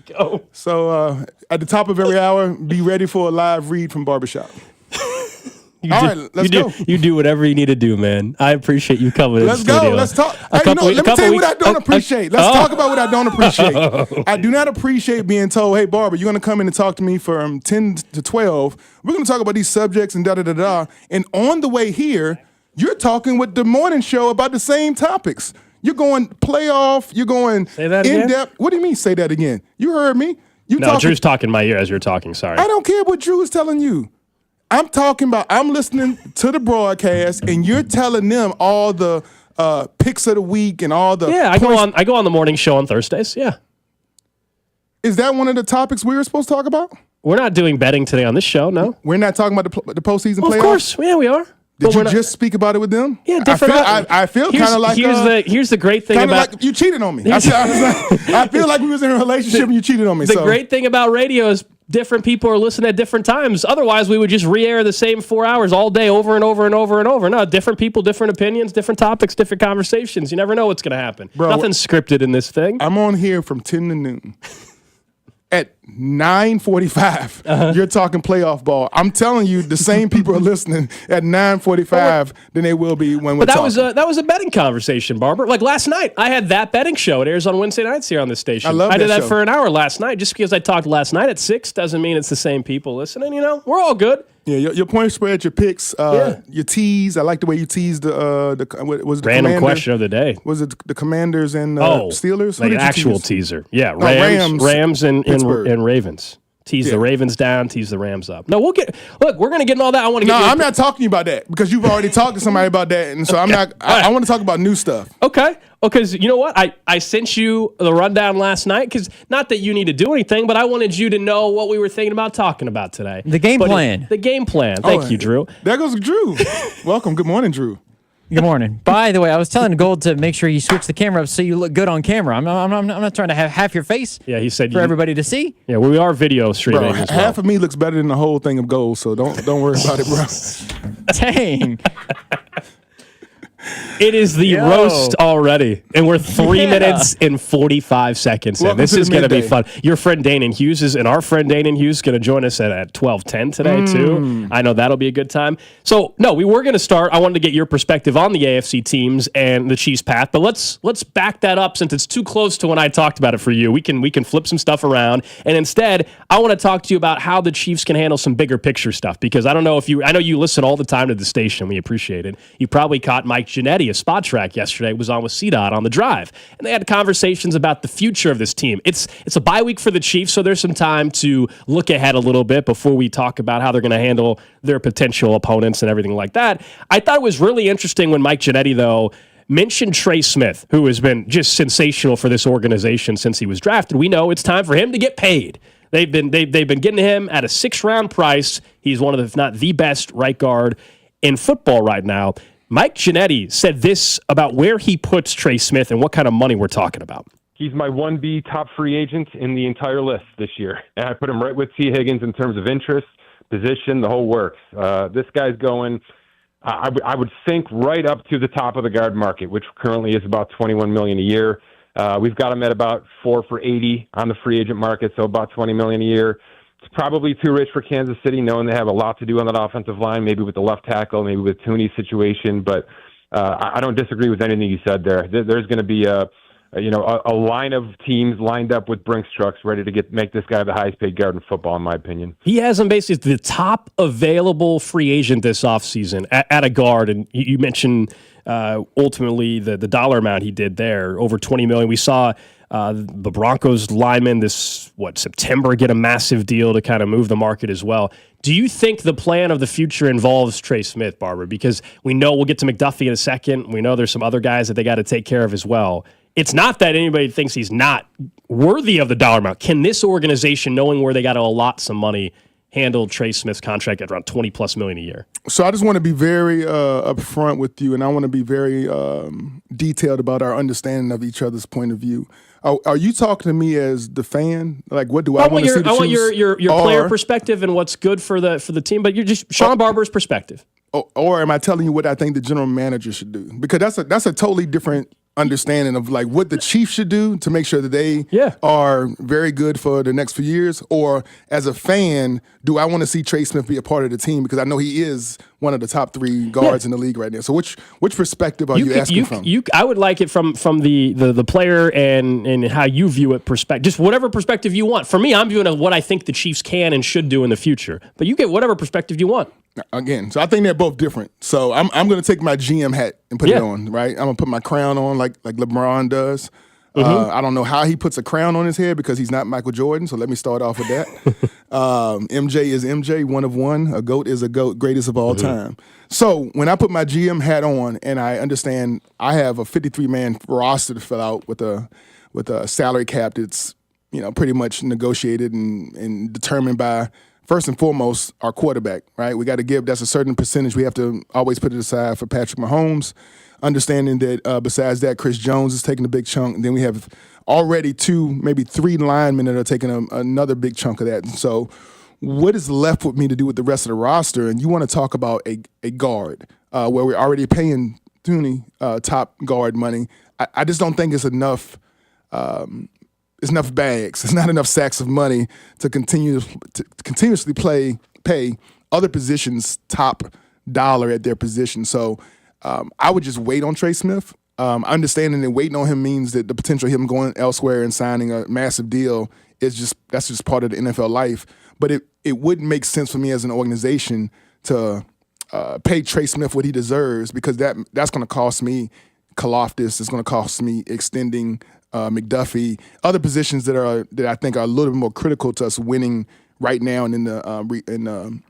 go. So at the top of every hour, be ready for a live read from Barbershop. All right, let's go. You do whatever you need to do, man. I appreciate you coming in the studio. Let's go. Let's talk. Hey, let me tell you what I don't appreciate. Let's talk about what I don't appreciate. I do not appreciate being told, hey, Barber, you're going to come in and talk to me from 10 to 12. We're going to talk about these subjects and da-da-da-da. And on the way here, you're talking with the morning show about the same topics. You're going playoff. You're going in-depth. What do you mean say that again? You heard me. Drew's talking in my ear as you're talking. Sorry. I don't care what Drew is telling you. I'm talking about, I'm listening to the broadcast, and you're telling them all the picks of the week and all the I go on the morning show on Thursdays, yeah. Is that one of the topics we were supposed to talk about? We're not doing betting today on this show, no. We're not talking about the postseason playoffs? Of course, yeah, we are. Did you just speak about it with them? Yeah, different. I feel kind of like here's the great thing about like you cheated on me. I feel like we was in a relationship and you cheated on me. The great thing about radio is different people are listening at different times. Otherwise, we would just re-air the same 4 hours all day over and over and over and over. No, different people, different opinions, different topics, different conversations. You never know what's going to happen. Bro, nothing's scripted in this thing. I'm on here from 10 to noon. At 9:45, you're talking playoff ball. I'm telling you, the same people are listening at 9:45 than they will be when we're talking. But that was a betting conversation, Barber. Like last night, I had that betting show. It airs on Wednesday nights here on this station. I did that for an hour last night. Just because I talked last night at 6 doesn't mean it's the same people listening. You know, we're all good. Yeah, your point spread, your picks, your tease. I like the way you teased the random question of the day. Was it the Commanders and Steelers? Like an actual teaser. Yeah, Rams and Ravens. Tease the Ravens down, tease the Rams up. No, we're going to get in all that. I'm not talking to you about that because you've already talked to somebody about that. And so I'm not, I want to talk about new stuff. Okay. Because you know what? I sent you the rundown last night because not that you need to do anything, but I wanted you to know what we were thinking about talking about today. The game plan. The game plan. Thank you, Drew. There goes Drew. Welcome. Good morning, Drew. Good morning. By the way, I was telling Gold to make sure you switch the camera up so you look good on camera. I'm not trying to have half your face. Yeah, he said for everybody to see. Yeah, we are video streaming. Bro, half of me looks better than the whole thing of gold, so don't worry about it, bro. Dang. It is the roast already, and we're 3 minutes and 45 seconds in. This is going to be fun. Your friend Danon Hughes and our friend Danon Hughes is going to join us at 12:10 today too. I know that'll be a good time. So no, we were going to start. I wanted to get your perspective on the AFC teams and the Chiefs' path, but let's back that up since it's too close to when I talked about it for you. We can flip some stuff around, and instead, I want to talk to you about how the Chiefs can handle some bigger picture stuff because I know you listen all the time to the station. We appreciate it. You probably caught Mike Giannetti, a spot track yesterday, was on with CDOT on the drive. And they had conversations about the future of this team. It's a bye week for the Chiefs, so there's some time to look ahead a little bit before we talk about how they're going to handle their potential opponents and everything like that. I thought it was really interesting when Mike Giannetti, though, mentioned Trey Smith, who has been just sensational for this organization since he was drafted. We know it's time for him to get paid. They've been getting him at a 6th-round price. He's one of the, if not the best right guard in football right now. Mike Giannetti said this about where he puts Trey Smith and what kind of money we're talking about. He's my 1B top free agent in the entire list this year. And I put him right with T. Higgins in terms of interest, position, the whole works. This guy's going, I would think, right up to the top of the guard market, which currently is about $21 million a year. We've got him at about 4 for $80 on the free agent market, so about $20 million a year. It's probably too rich for Kansas City, knowing they have a lot to do on that offensive line, maybe with the left tackle, maybe with Thuney's situation. But I don't disagree with anything you said there. There's going to be a line of teams lined up with Brinks trucks ready to make this guy the highest paid guard in football, in my opinion. He has him basically the top available free agent this offseason at a guard. And you mentioned ultimately the dollar amount he did there, over $20 million. We saw the Broncos lineman September get a massive deal to kind of move the market as well. Do you think the plan of the future involves Trey Smith, Barber? Because we know we'll get to McDuffie in a second. We know there's some other guys that they got to take care of as well. It's not that anybody thinks he's not worthy of the dollar amount. Can this organization, knowing where they got to allot some money, handle Trey Smith's contract at around $20+ million a year? So I just want to be very upfront with you, and I want to be very detailed about our understanding of each other's point of view. Are you talking to me as the fan? Like, what do I want to see the Chiefs? I want your player perspective and what's good for the team, but you're just Shawn Barber's perspective. Or am I telling you what I think the general manager should do? Because that's a totally different understanding of like what the Chiefs should do to make sure that they are very good for the next few years? Or as a fan, do I want to see Trey Smith be a part of the team? Because I know he is one of the top 3 guards in the league right now. So which perspective are you asking from? I would like it from the player and how you view it perspective. Just whatever perspective you want. For me, I'm viewing what I think the Chiefs can and should do in the future. But you get whatever perspective you want. Again, so I think they're both different. So I'm going to take my GM hat and put it on, right? I'm going to put my crown on like LeBron does. I don't know how he puts a crown on his head because he's not Michael Jordan, so let me start off with that. MJ is MJ, one of one. A GOAT is a GOAT, greatest of all time. So when I put my GM hat on and I understand I have a 53-man roster to fill out with a salary cap that's pretty much negotiated and determined by, first and foremost, our quarterback, right? We got to that's a certain percentage. We have to always put it aside for Patrick Mahomes, understanding that besides that, Chris Jones is taking a big chunk. And then we have already 2, maybe 3 linemen that are taking another big chunk of that. And so what is left with me to do with the rest of the roster? And you want to talk about a guard where we're already paying Thuney top guard money. I just don't think it's enough. It's enough bags. It's not enough sacks of money to continuously pay other positions top dollar at their position. So I would just wait on Trey Smith. Understanding that waiting on him means that the potential of him going elsewhere and signing a massive deal that's just part of the NFL life. But it wouldn't make sense for me as an organization to pay Trey Smith what he deserves, because that's going to cost me Kaloftis. It's going to cost me extending McDuffie, other positions that I think are a little bit more critical to us winning right now and in the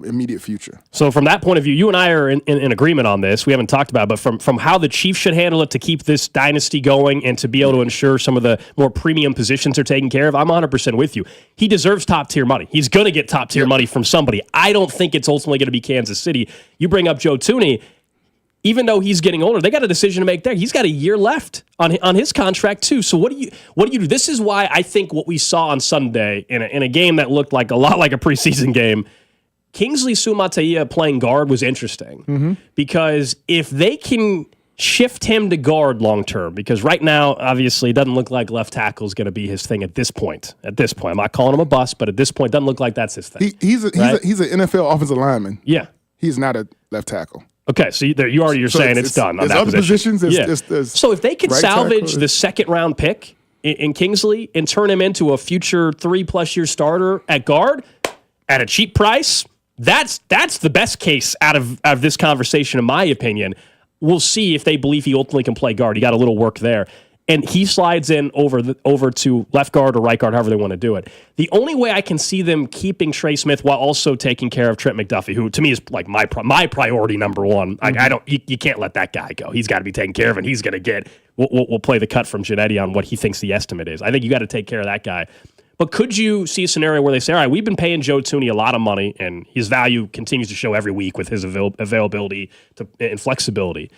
immediate future. So from that point of view, you and I are in agreement on this. We haven't talked about it, but from how the Chiefs should handle it to keep this dynasty going and to be able to ensure some of the more premium positions are taken care of, I'm 100% with you. He deserves top-tier money. He's going to get top-tier money from somebody. I don't think it's ultimately going to be Kansas City. You bring up Joe Thuney. Even though he's getting older, they got a decision to make there. He's got a year left on his contract too. So what do you do? This is why I think what we saw on Sunday in a game that looked like a lot like a preseason game, Kingsley Suamataia playing guard was interesting because if they can shift him to guard long term, because right now obviously it doesn't look like left tackle is going to be his thing at this point. I'm not calling him a bust, but at this point, it doesn't look like that's his thing. He's an NFL offensive lineman. Yeah, he's not a left tackle. Okay, so you're saying it's done on that other position. Positions. So if they could salvage the second-round pick in Kingsley and turn him into a future 3+ year starter at guard at a cheap price, that's the best case out of this conversation, in my opinion. We'll see if they believe he ultimately can play guard. He got a little work there. And he slides in over to left guard or right guard, however they want to do it. The only way I can see them keeping Trey Smith while also taking care of Trent McDuffie, who to me is like my priority number one. You can't let that guy go. He's got to be taken care of, and he's going to get. We'll play the cut from Giannetti on what he thinks the estimate is. I think you got to take care of that guy. But could you see a scenario where they say, all right, we've been paying Joe Thuney a lot of money, and his value continues to show every week with his availability and flexibility.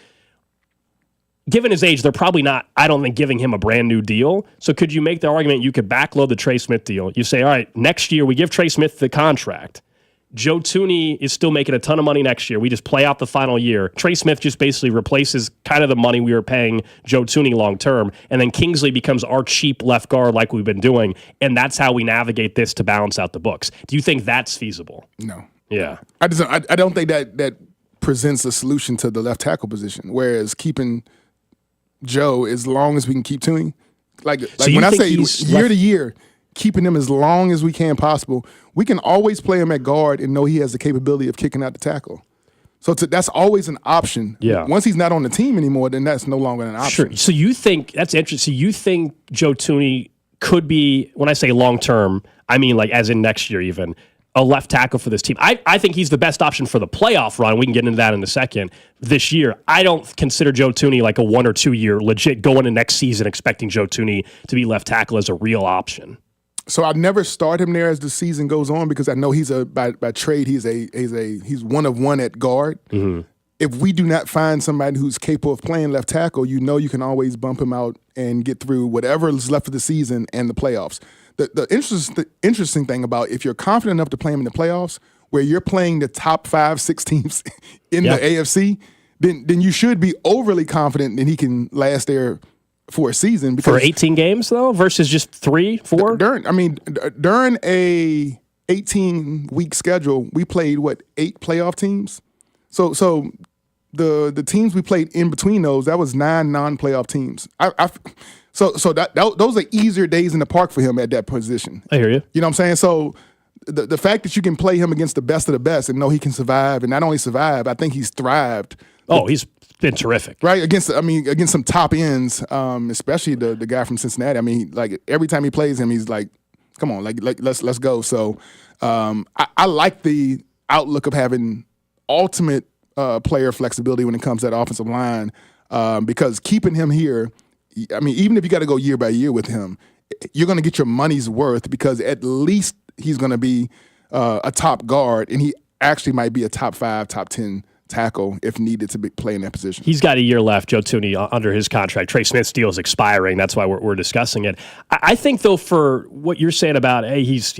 Given his age, they're probably not, I don't think, giving him a brand new deal. So could you make the argument you could backload the Trey Smith deal? You say, all right, next year we give Trey Smith the contract. Joe Thuney is still making a ton of money next year. We just play out the final year. Trey Smith just basically replaces kind of the money we were paying Joe Thuney long term. And then Kingsley becomes our cheap left guard like we've been doing. And that's how we navigate this to balance out the books. Do you think that's feasible? No. Yeah. I don't think that presents a solution to the left tackle position. Whereas keeping Joe, as long as we can keep Thuney, like so when I say year to year, keeping him as long as we can possible, we can always play him at guard and know he has the capability of kicking out the tackle. So that's always an option. Yeah. Once he's not on the team anymore, then that's no longer an option. Sure. So you think that's interesting. So you think Joe Thuney could be, when I say long term, I mean like as in next year even, a left tackle for this team. I think he's the best option for the playoff run. We can get into that in a second. This year, I don't consider Joe Thuney like a 1 or 2 year legit going into next season expecting Joe Thuney to be left tackle as a real option. So I'd never start him there as the season goes on because I know he's by trade he's one of one at guard. Mm-hmm. If we do not find somebody who's capable of playing left tackle, you know you can always bump him out and get through whatever is left of the season and the playoffs. The interesting thing about if you're confident enough to play him in the playoffs, where you're playing the top 5-6 teams in the AFC, then you should be overly confident that he can last there for a season. For 18 games, though, versus just 3, 4? During a 18-week schedule, we played, 8 playoff teams? So the teams we played in between those, that was 9 non-playoff teams. So those are easier days in the park for him at that position. I hear you. You know what I'm saying? So the fact that you can play him against the best of the best and know he can survive, and not only survive, I think he's thrived. Oh, he's been terrific. Right, against some top ends, especially the guy from Cincinnati. I mean, like every time he plays him, he's like, come on, like let's go. So I like the outlook of having ultimate player flexibility when it comes to that offensive line, because keeping him here, I mean, even if you got to go year by year with him, you're going to get your money's worth, because at least he's going to be a top guard, and he actually might be a top 5, top 10 tackle if needed to play in that position. He's got a year left, Joe Thuney, under his contract. Trey Smith's deal is expiring. That's why we're discussing it. I think, though, for what you're saying about, hey, he's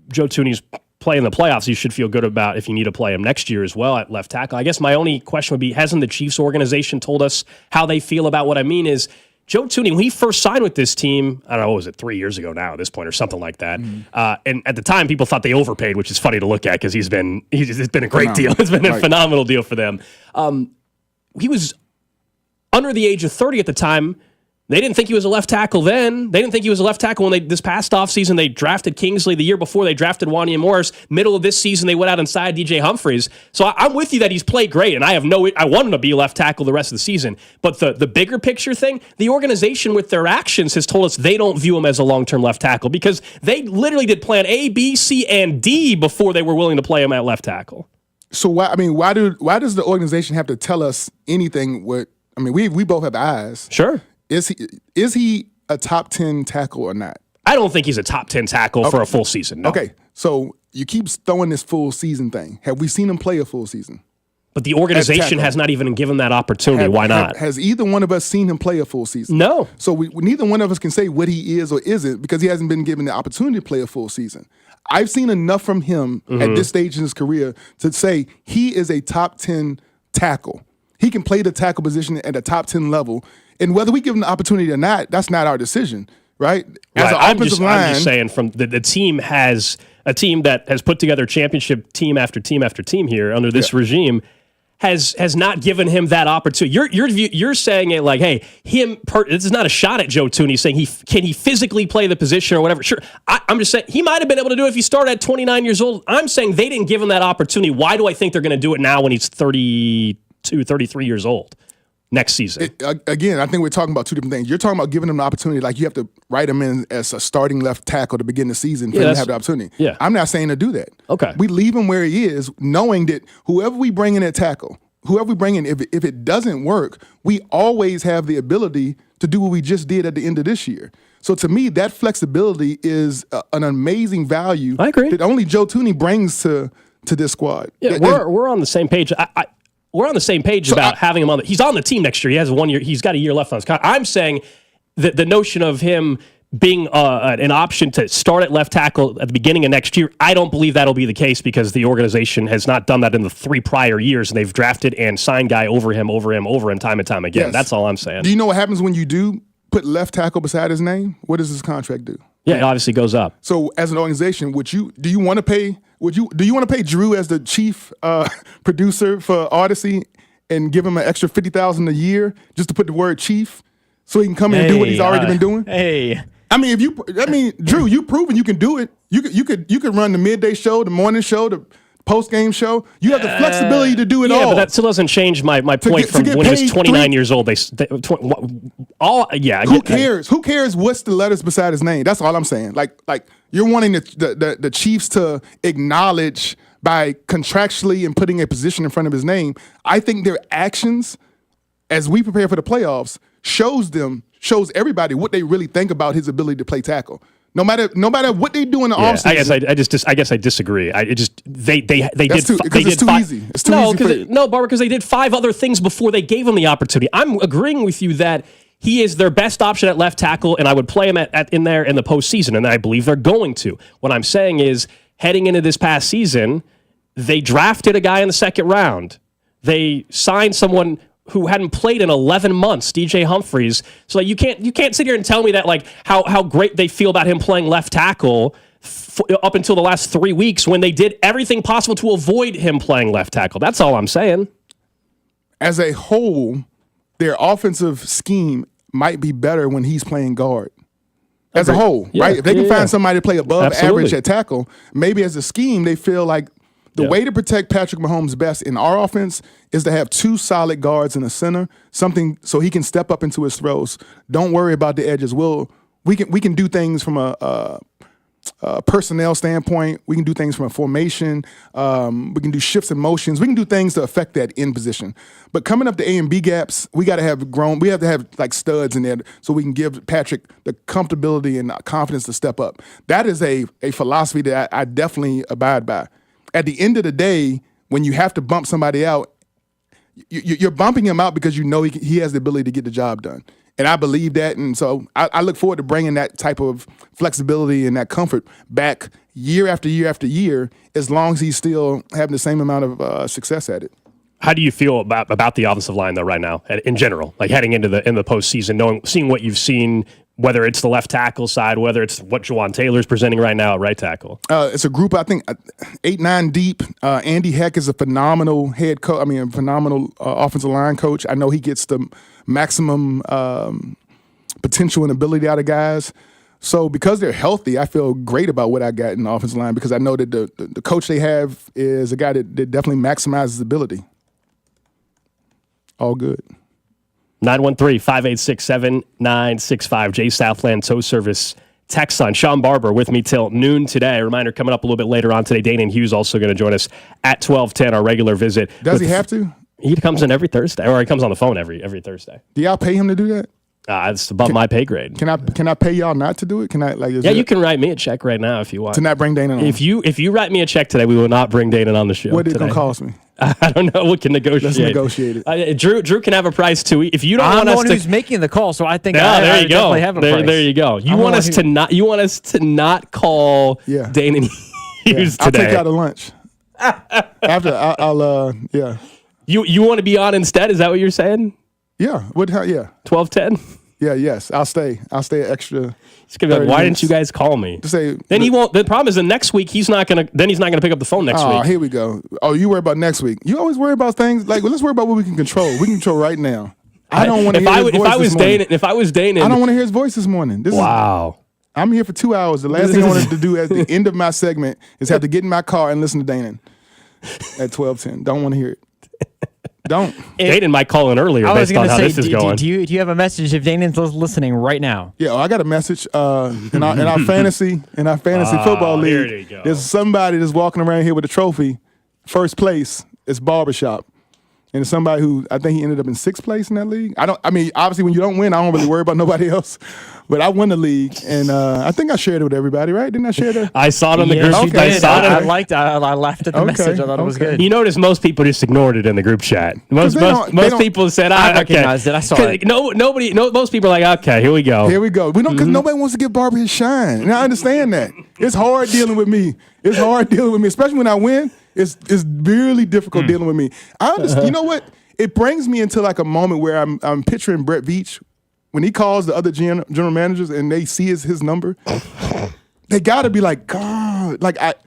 Joe Thuney's playing the playoffs, you should feel good about if you need to play him next year as well at left tackle. I guess my only question would be, hasn't the Chiefs organization told us how they feel about what I mean is, Joe Thuney, when he first signed with this team, I don't know, what was it, 3 years ago now at this point or something like that. And at the time, people thought they overpaid, which is funny to look at because it's been a great deal. It's been a phenomenal deal for them. He was under the age of 30 at the time. They didn't think he was a left tackle then. They didn't think he was a left tackle when this past offseason they drafted Kingsley. The year before they drafted Wanya Morris. Middle of this season they went out and signed DJ Humphries. So I'm with you that he's played great, and I want him to be left tackle the rest of the season. But the bigger picture thing, the organization with their actions has told us they don't view him as a long-term left tackle, because they literally did plan A, B, C, and D before they were willing to play him at left tackle. So why does the organization have to tell us anything? We both have eyes. Sure. Is he a top 10 tackle or not? I don't think he's a top 10 tackle for a full season. No. Okay, so you keep throwing this full season thing. Have we seen him play a full season? But the organization has not even given that opportunity. Why not? Has either one of us seen him play a full season? No. So neither one of us can say what he is or isn't, because he hasn't been given the opportunity to play a full season. I've seen enough from him at this stage in his career to say he is a top 10 tackle. He can play the tackle position at a top 10 level. And whether we give him the opportunity or not, that's not our decision, right? As an offensive line, I'm just saying, from the team has a team that has put together championship team after team after team here under this regime, has not given him that opportunity. You're saying it like, hey, this is not a shot at Joe Thuney saying can he physically play the position or whatever. Sure, I'm just saying he might have been able to do it if he started at 29 years old. I'm saying they didn't give him that opportunity. Why do I think they're going to do it now when he's 32, 33 years old? Next season. Again, I think we're talking about two different things. You're talking about giving him the opportunity, like you have to write him in as a starting left tackle to begin the season for him to have the opportunity. Yeah. I'm not saying to do that. Okay. We leave him where he is, knowing that whoever we bring in at tackle, if it doesn't work, we always have the ability to do what we just did at the end of this year. So to me, that flexibility is an amazing value. I agree. That only Joe Thuney brings to this squad. Yeah, we're on the same page. We're on the same page about having him on. He's on the team next year. He has 1 year. He's got a year left on his contract. I'm saying that the notion of him being an option to start at left tackle at the beginning of next year, I don't believe that'll be the case, because the organization has not done that in the 3 prior years, and they've drafted and signed guy over him time and time again. Yes. That's all I'm saying. Do you know what happens when you do put left tackle beside his name? What does his contract do? Yeah, it obviously goes up. So as an organization, do you want to pay Drew as the chief producer for Odyssey and give him an extra $50,000 a year just to put the word chief so he can come in and do what he's already been doing? Hey. Drew, you've proven you can do it. You could run the midday show, the morning show, the post-game show. You have the flexibility to do it all. Yeah, but that still doesn't change my point from when he was 29 years old. Who cares? Who cares what's the letters beside his name? That's all I'm saying. Like you're wanting the Chiefs to acknowledge by contractually and putting a position in front of his name. I think their actions, as we prepare for the playoffs, shows everybody what they really think about his ability to play tackle. No matter what they do in the offseason. I guess I disagree. They did. It's too easy. It's too easy. Barbara, because they did 5 other things before they gave him the opportunity. I'm agreeing with you that he is their best option at left tackle, and I would play him in there in the postseason, and I believe they're going to. What I'm saying is, heading into this past season, they drafted a guy in the second round. They signed someone who hadn't played in 11 months, DJ Humphries. So like, you can't sit here and tell me that like how great they feel about him playing left tackle up until the last 3 weeks when they did everything possible to avoid him playing left tackle. That's all I'm saying. As a whole, their offensive scheme might be better when he's playing guard. As a whole, right? If they can find somebody to play above average at tackle, maybe as a scheme, they feel like the way to protect Patrick Mahomes best in our offense is to have 2 solid guards in the center, something so he can step up into his throws. Don't worry about the edges. We can do things from a personnel standpoint. We can do things from a formation. We can do shifts and motions. We can do things to affect that in position. But coming up the A and B gaps, we got to have we have to have like studs in there so we can give Patrick the comfortability and confidence to step up. That is a philosophy that I definitely abide by. At the end of the day, when you have to bump somebody out, you're bumping him out because you know he has the ability to get the job done. And I believe that. And so I look forward to bringing that type of flexibility and that comfort back year after year after year, as long as he's still having the same amount of success at it. How do you feel about the offensive line, though, right now, in general, like heading into the postseason, seeing what you've seen, whether it's the left tackle side, whether it's what Juwan Taylor's presenting right now at right tackle? It's a group, I think, 8-9 deep. Andy Heck is a phenomenal head coach. I mean, a phenomenal offensive line coach. I know he gets the maximum potential and ability out of guys. So because they're healthy, I feel great about what I got in the offensive line because I know that the coach they have is a guy that definitely maximizes ability. All good. 913-586-7965. Jay Southland Tow Service text line. Shawn Barber with me till noon today. A reminder coming up a little bit later on today. Danon Hughes also going to join us at 12:10, our regular visit. Does he have to? He comes in every Thursday, or he comes on the phone every Thursday. Do y'all pay him to do that? It's above my pay grade. Can I pay y'all not to do it? Can I you can write me a check right now if you want. To not bring Danon on. If you write me a check today, we will not bring Danon on the show. What is it going to cost me? I don't know. We can negotiate. Let's negotiate it. Drew can have a price too. If you don't I'm want the us one to, who's making the call, so I think there I you go. definitely have a price. There you go. You want us to not call Danon Hughes today. I'll take you out to lunch. After I'll yeah. You want to be on instead? Is that what you're saying? Yeah. 12:10. Yeah, yes. I'll stay extra. It's gonna be like, why didn't you guys call me? To say, then he won't. The problem is the next week he's not gonna pick up the phone next week. Oh, here we go. Oh, you worry about next week. You always worry about things like, well, let's worry about what we can control. We can control right now. I don't want to hear his voice this morning. If I was Danon, I don't want to hear his voice this morning. I'm here for 2 hours. The last thing I wanted to do at the end of my segment is have to get in my car and listen to Danon at 12:10. Don't want to hear it. Don't. Danon might call in earlier based on how this is going. Do you have a message if Danon's listening right now? Yeah, I got a message. In our fantasy football league, there's somebody that's walking around here with a trophy, first place. It's Barbershop. And it's somebody who I think he ended up in 6th place in that league. Obviously when you don't win, I don't really worry about nobody else. But I won the league, and I think I shared it with everybody, right? Didn't I share that? I saw it on the group. Okay. I laughed at the message. I thought it was good. You notice most people just ignored it in the group chat. Most people said, I recognized it. I saw it. Most people are like, okay, here we go. Here we go. We don't, because nobody wants to give Barber his shine. And I understand that. It's hard dealing with me. Especially when I win. It's really difficult dealing with me. I understand. You know what? It brings me into like a moment where I'm picturing Brett Veach when he calls the other general managers and they see his number. They got to be like, God, I got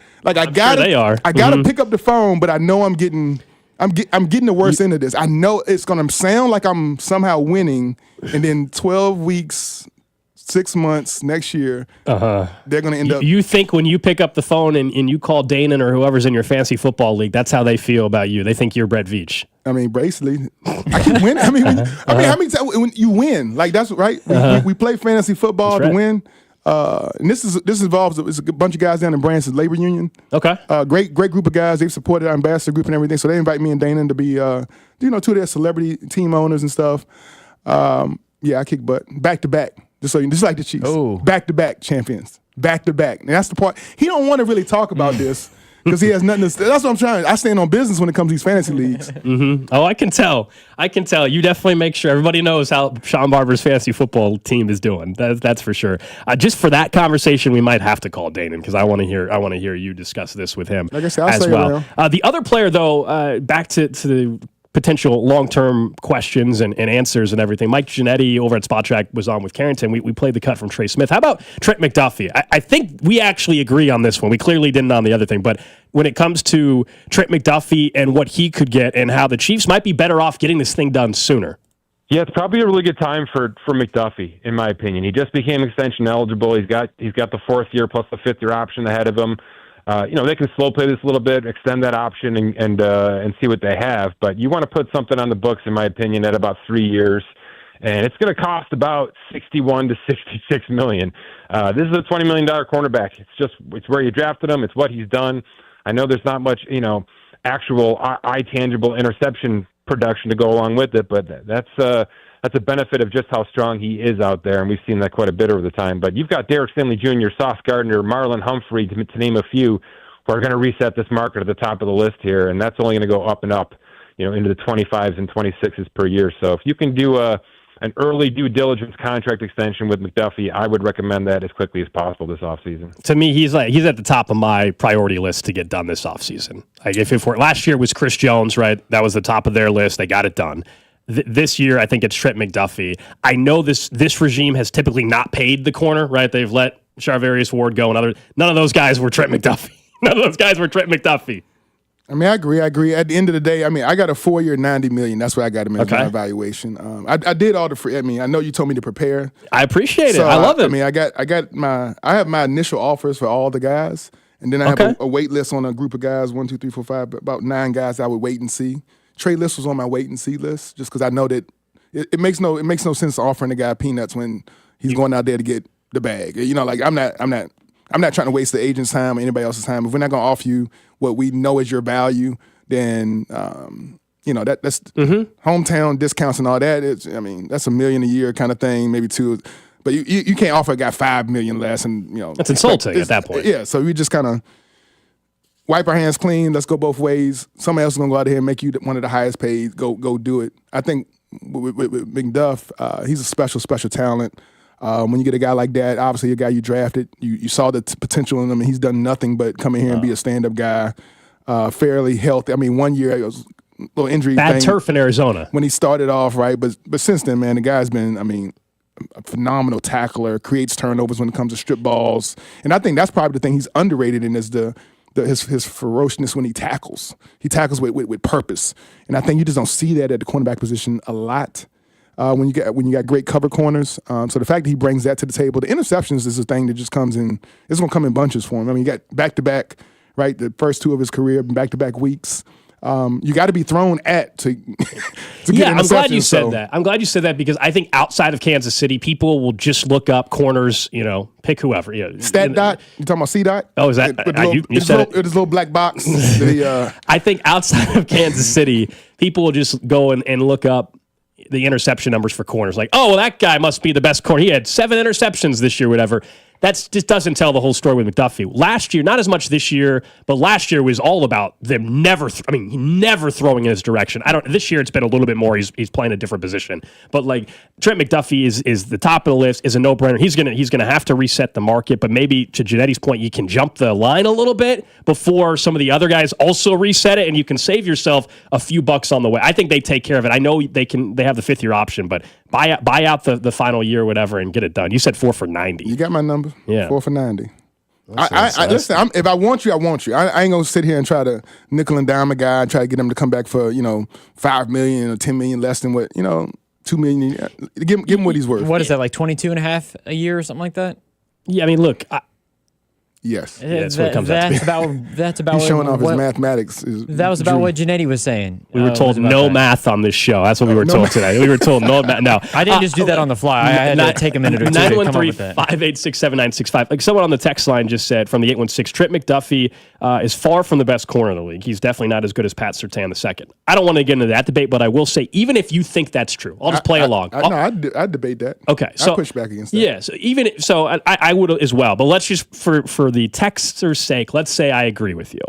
to pick up the phone, but I know I'm getting the worst end of this. I know it's going to sound like I'm somehow winning, and then 12 weeks. 6 months next year, they're going to end up. You think when you pick up the phone and you call Danon or whoever's in your fantasy football league, that's how they feel about you. They think you're Brett Veach. I mean, basically, I keep winning. how many times when you win? Like that's right. We play fantasy football to win. And this involves it's a bunch of guys down in Branson Labor Union. Okay. Great group of guys. They've supported our ambassador group and everything. So they invite me and Danon to be, two of their celebrity team owners and stuff. I kick butt back to back. Just like the Chiefs, back-to-back champions, back-to-back. And that's the part. He don't want to really talk about this because he has nothing to say. That's what I'm trying. I stand on business when it comes to these fantasy leagues. Mm-hmm. Oh, I can tell. You definitely make sure everybody knows how Shawn Barber's fantasy football team is doing. That's for sure. Just for that conversation, we might have to call Danon because I want to hear you discuss this with him. Like I said, I'll as say well. The other player, though, back to the potential long-term questions and answers and everything. Mike Giannetti over at Spot Track was on with Carrington. We played the cut from Trey Smith. How about Trent McDuffie? I think we actually agree on this one. We clearly didn't on the other thing, but when it comes to Trent McDuffie and what he could get and how the Chiefs might be better off getting this thing done sooner. Yeah, it's probably a really good time for McDuffie, in my opinion. He just became extension eligible. He's got the 4th year plus the 5th year option ahead of him. They can slow play this a little bit, extend that option, and see what they have. But you want to put something on the books, in my opinion, at about 3 years, and it's going to cost about $61 to $66 million. This is a $20 million cornerback. It's where you drafted him. It's what he's done. I know there's not much, actual eye tangible interception production to go along with it, but that's a benefit of just how strong he is out there, and we've seen that quite a bit over the time. But you've got Derek Stingley Jr., Sauce Gardner, Marlon Humphrey, to name a few, who are going to reset this market at the top of the list here, and that's only going to go up and up, into the 25s and 26s per year. So if you can do an early due diligence contract extension with McDuffie, I would recommend that as quickly as possible this offseason. To me, he's at the top of my priority list to get done this offseason. Like if last year was Chris Jones, right? That was the top of their list. They got it done. This year, I think it's Trent McDuffie. I know this regime has typically not paid the corner, right? They've let Charvarius Ward go, and none of those guys were Trent McDuffie. None of those guys were Trent McDuffie. I mean, I agree. At the end of the day, I got a 4-year, $90 million. That's what I got him as my evaluation. I did all the free. I know you told me to prepare. I appreciate it. I love it. I have my initial offers for all the guys, and then I have a wait list on a group of guys, 1, 2, 3, 4, 5, about 9 guys I would wait and see. Trey List was on my wait and see list just because I know that it makes no sense offering a guy peanuts when he's going out there to get the bag. I'm not trying to waste the agent's time or anybody else's time. If we're not going to offer you what we know is your value, then that's hometown discounts and all that. That's $1 million a year kind of thing, maybe 2. But you can't offer a guy $5 million less, and that's insulting at that point. Yeah, so we just kind of wipe our hands clean. Let's go both ways. Somebody else is gonna go out here and make you one of the highest paid. Go do it. I think with McDuff, he's a special talent. When you get a guy like that, obviously a guy you drafted, you saw the potential in him, and he's done nothing but come in here and be a stand-up guy, fairly healthy. 1 year it was a little injury. Bad turf in Arizona when he started off, right? But since then, man, the guy's been, a phenomenal tackler, creates turnovers when it comes to strip balls, and I think that's probably the thing he's underrated in is his ferociousness when he tackles. He tackles with purpose, and I think you just don't see that at the cornerback position a lot. When you got great cover corners. So the fact that he brings that to the table, the interceptions is a thing that just comes in. It's going to come in bunches for him. You got back-to-back, right? The first 2 of his career, back-to-back weeks. You got to be thrown at to get I'm glad you said that. I'm glad you said that because I think outside of Kansas City, people will just look up corners, pick whoever. Stat dot? You talking about C-Dot? Oh, is that? You said it. This little black box. I think outside of Kansas City, people will just go and look up the interception numbers for corners. Like, oh, well, that guy must be the best corner. He had 7 interceptions this year, whatever. That just doesn't tell the whole story with McDuffie. Last year, not as much this year, but last year was all about them never throwing in his direction. This year it's been a little bit more. He's playing a different position. But like Trent McDuffie is the top of the list, is a no-brainer. He's gonna have to reset the market, but maybe to Janetti's point, you can jump the line a little bit before some of the other guys also reset it, and you can save yourself a few bucks on the way. I think they take care of it. I know they have the 5th year option, but buy out the final year or whatever and get it done. You said 4 for $90. You got my number? Yeah. 4 for $90. Listen, if I want you, I want you. I ain't gonna sit here and try to nickel and dime a guy and try to get him to come back for $5 million or $10 million less than what $2 million. Give him what he's worth. What is that, like 22.5 a year or something like that? Yeah, look. Yes. That's what it comes out to be. That's about He's showing off his mathematics. That was about what Janetti was saying. We were told no math on this show. That's what we were told today. We were told no math. No. I didn't just do that on the fly. I had to take a minute or two to come up with that. 913-586-7965. Like someone on the text line just said from the 816, Trent McDuffie is far from the best corner in the league. He's definitely not as good as Pat Surtain II. I don't want to get into that debate, but I will say, even if you think that's true, I'll just play along. I'd debate that. Okay. So I push back against that. Yeah. I would as well. But let's just, for the texter's sake, let's say I agree with you.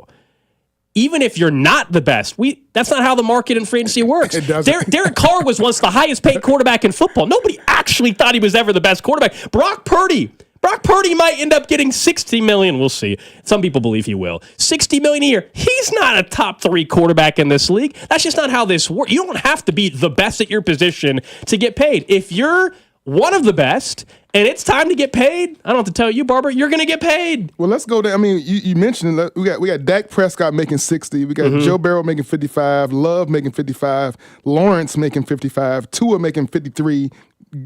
Even if you're not the best, that's not how the market and free agency works. It doesn't. Derek Carr was once the highest paid quarterback in football. Nobody actually thought he was ever the best quarterback. Brock Purdy Brock Purdy might end up getting $60 million. We'll see. Some people believe he will. $60 million a year. He's not a top 3 quarterback in this league. That's just not how this works. You don't have to be the best at your position to get paid. If you're one of the best and it's time to get paid, I don't have to tell you, Barber, you're going to get paid. Well, let's go there. I mean, you mentioned it. We got Dak Prescott making 60. We got Joe Burrow making 55. Love making 55. Lawrence making 55. Tua making 53.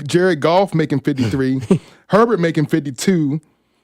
Jared Goff making 53. Herbert making 52.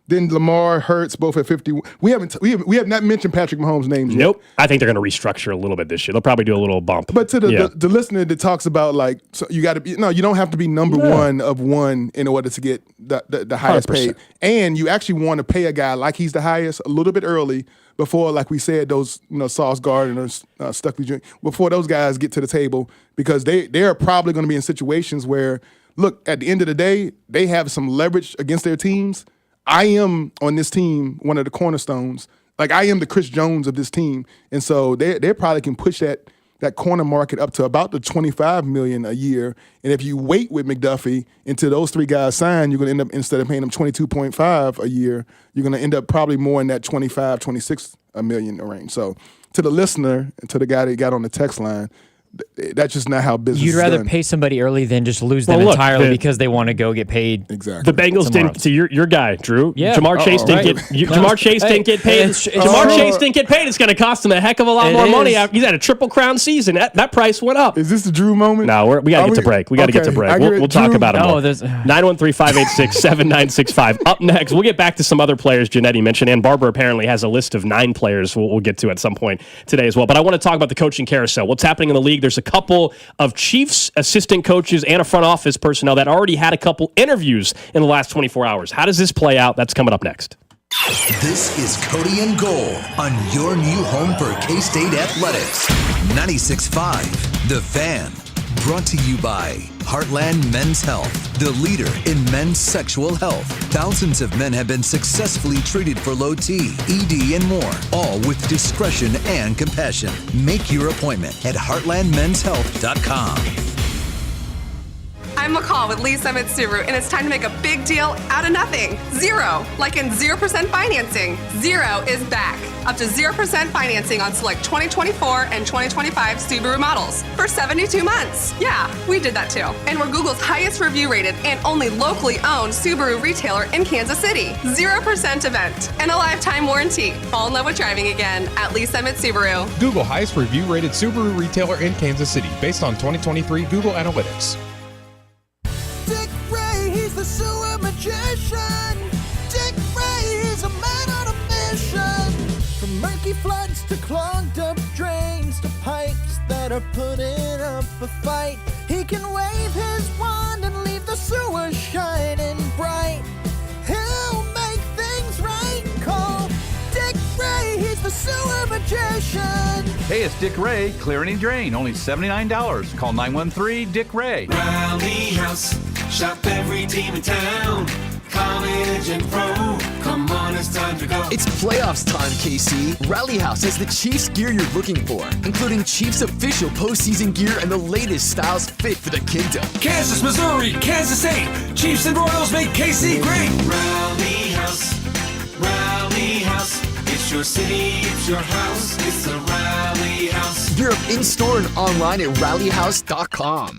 Then Lamar, Hurts, both at 50. We have not mentioned Patrick Mahomes' names yet. Nope. I think they're going to restructure a little bit this year. They'll probably do a little bump. But to the listener that talks about like, so you got to be, you don't have to be number one of one in order to get the highest 100%. Paid. And you actually want to pay a guy like he's the highest a little bit early before, like we said, those Sauce Gardner, Stuckley Jr., before those guys get to the table, because they're probably going to be in situations where, look, at the end of the day, they have some leverage against their teams. I am on this team one of the cornerstones. Like, I am the Chris Jones of this team. And so they probably can push that corner market up to about the $25 million a year. And if you wait with McDuffie until those 3 guys sign, you're going to end up, instead of paying them $22.5 a year, you're going to end up probably more in that $25, $26 million range. So to the listener and to the guy that got on the text line, that's just not how business is done. You'd rather pay somebody early than just lose them entirely because they want to go get paid. Exactly. The Bengals didn't. So your guy, Drew. Yeah. Jamar Chase didn't get. Jamar Chase didn't get paid. Jamar Chase didn't get paid. It's going to cost him a heck of a lot more money. He's had a Triple Crown season. That price went up. Is this the Drew moment? No, we got to get to break. We got to get to break. We'll talk about it more. 913-586-7965. Up next, we'll get back to some other players Janetti mentioned, and Barber apparently has a list of 9 players we'll get to at some point today as well. But I want to talk about the coaching carousel. What's happening in the league? There's a couple of Chiefs assistant coaches and a front office personnel that already had a couple interviews in the last 24 hours. How does this play out? That's coming up next. This is Cody and Gold on your new home for K-State Athletics. 96.5, The Fan. Brought to you by Heartland Men's Health, the leader in men's sexual health. Thousands of men have been successfully treated for low T, ED, and more, all with discretion and compassion. Make your appointment at heartlandmenshealth.com. I'm McCall with Lee Summit Subaru, and it's time to make a big deal out of nothing. Zero, like in 0% financing. Zero is back. Up to 0% financing on select 2024 and 2025 Subaru models for 72 months. Yeah, we did that too. And we're Google's highest review rated and only locally owned Subaru retailer in Kansas City. 0% event and a lifetime warranty. Fall in love with driving again at Lee Summit Subaru. Google highest review rated Subaru retailer in Kansas City based on 2023 Google Analytics. Dick Ray, he's the sewer magician. Dick Ray, he's a man on a mission. From murky floods to clogged up drains to pipes that are putting up a fight, he can wave his wand and leave the sewer shining bright. He'll make things right. Call Dick Ray, he's the sewer magician. Hey, it's Dick Ray, clearing and drain, only $79. Call 913-DICK-RAY. Rally House, shop every team in town. College and pro, come on, it's time to go. It's playoffs time, KC. Rally House has the Chiefs gear you're looking for, including Chiefs official postseason gear and the latest styles fit for the kingdom. Kansas, Missouri, Kansas State, Chiefs and Royals make KC great. Rally House, Rally House. It's your city, it's your house, it's the Rally House. Gear up in-store and online at rallyhouse.com.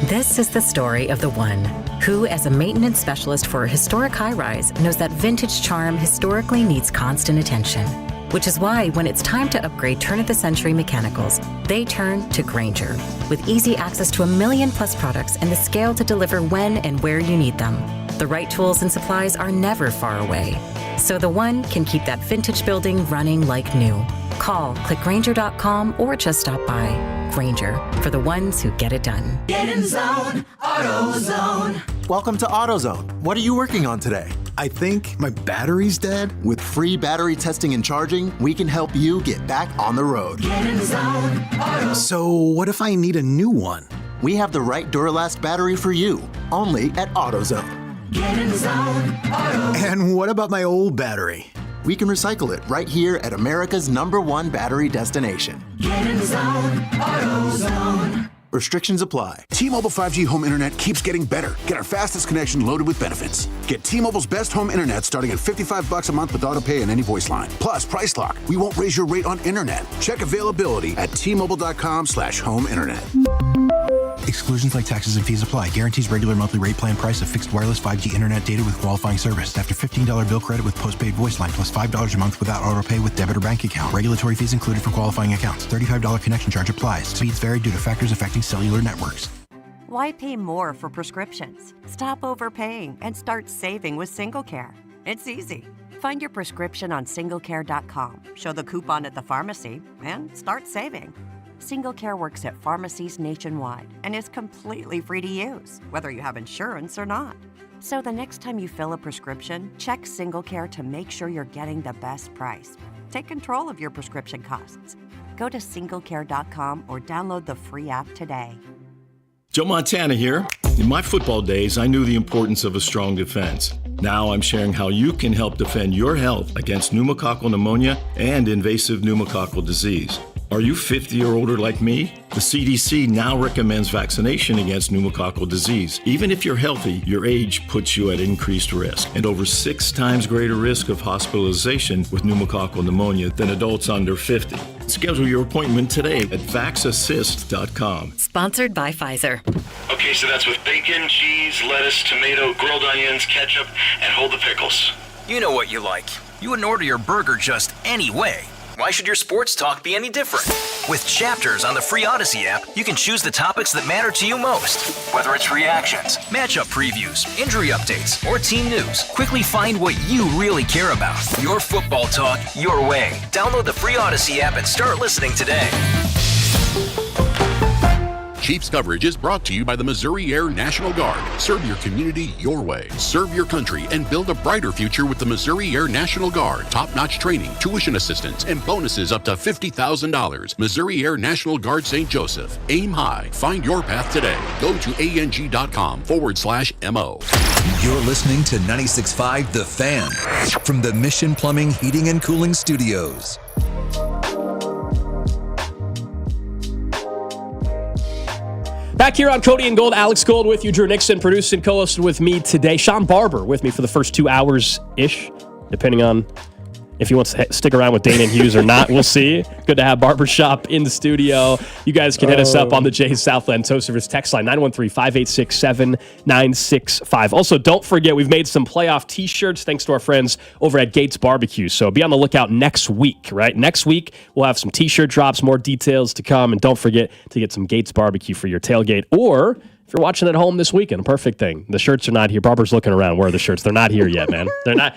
This is the story of the one who, as a maintenance specialist for a historic high-rise, knows that vintage charm historically needs constant attention. Which is why when it's time to upgrade turn-of-the-century mechanicals, they turn to Grainger. With easy access to 1 million-plus products and the scale to deliver when and where you need them. The right tools and supplies are never far away. So the one can keep that vintage building running like new. Call, click Grainger.com, or just stop by. Grainger, for the ones who get it done. Get in zone, AutoZone. Welcome to AutoZone. What are you working on today? I think my battery's dead. With free battery testing and charging, we can help you get back on the road. Get in zone, AutoZone. So what if I need a new one? We have the right Duralast battery for you, only at AutoZone. Get in zone, AutoZone. And what about my old battery? We can recycle it right here at America's #1 battery destination. Get in zone, AutoZone. Restrictions apply. T-Mobile 5G home internet keeps getting better. Get our fastest connection loaded with benefits. Get T-Mobile's best home internet starting at $55 a month with autopay and any voice line. Plus, Price Lock. We won't raise your rate on internet. Check availability at T-Mobile.com/home internet. Exclusions like taxes and fees apply. Guarantees regular monthly rate plan price of fixed wireless 5G internet data with qualifying service. After $15 bill credit with postpaid voice line plus $5 a month without autopay with debit or bank account. Regulatory fees included for qualifying accounts. $35 connection charge applies. Speeds vary due to factors affecting cellular networks. Why pay more for prescriptions? Stop overpaying and start saving with SingleCare. It's easy. Find your prescription on singlecare.com, show the coupon at the pharmacy, and start saving. SingleCare works at pharmacies nationwide and is completely free to use, whether you have insurance or not. So the next time you fill a prescription, check SingleCare to make sure you're getting the best price. Take control of your prescription costs. Go to singlecare.com or download the free app today. Joe Montana here. In my football days, I knew the importance of a strong defense. Now I'm sharing how you can help defend your health against pneumococcal pneumonia and invasive pneumococcal disease. Are you 50 or older like me? The CDC now recommends vaccination against pneumococcal disease. Even if you're healthy, your age puts you at increased risk and over 6 times greater risk of hospitalization with pneumococcal pneumonia than adults under 50. Schedule your appointment today at vaxassist.com. Sponsored by Pfizer. Okay, so that's with bacon, cheese, lettuce, tomato, grilled onions, ketchup, and hold the pickles. You know what you like. You wouldn't order your burger just any way. Why should your sports talk be any different? With Chapters on the free Odyssey app, you can choose the topics that matter to you most. Whether it's reactions, matchup previews, injury updates, or team news, quickly find what you really care about. Your football talk, your way. Download the free Odyssey app and start listening today. Chiefs coverage is brought to you by the Missouri Air National Guard. Serve your community your way. Serve your country and build a brighter future with the Missouri Air National Guard. Top-notch training, tuition assistance, and bonuses up to $50,000. Missouri Air National Guard St. Joseph. Aim high. Find your path today. Go to ang.com/MO. You're listening to 96.5 The Fan from the Mission Plumbing, Heating, and Cooling Studios. Back here on Cody and Gold, Alex Gold with you, Drew Nixon, produced and co-hosted with me today. Shawn Barber with me for the first 2 hours-ish, depending on if he wants to stick around with Danon Hughes or not. We'll see. Good to have Barbershop in the studio. You guys can hit us up on the Jay's Southland Tow Service text line, 913-586-7965. Also, don't forget, we've made some playoff T-shirts thanks to our friends over at Gates Barbecue. So be on the lookout next week, right? Next week, we'll have some T-shirt drops, more details to come. And don't forget to get some Gates Barbecue for your tailgate. Or if you're watching at home this weekend, a perfect thing. The shirts are not here. Barber's looking around. Where are the shirts? They're not here yet, man. They're not.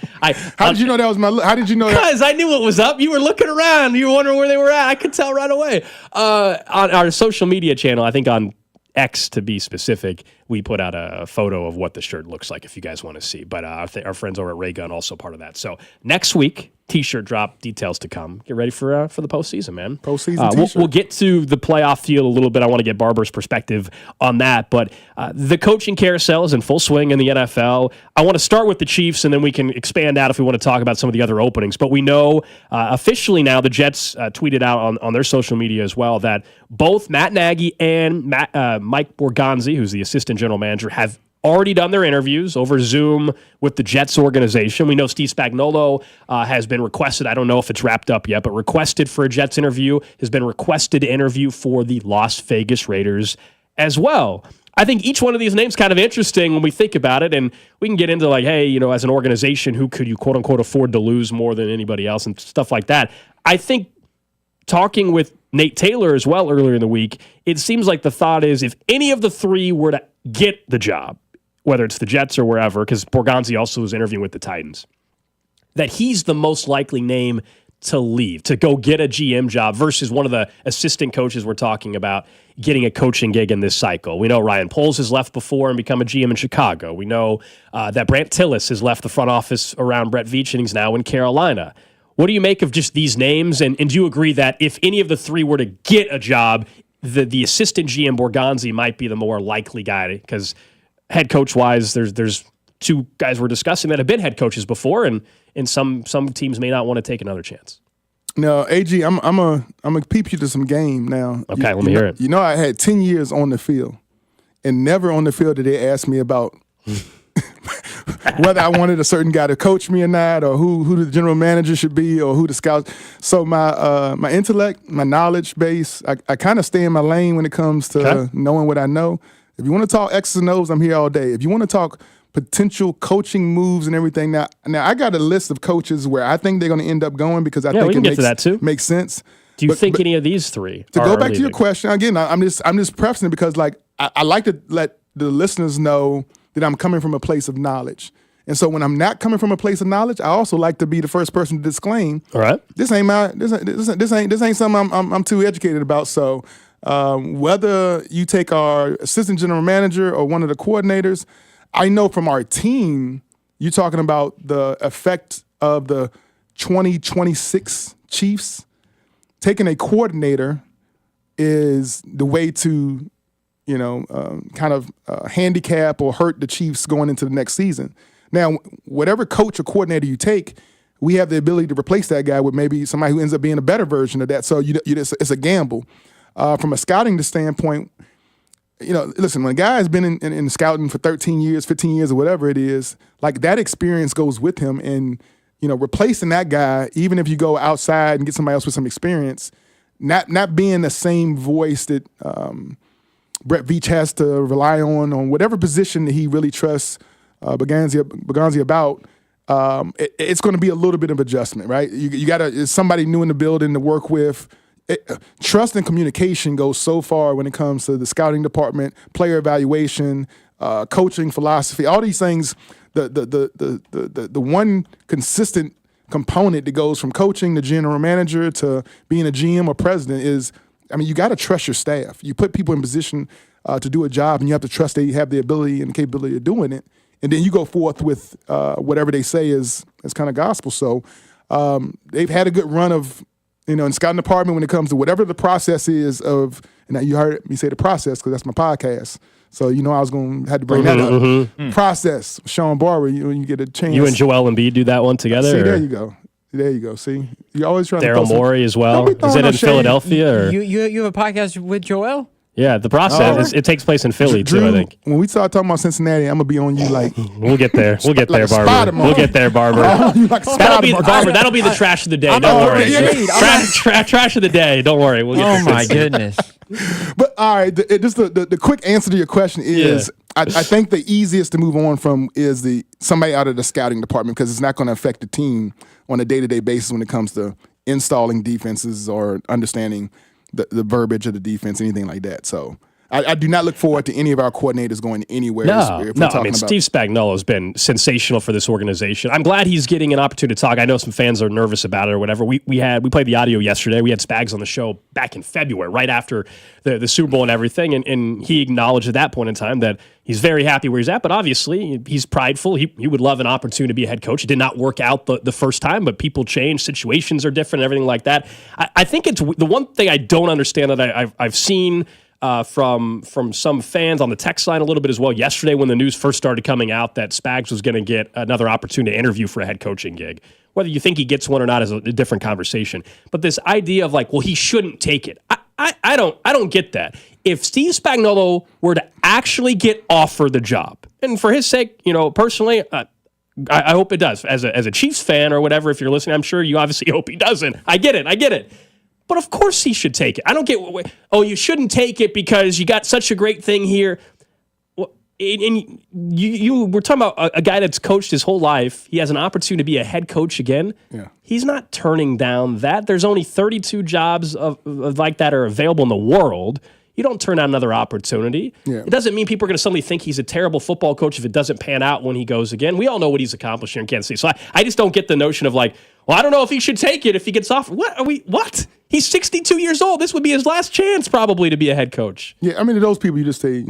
How did you know that was my? How did you know that? Because I knew what was up. You were looking around. You were wondering where they were at. I could tell right away. On our social media channel, I think on X to be specific, we put out a photo of what the shirt looks like if you guys want to see. But our friends over at Ray Gun also part of that. So next week, T-shirt drop, details to come. Get ready for the postseason, man. Postseason T-shirt. We'll get to the playoff field a little bit. I want to get Barber's perspective on that. But the coaching carousel is in full swing in the NFL. I want to start with the Chiefs, and then we can expand out if we want to talk about some of the other openings. But we know officially now the Jets tweeted out on their social media as well that both Matt Nagy and Mike Borgonzi, who's the assistant general manager, have already done their interviews over Zoom with the Jets organization. We know Steve Spagnuolo has been requested. I don't know if it's wrapped up yet, but requested for a Jets interview, has been requested to interview for the Las Vegas Raiders as well. I think each one of these names kind of interesting when we think about it, and we can get into like, hey, you know, as an organization, who could you quote unquote afford to lose more than anybody else and stuff like that. I think talking with Nate Taylor as well earlier in the week, it seems like the thought is if any of the three were to get the job, whether it's the Jets or wherever, because Borgonzi also was interviewing with the Titans, that he's the most likely name to leave, to go get a GM job versus one of the assistant coaches we're talking about getting a coaching gig in this cycle. We know Ryan Poles has left before and become a GM in Chicago. We know that Brant Tillis has left the front office around Brett Veach and he's now in Carolina. What do you make of just these names? And do you agree that if any of the three were to get a job, the assistant GM Borgonzi might be the more likely guy? Because head coach wise, there's two guys we're discussing that have been head coaches before, and some teams may not want to take another chance. No, AG, I'm gonna peep you to some game now. Okay, let me hear it. You know, I had 10 years on the field, and never on the field did they ask me about whether I wanted a certain guy to coach me or not, or who the general manager should be, or who the scouts. So my intellect, my knowledge base, I kind of stay in my lane when it comes to knowing what I know. If you want to talk X's and O's, I'm here all day. If you want to talk potential coaching moves and everything, now I got a list of coaches where I think they're going to end up going because I think we can get to that too. Makes sense. Do you think any of these three? To go back to your question again, I'm just prefacing it because like I like to let the listeners know that I'm coming from a place of knowledge. And so when I'm not coming from a place of knowledge, I also like to be the first person to disclaim. All right, this ain't something I'm too educated about. So whether you take our assistant general manager or one of the coordinators, I know from our team, you're talking about the effect of the 2026 Chiefs. Taking a coordinator is the way to, kind of handicap or hurt the Chiefs going into the next season. Now, whatever coach or coordinator you take, we have the ability to replace that guy with maybe somebody who ends up being a better version of that. So it's a gamble. From a scouting standpoint, listen, when a guy has been in scouting for 13 years, 15 years, or whatever it is, like that experience goes with him. And, replacing that guy, even if you go outside and get somebody else with some experience, not being the same voice that Brett Veach has to rely on whatever position that he really trusts Berganzi about, it's going to be a little bit of adjustment, right? You got to, somebody new in the building to work with. Trust and communication goes so far when it comes to the scouting department, player evaluation, coaching philosophy, all these things. The one consistent component that goes from coaching to general manager to being a GM or president is, you got to trust your staff. You put people in position to do a job, and you have to trust they have the ability and the capability of doing it. And then you go forth with whatever they say is kind of gospel. So they've had a good run of, in scouting department when it comes to whatever the process is of, and you heard me say the process because that's my podcast. So I was going to have to bring that up. Process, Shawn Barber, you get a chance. You and Joel Embiid do that one together? See, there you go. There you go. See, you always trying to Daryl Morey as well. Is it in Philadelphia? Or? You have a podcast with Joel? Yeah, the process, it takes place in Philly too, I think. When we start talking about Cincinnati, I'm going to be on you like... We'll get there. We'll get there, Barber. Spider-Man. We'll get there, Barber. That'll be the trash of the day. Don't worry. Trash of the day. Don't worry. We'll get Oh, my goodness. But, all right, just the quick answer to your question is, I think the easiest to move on from is somebody out of the scouting department because it's not going to affect the team on a day-to-day basis when it comes to installing defenses or understanding the verbiage of the defense, anything like that. So I do not look forward to any of our coordinators going anywhere. Steve Spagnuolo has been sensational for this organization. I'm glad he's getting an opportunity to talk. I know some fans are nervous about it or whatever. We played the audio yesterday. We had Spags on the show back in February, right after the Super Bowl and everything, and he acknowledged at that point in time that he's very happy where he's at, but obviously he's prideful. He would love an opportunity to be a head coach. It did not work out the first time, but people change. Situations are different and everything like that. I think it's the one thing I don't understand that I've seen from some fans on the text line a little bit as well yesterday when the news first started coming out that Spags was going to get another opportunity to interview for a head coaching gig. Whether you think he gets one or not is a different conversation. But this idea of like, well, he shouldn't take it. I don't get that. If Steve Spagnuolo were to actually get offered the job, and for his sake, personally, I hope it does. As a Chiefs fan or whatever, if you're listening, I'm sure you obviously hope he doesn't. I get it. But of course he should take it. I don't get, you shouldn't take it because you got such a great thing here. And you we're talking about a guy that's coached his whole life. He has an opportunity to be a head coach again. Yeah. He's not turning down that. There's only 32 jobs of like that are available in the world. You don't turn down another opportunity. Yeah. It doesn't mean people are going to suddenly think he's a terrible football coach if it doesn't pan out when he goes again. We all know what he's accomplished here in Kansas City. So I just don't get the notion of like, well, I don't know if he should take it if he gets offered. What? He's 62 years old. This would be his last chance probably to be a head coach. Yeah, to those people you just say,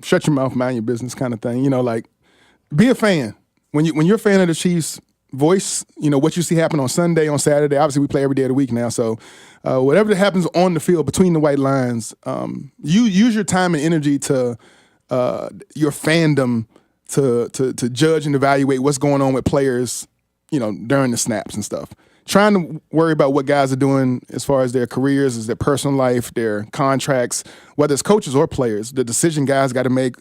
shut your mouth, mind your business kind of thing. Like be a fan. When you're a fan of the Chiefs, voice, what you see happen on Sunday, on Saturday. Obviously, we play every day of the week now. So whatever that happens on the field between the white lines, you use your time and energy to your fandom to judge and evaluate what's going on with players, during the snaps and stuff. trying to worry about what guys are doing as far as their careers, as their personal life, their contracts, whether it's coaches or players, the decision guys got to make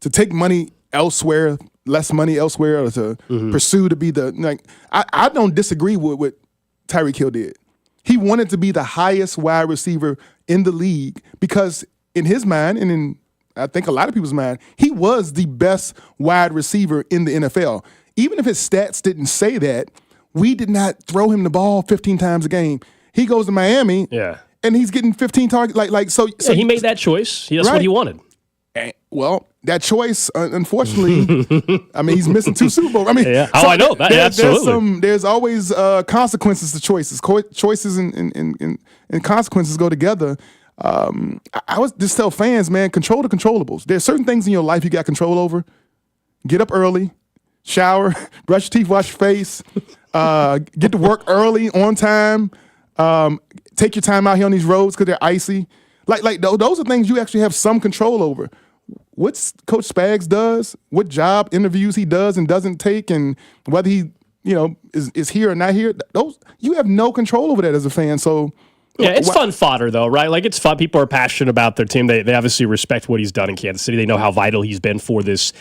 to take money elsewhere, less money elsewhere, or to pursue to be I don't disagree with what Tyreek Hill did. He wanted to be the highest wide receiver in the league because in his mind, and in I think a lot of people's mind, he was the best wide receiver in the NFL. Even if his stats didn't say that, we did not throw him the ball 15 times a game. He goes to Miami, and he's getting 15 targets. So he made that choice. That's what he wanted. Well, that choice, unfortunately, I mean, he's missing 2 Super Bowls. I mean, I know that. Absolutely. There's always consequences to choices. Choices and consequences go together. I was just tell fans, man, control the controllables. There's certain things in your life you got control over. Get up early, shower, brush your teeth, wash your face, get to work early, on time. Take your time out here on these roads because they're icy. Like those are things you actually have some control over. What Coach Spags does, what job interviews he does and doesn't take, and whether he is here or not here, those you have no control over that as a fan. So. Yeah, it's fun fodder, though, right? Like, it's fun. People are passionate about their team. They obviously respect what he's done in Kansas City. They know how vital he's been for this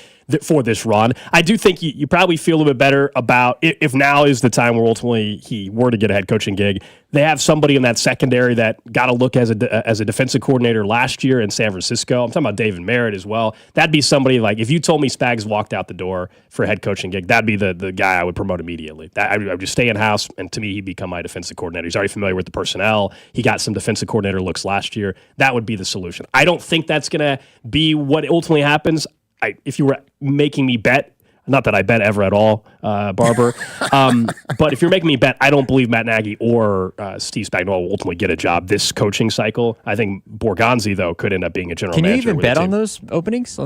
run. I do think you probably feel a little bit better about if now is the time where ultimately he were to get a head coaching gig. They have somebody in that secondary that got a look as a defensive coordinator last year in San Francisco. I'm talking about David Merritt as well. That'd be somebody like if you told me Spags walked out the door for a head coaching gig, that'd be the guy I would promote immediately. I would just stay in house, and to me, he'd become my defensive coordinator. He's already familiar with the personnel. He got some defensive coordinator looks last year. That would be the solution. I don't think that's going to be what ultimately happens. If you were making me bet, not that I bet ever at all, Barber, but if you're making me bet, I don't believe Matt Nagy or Steve Spagnuolo will ultimately get a job this coaching cycle. I think Borgonzi, though, could end up being a general manager. Can you even bet on those openings?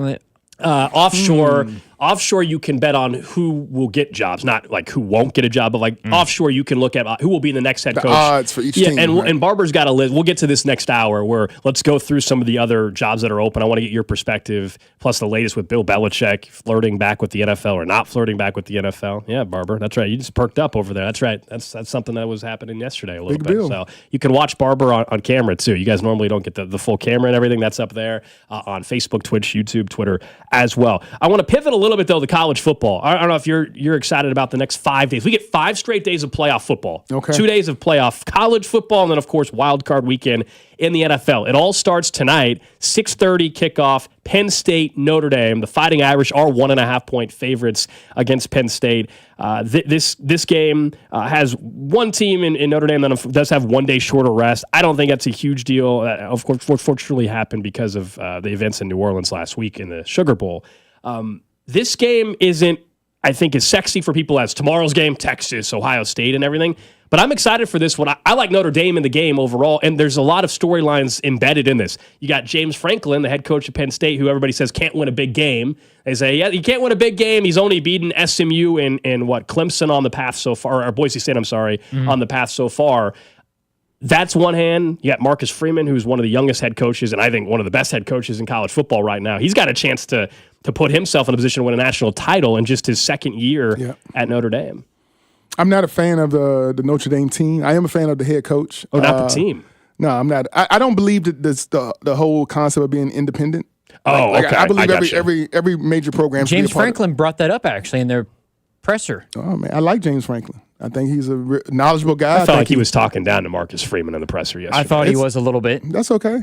Offshore, you can bet on who will get jobs, not like who won't get a job, but like offshore, you can look at who will be the next head coach. Odds for each team. And Barber's got a list. We'll get to this next hour where let's go through some of the other jobs that are open. I want to get your perspective, plus the latest with Bill Belichick flirting back with the NFL or not flirting back with the NFL. Yeah, Barber, that's right. You just perked up over there. That's right. That's something that was happening yesterday a little bit. Deal. So you can watch Barber on camera too. You guys normally don't get the full camera and everything. That's up there on Facebook, Twitch, YouTube, Twitter as well. I want to pivot a little bit though to college football. I don't know if you're excited about the next 5 days. We get 5 straight days of playoff football. Okay. 2 days of playoff college football, and then of course wild card weekend in the NFL. It all starts tonight, 6:30 kickoff. Penn State, Notre Dame. The Fighting Irish are 1.5-point favorites against Penn State. This game has one team in Notre Dame that does have 1 day shorter rest. I don't think that's a huge deal. Of course, fortunately happened because of the events in New Orleans last week in the Sugar Bowl. This game isn't, I think, as sexy for people as tomorrow's game, Texas, Ohio State, and everything. But I'm excited for this one. I like Notre Dame in the game overall, and there's a lot of storylines embedded in this. You got James Franklin, the head coach of Penn State, who everybody says can't win a big game. They say, yeah, he can't win a big game. He's only beaten SMU and Clemson on the path so far, or Boise State, on the path so far. That's one hand. You got Marcus Freeman, who's one of the youngest head coaches, and I think one of the best head coaches in college football right now. He's got a chance to put himself in a position to win a national title in just his second year at Notre Dame. I'm not a fan of the Notre Dame team. I am a fan of the head coach. Oh, not the team. No, I'm not. I don't believe that the whole concept of being independent. Okay. I believe every major program. James Franklin brought that up actually in their presser. Oh man, I like James Franklin. I think he's a knowledgeable guy. I felt like he was talking down to Marcus Freeman in the presser yesterday. I thought he was a little bit. That's okay.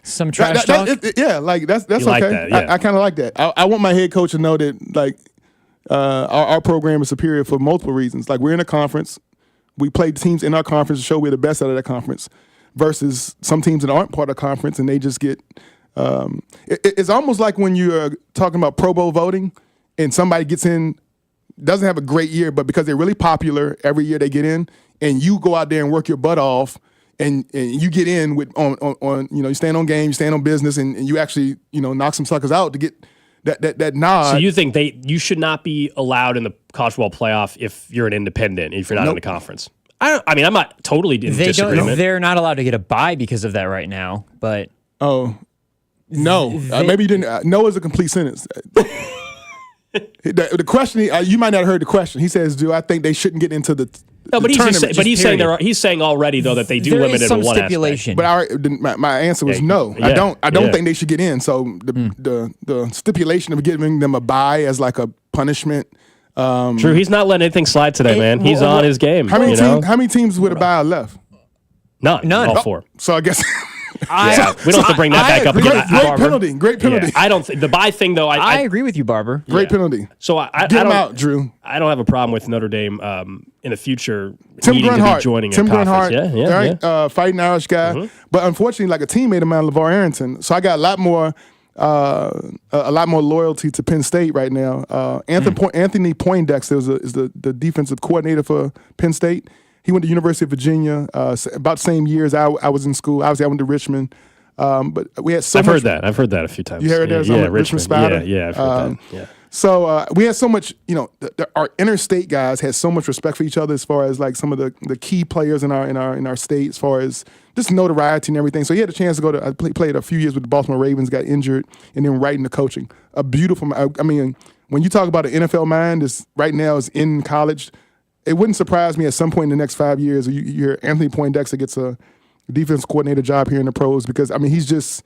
Some trash talk. That's you okay. Like that, yeah. I kind of like that. I want my head coach to know that our program is superior for multiple reasons. Like we're in a conference, we play teams in our conference to show we're the best out of that conference, versus some teams that aren't part of the conference and they just get. It's almost like when you're talking about Pro Bowl voting and somebody gets in, doesn't have a great year, but because they're really popular, every year they get in, and you go out there and work your butt off. And you get in with on you stand on game, you stand on business, and you actually knock some suckers out to get that nod. So you think you should not be allowed in the college football playoff if you're an independent, if you're not in the conference? I mean, I'm not totally in disagreement. They're not allowed to get a bye because of that right now. But no, maybe you didn't. No is a complete sentence. The question, you might not have heard the question. He says, "Do I think they shouldn't get into the No, but he's period. he's saying already though that they do There limit is it in some one stipulation. But my answer was no. Yeah, I don't think they should get in. So the stipulation of giving them a bye as like a punishment. True, he's not letting anything slide today, man. He's on his game. How many teams with a bye left? None. All four. So I guess. We don't have to bring that back up again. Great penalty. Yeah, I don't think the bye thing though. I agree with you, Barber. Great penalty. So I Get him out, Drew. I don't have a problem with Notre Dame in the future Tim needing Grunhart, to be joining a conference. Yeah. Fighting Irish guy. But unfortunately, like a teammate of mine, LeVar Arrington. So I got a lot more loyalty to Penn State right now. Anthony Poindexter is the defensive coordinator for Penn State. He went to University of Virginia about the same year as I was in school. Obviously, I went to Richmond. But we had so much. I've heard that a few times. You heard that? Yeah, Richmond Spider? Yeah, I've heard that. Yeah. So we had so much, our interstate guys had so much respect for each other as far as like some of the key players in our state as far as just notoriety and everything. So he had a chance to go to, I played a few years with the Baltimore Ravens, got injured, and then right into coaching. A beautiful, I mean, when you talk about an NFL mind, right now is in college. It wouldn't surprise me at some point in the next 5 years you hear Anthony Poindexter gets a defense coordinator job here in the pros because, I mean, he's just,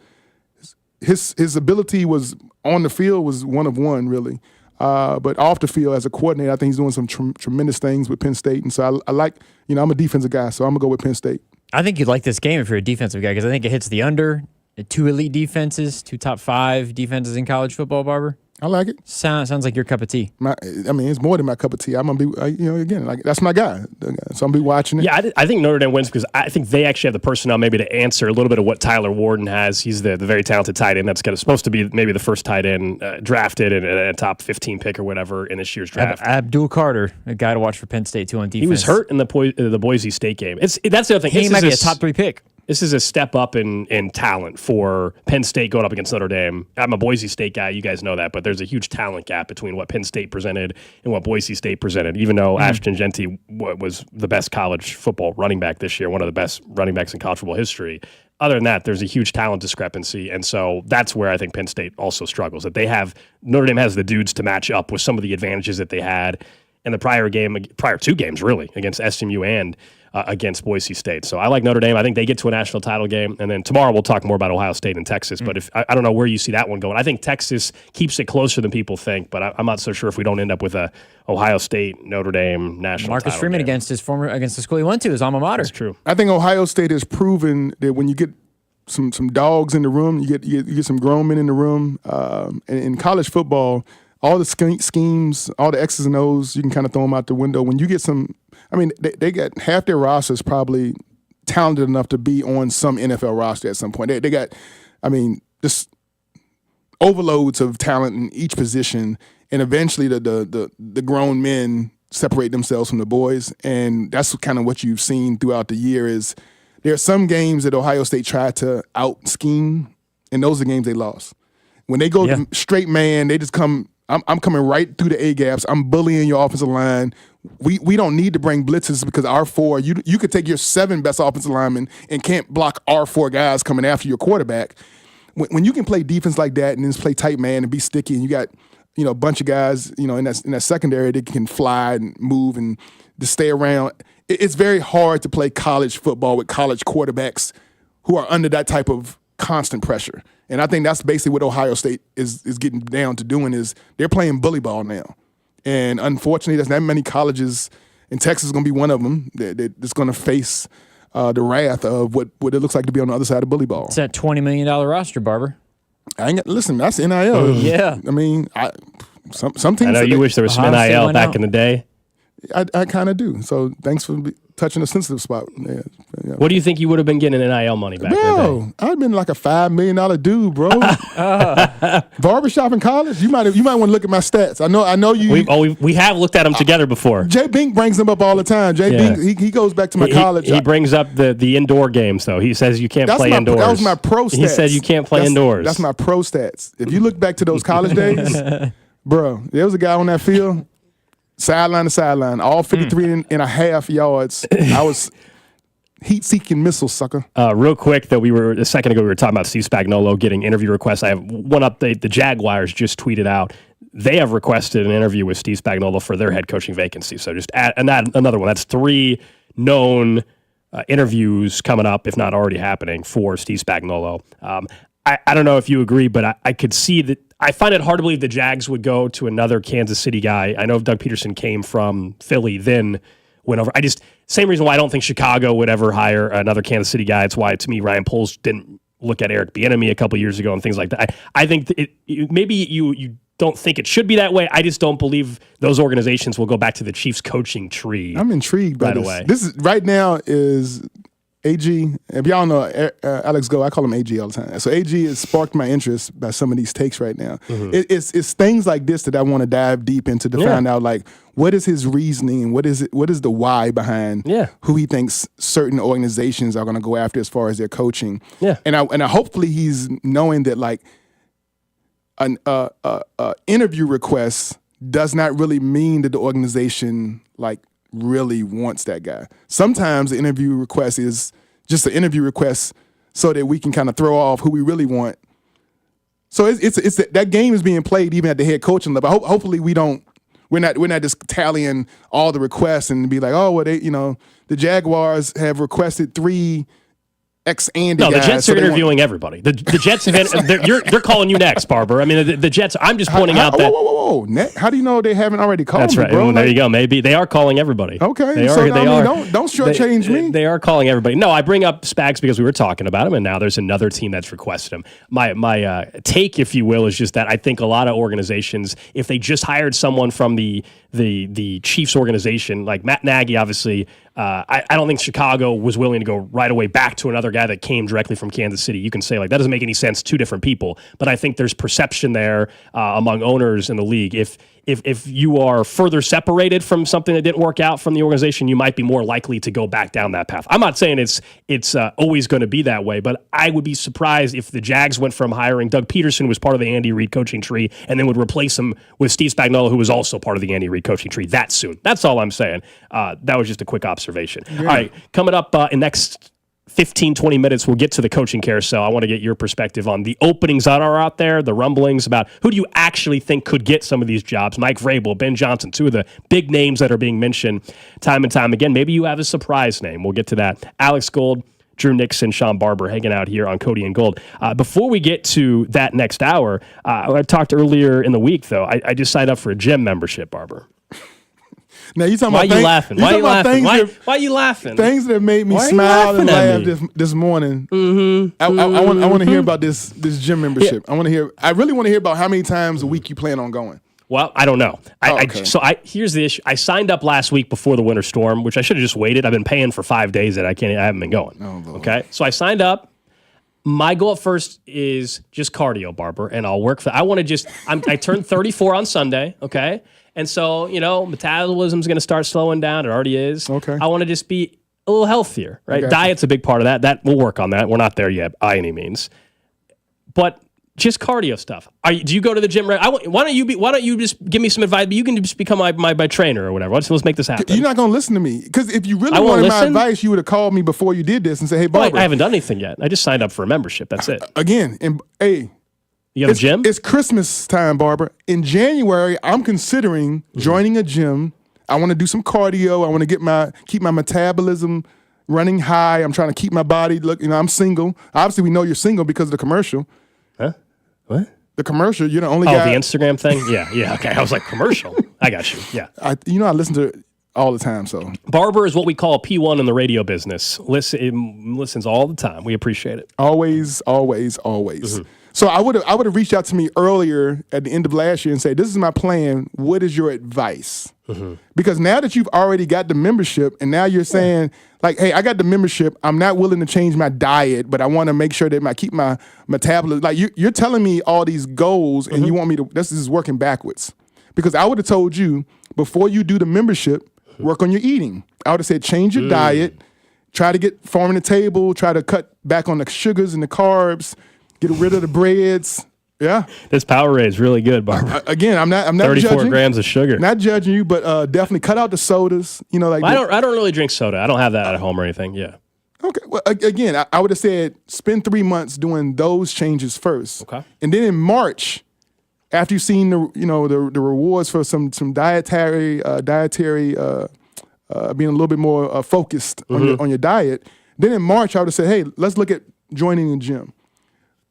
his ability was on the field was one of one, really. But off the field as a coordinator, I think he's doing some tremendous things with Penn State. And so I like, I'm a defensive guy, so I'm going to go with Penn State. I think you'd like this game if you're a defensive guy because I think it hits the under. 2 elite defenses, 2 top 5 defenses in college football, Barber. I like it. Sounds like your cup of tea. It's more than my cup of tea. I'm gonna be, again, like that's my guy. So I'm gonna be watching it. Yeah, I think Notre Dame wins because I think they actually have the personnel maybe to answer a little bit of what Tyler Warden has. He's the very talented tight end that's supposed to be maybe the first tight end drafted and a top 15 pick or whatever in this year's draft. Abdul Carter, a guy to watch for Penn State too on defense. He was hurt in the Boise State game. That's the other thing. He might be a top 3 pick. This is a step up in talent for Penn State going up against Notre Dame. I'm a Boise State guy. You guys know that. But there's a huge talent gap between what Penn State presented and what Boise State presented, even though Ashton Genty was the best college football running back this year, one of the best running backs in college football history. Other than that, there's a huge talent discrepancy. And so that's where I think Penn State also struggles, that Notre Dame has the dudes to match up with some of the advantages that they had in the prior 2 games, really, against SMU and against Boise State. So I like Notre Dame. I think they get to a national title game. And then tomorrow we'll talk more about Ohio State and Texas. But if I don't know where you see that one going. I think Texas keeps it closer than people think, but I'm not so sure if we don't end up with a Ohio State, Notre Dame national Marcus title Freeman game. against the school he went to, his alma mater. That's true. I think Ohio State has proven that when you get some dogs in the room, you get some grown men in the room. And in college football, all the schemes, all the X's and O's, you can kind of throw them out the window. When you get they got half their rosters probably talented enough to be on some NFL roster at some point. They got, just overloads of talent in each position, and eventually the grown men separate themselves from the boys, and that's kind of what you've seen throughout the year is there are some games that Ohio State tried to out-scheme, and those are games they lost. When they go straight man, they just come – I'm coming right through the A-gaps. I'm bullying your offensive line. We don't need to bring blitzes because our 4, you could take your 7 best offensive linemen and can't block our 4 guys coming after your quarterback. When you can play defense like that and then play tight man and be sticky and you got a bunch of guys in that secondary that can fly and move and just stay around, it's very hard to play college football with college quarterbacks who are under that type of constant pressure. And I think that's basically what Ohio State is getting down to doing is they're playing bully ball now. And unfortunately, there's not many colleges, and Texas is going to be one of them, that's going to face the wrath of what it looks like to be on the other side of bully ball. It's that $20 million roster, Barber. Listen, that's NIL. Yeah. Some teams. I know you wish there was some NIL back in the day. I kind of do. So thanks for touching a sensitive spot. Yeah. What do you think you would have been getting in NIL money back in the day? I'd been like a $5 million dude, bro. Barbershop in college. You might want to look at my stats. I know you. We have looked at them together before. Jay Bink brings them up all the time. Bink, he goes back to my college. He brings up the indoor games though. He says you can't play indoors. That was my pro stats. He said you can't play indoors. That's my pro stats. If you look back to those college days, bro, there was a guy on that field. Sideline to sideline, all 53 and a half yards. I was heat-seeking missile, sucker. Real quick, though, a second ago we were talking about Steve Spagnuolo getting interview requests. I have one update. The Jaguars just tweeted out they have requested an interview with Steve Spagnuolo for their head coaching vacancy. So just add another one. That's 3 known interviews coming up, if not already happening, for Steve Spagnuolo. I don't know if you agree, but I could see that. I find it hard to believe the Jags would go to another Kansas City guy. I know Doug Peterson came from Philly, then went over. Same reason why I don't think Chicago would ever hire another Kansas City guy. It's why, to me, Ryan Poles didn't look at Eric Bieniemy a couple years ago and things like that. I think maybe you don't think it should be that way. I just don't believe those organizations will go back to the Chiefs coaching tree. I'm intrigued by this. This is right now is AG. If y'all know Alex Go, I call him AG all the time. So AG has sparked my interest by some of these takes right now. Mm-hmm. It's things like this that I want to dive deep into to find out, like, what is his reasoning and what is the why behind who he thinks certain organizations are going to go after as far as their coaching. Yeah. And I hopefully he's knowing that, like, an interview request does not really mean that the organization, like, really wants that guy. Sometimes the interview request is just an interview request so that we can kind of throw off who we really want. So it's that game is being played even at the head coaching level. Hopefully we're not just tallying all the requests and be like, oh, well, the Jaguars have requested 3 ex-Andy guys. No, the Jets are interviewing everybody. The Jets they're calling you next, Barber. I mean, the Jets. I'm just pointing out that. Whoa! How do you know they haven't already called? That's right. Bro? There you go. Maybe they are calling everybody. Okay. They are. Don't shortchange me. They are calling everybody. No, I bring up Spags because we were talking about him, and now there's another team that's requested him. My take, if you will, is just that I think a lot of organizations, if they just hired someone from the Chiefs organization, like Matt Nagy, obviously. I don't think Chicago was willing to go right away back to another guy that came directly from Kansas City. You can say, like, that doesn't make any sense, 2 different people. But I think there's perception there among owners in the league. If you are further separated from something that didn't work out from the organization, you might be more likely to go back down that path. I'm not saying it's always going to be that way, but I would be surprised if the Jags went from hiring Doug Peterson, who was part of the Andy Reid coaching tree, and then would replace him with Steve Spagnuolo, who was also part of the Andy Reid coaching tree that soon. That's all I'm saying. That was just a quick observation. Yeah. All right, coming up in next 15, 20 minutes, we'll get to the coaching carousel. I want to get your perspective on the openings that are out there, the rumblings about who do you actually think could get some of these jobs. Mike Vrabel, Ben Johnson, 2 of the big names that are being mentioned time and time again. Maybe you have a surprise name. We'll get to that. Alex Gold, Drew Nixon, Shawn Barber hanging out here on Cody and Gold. Before we get to that next hour, I talked earlier in the week, though. I just signed up for a gym membership, Barber. Now you talking Why about you laughing? Why you laughing? Why are you laughing? Things that made me smile and laugh this morning. Mm-hmm. I want to hear about this gym membership. Yeah. I really want to hear about how many times a week you plan on going. Well, I don't know. Here's the issue. I signed up last week before the winter storm, which I should have just waited. I've been paying for 5 days that I haven't been going. Oh, okay, so I signed up. My goal at first is just cardio, Barber, and I'll work for. I turned 34 on Sunday. Okay. And so, metabolism's going to start slowing down. It already is. Okay. I want to just be a little healthier, right? Diet's a big part of that. We'll work on that. We're not there yet by any means. But just cardio stuff. Do you go to the gym? Why don't you just give me some advice? You can just become my trainer or whatever. Let's make this happen. You're not going to listen to me. Because if you really wanted my advice, you would have called me before you did this and said, hey, Barber. I haven't done anything yet. I just signed up for a membership. That's it. Again, you got a gym? It's Christmas time, Barber. In January, I'm considering joining a gym. I want to do some cardio. I want to keep my metabolism running high. I'm trying to keep my body I'm single. Obviously, we know you're single because of the commercial. Huh? What? The commercial. You're the only guy. Oh, the Instagram thing? Yeah. Okay. I was like, commercial. I got you. Yeah. I listen to it all the time. So Barber is what we call a P1 in the radio business. Listens all the time. We appreciate it. Always. Mm-hmm. So I would have reached out to me earlier at the end of last year and said, this is my plan. What is your advice? Mm-hmm. Because now that you've already got the membership and now you're saying, like, hey, I got the membership. I'm not willing to change my diet, but I want to make sure that I keep my metabolism. Like, you're telling me all these goals and you want me to, this is working backwards. Because I would have told you, before you do the membership, work on your eating. I would have said, change your diet, try to get farm to table, try to cut back on the sugars and the carbs, get rid of the breads. Yeah. This Powerade is really good, Barber. Again, I'm not 34 judging. grams of sugar. Not judging you, but definitely cut out the sodas. I don't really drink soda. I don't have that at home or anything. Yeah. Okay. Well, again, I would have said spend 3 months doing those changes first. Okay. And then in March, after you've seen the rewards for some dietary being a little bit more focused on your diet, then in March I would have said, hey, let's look at joining the gym.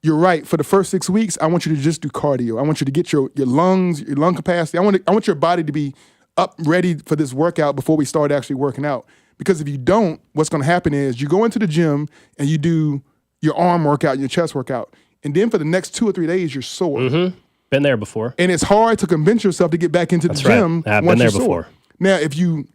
You're right. For the first 6 weeks, I want you to just do cardio. I want you to get your lungs, your lung capacity. I want your body to be up ready for this workout before we start actually working out. Because if you don't, what's going to happen is you go into the gym and you do your arm workout, your chest workout, and then for the next 2 or 3 days, you're sore. Mm-hmm. Been there before. And it's hard to convince yourself to get back into the gym I've once been there you're before. sore. Now, if you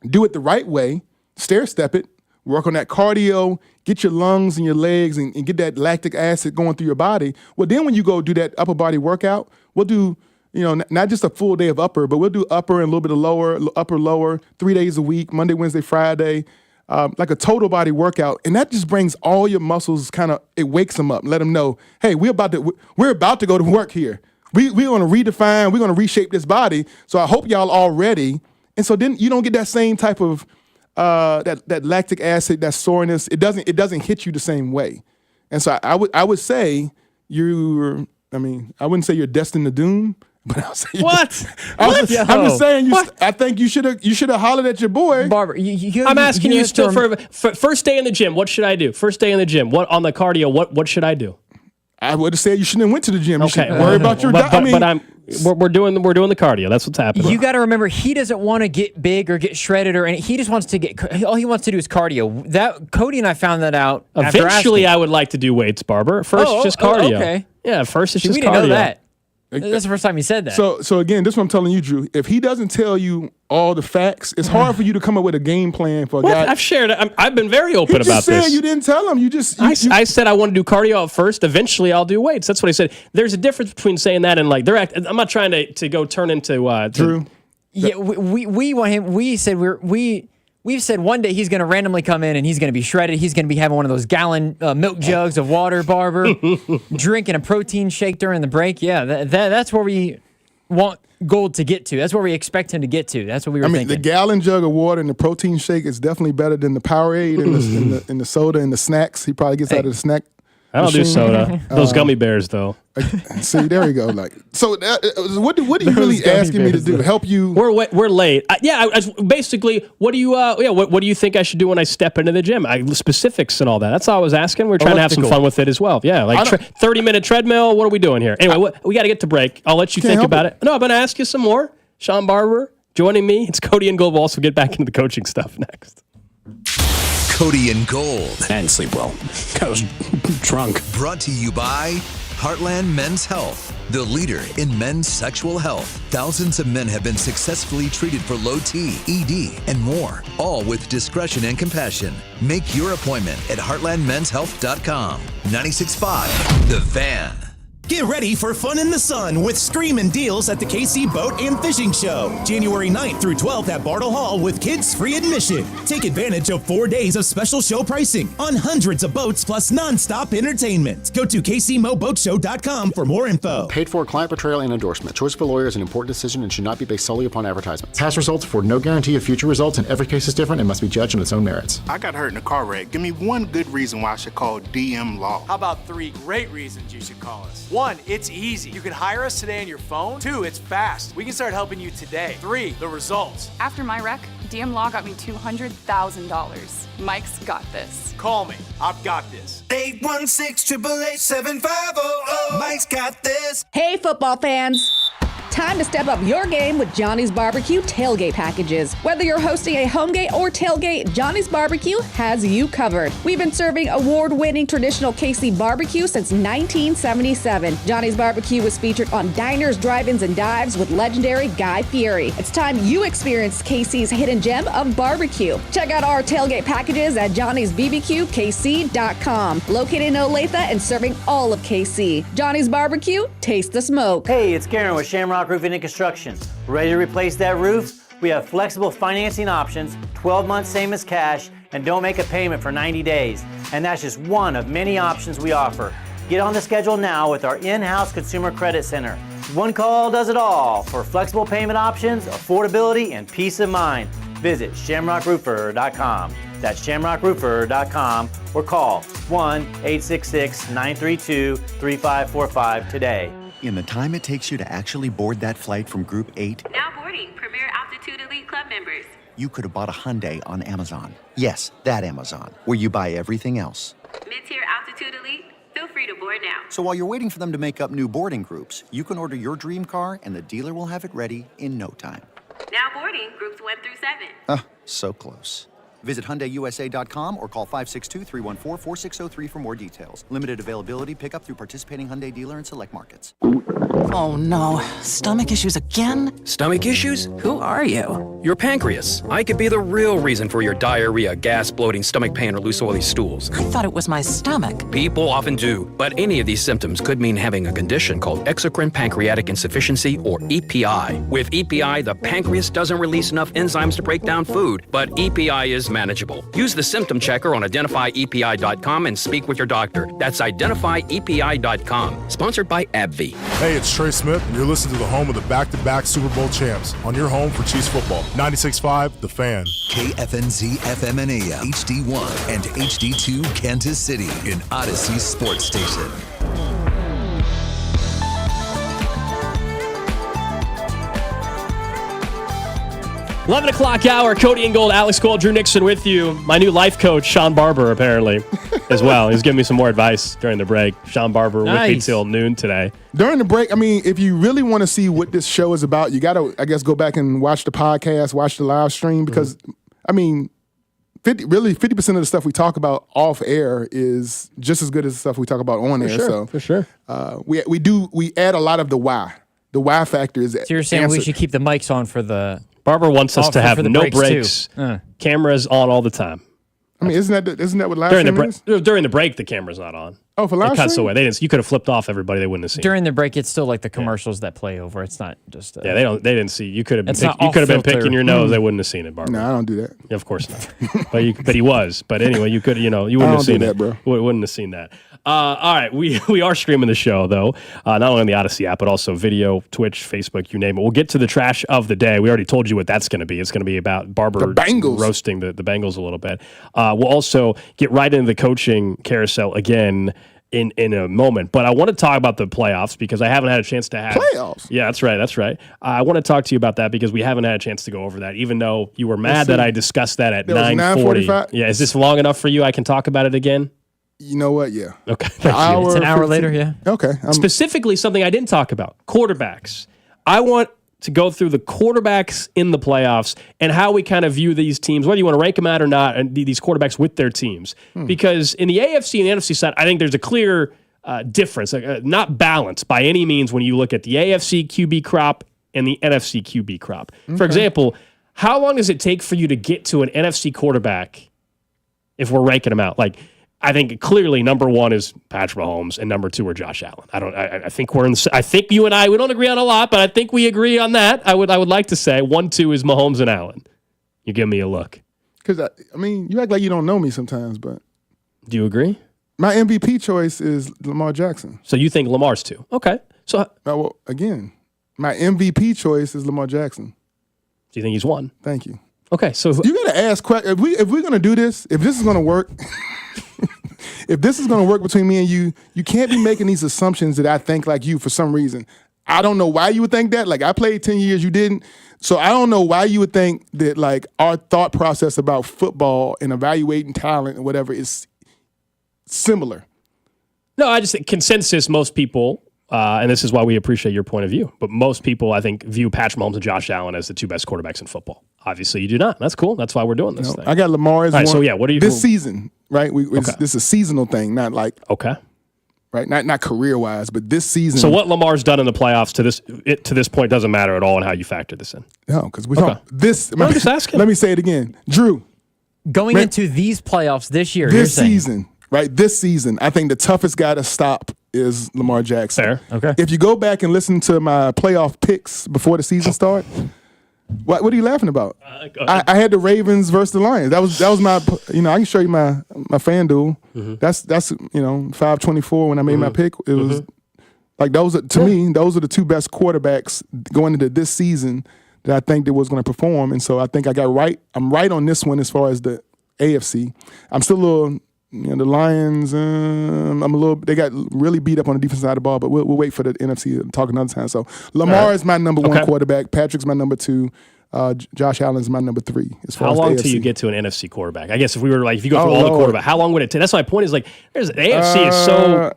do it the right way, stair step it, work on that cardio, get your lungs and your legs and get that lactic acid going through your body. Well, then when you go do that upper body workout, we'll do, not just a full day of upper, but we'll do upper and a little bit of lower, upper, lower, 3 days a week, Monday, Wednesday, Friday, like a total body workout. And that just brings all your muscles it wakes them up. Let them know, hey, we're about to go to work here. We're going to redefine, we're going to reshape this body. So I hope y'all all ready. And so then you don't get that same type of that lactic acid, that soreness. It doesn't hit you the same way. And so I would say I wouldn't say you're destined to doom, but I'll say what? I'm just saying I think you should have hollered at your boy. Barber, I'm asking you still for first day in the gym, what should I do? First day in the gym, what on the cardio, what should I do? I would have said you shouldn't have went to the gym. You Okay. should worry about your diet. We're doing the cardio. That's what's happening. You got to remember, he doesn't want to get big or get shredded or anything. He just wants to all he wants to do is cardio. That Cody and I found that out. Eventually, I would like to do weights, Barber. First, just cardio. Okay. Yeah, first it's just we cardio. didn't know that. That's the first time he said that. So again, this is what I'm telling you, Drew. If he doesn't tell you all the facts, it's hard for you to come up with a game plan for a guy. I've shared it. I've been very open about this. You didn't tell him. I said I want to do cardio at first. Eventually, I'll do weights. That's what I said. There's a difference between saying that and I'm not trying to go turn into Drew. Yeah, we want him. We said We've said one day he's going to randomly come in and he's going to be shredded. He's going to be having one of those gallon milk jugs of water, Barber, drinking a protein shake during the break. Yeah, that's where we want Gold to get to. That's where we expect him to get to. That's what we were thinking. The gallon jug of water and the protein shake is definitely better than the Powerade and the soda and the snacks. He probably gets out of the snack. I don't do soda. Those gummy bears, though. See, there you go. What are you really asking me to do? Help you? We're late. Basically, what do you? What do you think I should do when I step into the gym? Specifics and all that. That's all I was asking. We're trying to have some fun with it as well. Yeah, 30-minute treadmill. What are we doing here? Anyway, we got to get to break. I'll let you think about it. No, I'm going to ask you some more. Shawn Barber joining me. It's Cody and Gold. We'll also get back into the coaching stuff next. Cody and Gold. I didn't sleep well. I was drunk. Brought to you by Heartland Men's Health, the leader in men's sexual health. Thousands of men have been successfully treated for low T, ED, and more, all with discretion and compassion. Make your appointment at heartlandmenshealth.com. 96.5, The Fan. Get ready for fun in the sun with screamin' deals at the KC Boat and Fishing Show. January 9th through 12th at Bartle Hall with kids free admission. Take advantage of 4 days of special show pricing on hundreds of boats plus non-stop entertainment. Go to kcmoboatshow.com for more info. Paid for client portrayal and endorsement. Choice of a lawyer is an important decision and should not be based solely upon advertisement. Past results afford no guarantee of future results, and every case is different and must be judged on its own merits. I got hurt in a car wreck. Give me one good reason why I should call DM Law. How about 3 great reasons you should call us? 1, it's easy. You can hire us today on your phone. 2, it's fast. We can start helping you today. 3, the results. After my wreck, DM Law got me $200,000. Mike's got this. Call me. I've got this. 816-888-7500. Mike's got this. Hey, football fans. Time to step up your game with Johnny's Barbecue tailgate packages. Whether you're hosting a home game or tailgate, Johnny's Barbecue has you covered. We've been serving award-winning traditional KC barbecue since 1977. Johnny's Barbecue was featured on diners, drive-ins, and dives with legendary Guy Fieri. It's time you experience KC's hidden gem of barbecue. Check out our tailgate packages at johnny'sbbqkc.com. Located in Olathe and serving all of KC. Johnny's Barbecue, taste the smoke. Hey, it's Karen with Shamrock Roofing and Construction. Ready to replace that roof? We have flexible financing options, 12 months same as cash, and don't make a payment for 90 days. And that's just one of many options we offer. Get on the schedule now with our in-house Consumer Credit Center. One call does it all for flexible payment options, affordability, and peace of mind. Visit shamrockroofer.com. That's shamrockroofer.com or call 1-866-932-3545 today. In the time it takes you to actually board that flight from Group 8, Now boarding Premier Altitude Elite Club members. you could have bought a Hyundai on Amazon. Yes, that Amazon, where you buy everything else. Mid-tier Altitude Elite, feel free to board now. So while you're waiting for them to make up new boarding groups, you can order your dream car and the dealer will have it ready in no time. Now boarding groups 1 through 7. So close. Visit HyundaiUSA.com or call 562-314-4603 for more details. Limited availability, pickup through participating Hyundai dealer in select markets. Oh no, stomach issues again? Stomach issues? Who are you? Your pancreas. I could be the real reason for your diarrhea, gas, bloating, stomach pain, or loose oily stools. I thought it was my stomach. People often do, but any of these symptoms could mean having a condition called exocrine pancreatic insufficiency, or EPI. With EPI, the pancreas doesn't release enough enzymes to break down food, but EPI is manageable. Use the symptom checker on identifyepi.com and speak with your doctor. That's identifyepi.com. Sponsored by AbbVie. Hey, it's Trey Smith, and you're listening to the home of the back-to-back Super Bowl champs on your home for Chiefs football. 96.5, The Fan. KFNZ FM and AM, HD1 and HD2 Kansas City in Odyssey Sports Station. 11 o'clock hour, Cody and Gold, Alex Gold, Drew Nixon with you. My new life coach, Shawn Barber, apparently, as well. He's giving me some more advice during the break. Shawn Barber with me till noon today. During the break, I mean, if you really want to see what this show is about, you got to, I guess, go back and watch the podcast, watch the live stream, because, I mean, 50% of the stuff we talk about off air is just as good as the stuff we talk about on air. So for sure. We add a lot of the why. The why factor is So you're saying we should keep the mics on for the... Barber wants us to have no breaks, cameras on all the time. I mean, isn't that what live stream is? During the break, the camera's not on. Oh, for live it cuts stream? away. You could have flipped off everybody. They wouldn't have seen. During the break, it's still like the commercials that play over. It's not just. They didn't see. You could have been picking your nose. They wouldn't have seen it, Barber. No, I don't do that. Of course not. but he was. But anyway, you could. You wouldn't have seen that, bro. Wouldn't have seen that. All right, we are streaming the show though, not only on the Odyssey app but also video, Twitch, Facebook, you name it. We'll get to the trash of the day. We already told you what that's going to be. It's going to be about Barber roasting the Bengals a little bit. We'll also get right into the coaching carousel again in a moment. But I want to talk about the playoffs because I haven't had a chance to have playoffs. Yeah, that's right. I want to talk to you about that because we haven't had a chance to go over that. Even though you were mad that I discussed that at 9:40. Yeah, is this long enough for you? I can talk about it again. You know what? Yeah. Okay. It's an hour later, yeah. Okay. Specifically, something I didn't talk about, quarterbacks. I want to go through the quarterbacks in the playoffs and how we kind of view these teams, whether you want to rank them out or not, and these quarterbacks with their teams. Because in the AFC and the NFC side, I think there's a clear difference, not balanced by any means when you look at the AFC QB crop and the NFC QB crop. Okay. For example, how long does it take for you to get to an NFC quarterback if we're ranking them out? Like, I think clearly number one is Patrick Mahomes and number two are Josh Allen. I think we're in I think you and I, we don't agree on a lot, but I think we agree on that. I would like to say 1-2 is Mahomes and Allen. You give me a look. Because, I mean, you act like you don't know me sometimes, but. Do you agree? My MVP choice is Lamar Jackson. So you think Lamar's two? Okay. So well, again, my MVP choice is Lamar Jackson. Do you think he's one? Thank you. Okay, so you got to ask questions. If we're going to do this, if this is going to work, if this is going to work between me and you can't be making these assumptions that I think like you for some reason. I don't know why you would think that. Like, I played 10 years, you didn't. So I don't know why you would think that, like, our thought process about football and evaluating talent and whatever is similar. No, I just think consensus, most people, and this is why we appreciate your point of view, but most people, I think, view Patrick Mahomes and Josh Allen as the two best quarterbacks in football. Obviously, you do not. That's cool. That's why we're doing this thing. I got Lamar as one. So, yeah, what are you... This season, right? This is a seasonal thing, not like... Okay. Right? Not career-wise, but this season... So what Lamar's done in the playoffs to this point doesn't matter at all in how you factor this in? No, because we don't... I'm just asking. Let me say it again. Drew. Going into these playoffs this year, this season, right? This season, I think the toughest guy to stop is Lamar Jackson. Fair. Okay. If you go back and listen to my playoff picks before the season started, what are you laughing about? I had the Ravens versus the Lions. That was my, I can show you my FanDuel. Mm-hmm. That's 524 when I made my pick. It was like to me, those are the two best quarterbacks going into this season that I think that was going to perform. And so I think I got right. I'm right on this one as far as the AFC. I'm still a little the Lions, they got really beat up on the defensive side of the ball, but we'll wait for the NFC to talk another time. So Lamar is my number one quarterback. Patrick's my number 2. Josh Allen's my number 3. As far how as long the till AFC. you get to an NFC quarterback? I guess if you go through all the quarterback, how long would it take? That's my point. Is like the AFC is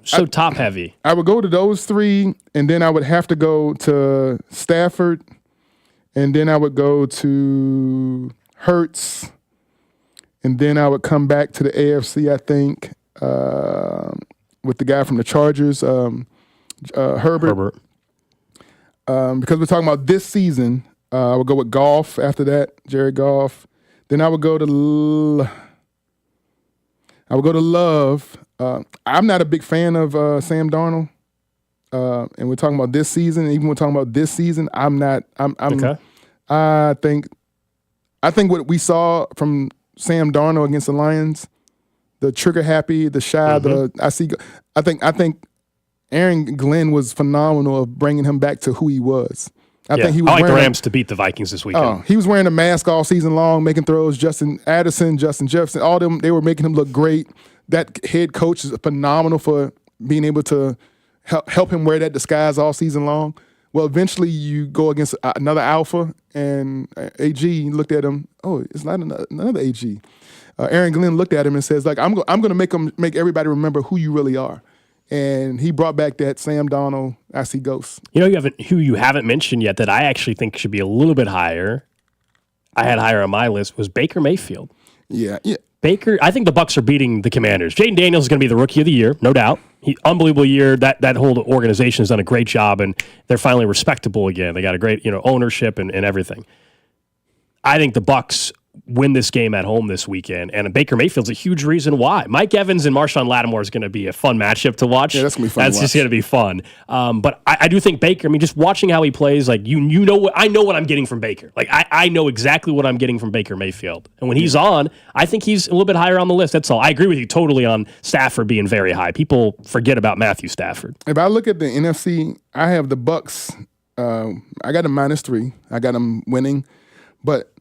so top heavy. I would go to those 3, and then I would have to go to Stafford, and then I would go to Hurts, and then I would come back to the AFC. I think with the guy from the Chargers, Herbert. Because we're talking about this season. I would go with Goff after that, Jared Goff. Then I would go to Love. I'm not a big fan of Sam Darnold. And we're talking about this season. Even we're talking about this season, I'm not. Okay. I think what we saw from Sam Darnold against the Lions, the trigger happy, the shy, I think Aaron Glenn was phenomenal of bringing him back to who he was. I think he was like the Rams to beat the Vikings this weekend. He was wearing a mask all season long, making throws. Justin Addison, Justin Jefferson, all them, they were making him look great. That head coach is phenomenal for being able to help him wear that disguise all season long. Well, eventually you go against another alpha, and AG looked at him. Oh, it's not another AG. Aaron Glenn looked at him and says, like, I'm going to make everybody remember who you really are. And he brought back that Sam Darnold, I see ghosts. Who you haven't mentioned yet that I actually think should be a little bit higher. I had higher on my list was Baker Mayfield. Yeah. Baker, I think the Bucs are beating the Commanders. Jaden Daniels is going to be the Rookie of the Year, no doubt. Unbelievable year. That whole organization has done a great job, and they're finally respectable again. They got a great ownership and everything. I think the Bucs win this game at home this weekend, and Baker Mayfield's a huge reason why. Mike Evans and Marshawn Lattimore is going to be a fun matchup to watch. Yeah, that's going to be fun. That's just going to be fun. But I do think Baker, just watching how he plays, like I know what I'm getting from Baker. Like I know exactly what I'm getting from Baker Mayfield. And when he's on, I think he's a little bit higher on the list. That's all. I agree with you totally on Stafford being very high. People forget about Matthew Stafford. If I look at the NFC, I have the Bucs. I got them -3. I got them winning. But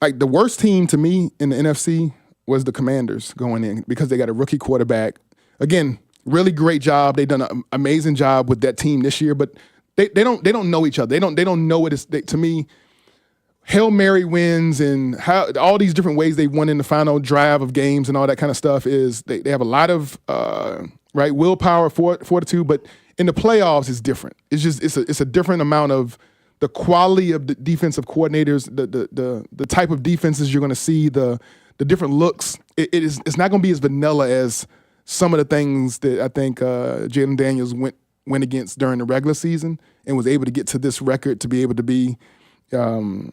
like the worst team to me in the NFC was the Commanders going in because they got a rookie quarterback. Again, really great job. They've done an amazing job with that team this year, but they don't know each other. They don't know what it's. To me, Hail Mary wins and how all these different ways they won in the final drive of games and all that kind of stuff is they have a lot of willpower, fortitude, but in the playoffs it's different. It's a different amount of the quality of the defensive coordinators, the type of defenses you're going to see, the different looks. It's not going to be as vanilla as some of the things that I think Jaden Daniels went against during the regular season and was able to get to this record to be able to be the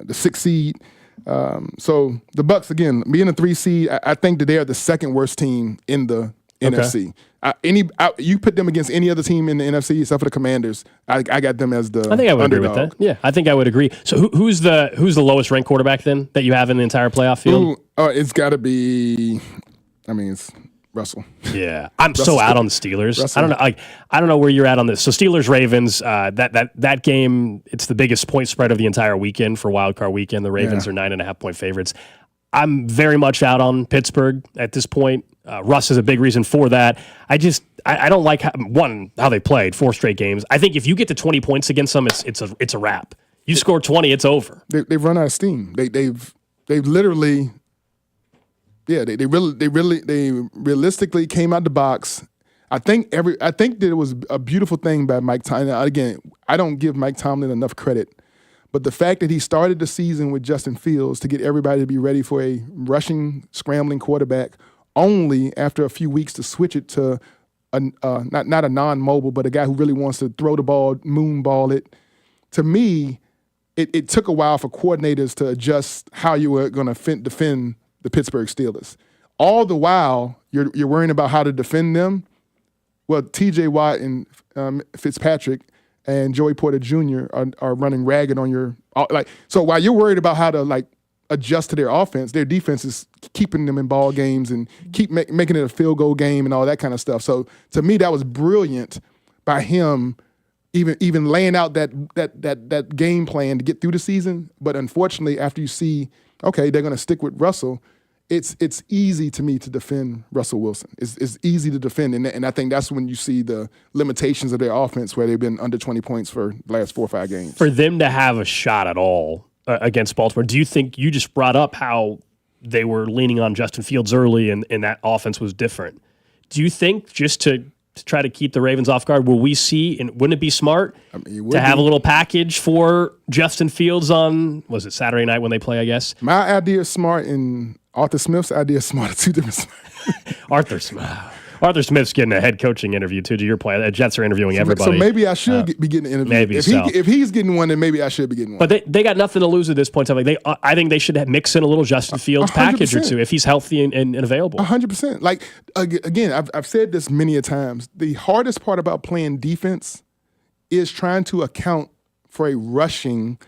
6th seed. So the Bucs, again, being a 3 seed, I think that they are the second worst team in the NFC. You put them against any other team in the NFC except for the Commanders. I got them as the I think I would underdog. agree with that. Yeah, I think I would agree. So who's the lowest ranked quarterback then that you have in the entire playoff field? It's got to be. It's Russell. Yeah, I'm so out on the Steelers. Russell. I don't know where you're at on this. So Steelers Ravens. That game. It's the biggest point spread of the entire weekend for Wild Card Weekend. The Ravens are 9.5 point favorites. I'm very much out on Pittsburgh at this point. Russ is a big reason for that. I don't like how they played 4 straight games. I think if you get to 20 points against them, it's a wrap. You score 20, it's over. They've run out of steam. They've literally, they realistically came out the box. I think that it was a beautiful thing by Mike Tomlin. Again, I don't give Mike Tomlin enough credit. But the fact that he started the season with Justin Fields to get everybody to be ready for a rushing, scrambling quarterback, only after a few weeks to switch it to not a non-mobile, but a guy who really wants to throw the ball, moonball it. To me, it took a while for coordinators to adjust how you were going to defend the Pittsburgh Steelers. All the while, you're worrying about how to defend them. Well, T.J. Watt and Fitzpatrick and Joey Porter Jr. are running ragged on your so while you're worried about how to adjust to their offense, their defense is keeping them in ball games and keep making it a field goal game and all that kind of stuff. So to me, that was brilliant by him, even laying out that game plan to get through the season. But unfortunately, after you see, okay, they're going to stick with Russell, it's easy to me to defend Russell Wilson. It's easy to defend, and I think that's when you see the limitations of their offense, where they've been under 20 points for the last 4 or 5 games. For them to have a shot at all against Baltimore, do you think you just brought up how they were leaning on Justin Fields early and that offense was different? Do you think just to try to keep the Ravens off guard, will we see, and wouldn't it be smart to have a little package for Justin Fields on, was it Saturday night when they play, I guess? My idea is smart, and Arthur Smith's idea is smart. Two different. Arthur Smith's getting a head coaching interview, too, to your point. The Jets are interviewing everybody. So maybe I should be getting an interview. Maybe if he's getting one, then maybe I should be getting one. But they got nothing to lose at this point. I think they should mix in a little Justin Fields 100%. Package or two if he's healthy and available. 100%. Like, again, I've said this many a times. The hardest part about playing defense is trying to account for a rushing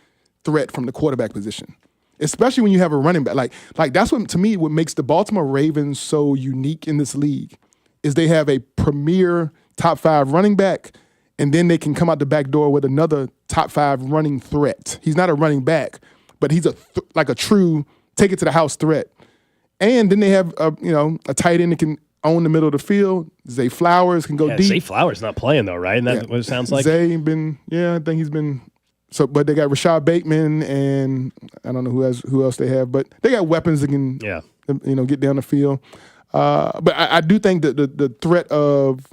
threat from the quarterback position, especially when you have a running back. Like that's what, to me, what makes the Baltimore Ravens so unique in this league is they have a premier top 5 running back, and then they can come out the back door with another top 5 running threat. He's not a running back, but he's like a true take it to the house threat. And then they have a tight end that can own the middle of the field. Zay Flowers can go deep. Zay Flowers not playing though, right? And that's what it sounds like. Zay I think he's been. So, but they got Rashad Bateman, and I don't know who else they have, but they got weapons that can get down the field. But I do think that the threat of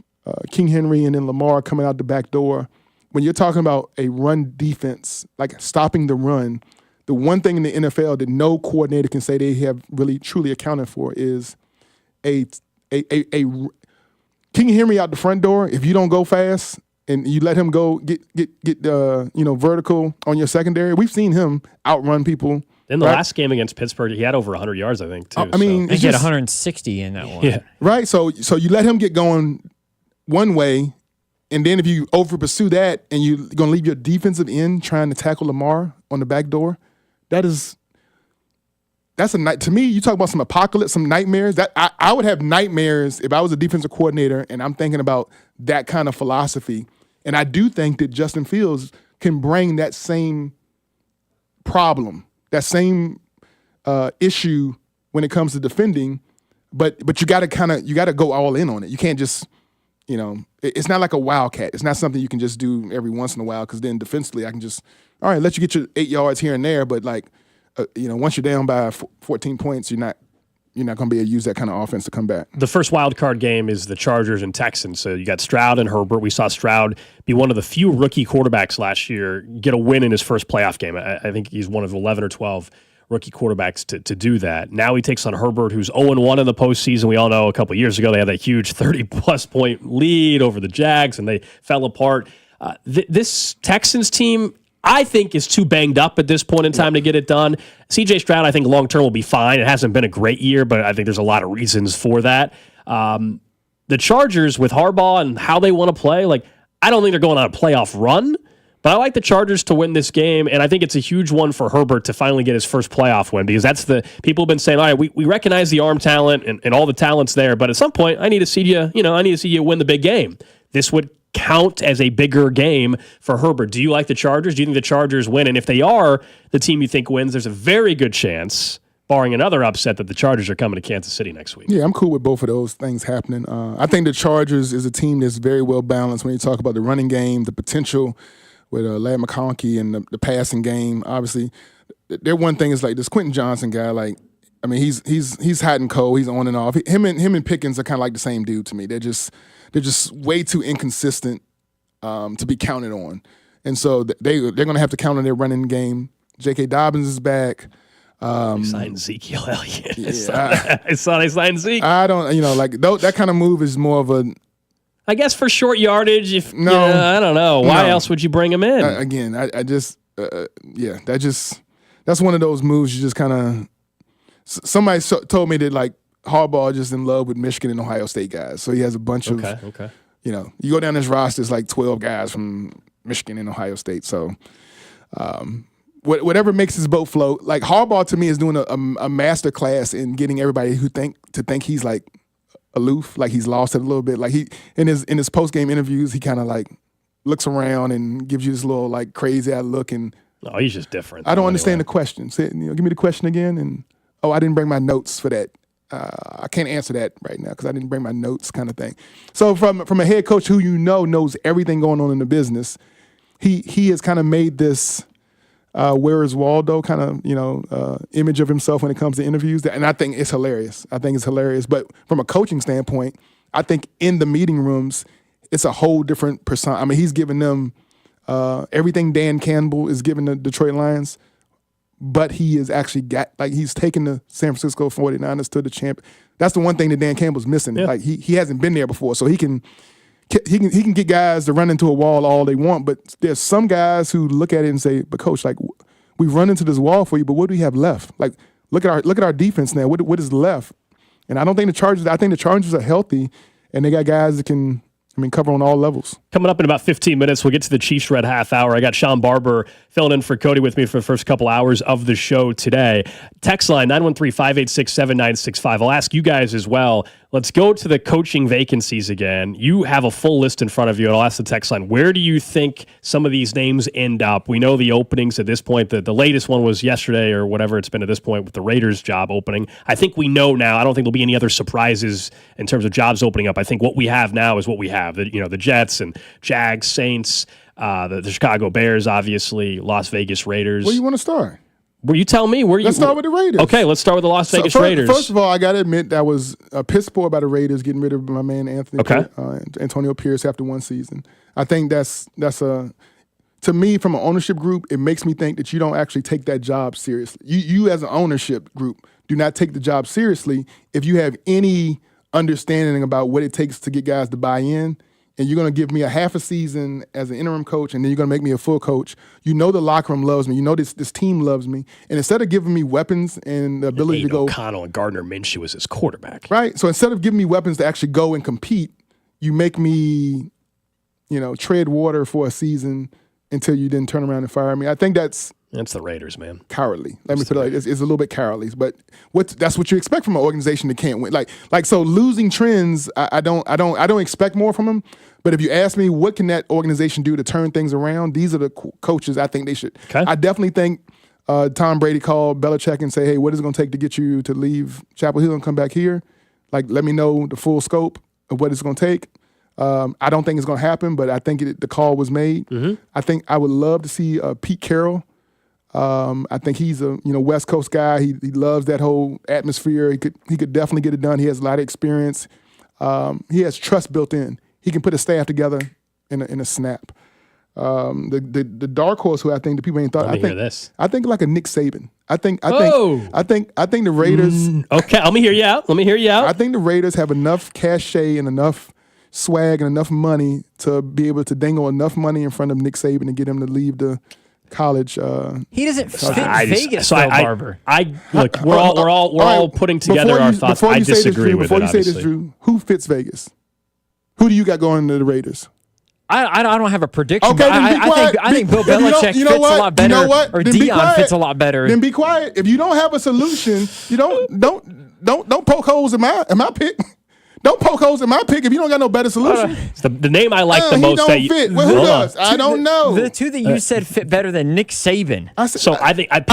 King Henry and then Lamar coming out the back door, when you're talking about a run defense, like stopping the run, the one thing in the NFL that no coordinator can say they have really truly accounted for is a King Henry out the front door. If you don't go fast and you let him go get vertical on your secondary, we've seen him outrun people. In the last game against Pittsburgh, he had over 100 yards, I think, too. He had 160 in that one. Yeah. Right? So you let him get going one way, and then if you over pursue that and you're going to leave your defensive end trying to tackle Lamar on the back door, that's a night. To me, you talk about some apocalypse, some nightmares. That I would have nightmares if I was a defensive coordinator and I'm thinking about that kind of philosophy. And I do think that Justin Fields can bring that same problem, that same issue when it comes to defending, but you got to go all in on it. You can't just, it's not like a wildcat. It's not something you can just do every once in a while, because then defensively I can just, all right, let you get your 8 yards here and there, but once you're down by 14 points, you're not going to be able to use that kind of offense to come back. The first wild card game is the Chargers and Texans. So you got Stroud and Herbert. We saw Stroud be one of the few rookie quarterbacks last year get a win in his first playoff game. I think he's one of 11 or 12 rookie quarterbacks to do that. Now he takes on Herbert, who's 0-1 in the postseason. We all know a couple years ago they had that huge 30-plus point lead over the Jags, and they fell apart. This Texans team, I think, is too banged up at this point in time to get it done. C.J. Stroud, I think, long-term will be fine. It hasn't been a great year, but I think there's a lot of reasons for that. The Chargers, with Harbaugh and how they want to play, I don't think they're going on a playoff run, but I like the Chargers to win this game, and I think it's a huge one for Herbert to finally get his first playoff win, because that's people have been saying, all right, we recognize the arm talent and all the talent's there, but at some point, I need to see you win the big game. This would count as a bigger game for Herbert. Do you like the Chargers? Do you think the Chargers win? And if they are the team you think wins, there's a very good chance, barring another upset, that the Chargers are coming to Kansas City next week. Yeah, I'm cool with both of those things happening. I think the Chargers is a team that's very well balanced when you talk about the running game, the potential with Ladd McConkey, and the passing game. Obviously, their one thing is this Quentin Johnson guy. He's hot and cold. He's on and off. Him and Pickens are kind of like the same dude to me. They're just way too inconsistent to be counted on, and so they're going to have to count on their running game. J.K. Dobbins is back. They signed Ezekiel Elliott. I saw they signed Zeke. I don't, that kind of move is more of a. I guess for short yardage. I don't know. Why else would you bring him in? Again, that's one of those moves you just kind of. Somebody told me that Harbaugh just in love with Michigan and Ohio State guys, so he has a bunch of. Okay. You go down this roster, it's 12 guys from Michigan and Ohio State. So, whatever makes his boat float. Harbaugh to me is doing a master class in getting everybody who think he's aloof, he's lost it a little bit. He in his post game interviews, he kind of looks around and gives you this little crazy eye look, and he's just different. I don't understand the question. Say, give me the question again. And oh, I didn't bring my notes for that. I can't answer that right now because I didn't bring my notes kind of thing. So from a head coach who knows everything going on in the business, he has kind of made this where is Waldo kind of, image of himself when it comes to interviews. And I think it's hilarious. But from a coaching standpoint, I think in the meeting rooms, it's a whole different persona. I mean, he's giving them everything Dan Campbell is giving the Detroit Lions, but he is actually he's taken the San Francisco 49ers to the champ. That's the one thing that Dan Campbell's missing. Yeah. Like he hasn't been there before, so he can get guys to run into a wall all they want. But there's some guys who look at it and say, "But coach, like we've run into this wall for you, but what do we have left? Like look at our defense now. What is left?" And I think the Chargers are healthy, and they got guys that can cover on all levels. Coming up in about 15 minutes, we'll get to the Chiefs Red half hour. I got Shawn Barber filling in for Cody with me for the first couple hours of the show today. Text line 913-586-7965. I'll ask you guys as well. Let's go to the coaching vacancies again. You have a full list in front of you, and I'll ask the text line, where do you think some of these names end up? We know the openings at this point. The latest one was yesterday or whatever it's been at this point with the Raiders job opening. I think we know now. I don't think there'll be any other surprises in terms of jobs opening up. I think what we have now is what we have. The Jets and Jags, Saints, the Chicago Bears, obviously, Las Vegas Raiders. Where do you want to start? Well, you tell me. Let's start with the Raiders. Okay, let's start with the Las Vegas Raiders. First of all, I got to admit that was a piss poor by the Raiders getting rid of my man Antonio Pierce after one season. I think that's to me, from an ownership group, it makes me think that you don't actually take that job seriously. You as an ownership group do not take the job seriously if you have any understanding about what it takes to get guys to buy in. And you're going to give me a half a season as an interim coach, and then you're going to make me a full coach. You know the locker room loves me. You know this team loves me. And instead of giving me weapons and the ability to go... O'Connell and Gardner Minshew as his quarterback. Right? So instead of giving me weapons to actually go and compete, you make me, tread water for a season until you then turn around and fire me. I think that's the Raiders, man. Cowardly. Let me put it like this. It's a little bit cowardly, but that's what you expect from an organization that can't win. So losing trends, I don't expect more from them. But if you ask me, what can that organization do to turn things around? These are the coaches I think they should. Okay. I definitely think Tom Brady called Belichick and say, "Hey, what is it going to take to get you to leave Chapel Hill and come back here? Like, let me know the full scope of what it's going to take." I don't think it's going to happen, but I think the call was made. Mm-hmm. I think I would love to see Pete Carroll. I think he's a West Coast guy. He loves that whole atmosphere. He could definitely get it done. He has a lot of experience. He has trust built in. He can put a staff together in a snap. The dark horse who I think the people ain't thought. I think like a Nick Saban. I think the Raiders. Okay, let me hear you out. I think the Raiders have enough cachet and enough swag and enough money to be able to dangle enough money in front of Nick Saban and get him to leave the college. He doesn't fit Vegas, Barber. Look, we're all putting together our thoughts. I disagree with it. Before you say this, Drew, who fits Vegas? Who do you got going into the Raiders? I don't have a prediction. Okay, then be quiet. I think Bill Belichick fits a lot better. Or Dion fits a lot better. Then be quiet. If you don't have a solution, you don't poke holes in my pick. Don't poke holes in my pick if you don't got no better solution. The name I like the most. He don't fit. Well, who does? I don't know. The two that you said fit better than Nick Saban. I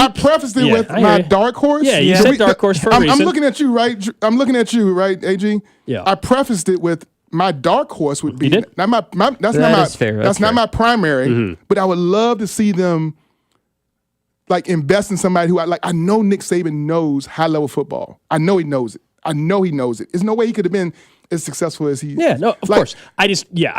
prefaced it with my dark horse. Yeah, you said dark horse for a reason. I'm looking at you, right, AG? Yeah. I prefaced it with my dark horse would be that's not my primary, but I would love to see them like invest in somebody who I know Nick Saban knows high level football. I know he knows it. There's no way he could have been as successful as he. Yeah, no, of course.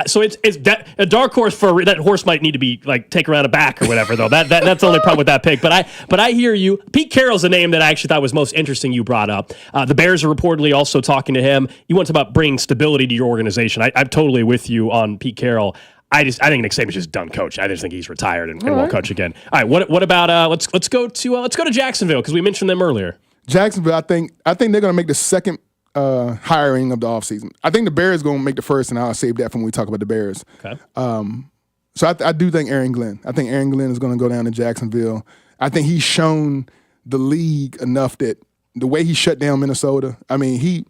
So it's that a dark horse for that horse might need to be like take around a back or whatever though. That's the only problem with that pick. But I hear you. Pete Carroll's a name that I actually thought was most interesting. You brought up. The Bears are reportedly also talking to him. You want to talk about bringing stability to your organization. I'm totally with you on Pete Carroll. I think Nick Saban's just done coach. I just think he's retired and won't coach again. All right, what about let's go to Jacksonville because we mentioned them earlier. Jacksonville, I think they're going to make the second hiring of the offseason. I think the Bears going to make the first, and I'll save that for when we talk about the Bears. Okay. So I do think Aaron Glenn. I think Aaron Glenn is going to go down to Jacksonville. I think he's shown the league enough that the way he shut down Minnesota, I mean, he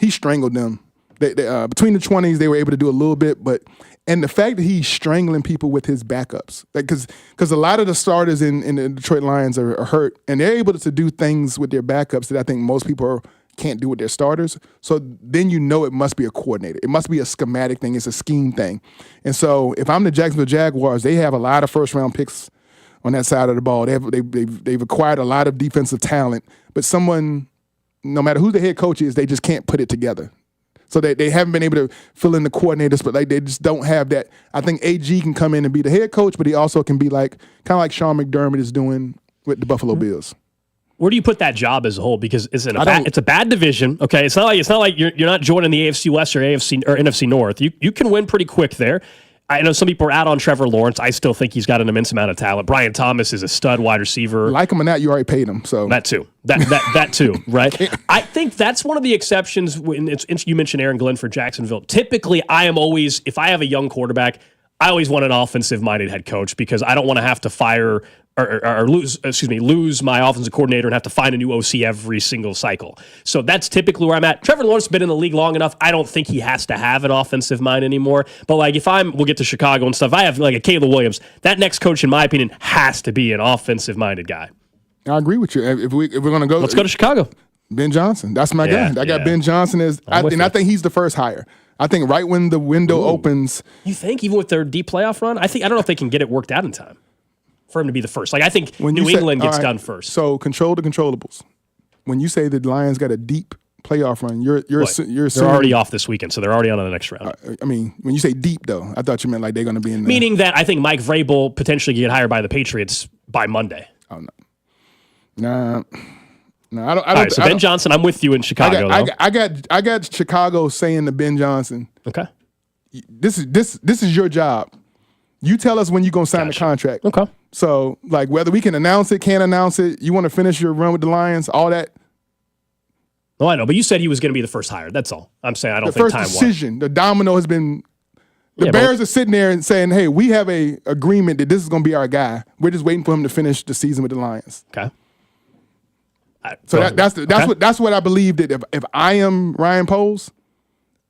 strangled them. Between the 20s, they were able to do a little bit, but And the fact that he's strangling people with his backups, like because a lot of the starters in the Detroit Lions are hurt, and they're able to do things with their backups that I think most people can't do with their starters. So then it must be a coordinator. It must be a schematic thing. It's a scheme thing. And so if I'm the Jacksonville Jaguars, they have a lot of first-round picks on that side of the ball. They've acquired a lot of defensive talent, but someone, no matter who the head coach is, they just can't put it together. So they haven't been able to fill in the coordinators, but they just don't have that. I think AG can come in and be the head coach, but he also can be kind of like Sean McDermott is doing with the Buffalo Bills. Where do you put that job as a whole? Because it's a bad division. Okay, it's not like you're not joining the AFC West or AFC or NFC North. You can win pretty quick there. I know some people are out on Trevor Lawrence. I still think he's got an immense amount of talent. Brian Thomas is a stud wide receiver. Like him or not, you already paid him. So that too. That too, right? I think that's one of the exceptions. When you mentioned Aaron Glenn for Jacksonville. Typically, if I have a young quarterback, I always want an offensive-minded head coach because I don't want to have to fire or lose my offensive coordinator and have to find a new OC every single cycle. So that's typically where I'm at. Trevor Lawrence has been in the league long enough. I don't think he has to have an offensive mind anymore. But we'll get to Chicago and stuff. I have a Caleb Williams. That next coach, in my opinion, has to be an offensive-minded guy. I agree with you. If we're going to go, let's go to Chicago. Ben Johnson. That's my guy. I got Ben Johnson I think he's the first hire. I think right when the window opens. You think even with their deep playoff run? I don't know if they can get it worked out in time for him to be the first. I think New England gets done first. So control the controllables. When you say the Lions got a deep playoff run, you're they're already off this weekend, so they're already on to the next round. When you say deep, though, I thought you meant like they're going to be in. Meaning that I think Mike Vrabel potentially get hired by the Patriots by Monday. Oh no, I don't. All right, so Ben Johnson, I'm with you in Chicago. I got Chicago saying to Ben Johnson, okay, this is your job. You tell us when you're going to sign the contract. Okay. So, whether we can announce it, can't announce it, you want to finish your run with the Lions, all that. No, I know, but you said he was going to be the first hire. That's all. I'm saying I don't think time was. The first decision, the domino has been. The Bears are sitting there and saying, "Hey, we have a agreement that this is going to be our guy. We're just waiting for him to finish the season with the Lions." Okay. So that's what I believe that if I am Ryan Poles,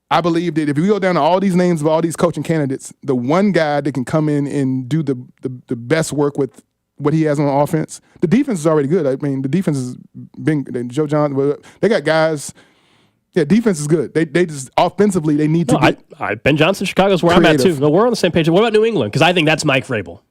I believe that if we go down to all these names of all these coaching candidates, the one guy that can come in and do the best work with what he has on offense, the defense is already good. I mean, the defense has been Joe Johnson. They got guys. Yeah, defense is good. They just offensively they need to. Ben Johnson, Chicago's where creative. I'm at too. No, we're on the same page. What about New England? Because I think that's Mike Vrabel.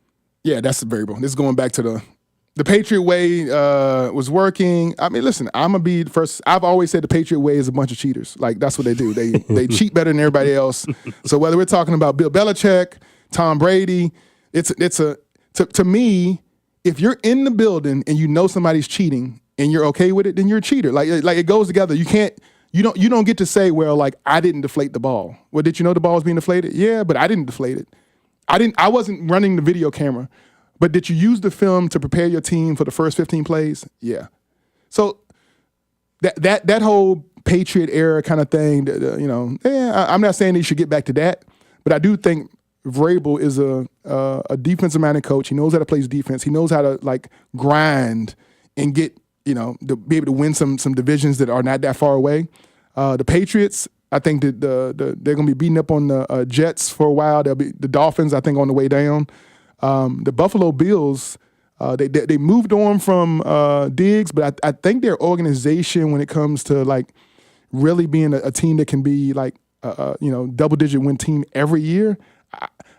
Yeah, that's the variable. This is going back to the Patriot way was working. I mean, listen, I'm gonna be the first. I've always said the Patriot way is a bunch of cheaters. Like that's what they do. They cheat better than everybody else. So whether we're talking about Bill Belichick, Tom Brady, to me, if you're in the building and you know somebody's cheating and you're okay with it, then you're a cheater. Like it goes together. You don't get to say, well, I didn't deflate the ball. Well, did you know the ball was being deflated? Yeah, but I didn't deflate it. I wasn't running the video camera. But did you use the film to prepare your team for the first 15 plays? Yeah. So that whole Patriot era kind of thing, I'm not saying they should get back to that, but I do think Vrabel is a defensive-minded coach. He knows how to play defense. He knows how to grind and get to be able to win some divisions that are not that far away. The Patriots, I think that they're going to be beating up on the Jets for a while. They'll be the Dolphins, I think, on the way down. The Buffalo Bills, they moved on from Diggs, but I think their organization, when it comes to really being a team that can be double-digit win team every year,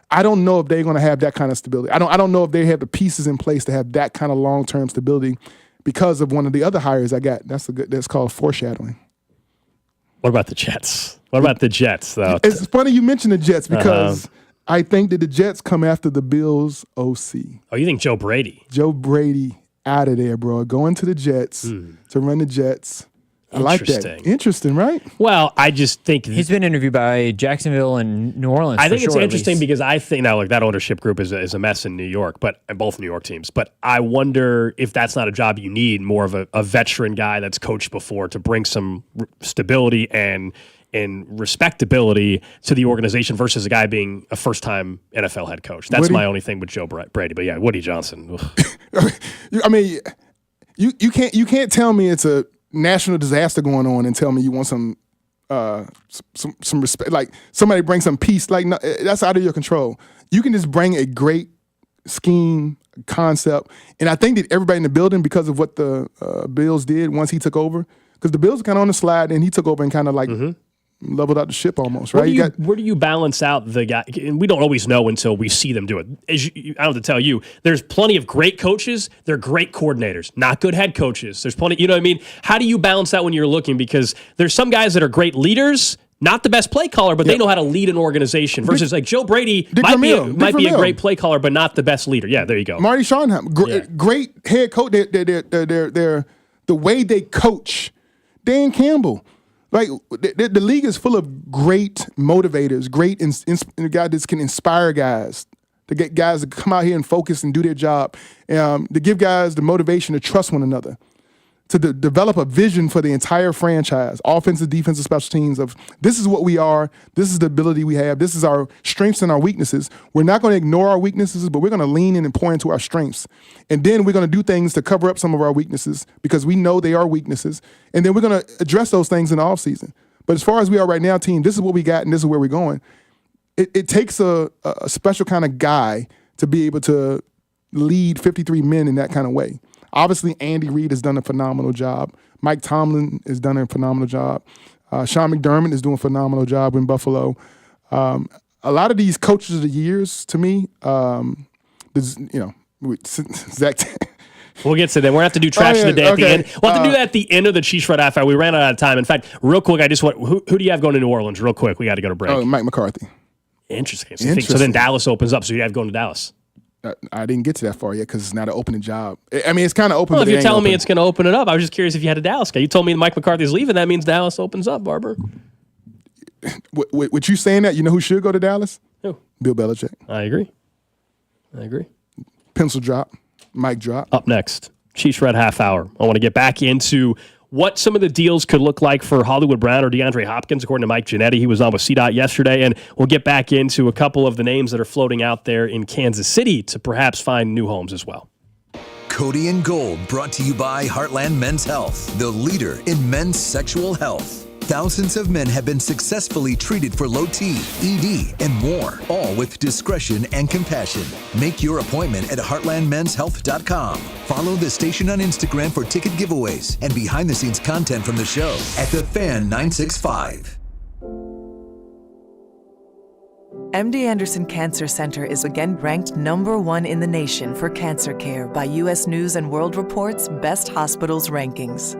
I don't know if they're going to have that kind of stability. I don't know if they have the pieces in place to have that kind of long-term stability because of one of the other hires I got. That's called foreshadowing. What about the Jets? What about the Jets, though? It's funny you mention the Jets because I think that the Jets come after the Bills OC. Oh, you think Joe Brady? Joe Brady out of there, bro. Going to the Jets to run the Jets. I like that. Interesting, right? Well, I just think he's been interviewed by Jacksonville and New Orleans. I think it's interesting because I think now, that ownership group is a mess in New York, and both New York teams. But I wonder if that's not a job you need more of a veteran guy that's coached before to bring some stability and respectability to the organization versus a guy being a first-time NFL head coach. That's my only thing with Joe Brady. But yeah, Woody Johnson. I mean, you can't tell me it's a national disaster going on and tell me you want some some respect. Like somebody bring some peace. Like no, that's out of your control. You can just bring a great scheme, concept, and I think that everybody in the building, because of what the Bills did once he took over, because the Bills were kind of on the slide, and he took over and kind of like leveled out the ship almost, right? Where do you balance out the guy? And we don't always know until we see them do it. I don't have to tell you, there's plenty of great coaches. They're great coordinators, not good head coaches. There's plenty, you know what I mean? How do you balance that when you're looking? Because there's some guys that are great leaders, not the best play caller, but they know how to lead an organization. Versus like Joe Brady might be a great play caller, but not the best leader. Yeah, there you go. Marty Schottenheimer, great head coach. They're the way they coach. Dan Campbell. Like the league is full of great motivators, great guys that can inspire guys, to get guys to come out here and focus and do their job, to give guys the motivation to trust one another, to develop a vision for the entire franchise, offensive, defensive, special teams of this is what we are, this is the ability we have, this is our strengths and our weaknesses. We're not going to ignore our weaknesses, but we're going to lean in and pour into our strengths. And then we're going to do things to cover up some of our weaknesses because we know they are weaknesses. And then we're going to address those things in the offseason. But as far as we are right now, team, this is what we got and this is where we're going. It takes a special kind of guy to be able to lead 53 men in that kind of way. Obviously, Andy Reid has done a phenomenal job. Mike Tomlin has done a phenomenal job. Sean McDermott is doing a phenomenal job in Buffalo. A lot of these coaches of the years, to me, Zach. We'll get to that. We're going to have to do trash of the day at the end. We'll have to do that at the end of the Chiefs Red Half Hour. We ran out of time. In fact, real quick, I just want, who do you have going to New Orleans? Real quick, we got to go to break. Mike McCarthy. Interesting. So then Dallas opens up, so you have going to Dallas. I didn't get to that far yet because it's not an opening job. I mean, it's kind of open. Well, but if you're telling me it's going to open it up, I was just curious if you had a Dallas guy. You told me Mike McCarthy's leaving. That means Dallas opens up, Barber. With you saying that, you know who should go to Dallas? Who? Bill Belichick. I agree. Pencil drop. Mic drop. Up next, Chiefs Red Half Hour. I want to get back into what some of the deals could look like for Hollywood Brown or DeAndre Hopkins, according to Mike Giannetti. He was on with CDOT yesterday, and we'll get back into a couple of the names that are floating out there in Kansas City to perhaps find new homes as well. Cody and Gold, brought to you by Heartland Men's Health, the leader in men's sexual health. Thousands of men have been successfully treated for low T, ED, and more, all with discretion and compassion. Make your appointment at heartlandmenshealth.com. Follow the station on Instagram for ticket giveaways and behind-the-scenes content from the show at The Fan 965. MD Anderson Cancer Center is again ranked #1 in the nation for cancer care by U.S. News & World Report's Best Hospitals rankings.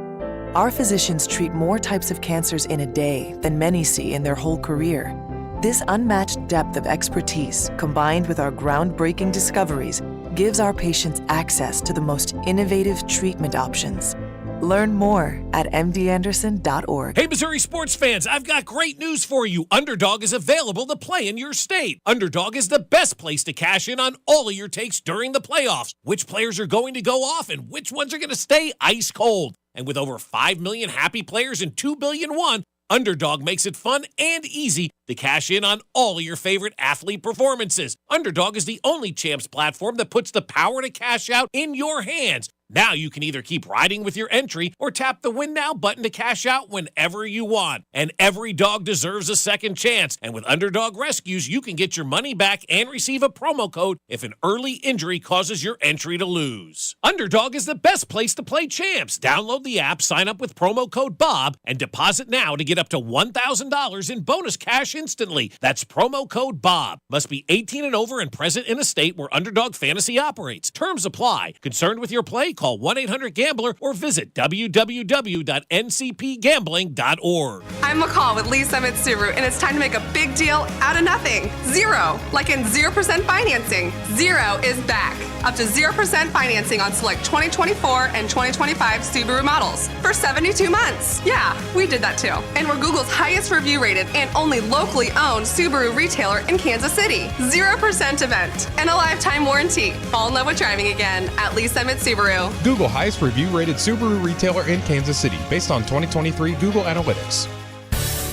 Our physicians treat more types of cancers in a day than many see in their whole career. This unmatched depth of expertise, combined with our groundbreaking discoveries, gives our patients access to the most innovative treatment options. Learn more at mdanderson.org. Hey, Missouri sports fans, I've got great news for you. Underdog is available to play in your state. Underdog is the best place to cash in on all of your takes during the playoffs. Which players are going to go off and which ones are going to stay ice cold. And with over 5 million happy players and $2 billion won, Underdog makes it fun and easy to cash in on all of your favorite athlete performances. Underdog is the only champs platform that puts the power to cash out in your hands. Now you can either keep riding with your entry or tap the Win Now button to cash out whenever you want. And every dog deserves a second chance. And with Underdog Rescues, you can get your money back and receive a promo code if an early injury causes your entry to lose. Underdog is the best place to play champs. Download the app, sign up with promo code BOB, and deposit now to get up to $1,000 in bonus cash instantly. That's promo code BOB. Must be 18 and over and present in a state where Underdog Fantasy operates. Terms apply. Concerned with your play? Call 1-800-GAMBLER or visit www.ncpgambling.org. I'm McCall with Lee Summit Subaru, and it's time to make a big deal out of nothing. Zero, like in 0% financing. Zero is back. Up to 0% financing on select 2024 and 2025 Subaru models for 72 months. Yeah, we did that too. And we're Google's highest review rated and only locally owned Subaru retailer in Kansas City. 0% event and a lifetime warranty. Fall in love with driving again at Lee Summit Subaru. Google highest review rated Subaru retailer in Kansas City based on 2023 Google Analytics.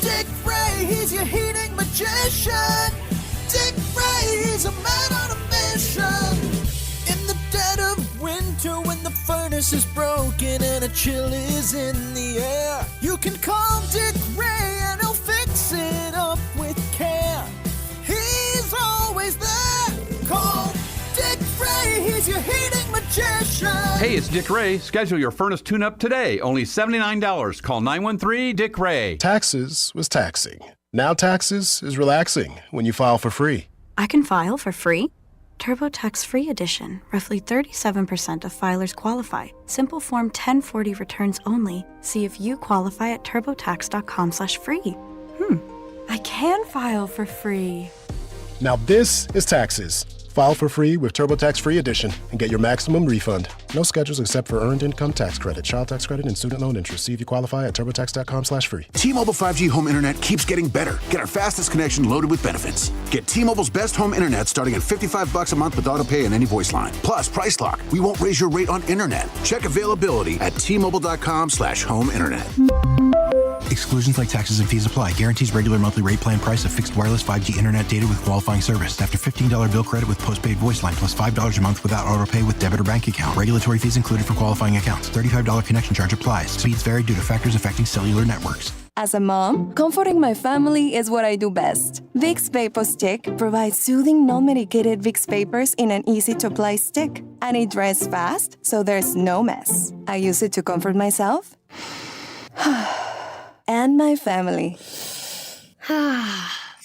Dick Ray, he's your heating magician. Dick Ray, he's a man on a mission. In the dead of winter when the furnace is broken and a chill is in the air, you can call Dick Ray and he'll magician. Hey, it's Dick Ray. Schedule your furnace tune-up today. Only $79. Call 913-DICK-RAY. Taxes was taxing. Now taxes is relaxing when you file for free. I can file for free? TurboTax Free Edition. Roughly 37% of filers qualify. Simple Form 1040 returns only. See if you qualify at turbotax.com/free. I can file for free. Now this is taxes. File for free with TurboTax Free Edition and get your maximum refund. No schedules except for earned income tax credit, child tax credit, and student loan interest. See if you qualify at turbotax.com/free. T-Mobile 5G home internet keeps getting better. Get our fastest connection loaded with benefits. Get T-Mobile's best home internet starting at $55 a month with auto pay and any voice line. Plus, Price Lock. We won't raise your rate on internet. Check availability at T-Mobile.com/home internet. Exclusions like taxes and fees apply. Guarantees regular monthly rate plan price of fixed wireless 5G internet data with qualifying service. After $15 bill credit with postpaid voice line plus $5 a month without auto pay with debit or bank account. Regulatory fees included for qualifying accounts. $35 connection charge applies. Speeds vary due to factors affecting cellular networks. As a mom, comforting my family is what I do best. Vicks Vapor Stick provides soothing, non-medicated Vicks vapors in an easy-to-apply stick. And it dries fast, so there's no mess. I use it to comfort myself and my family.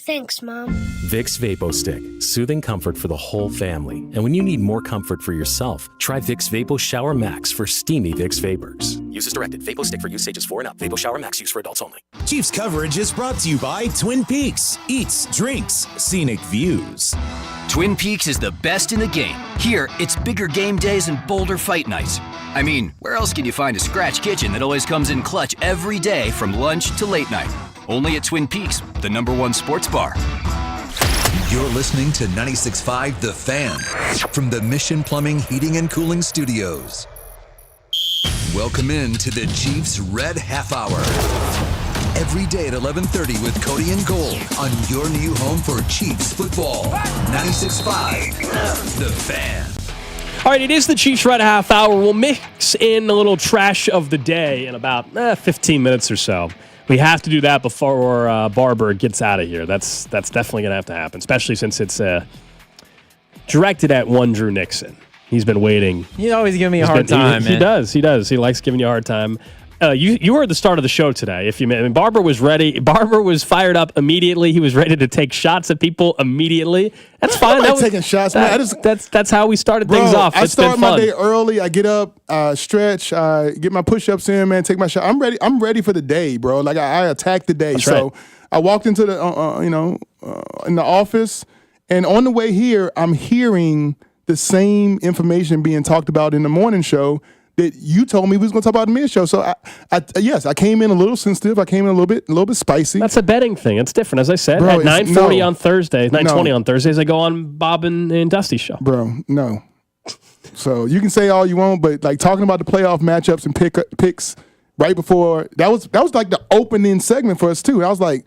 Thanks, Mom. Vicks VapoStick, soothing comfort for the whole family. And when you need more comfort for yourself, try Vicks Vapo Shower Max for steamy Vicks vapors. Use as directed. VapoStick for use ages 4 and up. Vapo Shower Max use for adults only. Chiefs coverage is brought to you by Twin Peaks. Eats, drinks, scenic views. Twin Peaks is the best in the game. Here, it's bigger game days and bolder fight nights. I mean, where else can you find a scratch kitchen that always comes in clutch every day from lunch to late night? Only at Twin Peaks, the #1 sports bar. You're listening to 96.5 The Fan from the Mission Plumbing, Heating, and Cooling Studios. Welcome in to the Chiefs Red Half Hour. Every day at 11:30 with Cody and Gold on your new home for Chiefs football. 96.5 The Fan. All right, it is the Chiefs Red Half Hour. We'll mix in a little trash of the day in about 15 minutes or so. We have to do that before Barber gets out of here. That's definitely going to have to happen, especially since it's directed at one Drew Nixon. He's been waiting. He's always giving me a hard time, man. He does. He likes giving you a hard time. You heard the start of the show today. If you Barber was ready. Barber was fired up immediately. He was ready to take shots at people immediately. That's fine. That was taking shots, man. That's how we started things off. I start my day early. I get up, stretch, get my push-ups in, man. Take my shot. I'm ready. I'm ready for the day, bro. Like I attack the day. That's so right. I walked into the in the office, and on the way here, I'm hearing the same information being talked about in the morning show that you told me we was going to talk about in the mid show. So I came in a little sensitive. I came in a little bit spicy. That's a betting thing. It's different, as I said. Bro, at 9:40 on Thursdays, 9:20 on Thursdays, I go on Bob and Dusty's show. Bro, no. So you can say all you want, but like talking about the playoff matchups and picks right before that was like the opening segment for us too. And I was like,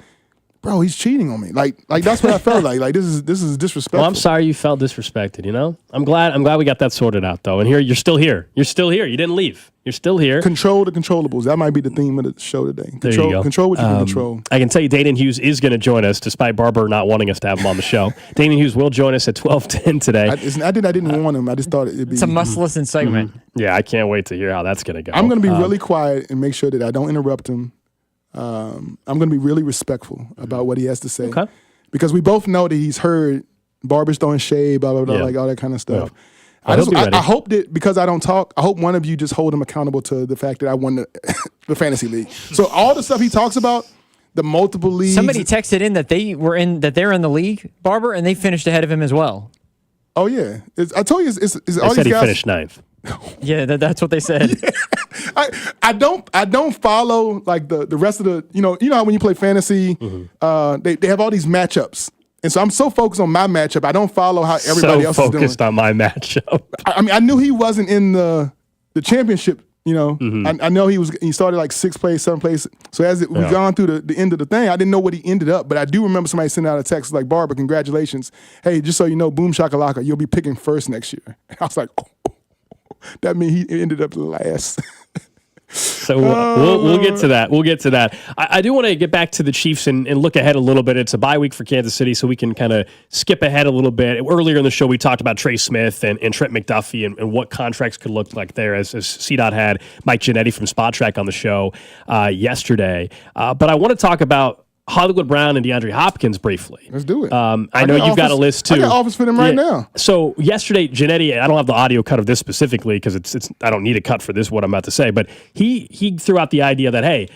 bro, he's cheating on me. Like that's what I felt like. Like this is disrespectful. Well, I'm sorry you felt disrespected, you know? I'm glad we got that sorted out though. And here you're still here. You're still here. You didn't leave. You're still here. Control the controllables. That might be the theme of the show today. There you go. Control what you can control. I can tell you Danon Hughes is going to join us despite Barber not wanting us to have him on the show. Danon Hughes will join us at 12:10 today. I didn't want him. I just thought it'd be. It's a must-listen segment. Yeah, I can't wait to hear how that's going to go. I'm going to be really quiet and make sure that I don't interrupt him. I'm going to be really respectful about what he has to say. Okay. Because we both know that he's heard Barber's throwing shade, blah, blah, blah, like all that kind of stuff. Yeah. I hope that because I don't talk, I hope one of you just hold him accountable to the fact that I won the fantasy league. So all the stuff he talks about, the multiple leagues. Somebody texted in that they're in the league, Barber, and they finished ahead of him as well. Oh yeah, I told you, it's they all said these guys. He finished 9th. Yeah, that's what they said. Yeah. I don't follow like the rest of the you know how when you play fantasy, they have all these matchups. And so I'm so focused on my matchup, I don't follow how everybody else is doing. Focused on my matchup. I mean, I knew he wasn't in the championship. You know, I know he started like 6th place, 7th place. So as we've gone through the end of the thing, I didn't know what he ended up, but I do remember somebody sending out a text like, "Barber, congratulations! Hey, just so you know, boom shakalaka, you'll be picking first next year." And I was like, oh, that means he ended up last. So we'll get to that. We'll get to that. I do want to get back to the Chiefs and look ahead a little bit. It's a bye week for Kansas City, so we can kind of skip ahead a little bit. Earlier in the show, we talked about Trey Smith and Trent McDuffie and what contracts could look like there, as CDOT had Mike Giannetti from Spot Track on the show yesterday. But I want to talk about Hollywood Brown and DeAndre Hopkins briefly. Let's do it. I know you've got a list too. I got offers for them right now. So yesterday, Giannetti, I don't have the audio cut of this specifically because it's I don't need a cut for this, what I'm about to say, but he threw out the idea that, hey,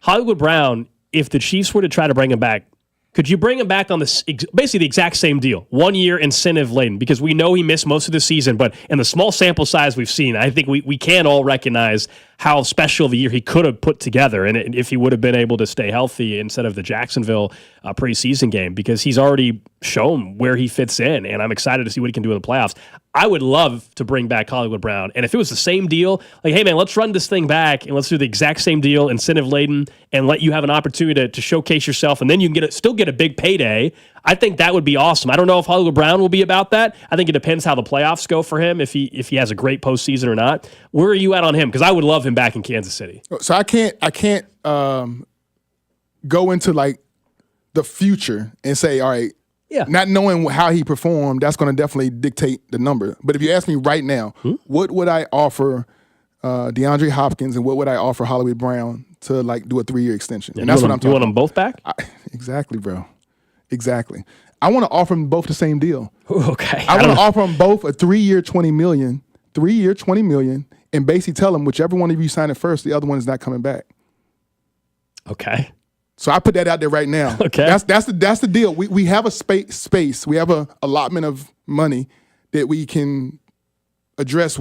Hollywood Brown, if the Chiefs were to try to bring him back, could you bring him back on basically the exact same deal, 1 year incentive laden? Because we know he missed most of the season, but in the small sample size we've seen, I think we can all recognize how special the year he could have put together, and if he would have been able to stay healthy instead of the Jacksonville preseason game, because he's already shown where he fits in, and I'm excited to see what he can do in the playoffs. I would love to bring back Hollywood Brown, and if it was the same deal, like, hey man, let's run this thing back and let's do the exact same deal, incentive laden, and let you have an opportunity to showcase yourself, and then you can still get a big payday. I think that would be awesome. I don't know if Hollywood Brown will be about that. I think it depends how the playoffs go for him, if he has a great postseason or not. Where are you at on him? Because I would love him back in Kansas City. So I can't go into like the future and say, all right, not knowing how he performed, that's going to definitely dictate the number. But if you ask me right now, what would I offer DeAndre Hopkins and what would I offer Hollywood Brown to like do a 3-year extension? And that's what I'm talking about. You want them both back? Exactly, bro. Exactly. I want to offer them both the same deal. Okay. I want to offer them both a 3-year, $20 million, and basically tell them whichever one of you sign it first, the other one is not coming back. Okay. So I put that out there right now. Okay. That's the deal. We have a space. We have a allotment of money that we can address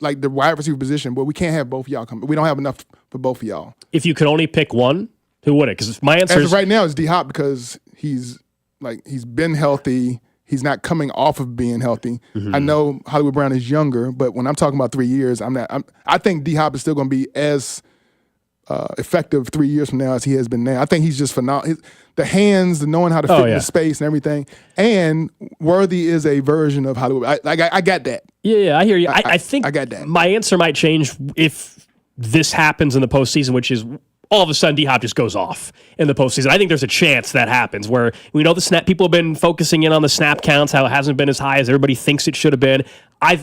like the wide receiver position, but we can't have both of y'all come. We don't have enough for both of y'all. If you could only pick one, who would it? Because my answer is right now is D-Hop, because he's been healthy. He's not coming off of being healthy. Mm-hmm. I know Hollywood Brown is younger, but when I'm talking about 3 years, I think D-Hop is still going to be as effective 3 years from now as he has been now. I think he's just phenomenal. The hands, the knowing how to fit in the space and everything. And Worthy is a version of Hollywood. I got that. Yeah, I hear you. I think I got that. My answer might change if this happens in the postseason, which is all of a sudden D-Hop just goes off in the postseason. I think there's a chance that happens, where we know the snap. People have been focusing in on the snap counts, how it hasn't been as high as everybody thinks it should have been.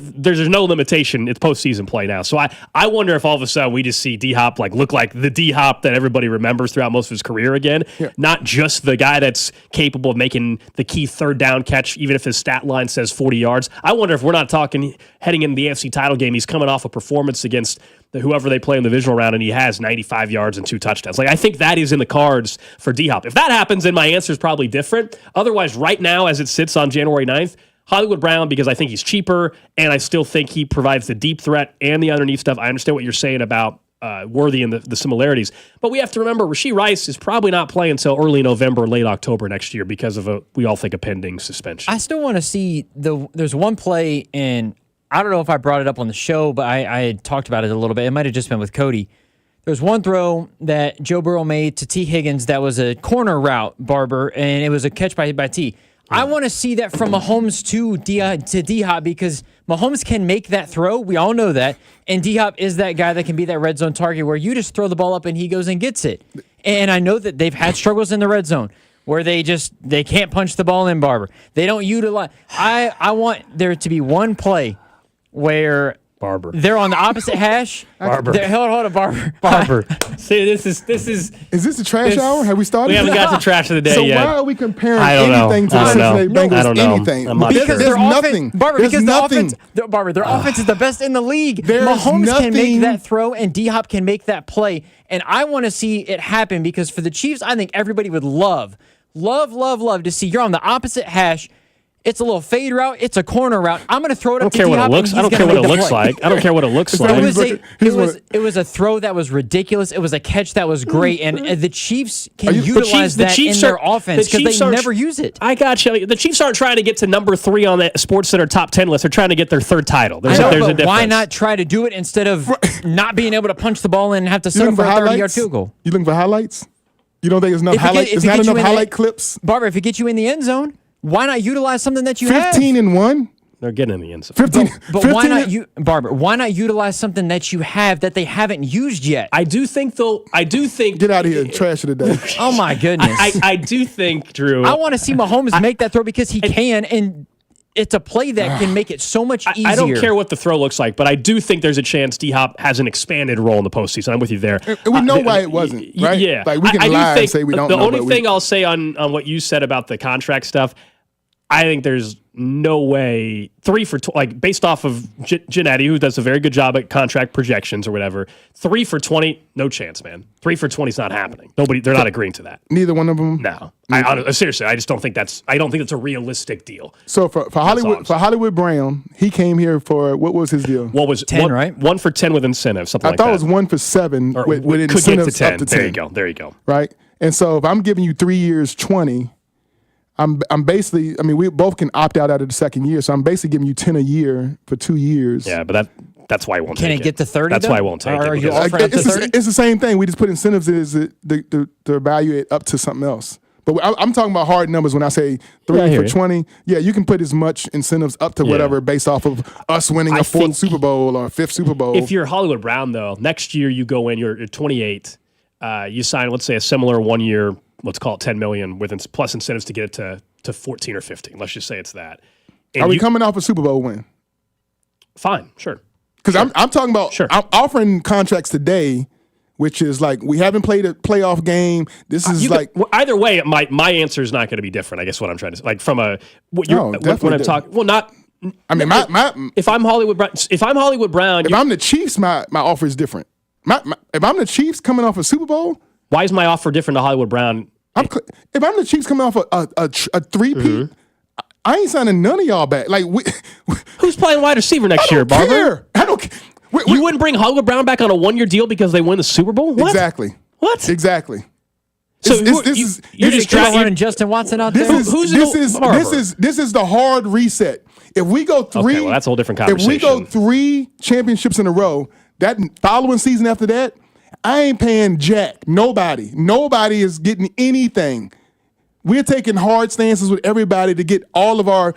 There's no limitation. It's postseason play now. So I wonder if all of a sudden we just see D-Hop look like the D-Hop that everybody remembers throughout most of his career again. Yeah. Not just the guy that's capable of making the key third down catch, even if his stat line says 40 yards. I wonder if we're not talking heading into the AFC title game, he's coming off a performance against whoever they play in the divisional round, and he has 95 yards and 2 touchdowns. I think that is in the cards for D-Hop. If that happens, then my answer is probably different. Otherwise, right now, as it sits on January 9th, Hollywood Brown, because I think he's cheaper, and I still think he provides the deep threat and the underneath stuff. I understand what you're saying about Worthy and the similarities. But we have to remember, Rashee Rice is probably not playing until early November, late October next year because of we all think, a pending suspension. I still want to see there's one play, and I don't know if I brought it up on the show, but I had talked about it a little bit. It might have just been with Cody. There's one throw that Joe Burrow made to T. Higgins that was a corner route, Barber, and it was a catch by T. I want to see that from Mahomes to D-Hop, because Mahomes can make that throw. We all know that. And D-Hop is that guy that can be that red zone target where you just throw the ball up and he goes and gets it. And I know that they've had struggles in the red zone where they can't punch the ball in, Barber. They don't utilize. I want there to be one play where Barber. They're on the opposite hash. Barber. Hold on, Barber. Barber. See, this is. Is this the trash hour? Have we started? We haven't got to trash of the day so yet. why are we comparing anything to the Cincinnati Bengals? I don't know. Anything? Because there's nothing. Barber, there's because nothing. Their offense is the best in the league. There's Mahomes nothing. can make that throw, and D-Hop can make that play. And I want to see it happen, because for the Chiefs, I think everybody would love to see you're on the opposite hash. It's a little fade route. It's a corner route. I'm going to throw it up to D-Hop. I don't care what it looks like. I don't care what it looks like. It was a throw that was ridiculous. It was a catch that was great. And the Chiefs can utilize that in their offense because they never use it. I got you. The Chiefs aren't trying to get to number 3 on the SportsCenter top 10 list. They're trying to get their 3rd title. There's a difference. Why not try to do it instead of not being able to punch the ball in and have to settle for a 30-yard field goal? You looking for highlights? You don't think there's enough highlights? There's not enough highlight clips? Barber, if it gets you in the end zone, why not utilize something that you have? 15-1? They're getting in the end zone. 15. But why not, Barber? Why not utilize something that you have that they haven't used yet? I do think, though. Get out of here and trash it today. Oh my goodness! I do think, Drew. I want to see Mahomes make that throw because he can, and it's a play that can make it so much easier. I don't care what the throw looks like, but I do think there's a chance D-Hop has an expanded role in the postseason. I'm with you there. And we know why it wasn't, right? Yeah. Like, we can lie and say we don't know. The only thing I'll say on what you said about the contract stuff, I think there's no way 3 for based off of Giannetti, who does a very good job at contract projections or whatever. 3 for 20, no chance, man. 3 for 20 is not happening. They're not agreeing to that. Neither one of them. No, seriously, I just don't think that's. I don't think it's a realistic deal. So for Hollywood Brown, he came here for what was his deal? What was 10, right? 1 for 10 with incentives, something like that. I thought it was 1 for 7 with could incentives get to 10. up to 10. There you go. Right, and so if I'm giving you 3 years, 20. I'm basically, I mean, we both can opt out of the second year, so I'm basically giving you 10 a year for 2 years. Yeah, but that's why I won't take it. Can it get to 30? That's why I won't take it. Are you offering up to 30? It's the same thing. We just put incentives to evaluate up to something else. But I'm talking about hard numbers when I say 3 for 20. Yeah, you can put as much incentives up to whatever based off of us winning a 4th Super Bowl or a 5th Super Bowl. If you're Hollywood Brown, though, next year you go in, you're 28. You sign, let's say, a similar 1 year. Let's call it $10 million with plus incentives to get it to 14 or 15. Let's just say it's that. And are we coming off a Super Bowl win? Fine, sure. Because I'm talking about I'm offering contracts today, which is like we haven't played a playoff game. This is either way. My answer is not going to be different. I guess what I'm trying to say, like from a what I'm talking. Well, not. I mean, if I'm Hollywood Brown, if I'm the Chiefs, my offer is different. If I'm the Chiefs coming off a Super Bowl. Why is my offer different to Hollywood Brown? If I'm the Chiefs coming off a three-peat, I ain't signing none of y'all back. Like, who's playing wide receiver next year, Barber? I don't care. You wouldn't bring Hollywood Brown back on a 1 year deal because they win the Super Bowl? What? Exactly. What? Exactly. So you're just running Justin Watson out there. This is the hard reset. If we go 3, okay, well, that's a whole different conversation. If we go 3 championships in a row, that following season after that, I ain't paying jack. Nobody is getting anything. We're taking hard stances with everybody to get all of our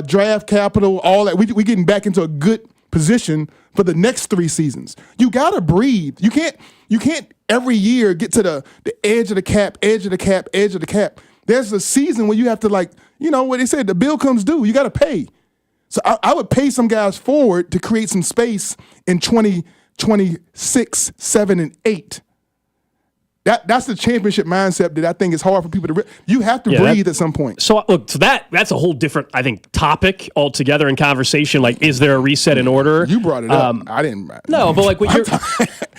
draft capital, all that. We're getting back into a good position for the next 3 seasons. You gotta breathe. You can't every year get to the edge of the cap, edge of the cap, edge of the cap. There's a season where you have to, like, you know what they said, the bill comes due. You gotta pay. So I would pay some guys forward to create some space in 2026, 7, and 8. That's the championship mindset that I think is hard for people to. You have to breathe at some point. So look, that's a whole different, I think, topic altogether in conversation. Like, is there a reset in order? You brought it up. I didn't. No, but like what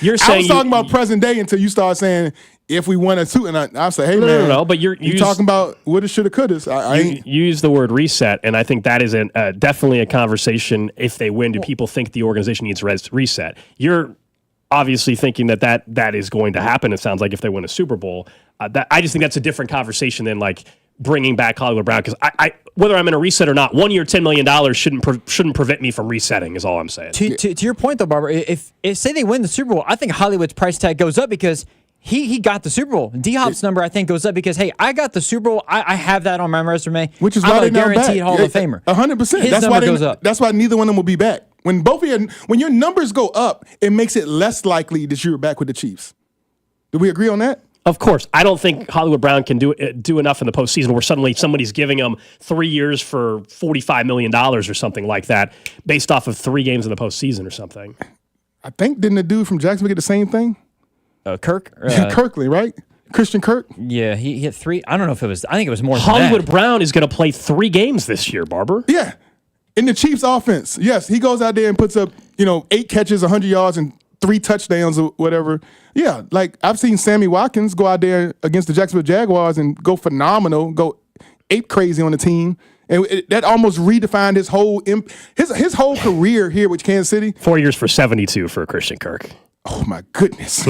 you're saying. I was talking about present day until you start saying if we won a suit, and I say, hey man, no. But you're talking about woulda, shoulda, couldas. I ain't use the word reset, and I think that is definitely a conversation. If they win, do people think the organization needs reset? You're obviously thinking that is going to happen. It sounds like if they win a Super Bowl, I just think that's a different conversation than like bringing back Hollywood Brown. Because I whether I'm in a reset or not, 1 year, $10 million shouldn't prevent me from resetting. Is all I'm saying. To your point though, Barber, if say they win the Super Bowl, I think Hollywood's price tag goes up because he got the Super Bowl. D-Hop's number I think goes up because hey, I got the Super Bowl. I have that on my resume. Which is I'm why a guaranteed Hall of Famer. 100%. His number goes up. That's why neither one of them will be back. When your numbers go up, it makes it less likely that you're back with the Chiefs. Do we agree on that? Of course. I don't think Hollywood Brown can do enough in the postseason where suddenly somebody's giving them 3 years for $45 million or something like that based off of 3 games in the postseason or something. I think, didn't the dude from Jacksonville get the same thing? Kirk? Kirkley, right? Christian Kirk? Yeah, he hit 3. I don't know if it was, I think it was more than Hollywood that. Brown is going to play 3 games this year, Barber. Yeah. In the Chiefs offense, yes, he goes out there and puts up, 8 catches, 100 yards, and 3 touchdowns or whatever. Yeah, like I've seen Sammy Watkins go out there against the Jacksonville Jaguars and go phenomenal, go ape crazy on the team. And that almost redefined his whole his whole career here with Kansas City. 4 years for 72 for Christian Kirk. Oh my goodness!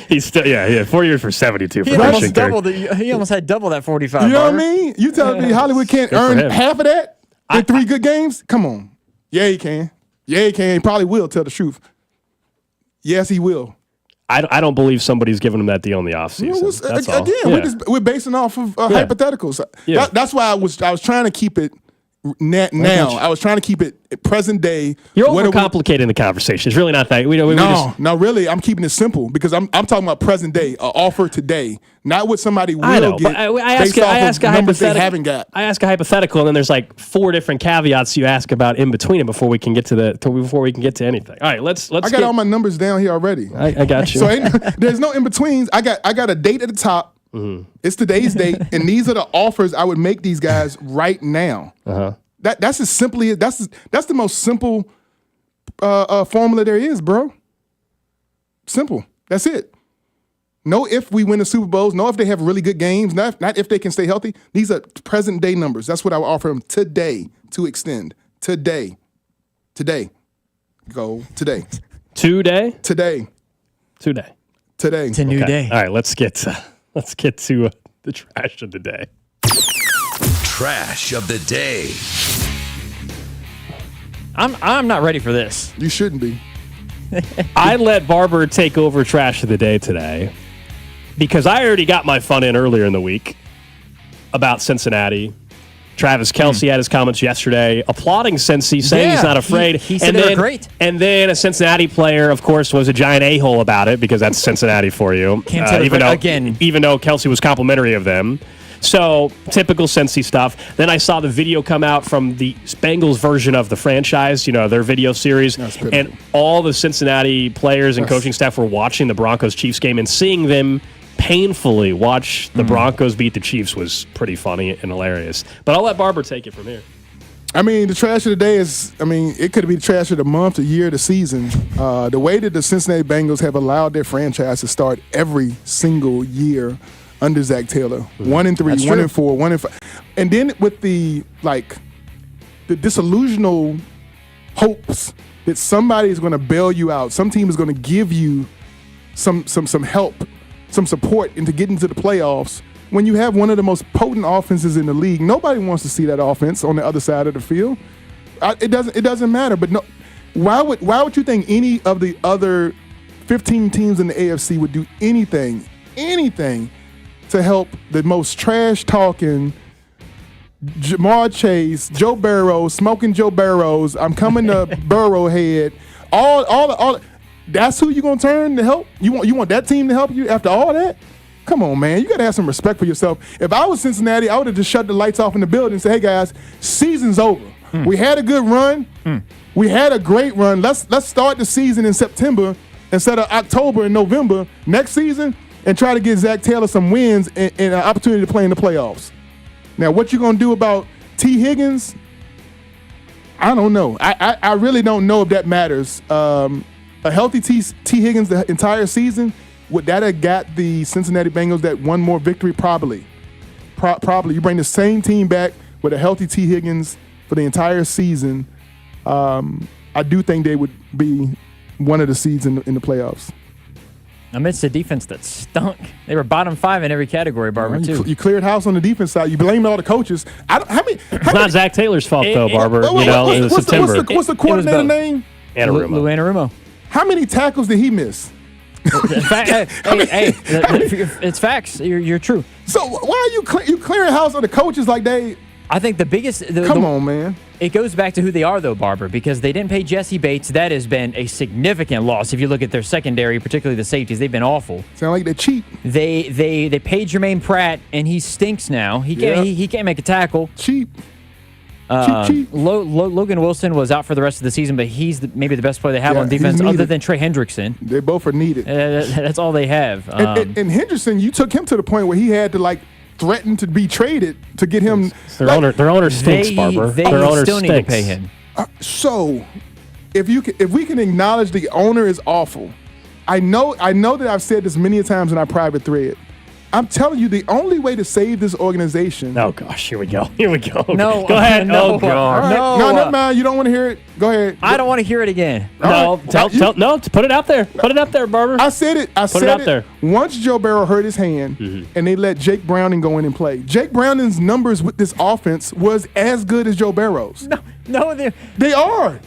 He's still 4 years for 72 for he Christian almost Kirk. He almost had double that 45. You know what I mean? You telling me Hollywood can't earn half of that in 3 good games? Come on. Yeah, he can. Yeah, he can. He probably will, tell the truth. Yes, he will. I don't believe somebody's giving him that deal in the offseason. We're basing off of hypotheticals. Yeah. That's why I was trying to keep it Now, I was trying to keep it present day. You're overcomplicating the conversation. It's really not that. No, really, I'm keeping it simple because I'm talking about present day, an offer today, not what somebody will get based off of numbers they haven't got. I ask a hypothetical, and then there's like 4 different caveats you ask about in between it before we can get to anything. All right, let's. I got all my numbers down here already. I got you. So there's no in betweens. I got a date at the top. Mm-hmm. It's today's date, and these are the offers I would make these guys right now. That's as simply that's the most simple formula there is, bro. Simple. That's it. No if we win the Super Bowls, no if they have really good games, not if they can stay healthy. These are present day numbers. That's what I would offer them today to extend. Today. Go today. Today. It's a new day. All right, let's get to the trash of the day. Trash of the day. I'm not ready for this. You shouldn't be. I let Barber take over trash of the day today because I already got my fun in earlier in the week about Cincinnati. Travis Kelce had his comments yesterday applauding Cincy, saying he's not afraid. He said they were great. And then a Cincinnati player, of course, was a giant a-hole about it because that's Cincinnati for you. Even though Kelce was complimentary of them. So, typical Cincy stuff. Then I saw the video come out from the Bengals version of the franchise, their video series. And all the Cincinnati players and coaching staff were watching the Broncos-Chiefs game, and seeing them painfully watch the Broncos beat the Chiefs was pretty funny and hilarious. But I'll let Barber take it from here. I mean, the trash of the day is, it could be the trash of the month, the year, the season. The way that the Cincinnati Bengals have allowed their franchise to start every single year under Zach Taylor. 1-3, 1-4, 1-5. And then with the disillusional hopes that somebody is going to bail you out, some team is going to give you some help, some support into getting to the playoffs. When you have one of the most potent offenses in the league, nobody wants to see that offense on the other side of the field. It doesn't matter. But no, why would you think any of the other 15 teams in the AFC would do anything to help the most trash-talking Jamar Chase, Joe Burrow, smoking Joe Burrows, I'm coming to Burrowhead, all that's who you gonna turn to help? You want that team to help you after all that? Come on, man. You got to have some respect for yourself. If I was Cincinnati, I would have just shut the lights off in the building and say, hey, guys, season's over. We had a good run. We had a great run. Let's start the season in September instead of October and November next season and try to get Zach Taylor some wins and an opportunity to play in the playoffs. Now, what you going to do about T. Higgins? I don't know. I really don't know if that matters. A healthy T. Higgins the entire season, would that have got the Cincinnati Bengals that one more victory? Probably. Probably. You bring the same team back with a healthy T. Higgins for the entire season. I do think they would be one of the seeds in the playoffs. Amidst a defense that stunk. They were bottom 5 in every category, Barber, too. You cleared house on the defense side. You blame all the coaches. It's not Zach Taylor's fault, though, Barber. In September. What's the coordinator name? Lou Anarumo. How many tackles did he miss? Hey, it's facts. You're true. So why are you clearing house on the coaches like they? I think the biggest. Come on, man. It goes back to who they are, though, Barber, because they didn't pay Jesse Bates. That has been a significant loss. If you look at their secondary, particularly the safeties, they've been awful. Sound like they're cheap. They paid Jermaine Pratt, and he stinks now. He can't make a tackle. Cheap. Logan Wilson was out for the rest of the season, but he's maybe the best player they have on defense other than Trey Hendrickson. They both are needed. That's all they have. And Henderson, you took him to the point where he had to threaten to be traded to get him. Their owner stinks, Barber. Their owner still need to pay him. So, if we can acknowledge the owner is awful, I know that I've said this many times in our private thread. I'm telling you, the only way to save this organization. Oh gosh, here we go. No, go ahead. No, oh god, right. No, never mind. You don't want to hear it. Go ahead. I don't want to hear it again. No, put it out there. Put it out there, Barber. I said it. Put it out there. Once Joe Burrow hurt his hand, and they let Jake Browning go in and play. Jake Browning's numbers with this offense was as good as Joe Burrow's. No, they are.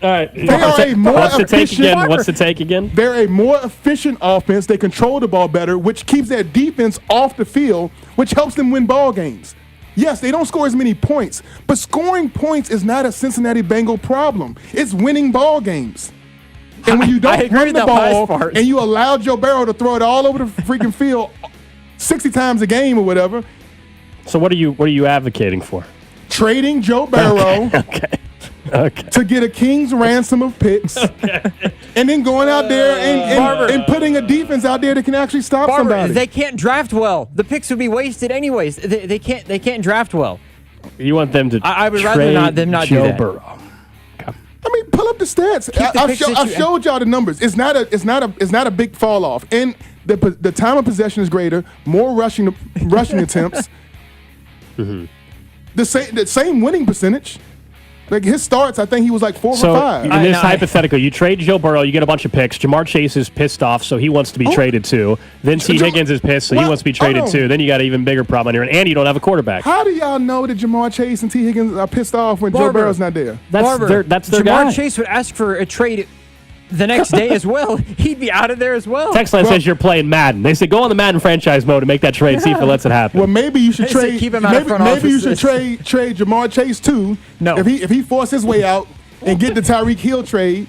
All right. They are a more efficient. What's the take again? They're a more efficient offense. They control the ball better, which keeps their defense off the field, which helps them win ball games. Yes, they don't score as many points, but scoring points is not a Cincinnati Bengal problem. It's winning ball games. And when you don't run the ball and you allow Joe Burrow to throw it all over the freaking field 60 times a game or whatever. So what are you advocating for? Trading Joe Burrow to get a king's ransom of picks, and then going out there and putting a defense out there that can actually stop somebody. They can't draft well. The picks would be wasted anyways. They can't draft well. You want them to? I would rather them not Joe do that. Burrow. I mean, pull up the stats. I showed y'all the numbers. It's not a big fall off, and the time of possession is greater. More rushing attempts. Mm-hmm. The same winning percentage. Like his starts, I think he was like 4 for 5. In this hypothetical, you trade Joe Burrow, you get a bunch of picks. Jamar Chase is pissed off, so he wants to be traded too. Then T. Higgins is pissed, so he wants to be traded too. Then you got an even bigger problem on here, and you don't have a quarterback. How do y'all know that Jamar Chase and T. Higgins are pissed off when Joe Burrow's not there? That's their Jamar guy. Chase would ask for a trade the next day as well. He'd be out of there as well. Text line says you're playing Madden. They say go on the Madden franchise mode and make that trade. See if it lets it happen. Well, maybe you should They say trade. keep him out of front Maybe you office. should trade Jamar Chase too. No. If he forced his way out and get the Tyreek Hill trade,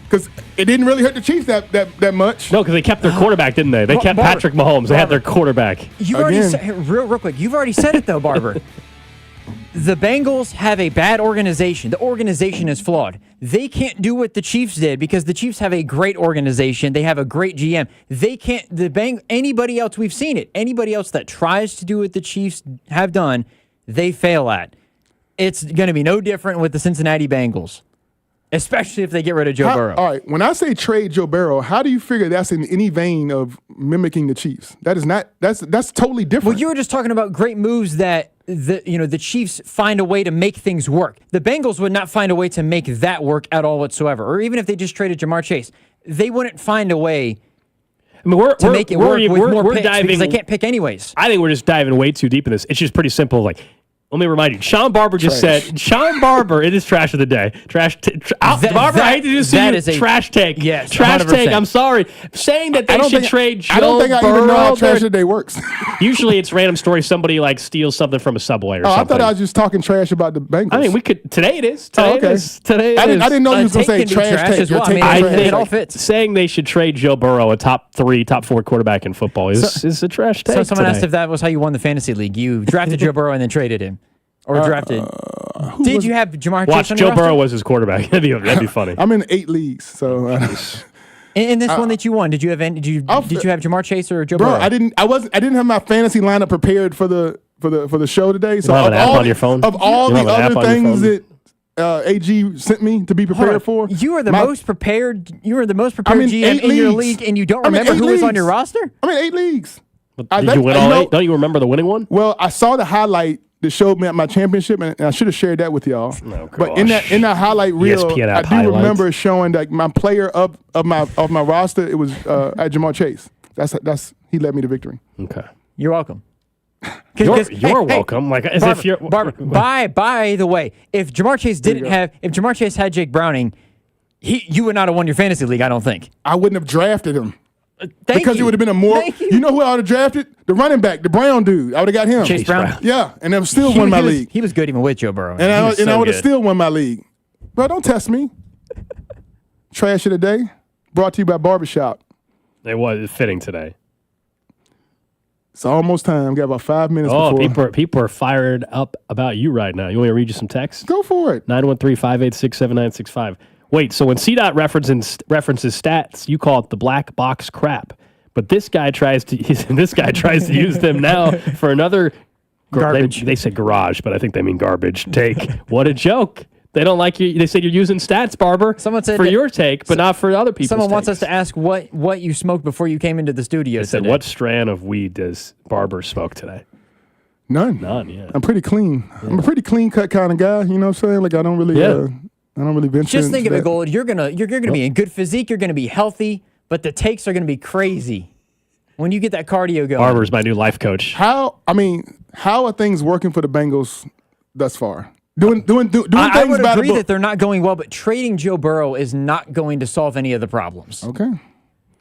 because it didn't really hurt the Chiefs that much. No, because they kept their quarterback, didn't they? They kept Patrick Mahomes. They had their quarterback. You've already said, real quick. You've already said it though, Barber. The Bengals have a bad organization. The organization is flawed. They can't do what the Chiefs did because the Chiefs have a great organization. They have a great GM. They can't. Anybody else, we've seen it. Anybody else that tries to do what the Chiefs have done, they fail at. It's going to be no different with the Cincinnati Bengals, especially if they get rid of Joe Burrow. All right, when I say trade Joe Burrow, how do you figure that's in any vein of mimicking the Chiefs? That is not. That's totally different. Well, you were just talking about great moves that the Chiefs find a way to make things work. The Bengals would not find a way to make that work at all whatsoever. Or even if they just traded Jamar Chase, they wouldn't find a way to make it work with more picks because they can't pick anyways. I think we're just diving way too deep in this. It's just pretty simple. Like, let me remind you, Shawn Barber just said, Shawn Barber, it is trash of the day. Barber, I hate to do this to you. Trash take. Yes, trash 100%. take. I'm sorry. Saying that they should trade Joe I don't think I even know how trash of Burrow. the day works. Usually it's random story. Somebody like steals something from a Subway or I something. thought I was just talking trash about the Bengals. I mean, we could. Today it is. Today okay. it is. Today it I didn't know you was going to say take can be trash trash take. as well. You're I mean, taking it all trash. fits. Saying they should trade Joe Burrow, a top 3, top 4 quarterback in football, is a trash take. So someone today. asked if that was how you won the fantasy league. You drafted Joe Burrow and then traded him. Or drafted. Did you have Jamar Chase Watch, on Joe your roster? Burrow was his quarterback. That'd be funny. I'm in 8 leagues, so In this one that you won, did you have Jamar Chase or Joe Burrow? I didn't have my fantasy lineup prepared for the show today. So You have an app on your phone? Of all You the have an app other on your things phone? that AG sent me to be prepared for, You are the most prepared. You are the most I'm prepared in GM 8 in your leagues. league, and you don't I'm in remember 8 who was on leagues. your roster. I'm in 8 leagues. Did you win all 8? Don't you remember the winning one? Well, I saw the highlight that showed me my championship, and I should have shared that with y'all. But in that highlight reel, ESPN I app do highlights. remember showing like my player of my roster. It was at Jamar Chase. That's he led me to victory. Okay, You're welcome. You're welcome. Like as Barber, if you're. Barber, by the way, if Jamar Chase had Jake Browning, you would not have won your fantasy league. I don't think. I wouldn't have drafted him. Because it would have been a more. You know who I would have drafted? The running back, the Brown dude. I would have got him. Chase Brown. Yeah, and I still won my league. He was good even with Joe Burrow. And I would have still won my league. Bro, don't test me. Trash of the day, brought to you by Barbershop. It was fitting today. It's almost time. Got about 5 minutes Oh, before. people are fired up about you right now. You want me to read you some texts? Go for it. 913-586-7965. Wait, so when CDOT references stats, you call it the black box crap. But this guy tries to use them now for another garbage. They said garage, but I think they mean garbage take. What a joke. They don't like you. They said you're using stats, Barber, Someone said for that- your take, but not for other people's Someone wants takes. us to ask what you smoked before you came into the studio. They said, today. what strand of weed does Barber smoke today? None. None, yeah. I'm pretty clean. Yeah. I'm a pretty clean cut kind of guy. You know what I'm saying? Like I don't really. I don't really venture. Just think of into it, Gold. You're gonna be in good physique. You're gonna be healthy, but the takes are gonna be crazy when you get that cardio going. Barber's my new life coach. How are things working for the Bengals thus far? Doing I things would by the agree book. that they're not going well, but trading Joe Burrow is not going to solve any of the problems. Okay.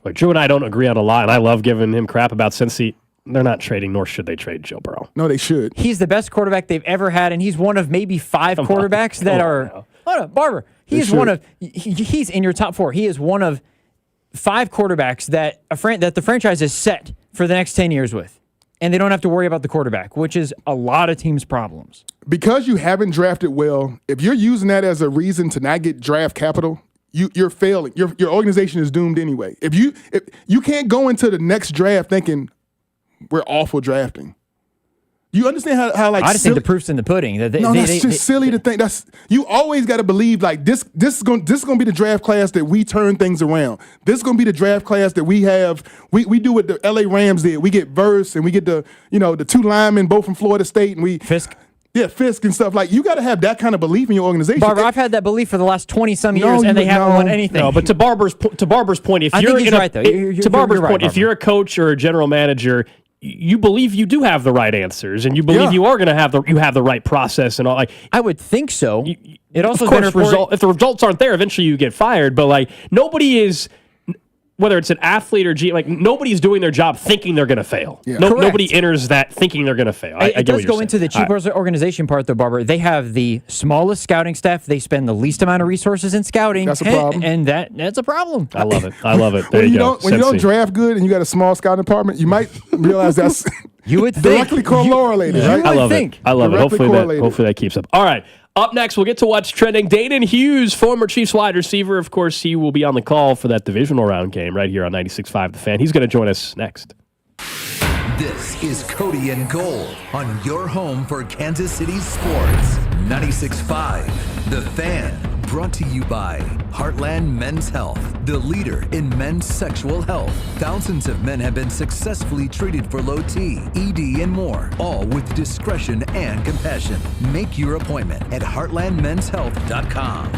Like Drew and I don't agree on a lot, and I love giving him crap about Cincy. They're not trading, nor should they trade Joe Burrow. No, they should. He's the best quarterback they've ever had, and he's one of maybe 5 quarterbacks that are. Hold on, Barber. He's in your top 4. He is one of 5 quarterbacks that the franchise is set for the next 10 years with. And they don't have to worry about the quarterback, which is a lot of teams' problems. Because you haven't drafted well, if you're using that as a reason to not get draft capital, you're failing. Your organization is doomed anyway. If you can't go into the next draft thinking we're awful drafting. You understand how like I just think the proof's in the pudding. That's just silly to think. You always got to believe like this is going to be the draft class that we turn things around. This is going to be the draft class that we have. We do what the LA Rams did. We get Verse and we get the 2 linemen both from Florida State and Fisk. Yeah, Fisk and stuff. Like, you got to have that kind of belief in your organization. Barber, I've had that belief for the last 20-some years, and they haven't won anything. No, but to Barber's point, if you're if you're a coach or a general manager, you believe you do have the right answers, and you believe you are going to have the right process and all. Like, I would think so. It also of course, if the results aren't there, eventually you get fired. But like, nobody is. Whether it's an athlete or nobody's doing their job thinking they're going to fail. Yeah. Nobody enters that thinking they're going to fail. It does go into the cheap organization part, though, Barber. They have the smallest scouting staff. They spend the least amount of resources in scouting. That's a problem. And that's a problem. I love it. When you don't draft good and you got a small scouting department, you might realize that's you would directly correlated. Right? I love it. Hopefully that keeps up. All right. Up next, we'll get to what's trending. Danon Hughes, former Chiefs wide receiver. Of course, he will be on the call for that divisional round game right here on 96.5 The Fan. He's going to join us next. This is Cody and Gold on your home for Kansas City sports. 96.5 The Fan. Brought to you by Heartland Men's Health, the leader in men's sexual health. Thousands of men have been successfully treated for low T, ED, and more, all with discretion and compassion. Make your appointment at heartlandmenshealth.com.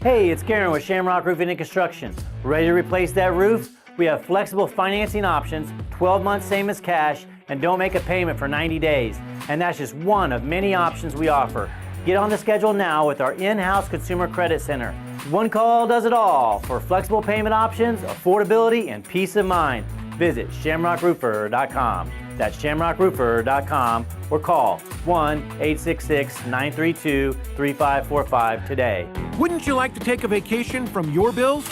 Hey, it's Karen with Shamrock Roofing and Construction. Ready to replace that roof? We have flexible financing options, 12 months same as cash, and don't make a payment for 90 days. And that's just one of many options we offer. Get on the schedule now with our in-house Consumer Credit Center. One call does it all for flexible payment options, affordability, and peace of mind. Visit shamrockroofer.com. That's shamrockroofer.com or call 1-866-932-3545 today. Wouldn't you like to take a vacation from your bills?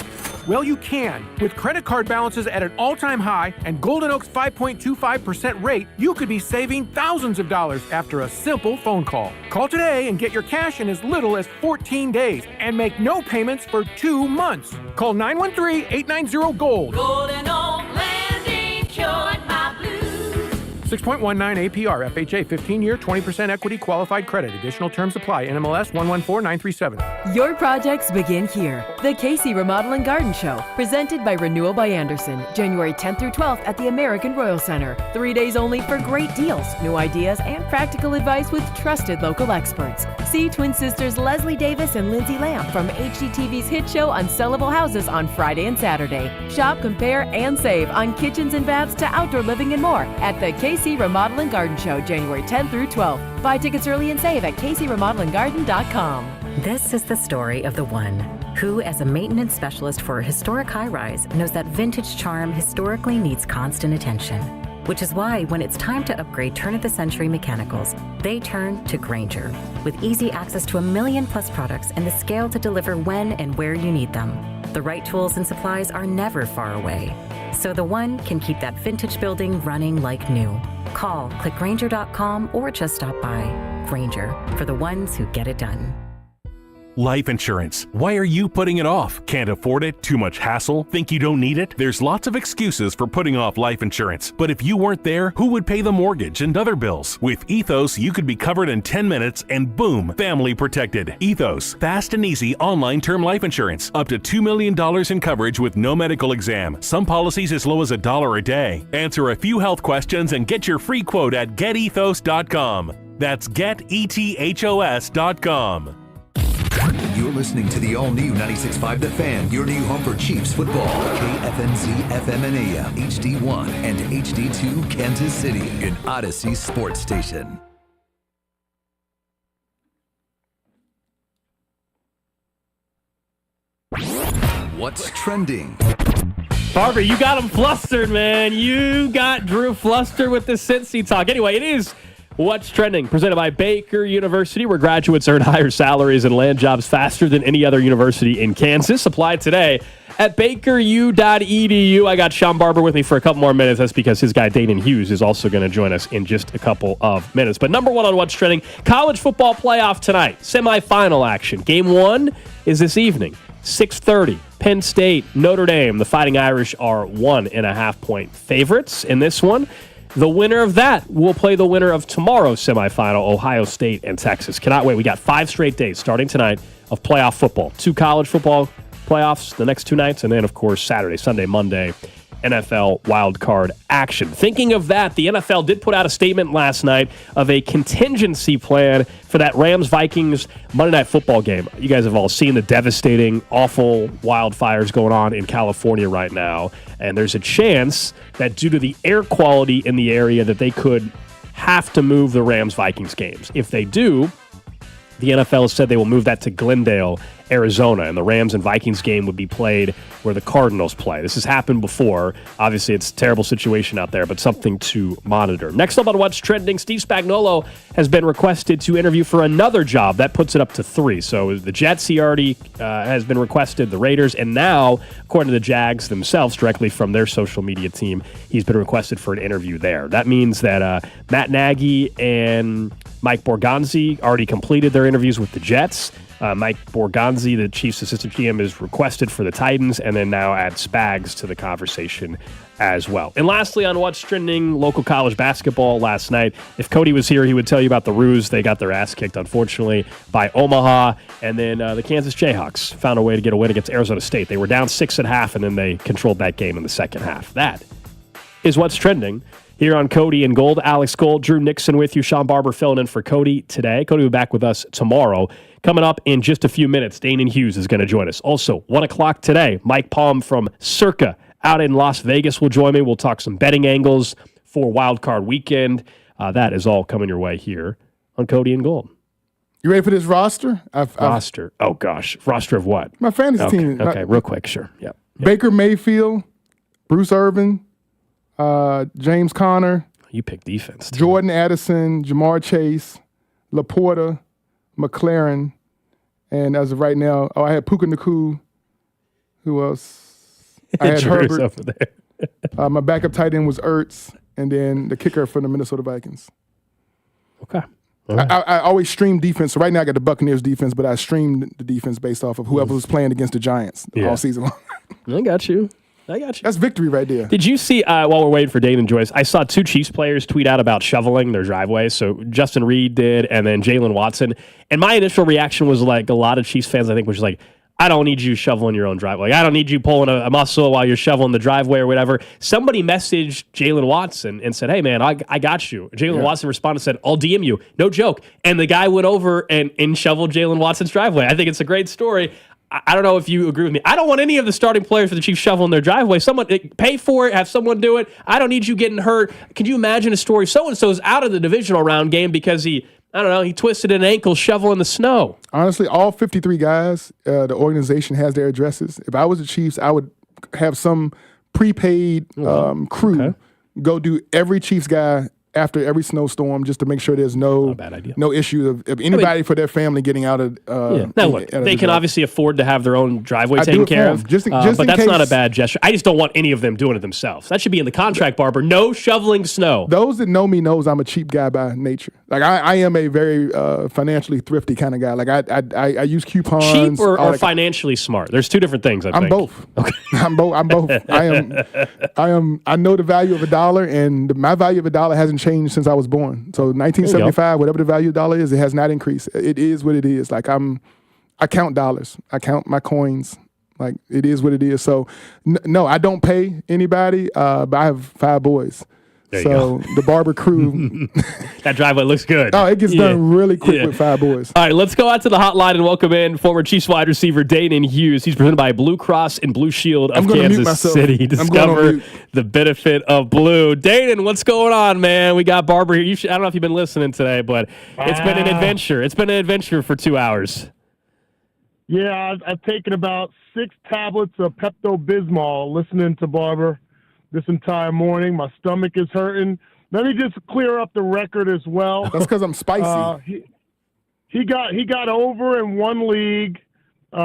Well, you can. With credit card balances at an all-time high and Golden Oak's 5.25% rate, you could be saving thousands of dollars after a simple phone call. Call today and get your cash in as little as 14 days and make no payments for 2 months. Call 913-890-GOLD. Golden Oak Lending cured my blues. 6.19 APR, FHA, 15-year, 20% equity qualified credit. Additional terms apply. NMLS 114937. Your projects begin here. The Casey Remodel and Garden Show, presented by Renewal by Andersen, January 10th through 12th at the American Royal Center. 3 days only for great deals, new ideas, and practical advice with trusted local experts. See twin sisters Leslie Davis and Lindsay Lamb from HGTV's hit show Unsellable Houses on Friday and Saturday. Shop, compare, and save on kitchens and baths to outdoor living and more at the Casey Remodel and Garden Show, January 10th through 12th. Buy tickets early and save at CaseyRemodelandGarden.com. This is the story of the one who, as a maintenance specialist for a historic high-rise, knows that vintage charm historically needs constant attention. Which is why, when it's time to upgrade turn-of-the-century mechanicals, they turn to Grainger. With easy access to 1 million+ products and the scale to deliver when and where you need them. The right tools and supplies are never far away. So the one can keep that vintage building running like new. Call, click Grainger.com, or just stop by. Grainger, for the ones who get it done. Life insurance. Why are you putting it off? Can't afford it? Too much hassle? Think you don't need it? There's lots of excuses for putting off life insurance. But if you weren't there, who would pay the mortgage and other bills? With Ethos, you could be covered in 10 minutes and boom, family protected. Ethos, fast and easy online term life insurance. Up to $2 million in coverage with no medical exam. Some policies as low as $1 a day. Answer a few health questions and get your free quote at getethos.com. That's getethos.com. You're listening to the all-new 96.5 The Fan, your new home for Chiefs football. KFNZ, FM and AM, HD1 and HD2 Kansas City, an Odyssey sports station. What's trending? Barber, you got him flustered, man. You got Drew flustered with the Cincy talk. Anyway, it is What's Trending, presented by Baker University, where graduates earn higher salaries and land jobs faster than any other university in Kansas. Apply today at bakeru.edu. I got Shawn Barber with me for a couple more minutes. That's because his guy Danon Hughes is also going to join us in just a couple of minutes. But number one on What's Trending, college football playoff tonight. Semifinal action. Game 1 is this evening, 6:30. Penn State, Notre Dame. The Fighting Irish are 1.5-point favorites in this one. The winner of that will play the winner of tomorrow's semifinal, Ohio State and Texas. Cannot wait. We got 5 straight days starting tonight of playoff football. 2 college football playoffs the next 2 nights, and then, of course, Saturday, Sunday, Monday, NFL wild card action. Thinking of that, the NFL did put out a statement last night of a contingency plan for that Rams-Vikings Monday Night Football game. You guys have all seen the devastating, awful wildfires going on in California right now, and there's a chance that due to the air quality in the area that they could have to move the Rams-Vikings games. If they do, the NFL has said they will move that to Glendale, Arizona, and the Rams and Vikings game would be played where the Cardinals play. This has happened before. Obviously, it's a terrible situation out there, but something to monitor. Next up on What's Trending, Steve Spagnuolo has been requested to interview for another job. That puts it up to 3. So the Jets, he already has been requested, the Raiders, and now, according to the Jags themselves, directly from their social media team, he's been requested for an interview there. That means that Matt Nagy and Mike Borgonzi already completed their interviews with the Jets. Mike Borgonzi, the Chiefs' assistant GM, is requested for the Titans, and then now add Spags to the conversation as well. And lastly, on What's Trending, local college basketball last night. If Cody was here, he would tell you about the Roos. They got their ass kicked, unfortunately, by Omaha. And then the Kansas Jayhawks found a way to get a win against Arizona State. They were down 6 at half, and then they controlled that game in the second half. That is What's Trending here on Cody and Gold. Alex Gold, Drew Nixon with you. Shawn Barber filling in for Cody today. Cody will be back with us tomorrow. Coming up in just a few minutes, Danon Hughes is going to join us. Also, 1 o'clock today, Mike Palm from Circa out in Las Vegas will join me. We'll talk some betting angles for Wild Card Weekend. That is all coming your way here on Cody and Gold. You ready for this roster? Roster. Oh, gosh. Roster of what? My fantasy team. Okay, real quick. Sure. Yep. Baker Mayfield, Bruce Irvin, James Conner. You pick defense. Too. Jordan Addison, Jamar Chase, Laporta, McLaren, and as of right now, I had Puka Nacua. Who else? I had Herbert. Over there. My backup tight end was Ertz, and then the kicker for the Minnesota Vikings. Okay. Right. I always stream defense. So right now I got the Buccaneers defense, but I streamed the defense based off of whoever was playing against the Giants all season long. I got you. That's victory right there. Did you see, while we're waiting for Dave and Joyce, I saw 2 Chiefs players tweet out about shoveling their driveways. So Justin Reed did, and then Jalen Watson. And my initial reaction was like a lot of Chiefs fans, I think, was like, I don't need you shoveling your own driveway. Like, I don't need you pulling a muscle while you're shoveling the driveway or whatever. Somebody messaged Jalen Watson and said, hey, man, I got you. Jalen Watson responded and said, I'll DM you. No joke. And the guy went over and shoveled Jalen Watson's driveway. I think it's a great story. I don't know if you agree with me. I don't want any of the starting players for the Chiefs shoveling their driveway. Someone pay for it, have someone do it. I don't need you getting hurt. Could you imagine a story? So-and-so's out of the divisional round game because he twisted an ankle shoveling the snow. Honestly, all 53 guys, the organization has their addresses. If I was the Chiefs, I would have some prepaid crew go do every Chiefs guy after every snowstorm just to make sure there's no issue of anybody for their family getting out of Now, look, they can obviously afford to have their own driveway taken care of, but that's not a bad gesture. I just don't want any of them doing it themselves. That should be in the contract, Barber. No shoveling snow. Those that know me knows I'm a cheap guy by nature. Like, I am a very financially thrifty kind of guy. Like, I use coupons. Cheap or financially smart? There's 2 different things, I think. I'm both. Okay. I'm both. I know the value of a dollar, and my value of a dollar hasn't changed since I was born. So 1975, whatever the value of the dollar is, it has not increased. It is what it is. Like, I count dollars. I count my coins. Like, it is what it is. So no, I don't pay anybody, but I have 5 boys. So the Barber crew. That driveway looks good. Oh, it gets done really quick with 5 boys. All right, let's go out to the hotline and welcome in former Chiefs wide receiver Danon Hughes. He's presented by Blue Cross and Blue Shield of Kansas City. Discover the benefit of blue. Danon, what's going on, man? We got Barber here. I don't know if you've been listening today, but it's been an adventure. It's been an adventure for 2 hours. Yeah, I've taken about 6 tablets of Pepto-Bismol listening to Barber this entire morning. My stomach is hurting. Let me just clear up the record as well. That's because I'm spicy. He got over in one league. We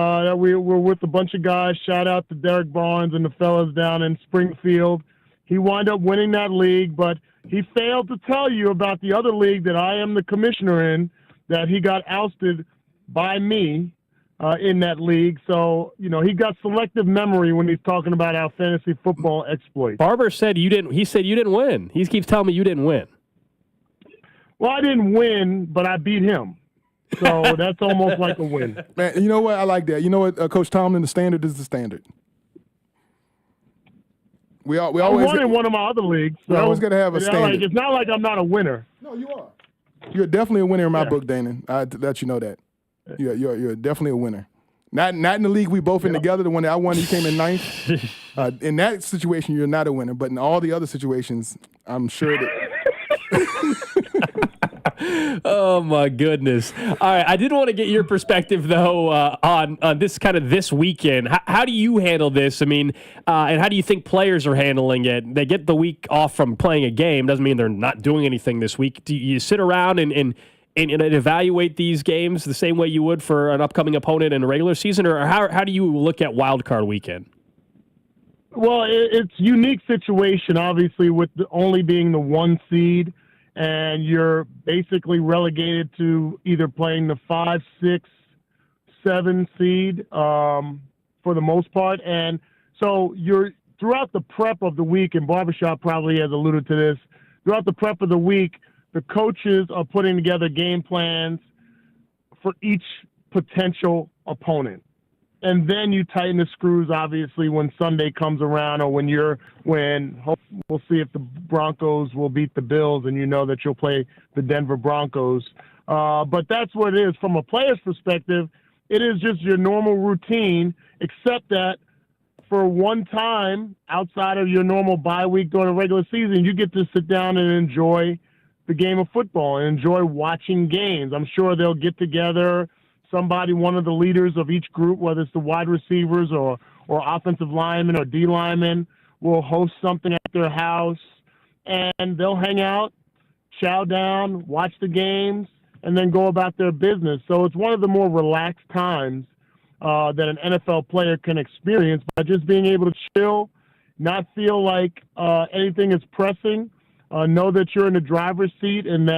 were with a bunch of guys. Shout out to Derek Barnes and the fellas down in Springfield. He wound up winning that league, but he failed to tell you about the other league that I am the commissioner in, that he got ousted by me in that league. So, he got selective memory when he's talking about our fantasy football exploits. Barber said you didn't. He said you didn't win. He keeps telling me you didn't win. Well, I didn't win, but I beat him. So that's almost like a win. Man, you know what? I like that. You know what, Coach Tomlin, the standard is the standard. We always won in one of my other leagues. So we always got to have a standard. It's not like I'm not a winner. No, you are. You're definitely a winner in my book, Danon. I let you know that. You're definitely a winner. Not in the league we both in together. The one that I won, you came in 9th. In that situation, you're not a winner. But in all the other situations, I'm sure that. Oh my goodness! All right, I did want to get your perspective though on this weekend. How do you handle this? I mean, and how do you think players are handling it? They get the week off from playing a game. Doesn't mean they're not doing anything this week. Do you sit around and evaluate these games the same way you would for an upcoming opponent in a regular season, or how do you look at Wild Card Weekend? Well, it's a unique situation, obviously, with only being the 1 seed. And you're basically relegated to either playing the 5, 6, 7 seed for the most part. And so you're throughout the prep of the week, and Barbershop probably has alluded to this, throughout the prep of the week, the coaches are putting together game plans for each potential opponent. And then you tighten the screws, obviously, when Sunday comes around, or when we'll see if the Broncos will beat the Bills, and you know that you'll play the Denver Broncos. But that's what it is. From a player's perspective, it is just your normal routine, except that for one time outside of your normal bye week during a regular season, you get to sit down and enjoy the game of football and enjoy watching games. I'm sure they'll get together. One of the leaders of each group, whether it's the wide receivers or offensive linemen or D linemen, will host something at their house, and they'll hang out, chow down, watch the games, and then go about their business. So it's one of the more relaxed times that an NFL player can experience by just being able to chill, not feel like anything is pressing, know that you're in the driver's seat, and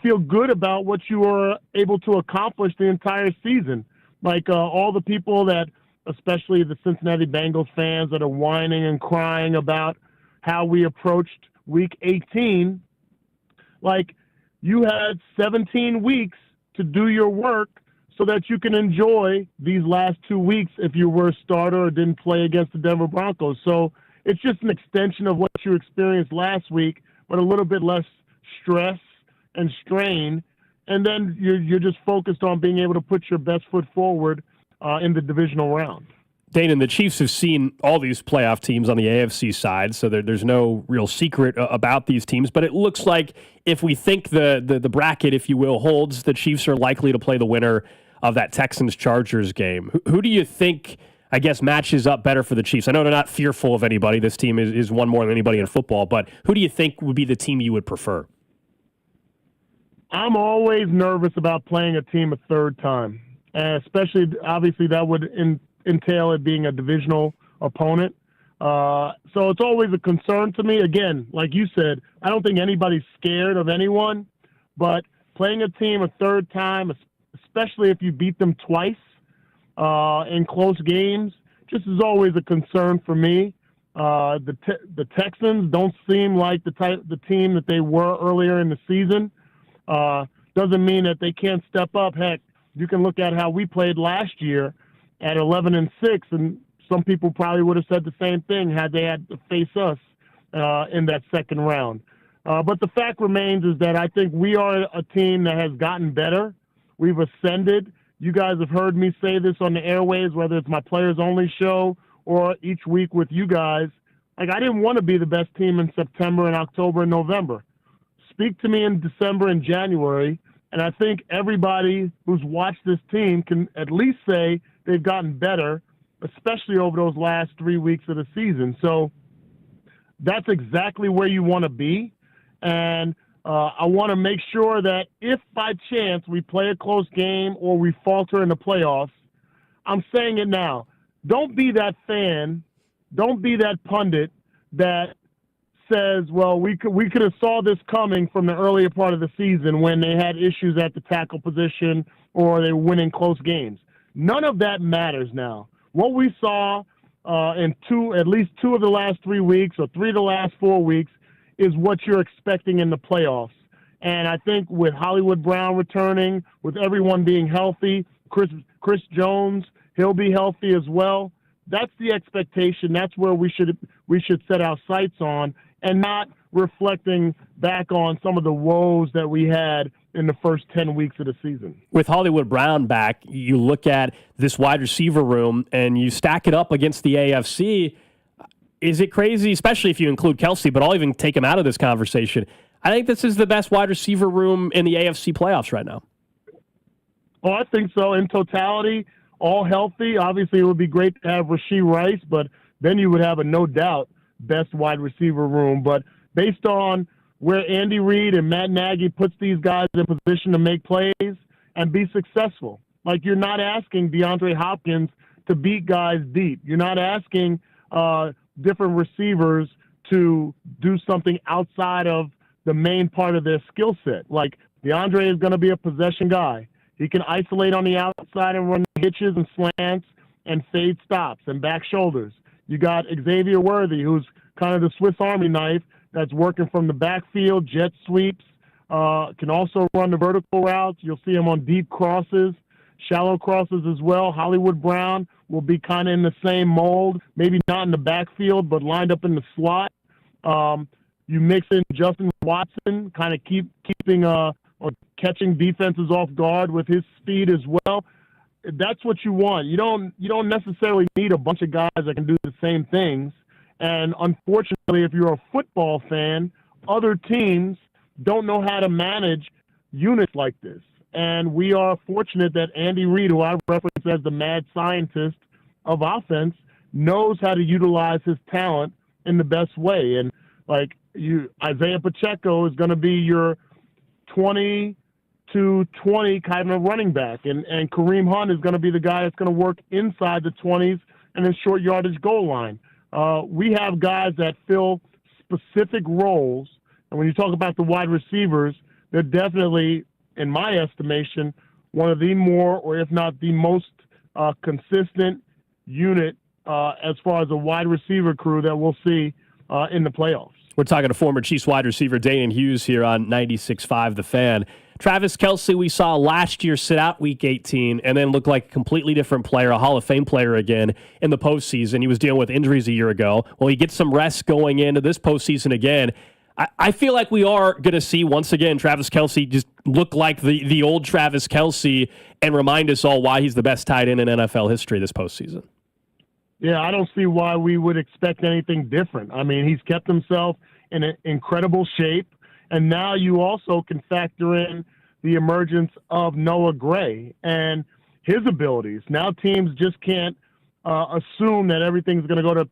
feel good about what you are able to accomplish the entire season. Like all the people that, especially the Cincinnati Bengals fans that are whining and crying about how we approached week 18, like you had 17 weeks to do your work so that you can enjoy these last 2 weeks if you were a starter or didn't play against the Denver Broncos. So it's just an extension of what you experienced last week, but a little bit less stress and strain, and then you're just focused on being able to put your best foot forward in the divisional round. Danon, the Chiefs have seen all these playoff teams on the AFC side, so there's no real secret about these teams, but it looks like if we think the bracket, if you will, holds, the Chiefs are likely to play the winner of that Texans-Chargers game. Who do you think, I guess, matches up better for the Chiefs? I know they're not fearful of anybody. This team is one more than anybody in football, but who do you think would be the team you would prefer? I'm always nervous about playing a team a third time, and especially, obviously, that would entail it being a divisional opponent. So it's always a concern to me. Again, like you said, I don't think anybody's scared of anyone, but playing a team a third time, especially if you beat them twice in close games, just is always a concern for me. The Texans don't seem like the team that they were earlier in the season. Doesn't mean that they can't step up. Heck, you can look at how we played last year at 11-6, and some people probably would have said the same thing had they had to face us in that second round. But the fact remains is that I think we are a team that has gotten better. We've ascended. You guys have heard me say this on the airwaves, whether it's my Players Only show or each week with you guys. Like, I didn't want to be the best team in September and October and November. Speak to me in December and January, and I think everybody who's watched this team can at least say they've gotten better, especially over those last 3 weeks of the season. So that's exactly where you want to be. And I want to make sure that if by chance we play a close game or we falter in the playoffs, I'm saying it now. Don't be that fan. Don't be that pundit that says, well, we could have saw this coming from the earlier part of the season when they had issues at the tackle position or they were winning close games. None of that matters now. What we saw in at least 2 of the last 3 weeks or 3 of the last 4 weeks is what you're expecting in the playoffs. And I think with Hollywood Brown returning, with everyone being healthy, Chris Jones, he'll be healthy as well. That's the expectation. That's where we should set our sights on, and not reflecting back on some of the woes that we had in the first 10 weeks of the season. With Hollywood Brown back, you look at this wide receiver room and you stack it up against the AFC. Is it crazy, especially if you include Kelce, but I'll even take him out of this conversation. I think this is the best wide receiver room in the AFC playoffs right now. Oh, I think so. In totality, all healthy. Obviously, it would be great to have Rashee Rice, but then you would have a no doubt best wide receiver room. But based on where Andy Reid and Matt Nagy puts these guys in position to make plays and be successful. Like, you're not asking DeAndre Hopkins to beat guys deep. You're not asking different receivers to do something outside of the main part of their skill set. Like, DeAndre is going to be a possession guy. He can isolate on the outside and run hitches and slants and fade stops and back shoulders. You got Xavier Worthy, who's kind of the Swiss Army knife that's working from the backfield, jet sweeps, can also run the vertical routes. You'll see him on deep crosses, shallow crosses as well. Hollywood Brown will be kind of in the same mold, maybe not in the backfield, but lined up in the slot. You mix in Justin Watson, kind of keeping or catching defenses off guard with his speed as well. That's what you want. You don't necessarily need a bunch of guys that can do the same things. And unfortunately, if you're a football fan, other teams don't know how to manage units like this. And we are fortunate that Andy Reid, who I reference as the mad scientist of offense, knows how to utilize his talent in the best way. And Isaiah Pacheco is going to be your 20 to 20 kind of running back. And Kareem Hunt is going to be the guy that's going to work inside the 20s and the short yardage goal line. We have guys that fill specific roles. And when you talk about the wide receivers, they're definitely, in my estimation, one of the more, or if not the most consistent unit as far as a wide receiver crew that we'll see in the playoffs. We're talking to former Chiefs wide receiver Danon Hughes here on 96.5 The Fan. Travis Kelce, we saw last year sit out Week 18 and then look like a completely different player, a Hall of Fame player again in the postseason. He was dealing with injuries a year ago. Well, he gets some rest going into this postseason again. I feel like we are going to see, once again, Travis Kelce just look like the old Travis Kelce and remind us all why he's the best tight end in NFL history this postseason. Yeah, I don't see why we would expect anything different. I mean, he's kept himself in an incredible shape, and now you also can factor in the emergence of Noah Gray and his abilities. Now teams just can't assume that everything's going to go to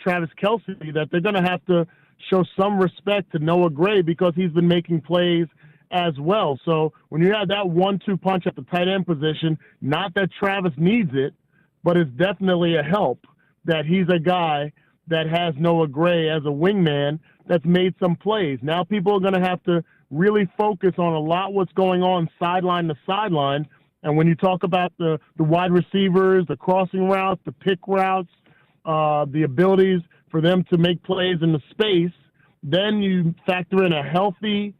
Travis Kelce, that they're going to have to show some respect to Noah Gray because he's been making plays as well. So when you have that 1-2 punch at the tight end position, not that Travis needs it, but it's definitely a help that he's a guy that has Noah Gray as a wingman that's made some plays. Now people are going to have to really focus on a lot what's going on sideline to sideline. And when you talk about the wide receivers, the crossing routes, the pick routes, the abilities for them to make plays in the space, then you factor in a healthy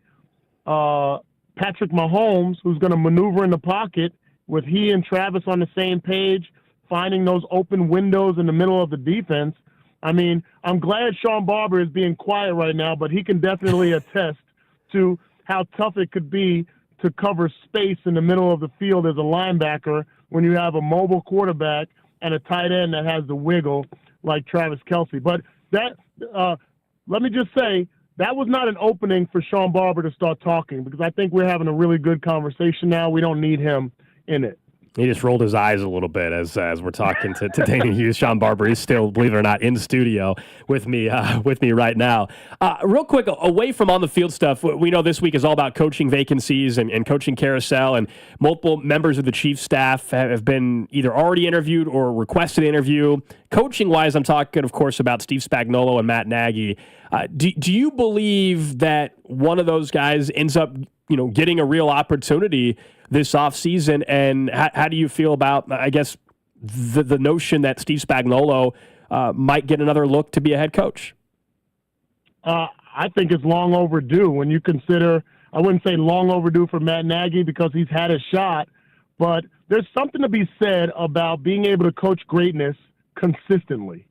Patrick Mahomes who's going to maneuver in the pocket with he and Travis on the same page, finding those open windows in the middle of the defense. I mean, I'm glad Shawn Barber is being quiet right now, but he can definitely attest to how tough it could be to cover space in the middle of the field as a linebacker when you have a mobile quarterback and a tight end that has the wiggle like Travis Kelce. But that, let me just say, that was not an opening for Shawn Barber to start talking because I think we're having a really good conversation now. We don't need him in it. He just rolled his eyes a little bit as we're talking to Danon Hughes. Shawn Barber is still, believe it or not, in studio with me right now. Real quick, away from on the field stuff, we know this week is all about coaching vacancies and coaching carousel, and multiple members of the Chiefs staff have been either already interviewed or requested interview. Coaching-wise, I'm talking, of course, about Steve Spagnuolo and Matt Nagy. Do you believe that one of those guys ends up, getting a real opportunity this offseason? And how do you feel about, I guess, the notion that Steve Spagnuolo might get another look to be a head coach? I think it's long overdue when you consider, I wouldn't say long overdue for Matt Nagy because he's had a shot, but there's something to be said about being able to coach greatness consistently.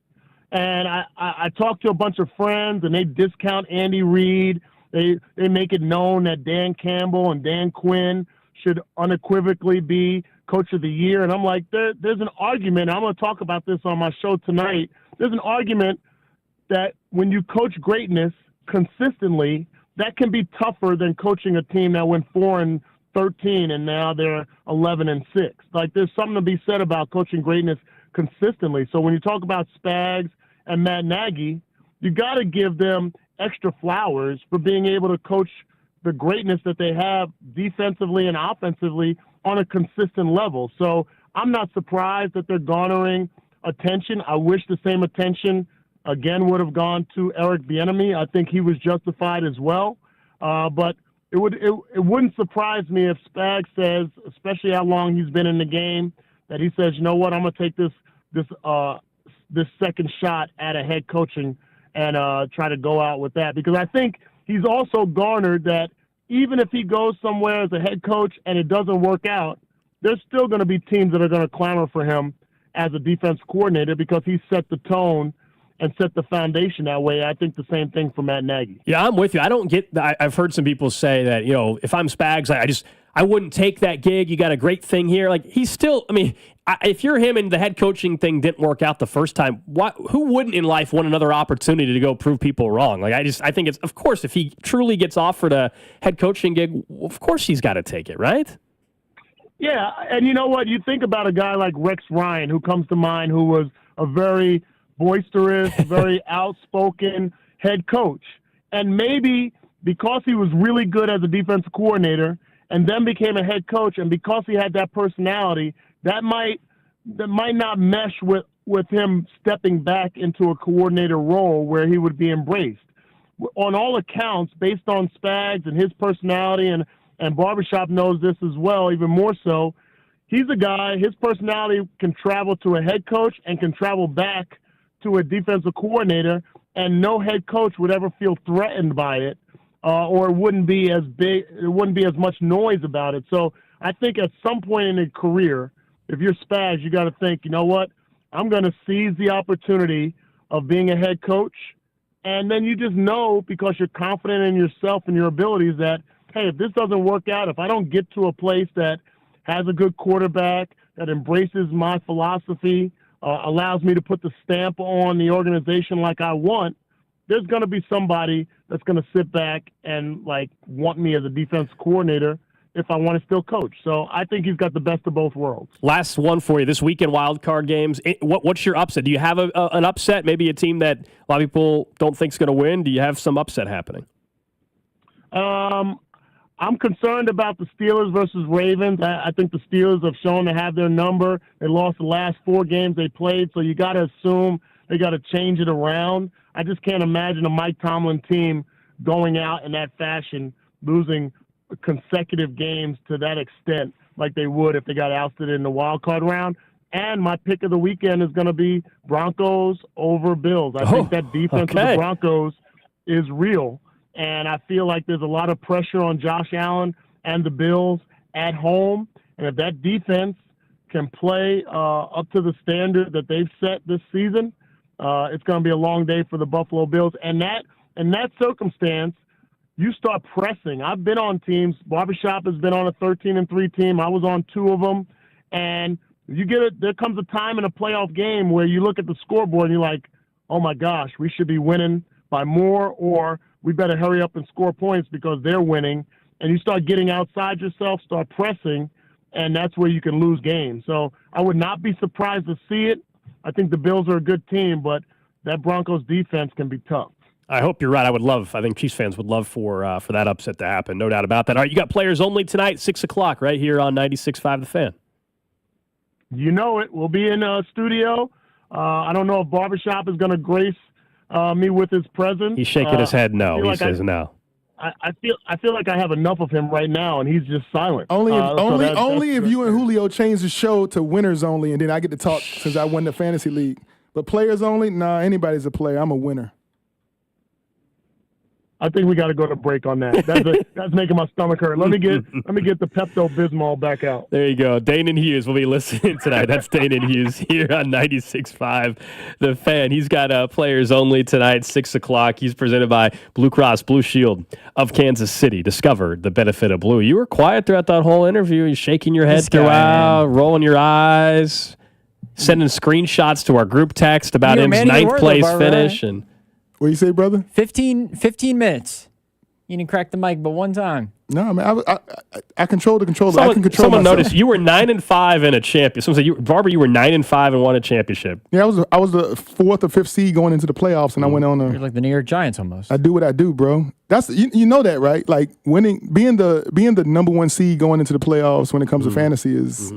And I talked to a bunch of friends, and they discount Andy Reid. They make it known that Dan Campbell and Dan Quinn should unequivocally be Coach of the Year. And I'm like, there's an argument. I'm going to talk about this on my show tonight. There's an argument that when you coach greatness consistently, that can be tougher than coaching a team that went 4-13 and now they're 11-6. Like, there's something to be said about coaching greatness consistently. So when you talk about Spags and Matt Nagy, you got to give them extra flowers for being able to coach the greatness that they have defensively and offensively on a consistent level. So I'm not surprised that they're garnering attention. I wish the same attention again would have gone to Eric Bieniemy. I think he was justified as well. But it wouldn't surprise me if Spags says, especially how long he's been in the game, that he says, you know what, I'm going to take this second shot at a head coaching and try to go out with that. Because I think he's also garnered that even if he goes somewhere as a head coach and it doesn't work out, there's still going to be teams that are going to clamor for him as a defense coordinator because he set the tone and set the foundation that way. I think the same thing for Matt Nagy. Yeah, I'm with you. I don't get I've heard some people say that, if I'm Spags, I wouldn't take that gig. You got a great thing here. Like, he's still, if you're him and the head coaching thing didn't work out the first time, who wouldn't in life want another opportunity to go prove people wrong? Like, I think it's, of course, if he truly gets offered a head coaching gig, of course he's got to take it, right? Yeah, and you know what? You think about a guy like Rex Ryan, who comes to mind, who was a very boisterous, very outspoken head coach. And maybe because he was really good as a defensive coordinator and then became a head coach, and because he had that personality, that might not mesh with him stepping back into a coordinator role where he would be embraced. On all accounts, based on Spags and his personality, and Barbershop knows this as well, even more so, he's a guy, his personality can travel to a head coach and can travel back to a defensive coordinator, and no head coach would ever feel threatened by it, or it wouldn't be as much noise about it. So I think at some point in a career, if you're Spags, you got to think, you know what, I'm going to seize the opportunity of being a head coach, and then you just know, because you're confident in yourself and your abilities, that, hey, if this doesn't work out, if I don't get to a place that has a good quarterback, that embraces my philosophy, allows me to put the stamp on the organization like I want, there's going to be somebody that's going to sit back and want me as a defense coordinator if I want to still coach. So I think he's got the best of both worlds. Last one for you. This weekend wild card games. What's your upset? Do you have an upset? Maybe a team that a lot of people don't think is going to win. Do you have some upset happening? I'm concerned about the Steelers versus Ravens. I think the Steelers have shown to have their number. They lost the last 4 games they played, so you got to assume they got to change it around. I just can't imagine a Mike Tomlin team going out in that fashion, losing consecutive games to that extent like they would if they got ousted in the wild card round. And my pick of the weekend is going to be Broncos over Bills. I think that defense of the Broncos is real. And I feel like there's a lot of pressure on Josh Allen and the Bills at home. And if that defense can play up to the standard that they've set this season, it's going to be a long day for the Buffalo Bills. And in that circumstance, you start pressing. I've been on teams. Barbershop has been on a 13-3 team. I was on 2 of them. And there comes a time in a playoff game where you look at the scoreboard and you're like, oh my gosh, we should be winning by more, or we better hurry up and score points because they're winning. And you start getting outside yourself, start pressing, and that's where you can lose games. So I would not be surprised to see it. I think the Bills are a good team, but that Broncos defense can be tough. I hope you're right. I think Chiefs fans would love for that upset to happen. No doubt about that. All right, you got players only tonight, 6 o'clock, right here on 96.5 The Fan. You know it. We'll be in a studio. I don't know if Barbershop is going to grace me with his presence. He's shaking his head no. He says no. I feel like I have enough of him right now, and he's just silent. Only if you and Julio change the show to winners only, and then I get to talk since I won the fantasy league. But players only, nah, anybody's a player. I'm a winner. I think we got to go to break on that. That's making my stomach hurt. Let me get the Pepto-Bismol back out. There you go. Danon Hughes will be listening tonight. That's Danon Hughes here on 96.5 The Fan. He's got players only tonight, 6 o'clock. He's presented by Blue Cross Blue Shield of Kansas City. Discover the benefit of blue. You were quiet throughout that whole interview. You're shaking your head throughout, rolling your eyes, sending screenshots to our group text about his ninth place finish. And what do you say, brother? 15 minutes. You didn't crack the mic but one time. No, man, I control the controller. Someone, I can control someone myself. noticed you were 9-5 in a champion. Someone said, Barber, you were 9-5 and won a championship. Yeah, I was the 4th or 5th seed going into the playoffs, and I went on. You're like the New York Giants almost. I do what I do, bro. That's you know that, right? Like being the number 1 seed going into the playoffs when it comes to fantasy is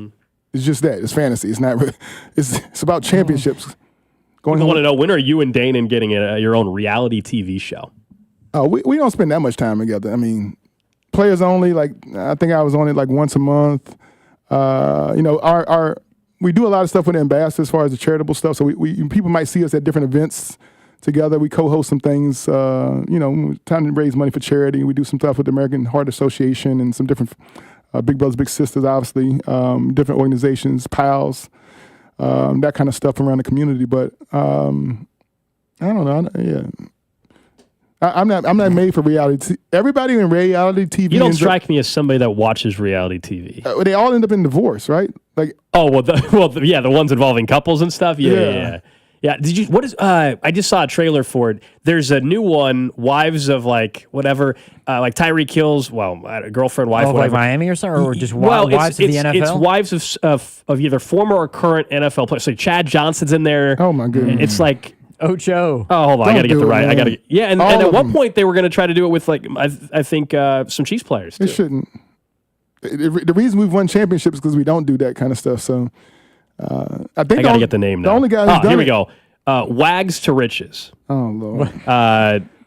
just that. It's fantasy. It's not. It's about championships. I want to know, when are you and Danon getting your own reality TV show? Oh, we don't spend that much time together. I mean, players only. Like I think I was on it like once a month. We do a lot of stuff with the ambassadors as far as the charitable stuff. So we people might see us at different events together. We co-host some things. Time to raise money for charity. We do some stuff with the American Heart Association and some different Big Brothers Big Sisters, obviously, different organizations, PALs. That kind of stuff around the community, but I don't know. Yeah, I'm not made for reality. Everybody in reality TV. You don't strike me as somebody that watches reality TV. They all end up in divorce, right? Like, the ones involving couples and stuff. Yeah. Did you? What is? I just saw a trailer for it. There's a new one, Wives of like whatever, like Tyreek Hill's. Well, girlfriend, wife, whatever. Like Miami or something, or just wives of the NFL. It's wives of either former or current NFL players. So Chad Johnson's in there. Oh my goodness! It's like Ocho. Oh, hold on, I got to get the right. I got to. Yeah, and at one them. point they were going to try to do it with like I think some Chiefs players. Too. It shouldn't. The reason we've won championships is because we don't do that kind of stuff. So. I think I got to get the name now. The only guy who's done here we go. Wags to Riches. Oh, Lord.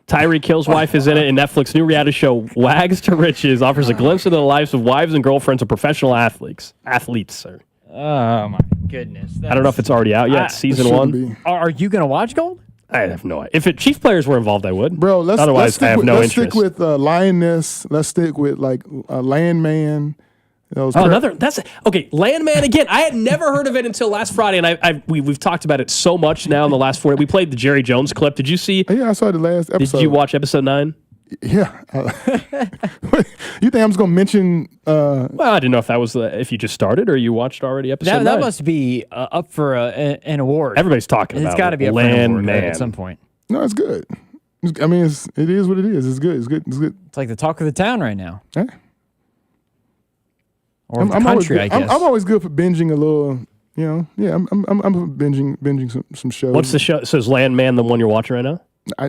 Tyreek Hill's wife is in it, and Netflix new reality show Wags to Riches offers a glimpse into the lives of wives and girlfriends of professional athletes. Sir. Oh, my goodness. I don't know if it's already out yet. Season 1. Are you going to watch Gold? I have no idea. If Chief players were involved, I would. Bro, Otherwise, I have no interest. Let's stick with Lioness. Let's stick with like Landman. That's okay. Landman again. I had never heard of it until last Friday, and we've talked about it so much now in the last 4 days. We played the Jerry Jones clip. Did you see? Yeah, I saw the last episode. Did you watch episode 9? Yeah. You think I'm just gonna mention? Well, I didn't know if that was if you just started or you watched already episode 9. That must be up for an award. Everybody's talking about it. It's got to be up for an award at some point. No, it's good. I mean, it is what it is. It's good. It's good. It's good. It's like the talk of the town right now. Yeah. Or the country, I guess. I'm always good for binging a little, I'm binging some shows. What's the show? So is Landman the one you're watching right now?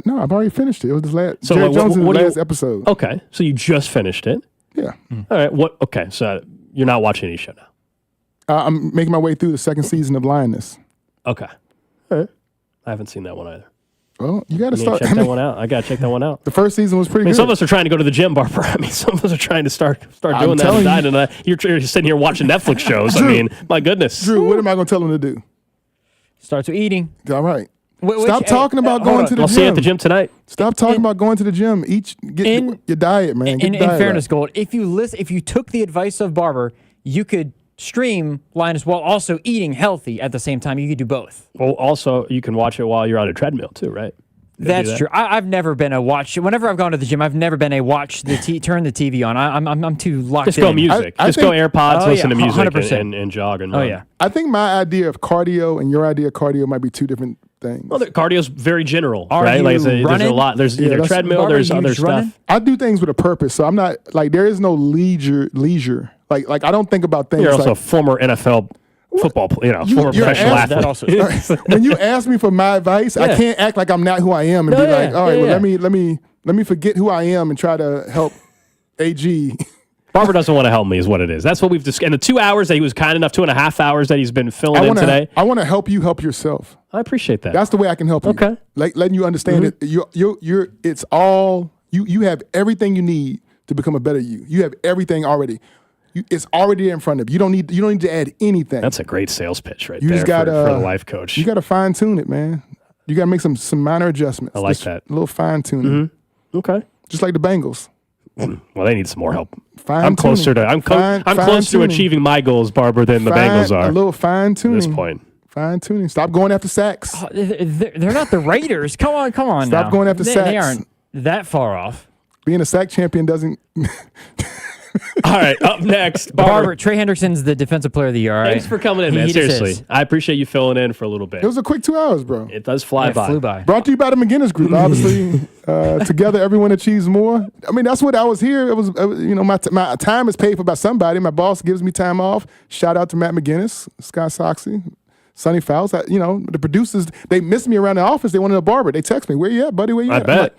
No, I've already finished it. It was the last. So Jerry Jones' last episode. Okay, so you just finished it. Yeah. All right. Okay, so you're not watching any show now. I'm making my way through the second season of Lioness. Okay. All right. I haven't seen that one either. Well, you got to start. Check that one out. I got to check that one out. The first season was pretty good. Some of us are trying to go to the gym, Barber. Some of us are trying to start doing that. And you're sitting here watching Netflix shows. Drew, I mean, my goodness. Drew, what am I going to tell them to do? Starts with eating. All right. Stop talking about going to the gym. I'll see you at the gym tonight. Stop talking about going to the gym. Get your diet, man. In fairness, Gold, if you took the advice of Barber, you could stream Linus while also eating healthy at the same time. You could do both. Well, also, you can watch it while you're on a treadmill, too, right? That's true. I've never been a watch. Whenever I've gone to the gym, I've never been a watch turn the TV on. I'm too locked in. Just go music. Just go AirPods, listen to music, 100%. And jog and run. Oh, yeah. I think my idea of cardio and your idea of cardio might be two different things. Well, cardio's very general, Are right? you Like there's running? a lot. There's either treadmill, there's other stuff. I do things with a purpose, so I'm not like there is no leisure Like I don't think about things. You're also like, a former NFL football, former professional athlete. When you ask me for my advice, I can't act like I'm not who I am and be like, all right, well, let me forget who I am and try to help AG. Barber doesn't want to help me is what it is. That's what we've discussed. In the 2 hours that he was kind enough, 2.5 hours that he's been filling in today. I want to help you help yourself. I appreciate that. That's the way I can help you. Okay. Like letting you understand it. It's all, you have everything you need to become a better you. You have everything already. It's already there in front of you. You don't need to add anything. That's a great sales pitch right you there just gotta, for the life coach. You got to fine tune it, man. You got to make some minor adjustments. I like that. A little fine tuning. Okay. Just like the Bengals. Well, they need some more help. I'm closer to achieving my goals, Barber, than the Bengals are. A little fine tuning. At this point. Fine tuning. Stop going after sacks. Oh, they're not the Raiders. Come on. Stop going after sacks. They aren't that far off. Being a sack champion doesn't. All right, up next, Barber. Trey Hendrickson's the defensive player of the year. All right? Thanks for coming in, man. Seriously, I appreciate you filling in for a little bit. It was a quick 2 hours, bro. It does fly by. Flew by. Brought to you by the McGinnis Group, obviously. Together, everyone achieves more. I mean, that's what I was here. It was, my time is paid for by somebody. My boss gives me time off. Shout out to Matt McGinnis, Scott Soxie, Sonny Fowles. The producers, they missed me around the office. They wanted a Barber. They text me, "Where you at, buddy? Where you at?" bet.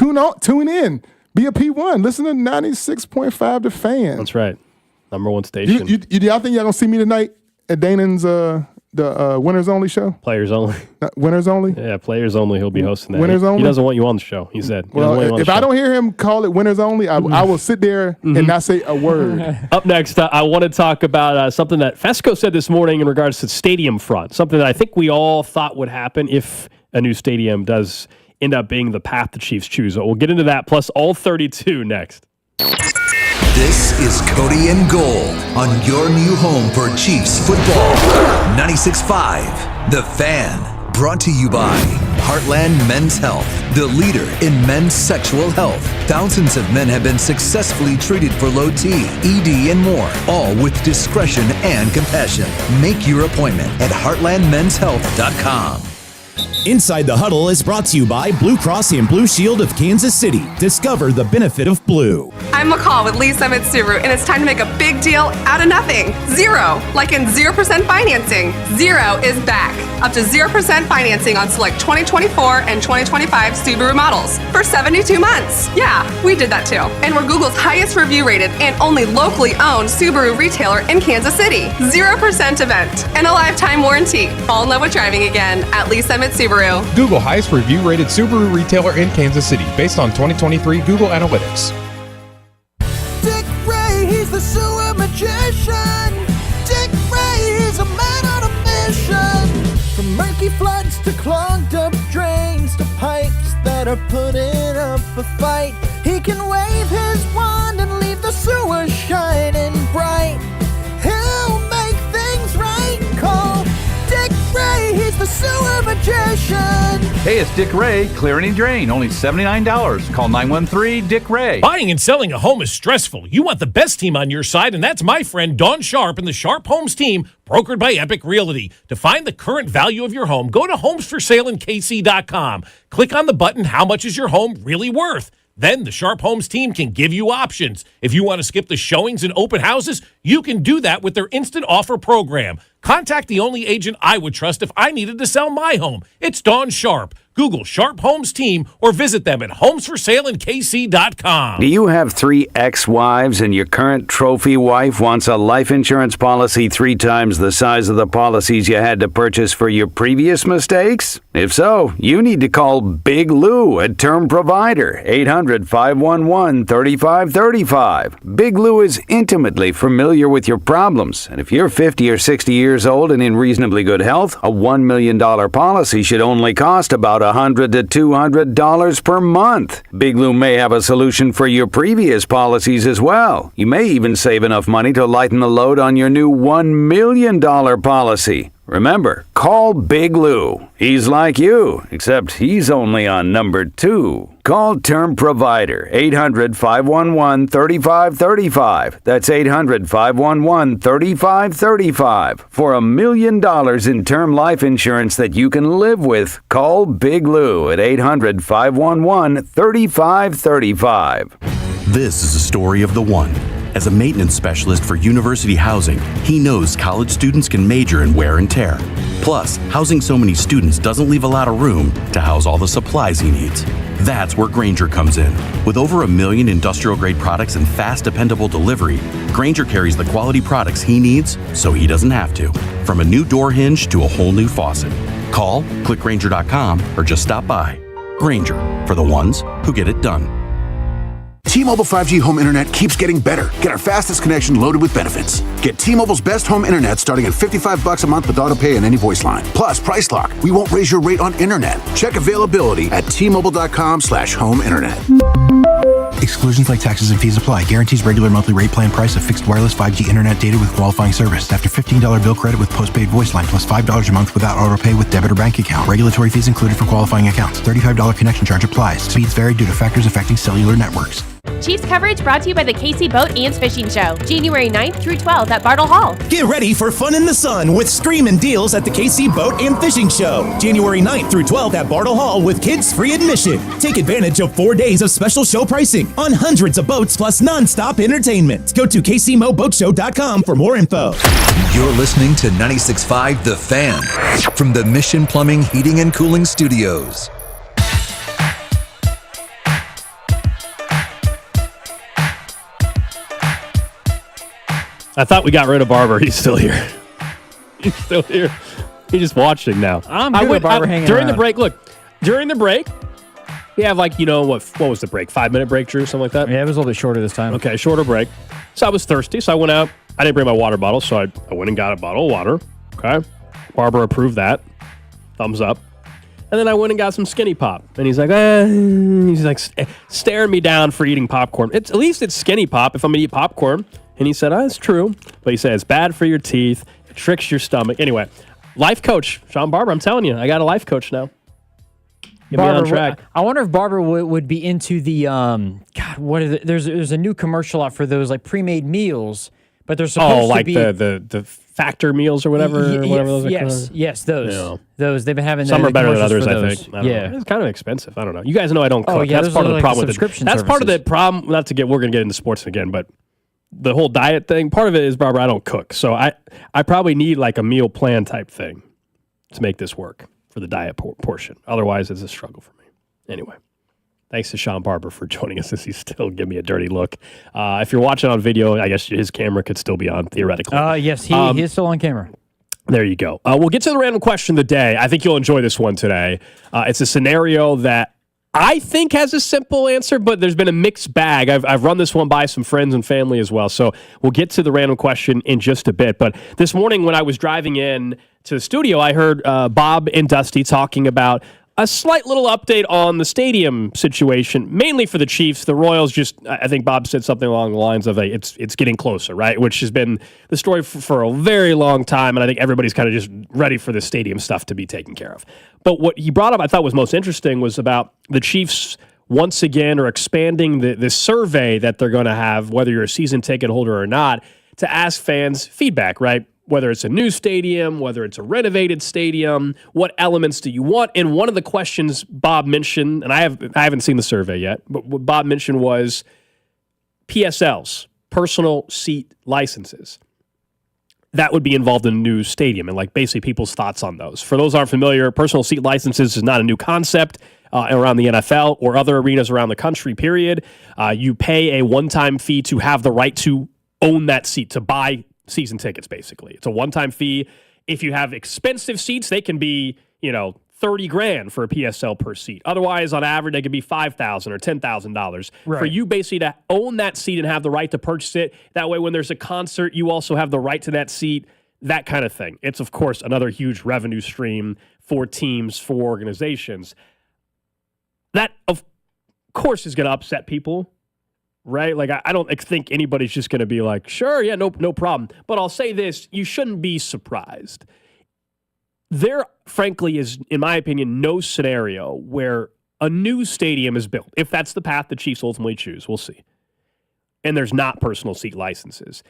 I'm like, tune in. Be a P1. Listen to 96.5 The Fan. That's right. Number one station. Y'all think y'all gonna see me tonight at Danon's the Winners Only show? Players Only. Winners Only? Yeah, Players Only. He'll be hosting that. Winners Only? He doesn't want you on the show, he said. Well, if I don't hear him call it Winners Only, I will sit there and not say a word. Up next, I want to talk about something that Fesco said this morning in regards to stadium front, something that I think we all thought would happen if a new stadium does end up being the path the Chiefs choose. We'll get into that, plus all 32 next. This is Cody and Gold on your new home for Chiefs football. 96.5, The Fan. Brought to you by Heartland Men's Health, the leader in men's sexual health. Thousands of men have been successfully treated for low T, ED, and more, all with discretion and compassion. Make your appointment at heartlandmenshealth.com. Inside the Huddle is brought to you by Blue Cross and Blue Shield of Kansas City. Discover the benefit of blue. I'm McCall with Lee Summit Subaru, and it's time to make a big deal out of nothing. Zero, like in 0% financing. Zero is back. Up to 0% financing on select 2024 and 2025 Subaru models for 72 months. Yeah, we did that too. And we're Google's highest review rated and only locally owned Subaru retailer in Kansas City. 0% event and a lifetime warranty. Fall in love with driving again at Lee Summit Subaru. Google highest review rated Subaru retailer in Kansas City based on 2023 Google Analytics. Dick Ray, he's the sewer magician. Dick Ray, he's a man on a mission. From murky floods to clogged up drains to pipes that are putting up a fight, he can wave his wand and leave the sewer shining bright. He'll make things right. Call Dick Ray, he's the sewer magician. Hey, it's Dick Ray, Clear Any Drain, only $79. Call 913-DICK-RAY. Buying and selling a home is stressful. You want the best team on your side, and that's my friend Dawn Sharp and the Sharp Homes team, brokered by Epic Realty. To find the current value of your home, go to homesforsaleandkc.com. Click on the button, How Much Is Your Home Really Worth? Then the Sharp Homes team can give you options. If you want to skip the showings and open houses, you can do that with their instant offer program. Contact the only agent I would trust if I needed to sell my home. It's Dawn Sharp. Google Sharp Homes team or visit them at homesforsaleandkc.com. Do you have 3 ex-wives and your current trophy wife wants a life insurance policy 3 times the size of the policies you had to purchase for your previous mistakes? If so, you need to call Big Lou at Term Provider, 800-511-3535. Big Lou is intimately familiar with your problems, and if you're 50 or 60 years old and in reasonably good health, a $1 million policy should only cost about $100 to $200 per month. Big Lou may have a solution for your previous policies as well. You may even save enough money to lighten the load on your new $1 million policy. Remember, call Big Lou. He's like you, except he's only on number 2. Call Term Provider, 800-511-3535. That's 800-511-3535. For $1 million in term life insurance that you can live with, call Big Lou at 800-511-3535. This is the story of the one. As a maintenance specialist for university housing, he knows college students can major in wear and tear. Plus, housing so many students doesn't leave a lot of room to house all the supplies he needs. That's where Grainger comes in. With over 1 million industrial-grade products and fast, dependable delivery, Grainger carries the quality products he needs so he doesn't have to. From a new door hinge to a whole new faucet. Call, click Grainger.com, or just stop by. Grainger, for the ones who get it done. T-Mobile 5G home internet keeps getting better. Get our fastest connection loaded with benefits. Get T-Mobile's best home internet starting at $55 a month with auto pay and any voice line. Plus, Price Lock. We won't raise your rate on internet. Check availability at T-Mobile.com/home internet. Exclusions like taxes and fees apply. Guarantees regular monthly rate plan price of fixed wireless 5G internet data with qualifying service. After $15 bill credit with postpaid voice line plus $5 a month without auto pay with debit or bank account. Regulatory fees included for qualifying accounts. $35 connection charge applies. Speeds vary due to factors affecting cellular networks. Chiefs coverage brought to you by the KC Boat and Fishing Show, January 9th through 12th at Bartle Hall. Get ready for fun in the sun with screaming deals at the KC Boat and Fishing Show, January 9th through 12th at Bartle Hall with kids free admission. Take advantage of 4 days of special show pricing on hundreds of boats plus non-stop entertainment. Go to kcmoboatshow.com for more info. You're listening to 96.5 The Fan from the Mission Plumbing, Heating, and Cooling Studios. I thought we got rid of Barber. He's still here. He's still here. He's just watching now. I'm good with Barber hanging during around. the break. Look, during the break, we have what was the break? 5-minute break, Drew, something like that? Yeah, it was a little bit shorter this time. Okay, shorter break. So I was thirsty, so I went out. I didn't bring my water bottle, so I went and got a bottle of water. Okay. Barber approved that. Thumbs up. And then I went and got some Skinny Pop. And he's like, staring me down for eating popcorn. At least it's Skinny Pop if I'm going to eat popcorn. And he said, it's true. But he said, it's bad for your teeth. It tricks your stomach. Anyway, life coach, Shawn Barber, I'm telling you, I got a life coach now. Get me on track. I wonder if Barber would be into the, what is it? There's a new commercial out for those like pre-made meals, but they're supposed to be. the factor meals or whatever. Those are yes, those. Yeah. Those, they've been having some are better than others, I think. Yeah. It's kind of expensive. I don't know. You guys know I don't cook. Oh, yeah, that's part of the problem with it. That's part of the services. problem. We're going to get into sports again, but the whole diet thing, part of it is, Barbara, I don't cook. So I probably need like a meal plan type thing to make this work for the diet portion. Otherwise, it's a struggle for me. Anyway, thanks to Shawn Barber for joining us as he still give me a dirty look. If you're watching on video, I guess his camera could still be on, theoretically. Yes, he is still on camera. There you go. We'll get to the random question of the day. I think you'll enjoy this one today. It's a scenario that I think has a simple answer, but there's been a mixed bag. I've run this one by some friends and family as well. So we'll get to the random question in just a bit. But this morning when I was driving in to the studio, I heard Bob and Dusty talking about a slight little update on the stadium situation, mainly for the Chiefs. The Royals I think Bob said something along the lines of it's getting closer, right? Which has been the story for a very long time, and I think everybody's kind of just ready for the stadium stuff to be taken care of. But what he brought up I thought was most interesting was about the Chiefs once again are expanding the survey that they're going to have, whether you're a season ticket holder or not, to ask fans feedback, right? Whether it's a new stadium, whether it's a renovated stadium, what elements do you want? And one of the questions Bob mentioned, and I haven't seen the survey yet, but what Bob mentioned was PSLs, personal seat licenses. That would be involved in a new stadium, and like basically people's thoughts on those. For those who aren't familiar, personal seat licenses is not a new concept around the NFL or other arenas around the country, period. You pay a one-time fee to have the right to own that seat, to buy season tickets, basically. It's a one-time fee. If you have expensive seats, they can be, $30,000 for a PSL per seat. Otherwise, on average, they could be $5,000 or $10,000 for you basically to own that seat and have the right to purchase it. That way, when there's a concert, you also have the right to that seat, that kind of thing. It's, of course, another huge revenue stream for teams, for organizations. That, of course, is going to upset people. Right? Like, I don't think anybody's just going to be like, sure, yeah, no problem. But I'll say this, you shouldn't be surprised. There, frankly, is, in my opinion, no scenario where a new stadium is built, if that's the path the Chiefs ultimately choose, we'll see, and there's not personal seat licenses.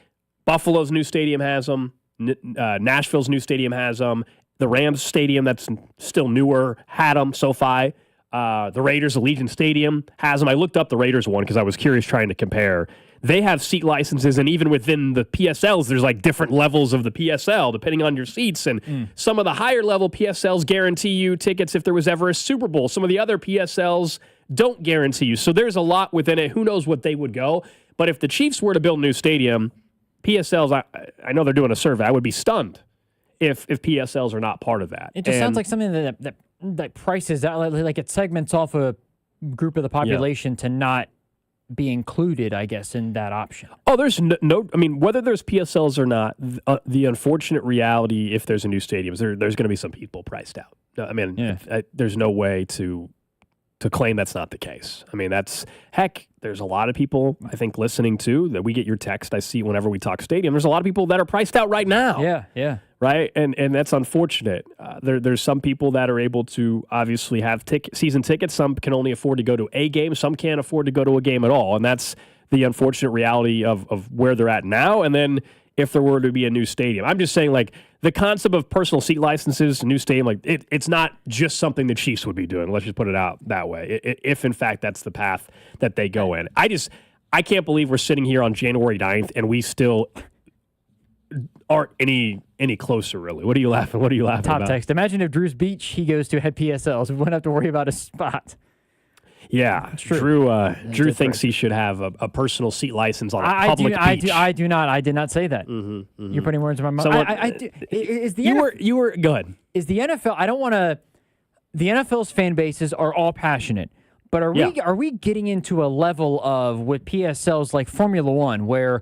Buffalo's new stadium has them. Nashville's new stadium has them. The Rams stadium that's still newer had them, SoFi. The Raiders' Allegiant Stadium has them. I looked up the Raiders one because I was curious trying to compare. they have seat licenses, and even within the PSLs, there's like different levels of the PSL depending on your seats. And some of the higher level PSLs guarantee you tickets if there was ever a Super Bowl. Some of the other PSLs don't guarantee you. So there's a lot within it. Who knows what they would go? But if the Chiefs were to build a new stadium, PSLs, I know they're doing a survey. I would be stunned if PSLs are not part of that. It just sounds like something that prices out, like it segments off a group of the population to not be included, I guess, in that option. Oh, there's no I mean, whether there's PSLs or not, the unfortunate reality, if there's a new stadium, there's going to be some people priced out. I mean, there's no way to claim that's not the case. I mean, there's a lot of people, I think, listening to that. We get your text. I see whenever we talk stadium. There's a lot of people that are priced out right now. Yeah. Right? And that's unfortunate. There's some people that are able to obviously have season tickets. Some can only afford to go to a game. Some can't afford to go to a game at all. And that's the unfortunate reality of where they're at now. And then if there were to be a new stadium. I'm just saying, like, the concept of personal seat licenses, new stadium, like it's not just something the Chiefs would be doing. Let's just put it out that way. If in fact that's the path that they go in. I can't believe we're sitting here on January 9th and we still aren't any closer, really. What are you laughing about? Top text. Imagine if Drew's Beach, he goes to head PSLs. We wouldn't have to worry about a spot. Yeah, Drew thinks he should have a personal seat license on a public beach. I do not. I did not say that. You're putting words in my mouth. You were good. Is the NFL? I don't want to. The NFL's fan bases are all passionate, but are we getting into a level of with PSLs like Formula One, where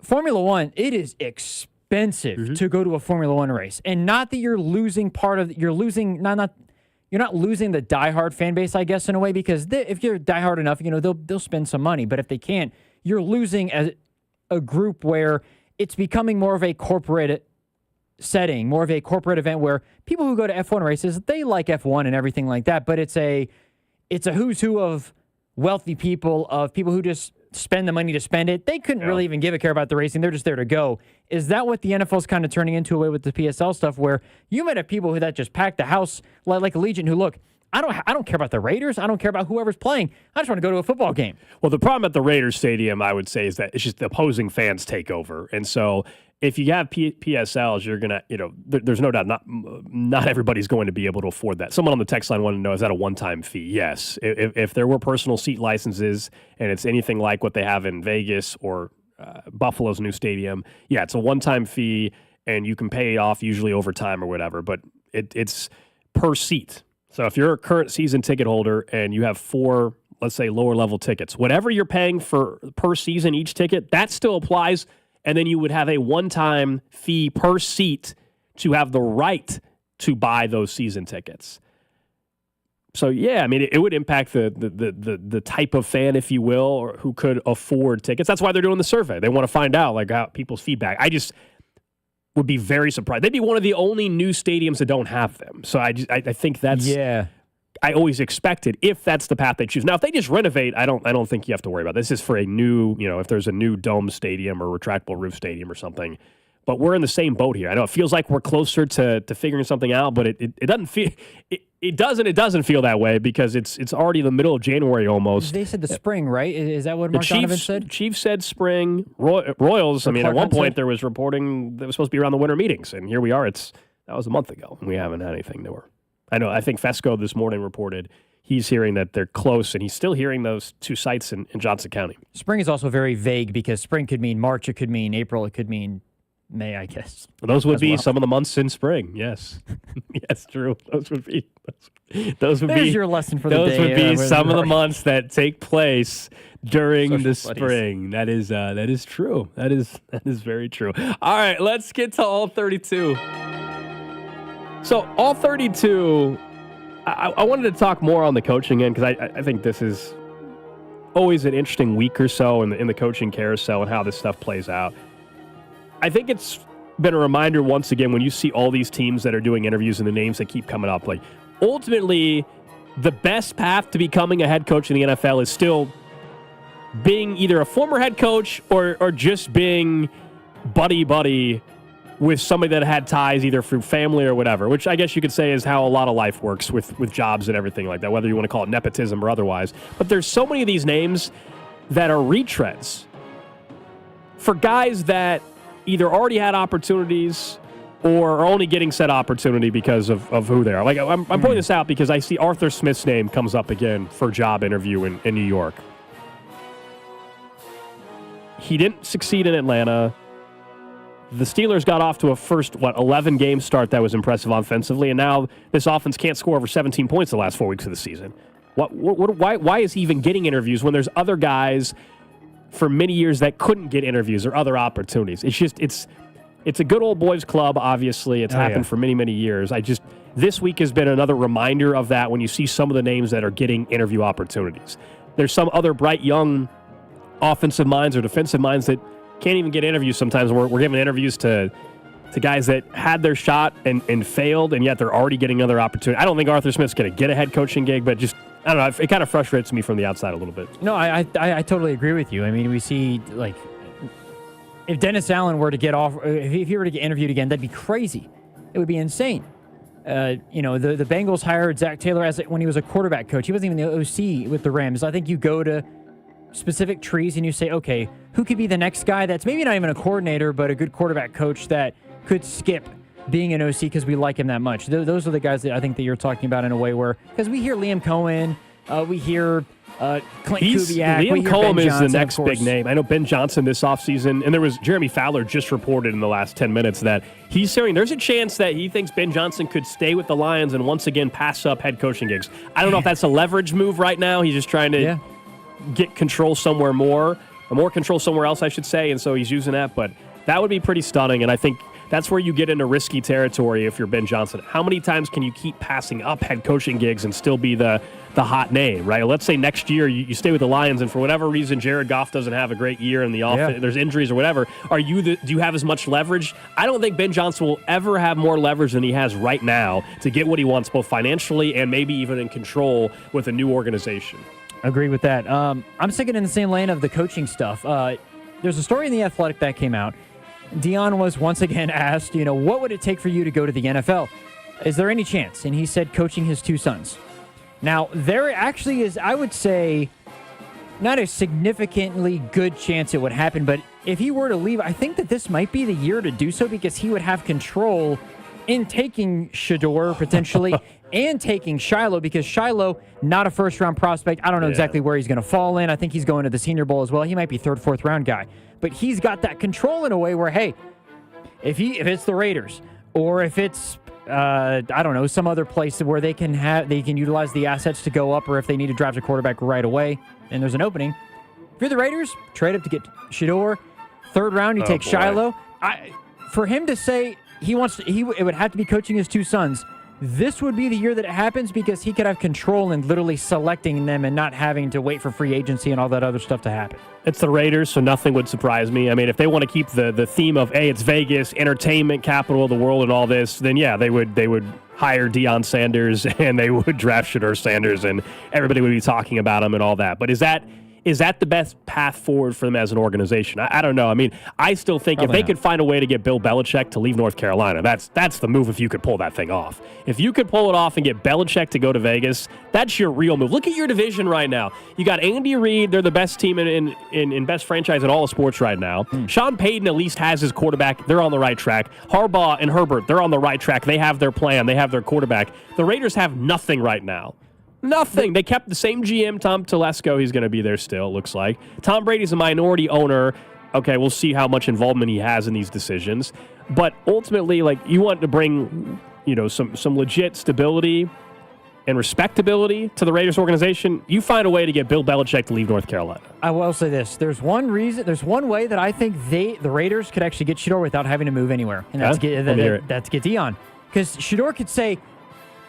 Formula One it is expensive to go to a Formula One race, and not that you're losing You're not losing the diehard fan base, I guess, in a way, because if you're diehard enough, they'll spend some money. But if they can't, you're losing as a group where it's becoming more of a corporate setting, more of a corporate event where people who go to F1 races, they like F1 and everything like that. But it's a who's who of wealthy people, of people who just spend the money to spend it. They couldn't really even give a care about the racing. They're just there to go. Is that what the NFL's kind of turning into a way with the PSL stuff, where you might have people that just pack the house like Allegiant who, look, I don't care about the Raiders. I don't care about whoever's playing. I just want to go to a football game. Well, the problem at the Raiders stadium, I would say, is that it's just the opposing fans take over. And so if you have PSLs, you're going to, there's no doubt not everybody's going to be able to afford that. Someone on the text line wanted to know, is that a one-time fee? Yes. If there were personal seat licenses and it's anything like what they have in Vegas or Buffalo's new stadium, it's a one-time fee and you can pay it off usually over time or whatever, but it's per seat. So if you're a current season ticket holder and you have 4, let's say, lower-level tickets, whatever you're paying for per season each ticket, that still applies. And then you would have a one-time fee per seat to have the right to buy those season tickets. So, I mean, it would impact the type of fan, if you will, or who could afford tickets. That's why they're doing the survey. They want to find out, like, how people's feedback. I just would be very surprised. They'd be one of the only new stadiums that don't have them. So I think that's... Yeah. I always expected if that's the path they choose. Now, if they just renovate, I don't think you have to worry about this. This is for a new, if there's a new dome stadium or retractable roof stadium or something. But we're in the same boat here. I know it feels like we're closer to figuring something out, but it doesn't feel it doesn't feel that way because it's already the middle of January almost. They said the spring, right? Is that what Mark Donovan said? Chiefs said spring. Royals. I mean, at one point there was reporting that was supposed to be around the winter meetings, and here we are. That was a month ago, and we haven't had anything newer. I think Fesco this morning reported he's hearing that they're close, and he's still hearing those 2 sites in Johnson County. Spring is also very vague because spring could mean March, it could mean April, it could mean May, I guess. Those would be some of the months in spring, yes. Yes, true. Those would be your lesson for the day. Those would be some of the months that take place during the spring. That is true. That is very true. All right, let's get to all 32. So all 32, I wanted to talk more on the coaching end because I think this is always an interesting week or so in the coaching carousel and how this stuff plays out. I think it's been a reminder once again when you see all these teams that are doing interviews and the names that keep coming up. Like ultimately, the best path to becoming a head coach in the NFL is still being either a former head coach or just being buddy with somebody that had ties either through family or whatever, which I guess you could say is how a lot of life works with jobs and everything like that, whether you want to call it nepotism or otherwise. But there's so many of these names that are retreads for guys that either already had opportunities or are only getting said opportunity because of who they are. Like, I'm pointing this out because I see Arthur Smith's name comes up again for a job interview in New York. He didn't succeed in Atlanta. The Steelers got off to a first, 11-game start that was impressive offensively, and now this offense can't score over 17 points the last 4 weeks of the season. Why is he even getting interviews when there's other guys for many years that couldn't get interviews or other opportunities? It's a good old boys club, obviously. It's happened for many, many years. This week has been another reminder of that when you see some of the names that are getting interview opportunities. There's some other bright young offensive minds or defensive minds that can't even get interviews sometimes. We're giving interviews to guys that had their shot and failed, and yet they're already getting other opportunities. I don't think Arthur Smith's going to get a head coaching gig, but just, I don't know, it kind of frustrates me from the outside a little bit. No, I totally agree with you. I mean, we see, like, if Dennis Allen were to get off, if he were to get interviewed again, that'd be crazy. It would be insane. The Bengals hired Zach Taylor when he was a quarterback coach. He wasn't even the OC with the Rams. I think you go to specific trees and you say, okay, who could be the next guy that's maybe not even a coordinator, but a good quarterback coach that could skip being an OC because we like him that much. Those are the guys that I think that you're talking about in a way where, because we hear Liam Cohen, we hear Clint Kubiak. Liam Cohen is the next big name. I know Ben Johnson this offseason, and there was Jeremy Fowler just reported in the last 10 minutes that he's saying there's a chance that he thinks Ben Johnson could stay with the Lions and once again pass up head coaching gigs. I don't know if that's a leverage move right now. He's just trying to get control somewhere more control somewhere else, I should say, and so he's using that, but that would be pretty stunning, and I think that's where you get into risky territory if you're Ben Johnson. How many times can you keep passing up head coaching gigs and still be the hot name, right? Let's say next year you stay with the Lions and for whatever reason Jared Goff doesn't have a great year and the offense, there's injuries or whatever. Do you have as much leverage? I don't think Ben Johnson will ever have more leverage than he has right now to get what he wants, both financially and maybe even in control with a new organization. Agree with that. I'm sticking in the same lane of the coaching stuff. There's a story in The Athletic that came out. Dion was once again asked, what would it take for you to go to the NFL? Is there any chance? And he said coaching his two sons. Now, there actually is, I would say, not a significantly good chance it would happen, but if he were to leave, I think that this might be the year to do so because he would have control in taking Shedeur potentially and taking Shiloh, because Shiloh, not a first-round prospect. I don't know exactly where he's going to fall in. I think he's going to the Senior Bowl as well. He might be third, fourth-round guy. But he's got that control in a way where, hey, if it's the Raiders or if it's, I don't know, some other place where they can utilize the assets to go up, or if they need to draft a quarterback right away and there's an opening. If you're the Raiders, trade up to get Shedeur. Third round, you take Shiloh. For him to say it would have to be coaching his two sons, this would be the year that it happens because he could have control in literally selecting them and not having to wait for free agency and all that other stuff to happen. It's the Raiders, so nothing would surprise me. I mean, if they want to keep the theme of, hey, it's Vegas, entertainment capital of the world and all this, then yeah, they would hire Deion Sanders and they would draft Shedeur Sanders and everybody would be talking about him and all that. But is that the best path forward for them as an organization? I don't know. I mean, I still think if they could find a way to get Bill Belichick to leave North Carolina, that's the move if you could pull that thing off. If you could pull it off and get Belichick to go to Vegas, that's your real move. Look at your division right now. You got Andy Reid. They're the best team in best franchise in all of sports right now. Sean Payton at least has his quarterback. They're on the right track. Harbaugh and Herbert, they're on the right track. They have their plan. They have their quarterback. The Raiders have nothing right now. Nothing. They kept the same GM, Tom Telesco. He's going to be there still, it looks like. Tom Brady's a minority owner. Okay, we'll see how much involvement he has in these decisions. But ultimately, you want to bring, some legit stability and respectability to the Raiders organization. You find a way to get Bill Belichick to leave North Carolina. I will say this. There's one way that I think the Raiders could actually get Shedeur without having to move anywhere. And that's get Deion. Because Shedeur could say,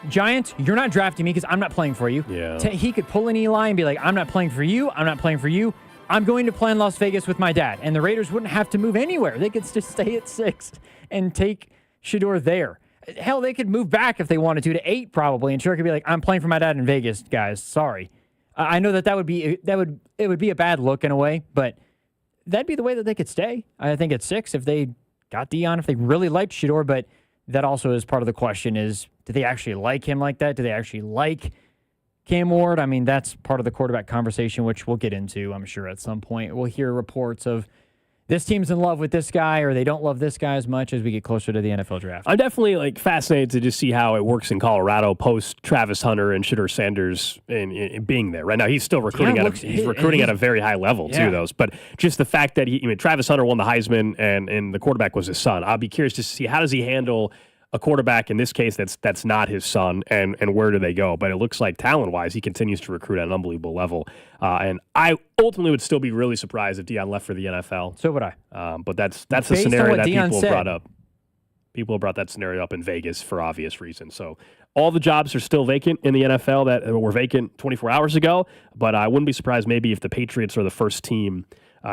Giants, you're not drafting me because I'm not playing for you. Yeah. He could pull an Eli and be like, I'm not playing for you. I'm not playing for you. I'm going to play in Las Vegas with my dad. And the Raiders wouldn't have to move anywhere. They could just stay at 6 and take Shedeur there. Hell, they could move back if they wanted to 8 probably. And Shedeur could be like, I'm playing for my dad in Vegas, guys. Sorry. I know it would be a bad look in a way, but that'd be the way that they could stay. I think at 6 if they got Deion, if they really liked Shedeur, but that also is part of the question is, do they actually like him like that? Do they actually like Cam Ward? I mean, that's part of the quarterback conversation, which we'll get into, I'm sure, at some point. We'll hear reports of this team's in love with this guy or they don't love this guy as much as we get closer to the NFL draft. I'm definitely fascinated to just see how it works in Colorado post Travis Hunter and Shedeur Sanders in being there. Right now, he's still recruiting at a very high level too. But just the fact that Travis Hunter won the Heisman and the quarterback was his son. I'll be curious to see how does he handle a quarterback in this case that's not his son, and where do they go? But it looks like talent-wise, he continues to recruit at an unbelievable level. And I ultimately would still be really surprised if Deion left for the NFL. So would I. But that's a scenario that people have brought up. People have brought that scenario up in Vegas for obvious reasons. So all the jobs are still vacant in the NFL that were vacant 24 hours ago. But I wouldn't be surprised maybe if the Patriots are the first team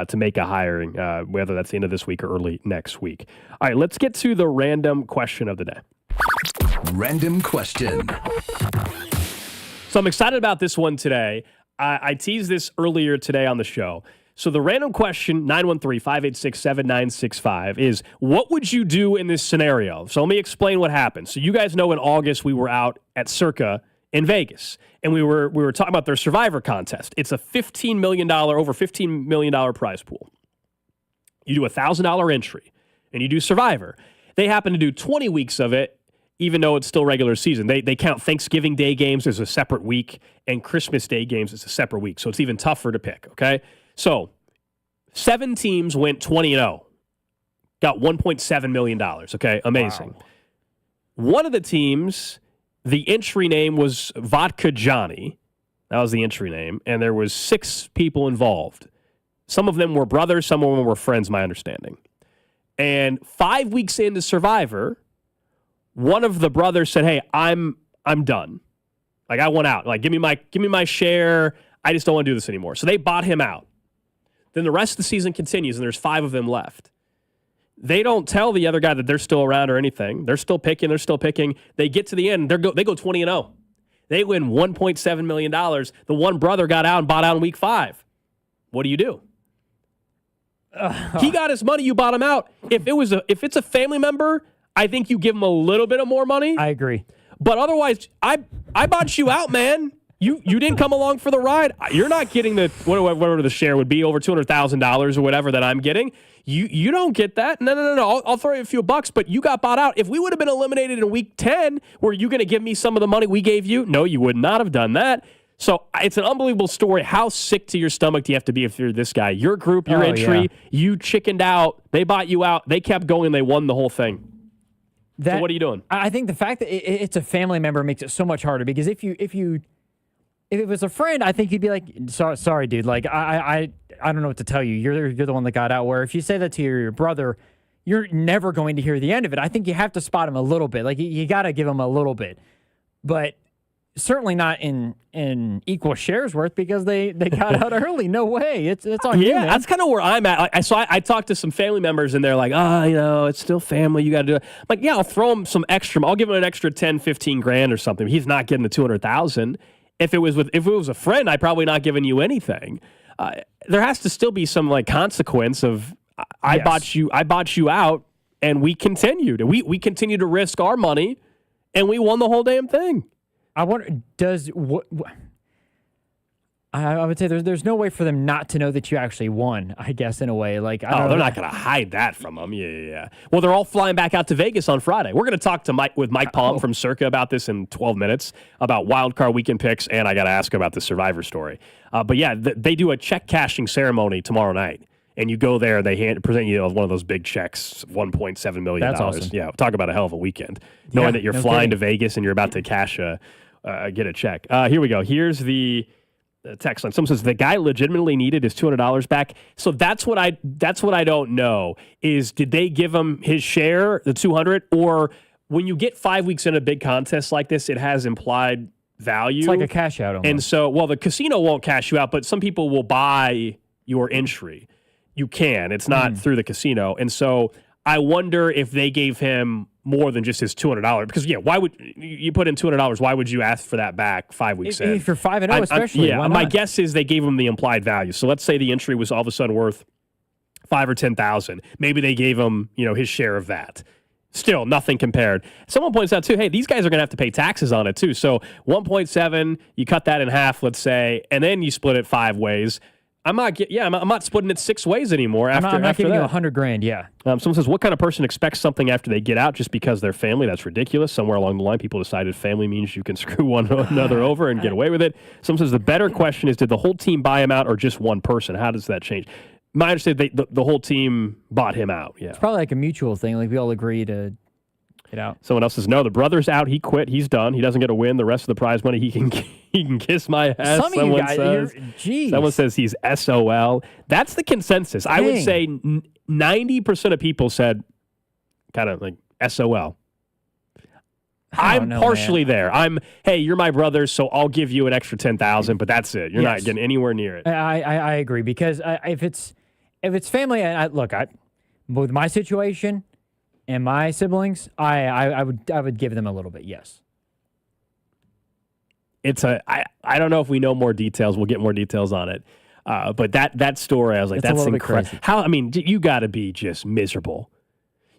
to make a hiring, whether that's the end of this week or early next week. All right, let's get to the random question of the day. Random question. So I'm excited about this one today. I teased this earlier today on the show. So the random question, 913-586-7965, is what would you do in this scenario? So let me explain what happened. So you guys know in August we were out at Circa in Vegas, and we were talking about their Survivor contest. It's a over $15 million prize pool. You do a $1,000 entry, and you do Survivor. They happen to do 20 weeks of it, even though it's still regular season. They count Thanksgiving Day games as a separate week, and Christmas Day games as a separate week, so it's even tougher to pick, okay? So 7 teams went 20-0, got $1.7 million, okay? Amazing. Wow. One of the teams, the entry name was Vodka Johnny. That was the entry name. And there was 6 people involved. Some of them were brothers. Some of them were friends, my understanding. And 5 weeks into Survivor, one of the brothers said, "Hey, I'm done. I want out. Give me my share. I just don't want to do this anymore." So they bought him out. Then the rest of the season continues, and there's 5 of them left. They don't tell the other guy that they're still around or anything. They're still picking. They get to the end. They go 20-0. They win $1.7 million. The one brother got out and bought out in week 5. What do you do? He got his money. You bought him out. If it's a family member, I think you give him a little bit of more money. I agree. But otherwise, I bought you out, man. You didn't come along for the ride. You're not getting whatever the share would be, over $200,000 or whatever that I'm getting. You don't get that. No. I'll throw you a few bucks, but you got bought out. If we would have been eliminated in week 10, were you going to give me some of the money we gave you? No, you would not have done that. So it's an unbelievable story. How sick to your stomach do you have to be if you're this guy? Your group, your entry, you chickened out. They bought you out. They kept going. They won the whole thing. So what are you doing? I think the fact that it's a family member makes it so much harder, because if it was a friend, I think you'd be like, sorry, dude. I don't know what to tell you. You're the one that got out. Where if you say that to your brother, you're never going to hear the end of it. I think you have to spot him a little bit. You got to give him a little bit, but certainly not in equal shares worth, because they got out early. No way. It's on you, man. That's kind of where I'm at. I talked to some family members, and they're like, it's still family. You got to do it. I'm like, yeah, I'll throw him some extra. I'll give him an extra 10, 15 grand or something. He's not getting the 200,000. If it was a friend, I'd probably not giving you anything. There has to still be some consequence of I bought you out, and we continued. We continued to risk our money, and we won the whole damn thing. I wonder, I would say there's no way for them not to know that you actually won, I guess, in a way. They're not going to hide that from them. Yeah. Well, they're all flying back out to Vegas on Friday. We're going to talk to Mike Palm from Circa about this in 12 minutes, about wild card weekend picks, and I got to ask about the Survivor story. But yeah, they do a check cashing ceremony tomorrow night. And you go there, they present you one of those big checks, $1.7 million. That's awesome. Yeah, talk about a hell of a weekend. Knowing that you're flying to Vegas and you're about to cash get a check. Here we go. Here's the text line. Someone says the guy legitimately needed his $200 back. So that's what I don't know is, did they give him his share, the $200, or when you get 5 weeks in a big contest like this, it has implied value. It's like a cash out almost. And so, the casino won't cash you out, but some people will buy your entry. You can. It's not through the casino. And so I wonder if they gave him more than just his $200. Because, why would you put in $200? Why would you ask for that back 5 weeks in? If you're 5-0, especially. My guess is they gave him the implied value. So let's say the entry was all of a sudden worth $5,000 or $10,000. Maybe they gave him, his share of that. Still, nothing compared. Someone points out, too, hey, these guys are going to have to pay taxes on it, too. So 1.7, you cut that in half, let's say, and then you split it 5 ways. I'm not splitting it 6 ways anymore. I'm not after giving that. you $100,000. Yeah. Someone says, what kind of person expects something after they get out just because they're family? That's ridiculous. Somewhere along the line, people decided family means you can screw one another over and get away with it. Someone says, the better question is, did the whole team buy him out or just one person? How does that change? My understanding, the whole team bought him out. Yeah. It's probably like a mutual thing. Like we all agree to get out. Someone else says, no, the brother's out. He quit. He's done. He doesn't get a win. The rest of the prize money, he can kiss my ass. Some of you guys, Someone says he's SOL. That's the consensus. I would say 90% of people said kind of like SOL. I'm partially there. Hey, you're my brother, so I'll give you an extra 10,000, but that's it. You're not getting anywhere near it. I agree because if it's family, with my situation and my siblings, I would give them a little bit. Yes. I don't know if we know more details. We'll get more details on it. But that story, I was like, It's a that's little bit incredible. crazy. You got to be just miserable.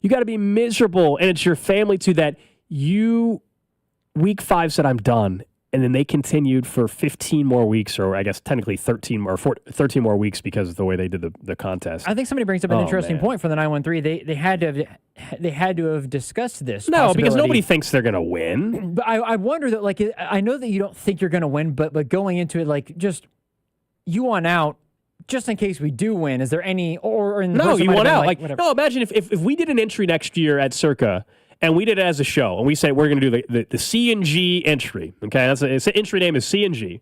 You got to be miserable, and it's your family too. That week 5 said I'm done, and then they continued for 15 more weeks, or I guess technically 13 more weeks because of the way they did the contest. I think somebody brings up an interesting point from the 913. They had to have discussed this. No, because nobody thinks they're going to win. But I wonder that, like, I know that you don't think you're going to win, but going into it, like, just you want out just in case we do win. Is there any No, you want out. Whatever. Imagine if we did an entry next year at Circa. And we did it as a show, and we say we're going to do the C&G entry. Okay, it's the entry name is C&G,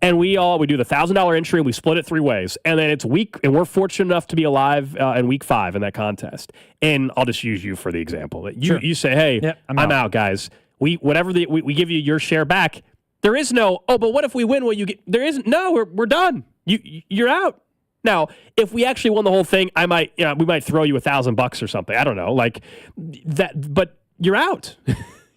and we do the $1,000 entry, and we split it 3 ways. And then it's and we're fortunate enough to be alive in week 5 in that contest. And I'll just use you for the example. You say, hey, I'm out, guys. We give you your share back. There is no, but what if we win? Will you get? There isn't. No, we're done. You're out. Now, if we actually won the whole thing, we might throw you $1,000 or something. I don't know, like that. But you're out.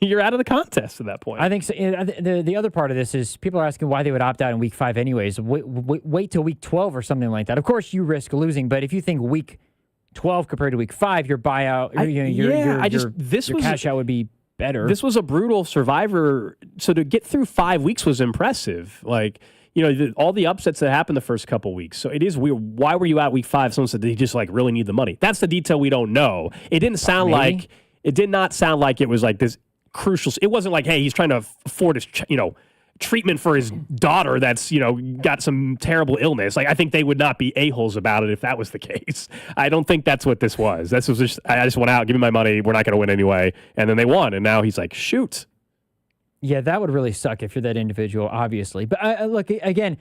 You're out of the contest at that point. I think so. The other part of this is people are asking why they would opt out in week 5 anyways. Wait till week 12 or something like that. Of course, you risk losing, but if you think week 12 compared to week 5, your buyout, your cash out would be better. This was a brutal Survivor, so to get through 5 weeks was impressive. Like, all the upsets that happened the first couple weeks. So it is weird. Why were you out week 5? Someone said they just really need the money. That's the detail we don't know. It didn't sound like. It did not sound like it was like this crucial. It wasn't like, hey, he's trying to afford his, treatment for his daughter that's, got some terrible illness. Like, I think they would not be a-holes about it if that was the case. I don't think that's what this was. This was just, I just went out, give me my money. We're not going to win anyway. And then they won. And now he's like, shoot. Yeah, that would really suck if you're that individual, obviously. But look, again,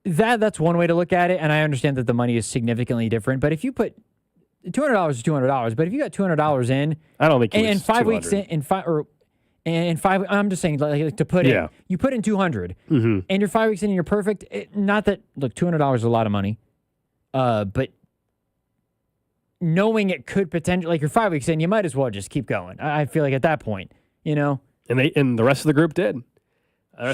that's one way to look at it. And I understand that the money is significantly different. But if you put $200 is $200, but if you got $200 in, I don't think in 5 weeks in 5, I'm just saying, like to put in, you put in 200, and you're 5 weeks in and you're perfect. Not that $200 is a lot of money, but knowing it could potentially, like you're 5 weeks in, you might as well just keep going. I feel like at that point, and the rest of the group did.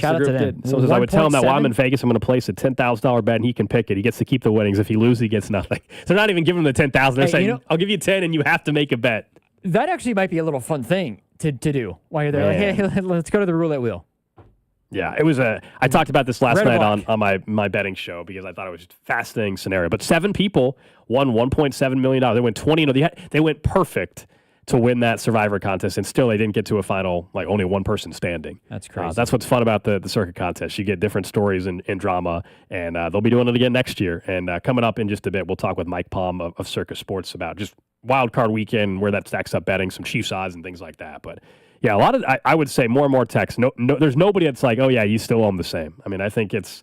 Shout out to them. So I would tell him that while I'm in Vegas, I'm going to place a $10,000 bet, and he can pick it. He gets to keep the winnings. If he loses, he gets nothing. So they're not even giving him the $10,000. They're saying, I'll give you 10, and you have to make a bet. That actually might be a little fun thing to do while you're there. Like, hey, let's go to the roulette wheel. Yeah, it was I talked about this last night on my betting show because I thought it was a fascinating scenario. But 7 people won $1.7 million. They went 20. They went perfect to win that Survivor contest, and still they didn't get to a final, like only one person standing. That's crazy. That's what's fun about the circuit contest. You get different stories and drama, and they'll be doing it again next year. And coming up in just a bit, we'll talk with Mike Palm of Circa Sports about just wild card weekend, where that stacks up betting, some Chiefs odds and things like that. But yeah, a lot of I would say more and more texts. No, there's nobody that's like, oh yeah, you still owe them the same. I mean, I think it's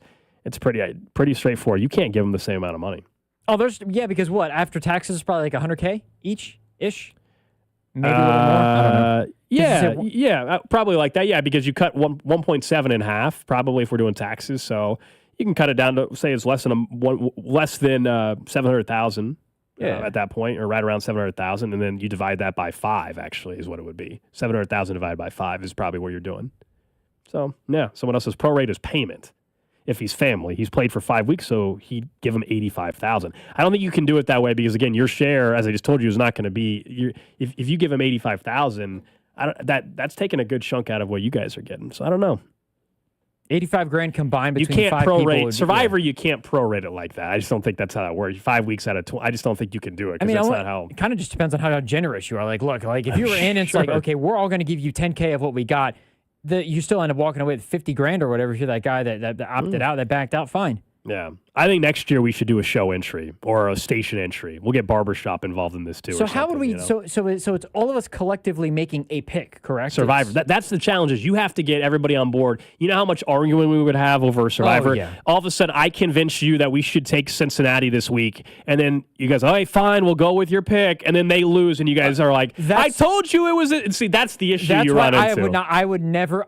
pretty straightforward. You can't give them the same amount of money. Oh, because what after taxes is probably like $100K each. Maybe a little more. I don't know. Yeah, probably like that. Yeah, because you cut 1.7 in half, probably if we're doing taxes. So you can cut it down to say it's less than 700,000 at that point, or right around 700,000, and then you divide that by 5. Actually, is what it would be. 700,000 divided by 5 is probably what you're doing. So yeah, someone else says prorate is payment. If he's family, he's played for 5 weeks, so he'd give him $85,000. I don't think you can do it that way because, again, your share, as I just told you, is not going to be. If you give him $85,000, that's taking a good chunk out of what you guys are getting. So I don't know. $85,000 combined between you can't five people. prorate Survivor. You can't prorate it like that. I just don't think that's how that works. 5 weeks out of 20. I just don't think you can do it. That's not how. It kind of just depends on how generous you are. Like, look, like if you were in, it's like, okay, we're all going to give you $10,000 of what we got. You still end up walking away with $50,000 or whatever. If you're that guy that opted out, that backed out, fine. Yeah. I think next year we should do a show entry or a station entry. We'll get Barbershop involved in this too. So how would we? So it's all of us collectively making a pick, correct? Survivor. That's the challenge. Is you have to get everybody on board. You know how much arguing we would have over Survivor. Oh, yeah. All of a sudden, I convince you that we should take Cincinnati this week, and then you guys, all right, fine, we'll go with your pick, and then they lose, and you guys are like, I told you it was. See, that's the issue you run into.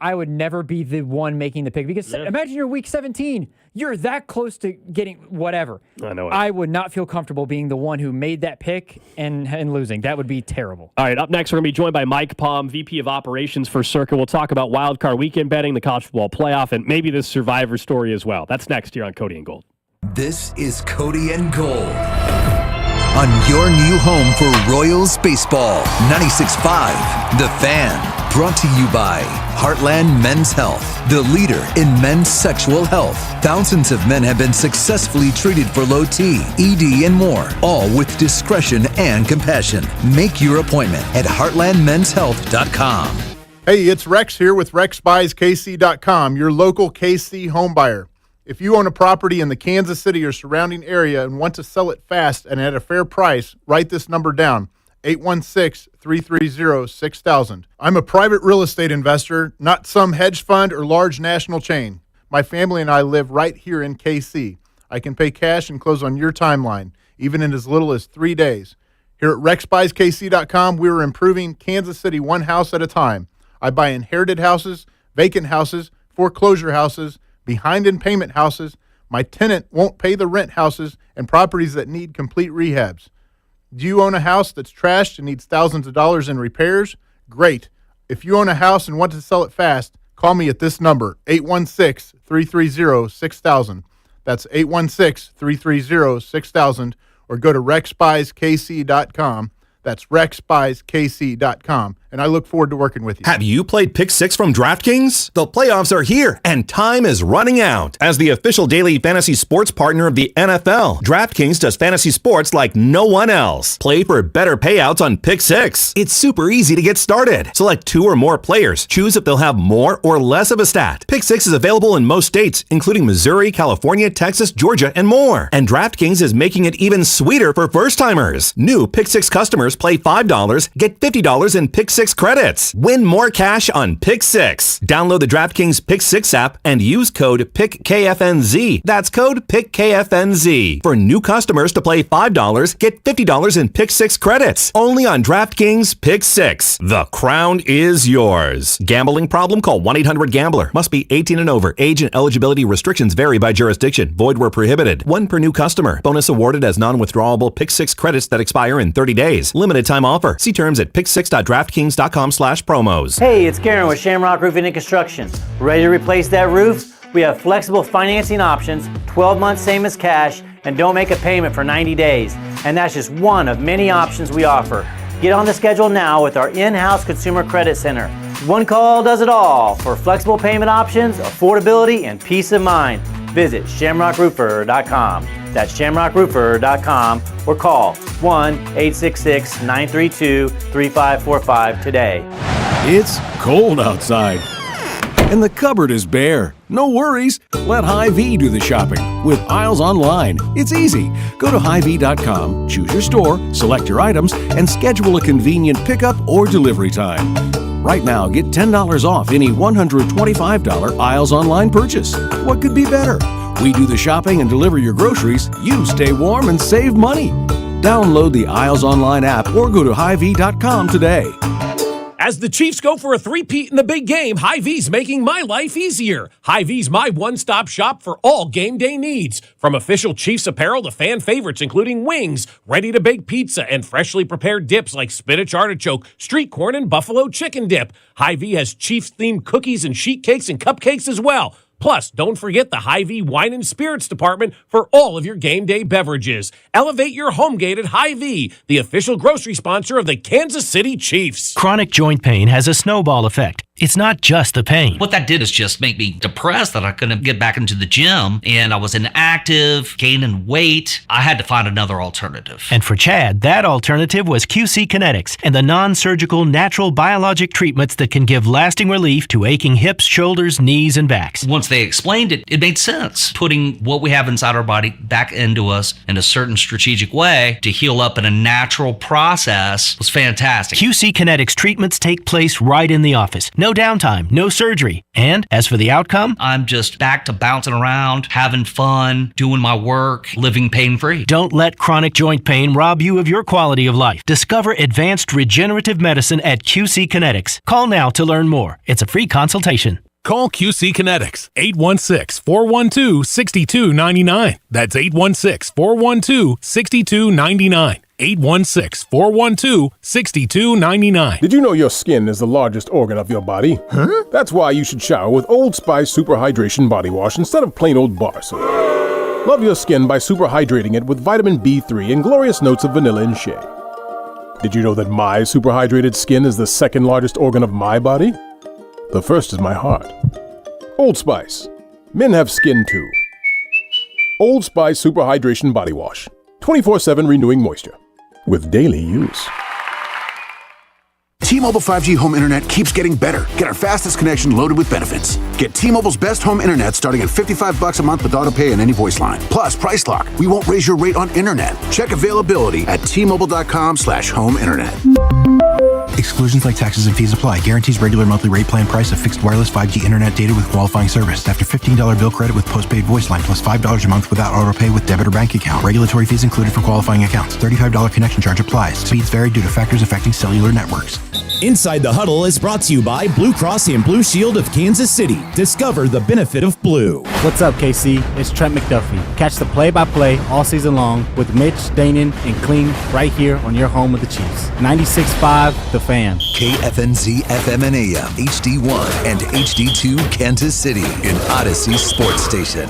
I would never be the one making the pick because imagine you're week 17. You're that close to getting whatever. I know it. I would not feel comfortable being the one who made that pick and losing. That would be terrible. All right, up next, we're going to be joined by Mike Palm, VP of Operations for Circa. We'll talk about Wild Card Weekend betting, the college football playoff, and maybe the Survivor story as well. That's next here on Cody and Gold. This is Cody and Gold on your new home for Royals baseball. 96.5 The Fan. Brought to you by Heartland Men's Health, the leader in men's sexual health. Thousands of men have been successfully treated for low T, ED, and more, all with discretion and compassion. Make your appointment at heartlandmenshealth.com. Hey, it's Rex here with RexBuysKC.com, your local KC home buyer. If you own a property in the Kansas City or surrounding area and want to sell it fast and at a fair price, write this number down. 816-330-6000. I'm a private real estate investor, not some hedge fund or large national chain. My family and I live right here in KC. I can pay cash and close on your timeline, even in as little as 3 days. Here at RexBuysKC.com, we're improving Kansas City one house at a time. I buy inherited houses, vacant houses, foreclosure houses, behind in payment houses, my tenant won't pay the rent houses, and properties that need complete rehabs. Do you own a house that's trashed and needs thousands of dollars in repairs? Great. If you own a house and want to sell it fast, call me at this number, 816-330-6000. That's 816-330-6000, or go to RexBuysKC.com. That's RexBuysKC.com, and I look forward to working with you. Have you played Pick 6 from DraftKings? The playoffs are here, and time is running out. As the official daily fantasy sports partner of the NFL, DraftKings does fantasy sports like no one else. Play for better payouts on Pick 6. It's super easy to get started. Select 2 or more players. Choose if they'll have more or less of a stat. Pick 6 is available in most states, including Missouri, California, Texas, Georgia, and more. And DraftKings is making it even sweeter for first-timers. New Pick 6 customers play $5, get $50 in Pick 6 credits. Win more cash on Pick 6. Download the DraftKings Pick 6 app and use code PICKKFNZ. That's code PICKKFNZ. For new customers to play $5, get $50 in Pick 6 credits. Only on DraftKings Pick 6. The crown is yours. Gambling problem? Call 1-800-GAMBLER. Must be 18 and over. Age and eligibility restrictions vary by jurisdiction. Void where prohibited. 1 per new customer. Bonus awarded as non-withdrawable Pick 6 credits that expire in 30 days. Limited time offer. See terms at pick6.draftkings.com/promos. Hey, it's Garen with Shamrock Roofing and Construction. Ready to replace that roof? We have flexible financing options, 12 months same as cash, and don't make a payment for 90 days. And that's just one of many options we offer. Get on the schedule now with our in-house Consumer Credit Center. One call does it all for flexible payment options, affordability, and peace of mind. Visit shamrockroofer.com. That's shamrockroofer.com or call 1-866-932-3545 today. It's cold outside, and the cupboard is bare. No worries. Let Hy-Vee do the shopping with Aisles Online. It's easy. Go to Hy-Vee.com, choose your store, select your items, and schedule a convenient pickup or delivery time. Right now, get $10 off any $125 Aisles Online purchase. What could be better? We do the shopping and deliver your groceries. You stay warm and save money. Download the Aisles Online app or go to Hy-Vee.com today. As the Chiefs go for a three-peat in the big game, Hy-Vee's making my life easier. Hy-Vee's my one-stop shop for all game day needs. From official Chiefs apparel to fan favorites, including wings, ready-to-bake pizza, and freshly prepared dips like spinach artichoke, street corn, and buffalo chicken dip. Hy-Vee has Chiefs-themed cookies and sheet cakes and cupcakes as well. Plus, don't forget the Hy-Vee Wine and Spirits department for all of your game day beverages. Elevate your home gate at Hy-Vee, the official grocery sponsor of the Kansas City Chiefs. Chronic joint pain has a snowball effect. It's not just the pain. What that did is just make me depressed that I couldn't get back into the gym, and I was inactive, gaining weight. I had to find another alternative. And for Chad, that alternative was QC Kinetics and the non-surgical natural biologic treatments that can give lasting relief to aching hips, shoulders, knees, and backs. Once they explained it, it made sense. Putting what we have inside our body back into us in a certain strategic way to heal up in a natural process was fantastic. QC Kinetics treatments take place right in the office. No downtime, no surgery. And as for the outcome, I'm just back to bouncing around, having fun, doing my work, living pain-free. Don't let chronic joint pain rob you of your quality of life. Discover advanced regenerative medicine at QC Kinetics. Call now to learn more. It's a free consultation. Call QC Kinetics, 816-412-6299. That's 816-412-6299. 816-412-6299. Did you know your skin is the largest organ of your body? Huh? That's why you should shower with Old Spice Super Hydration Body Wash instead of plain old bar soap. Love your skin by super hydrating it with vitamin B3 and glorious notes of vanilla and shea. Did you know that my super hydrated skin is the second largest organ of my body? The first is my heart. Old Spice. Men have skin too. Old Spice Super Hydration Body Wash. 24/7 renewing moisture. With daily use. T-Mobile 5G home internet keeps getting better. Get our fastest connection loaded with benefits. Get T-Mobile's best home internet starting at $55 a month with auto pay and any voice line. Plus, Price Lock. We won't raise your rate on internet. Check availability at T-Mobile.com/home internet. Exclusions like taxes and fees apply. Guarantees regular monthly rate plan price of fixed wireless 5G internet data with qualifying service. After $15 bill credit with postpaid voice line plus $5 a month without auto pay with debit or bank account. Regulatory fees included for qualifying accounts. $35 connection charge applies. Speeds vary due to factors affecting cellular networks. Inside the Huddle is brought to you by Blue Cross and Blue Shield of Kansas City. Discover the benefit of blue. What's up, KC? It's Trent McDuffie. Catch the play-by-play all season long with Mitch, Danon, and Kling right here on your home of the Chiefs. 96.5, The Fan. KFNZ FM and AM, HD1 and HD2 Kansas City in Odyssey Sports Station.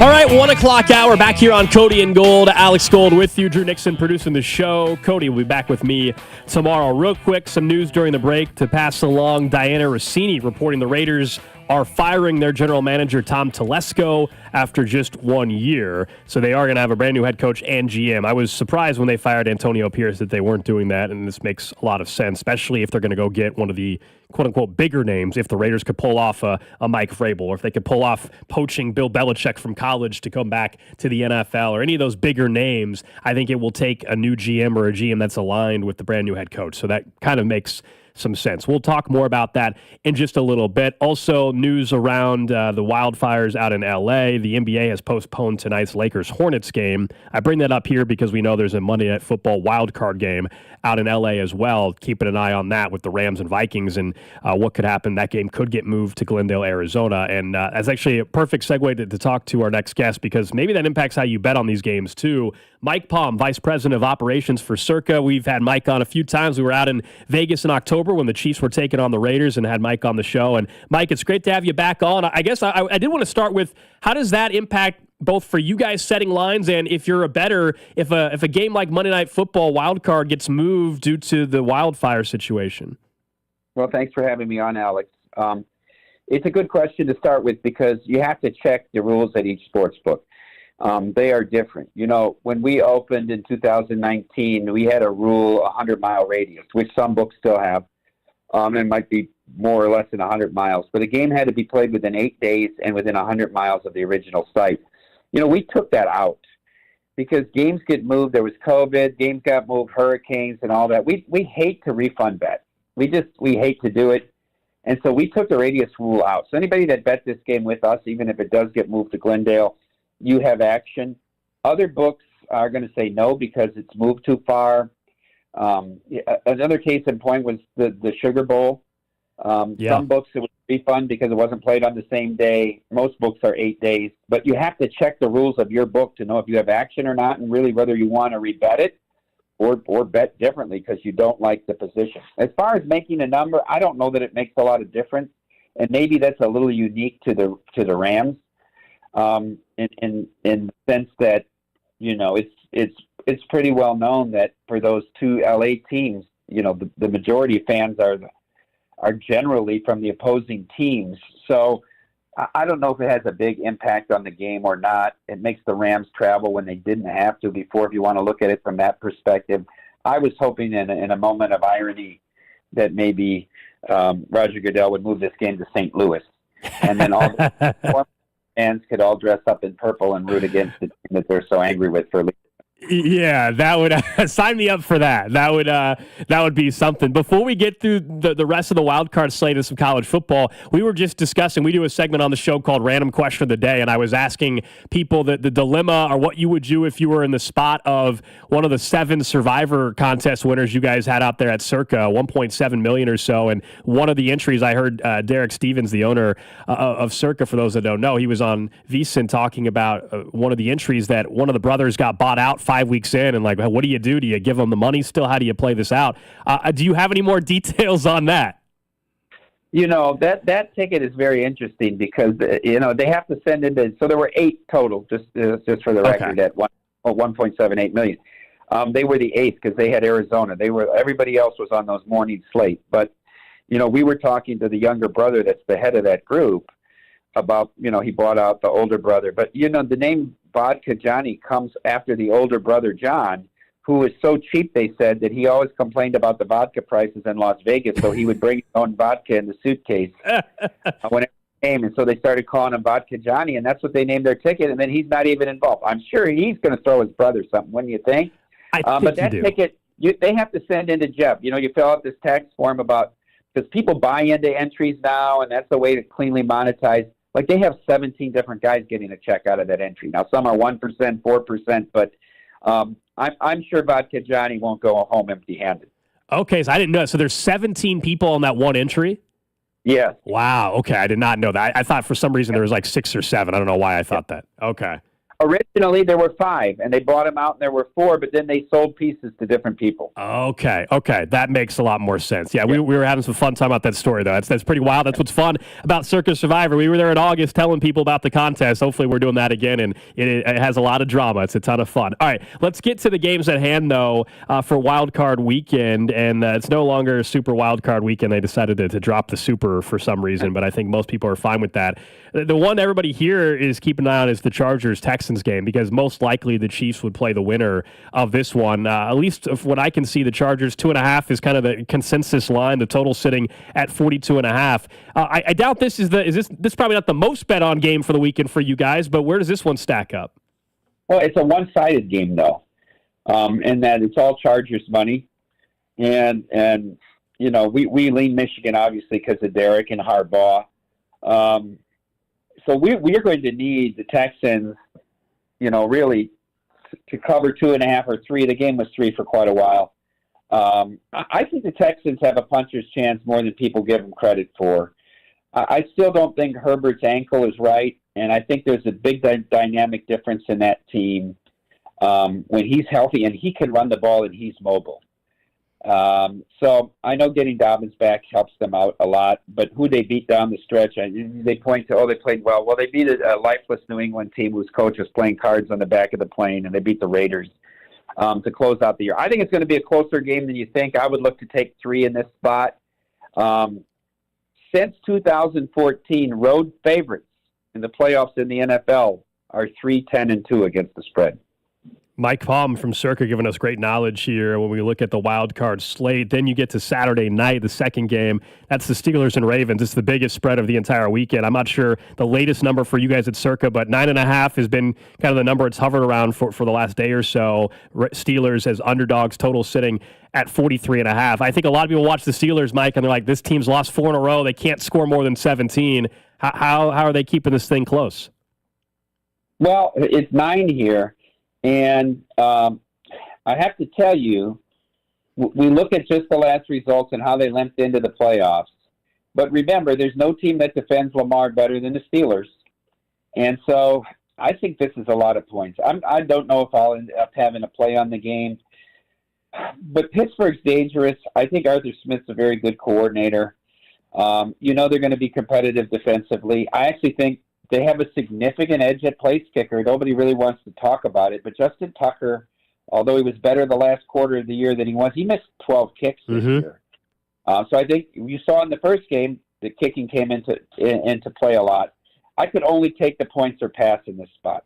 All right, 1 o'clock hour back here on Cody and Gold. Alex Gold with you. Drew Nixon producing the show. Cody will be back with me tomorrow. Real quick, some news during the break to pass along. Diana Rossini reporting the Raiders are firing their general manager, Tom Telesco, after just 1 year. So they are going to have a brand new head coach and GM. I was surprised when they fired Antonio Pierce that they weren't doing that, and this makes a lot of sense, especially if they're going to go get one of the quote-unquote bigger names, if the Raiders could pull off a Mike Vrabel, or if they could pull off poaching Bill Belichick from college to come back to the NFL, or any of those bigger names. I think it will take a new GM or a GM that's aligned with the brand new head coach. So that kind of makes some sense. We'll talk more about that in just a little bit. Also, news around the wildfires out in L.A. The NBA has postponed tonight's Lakers-Hornets game. I bring that up here because we know there's a Monday Night Football wildcard game out in L.A. as well. Keeping an eye on that with the Rams and Vikings and what could happen. That game could get moved to Glendale, Arizona. And that's actually a perfect segue to talk to our next guest, because maybe that impacts how you bet on these games too. Mike Palm, Vice President of Operations for Circa. We've had Mike on a few times. We were out in Vegas in October when the Chiefs were taking on the Raiders and had Mike on the show. And Mike, it's great to have you back on. I guess I did want to start with, how does that impact both for you guys setting lines, and if you're a bettor, if a game like Monday Night Football wildcard gets moved due to the wildfire situation? Well, thanks for having me on, Alex. It's a good question to start with, because you have to check the rules at each sports book. They are different. You know, when we opened in 2019, we had a rule, 100-mile radius, which some books still have. It might be more or less than 100 miles. But the game had to be played within 8 days and within 100 miles of the original site. You know, we took that out because games get moved. There was COVID, games got moved, hurricanes and all that. We hate to refund bet. We hate to do it. And so we took the radius rule out. So anybody that bet this game with us, even if it does get moved to Glendale, you have action. Other books are going to say no because it's moved too far. Another case in point was the Sugar Bowl. Some books it was refund because it wasn't played on the same day. Most books are 8 days, but you have to check the rules of your book to know if you have action or not, and really whether you want to rebet it or bet differently because you don't like the position. As far as making a number, I don't know that it makes a lot of difference. and maybe that's a little unique to the Rams, in the sense that, you know, it's pretty well known that for those two LA teams, you know, the majority of fans are generally from the opposing teams. So I don't know if it has a big impact on the game or not. It makes the Rams travel when they didn't have to before, if you want to look at it from that perspective. I was hoping in a moment of irony that maybe Roger Goodell would move this game to St. Louis, and then all the fans could all dress up in purple and root against the team that they're so angry with for leaving. Yeah, that would sign me up for that. That would be something. Before we get through the rest of the wild card slate of some college football, we were just discussing. We do a segment on the show called Random Question of the Day, and I was asking people the dilemma or what you would do if you were in the spot of one of the 7 Survivor contest winners you guys had out there at Circa, 1.7 million or so. And one of the entries, I heard Derek Stevens, the owner of Circa, for those that don't know, he was on VSiN talking about one of the entries that one of the brothers got bought out 5 weeks in, and like, what do you do? Do you give them the money still? How do you play this out? Do you have any more details on that? You know, that ticket is very interesting because, you know, they have to send in so there were 8 total, just for the record, at 1.78 million. They were the 8th because they had Arizona. Everybody else was on those morning slate. But, you know, we were talking to the younger brother that's the head of that group about, you know, he bought out the older brother. But, you know, the name Vodka Johnny comes after the older brother John, who was so cheap, they said, that he always complained about the vodka prices in Las Vegas, so he would bring his own vodka in the suitcase whenever he came. And so they started calling him Vodka Johnny, and that's what they named their ticket, and then he's not even involved. I'm sure he's going to throw his brother something, wouldn't you think? But that ticket, they have to send into Jeff. You know, you fill out this tax form about, because people buy into entries now, and that's the way to cleanly monetize. Like, they have 17 different guys getting a check out of that entry. Now, some are 1%, 4%, but I'm sure Vodka Johnny won't go home empty-handed. Okay, so I didn't know. So there's 17 people on that one entry? Yeah. Wow, okay, I did not know that. I thought for some reason there was like 6 or 7. I don't know why I thought that. Okay. Originally, there were 5, and they bought them out, and there were 4, but then they sold pieces to different people. Okay, that makes a lot more sense. Yeah, we were having some fun talking about that story, though. That's pretty wild. That's what's fun about Circa Survivor. We were there in August telling people about the contest. Hopefully we're doing that again, and it has a lot of drama. It's a ton of fun. All right, let's get to the games at hand, though, for Wild Card Weekend, and it's no longer Super Wild Card Weekend. They decided to drop the Super for some reason, but I think most people are fine with that. The one everybody here is keeping an eye on is the Chargers-Texans game, because most likely the Chiefs would play the winner of this one. At least of what I can see, the Chargers 2.5 is kind of the consensus line. The total sitting at 42.5. I doubt this is this probably not the most bet on game for the weekend for you guys, but where does this one stack up? Well, it's a one-sided game though, in that it's all Chargers money, and you know we lean Michigan obviously because of Derek and Harbaugh. So we're going to need the Texans, you know, really to cover 2.5 or 3. The game was 3 for quite a while. I think the Texans have a puncher's chance more than people give them credit for. I still don't think Herbert's ankle is right, and I think there's a big dynamic difference in that team when he's healthy and he can run the ball and he's mobile. So I know getting Dobbins back helps them out a lot, but who they beat down the stretch, they point to, they played well. Well, they beat a lifeless New England team whose coach was playing cards on the back of the plane, and they beat the Raiders to close out the year. I think it's going to be a closer game than you think. I would look to take 3 in this spot. Since 2014, road favorites in the playoffs in the NFL are 3-10-2 against the spread. Mike Palm from Circa giving us great knowledge here when we look at the wild card slate. Then you get to Saturday night, the second game. That's the Steelers and Ravens. It's the biggest spread of the entire weekend. I'm not sure the latest number for you guys at Circa, but 9.5 has been kind of the number it's hovered around for the last day or so. Steelers as underdogs, total sitting at 43.5. I think a lot of people watch the Steelers, Mike, and they're like, this team's lost 4 in a row. They can't score more than 17. How are they keeping this thing close? Well, it's 9 here. And I have to tell you, we look at just the last results and how they limped into the playoffs. But remember, there's no team that defends Lamar better than the Steelers. And so I think this is a lot of points. I don't know if I'll end up having a play on the game. But Pittsburgh's dangerous. I think Arthur Smith's a very good coordinator. You know they're going to be competitive defensively. I actually think they have a significant edge at place kicker. Nobody really wants to talk about it, but Justin Tucker, although he was better the last quarter of the year than he missed 12 kicks this year. So I think you saw in the first game, the kicking came into play a lot. I could only take the points or pass in this spot.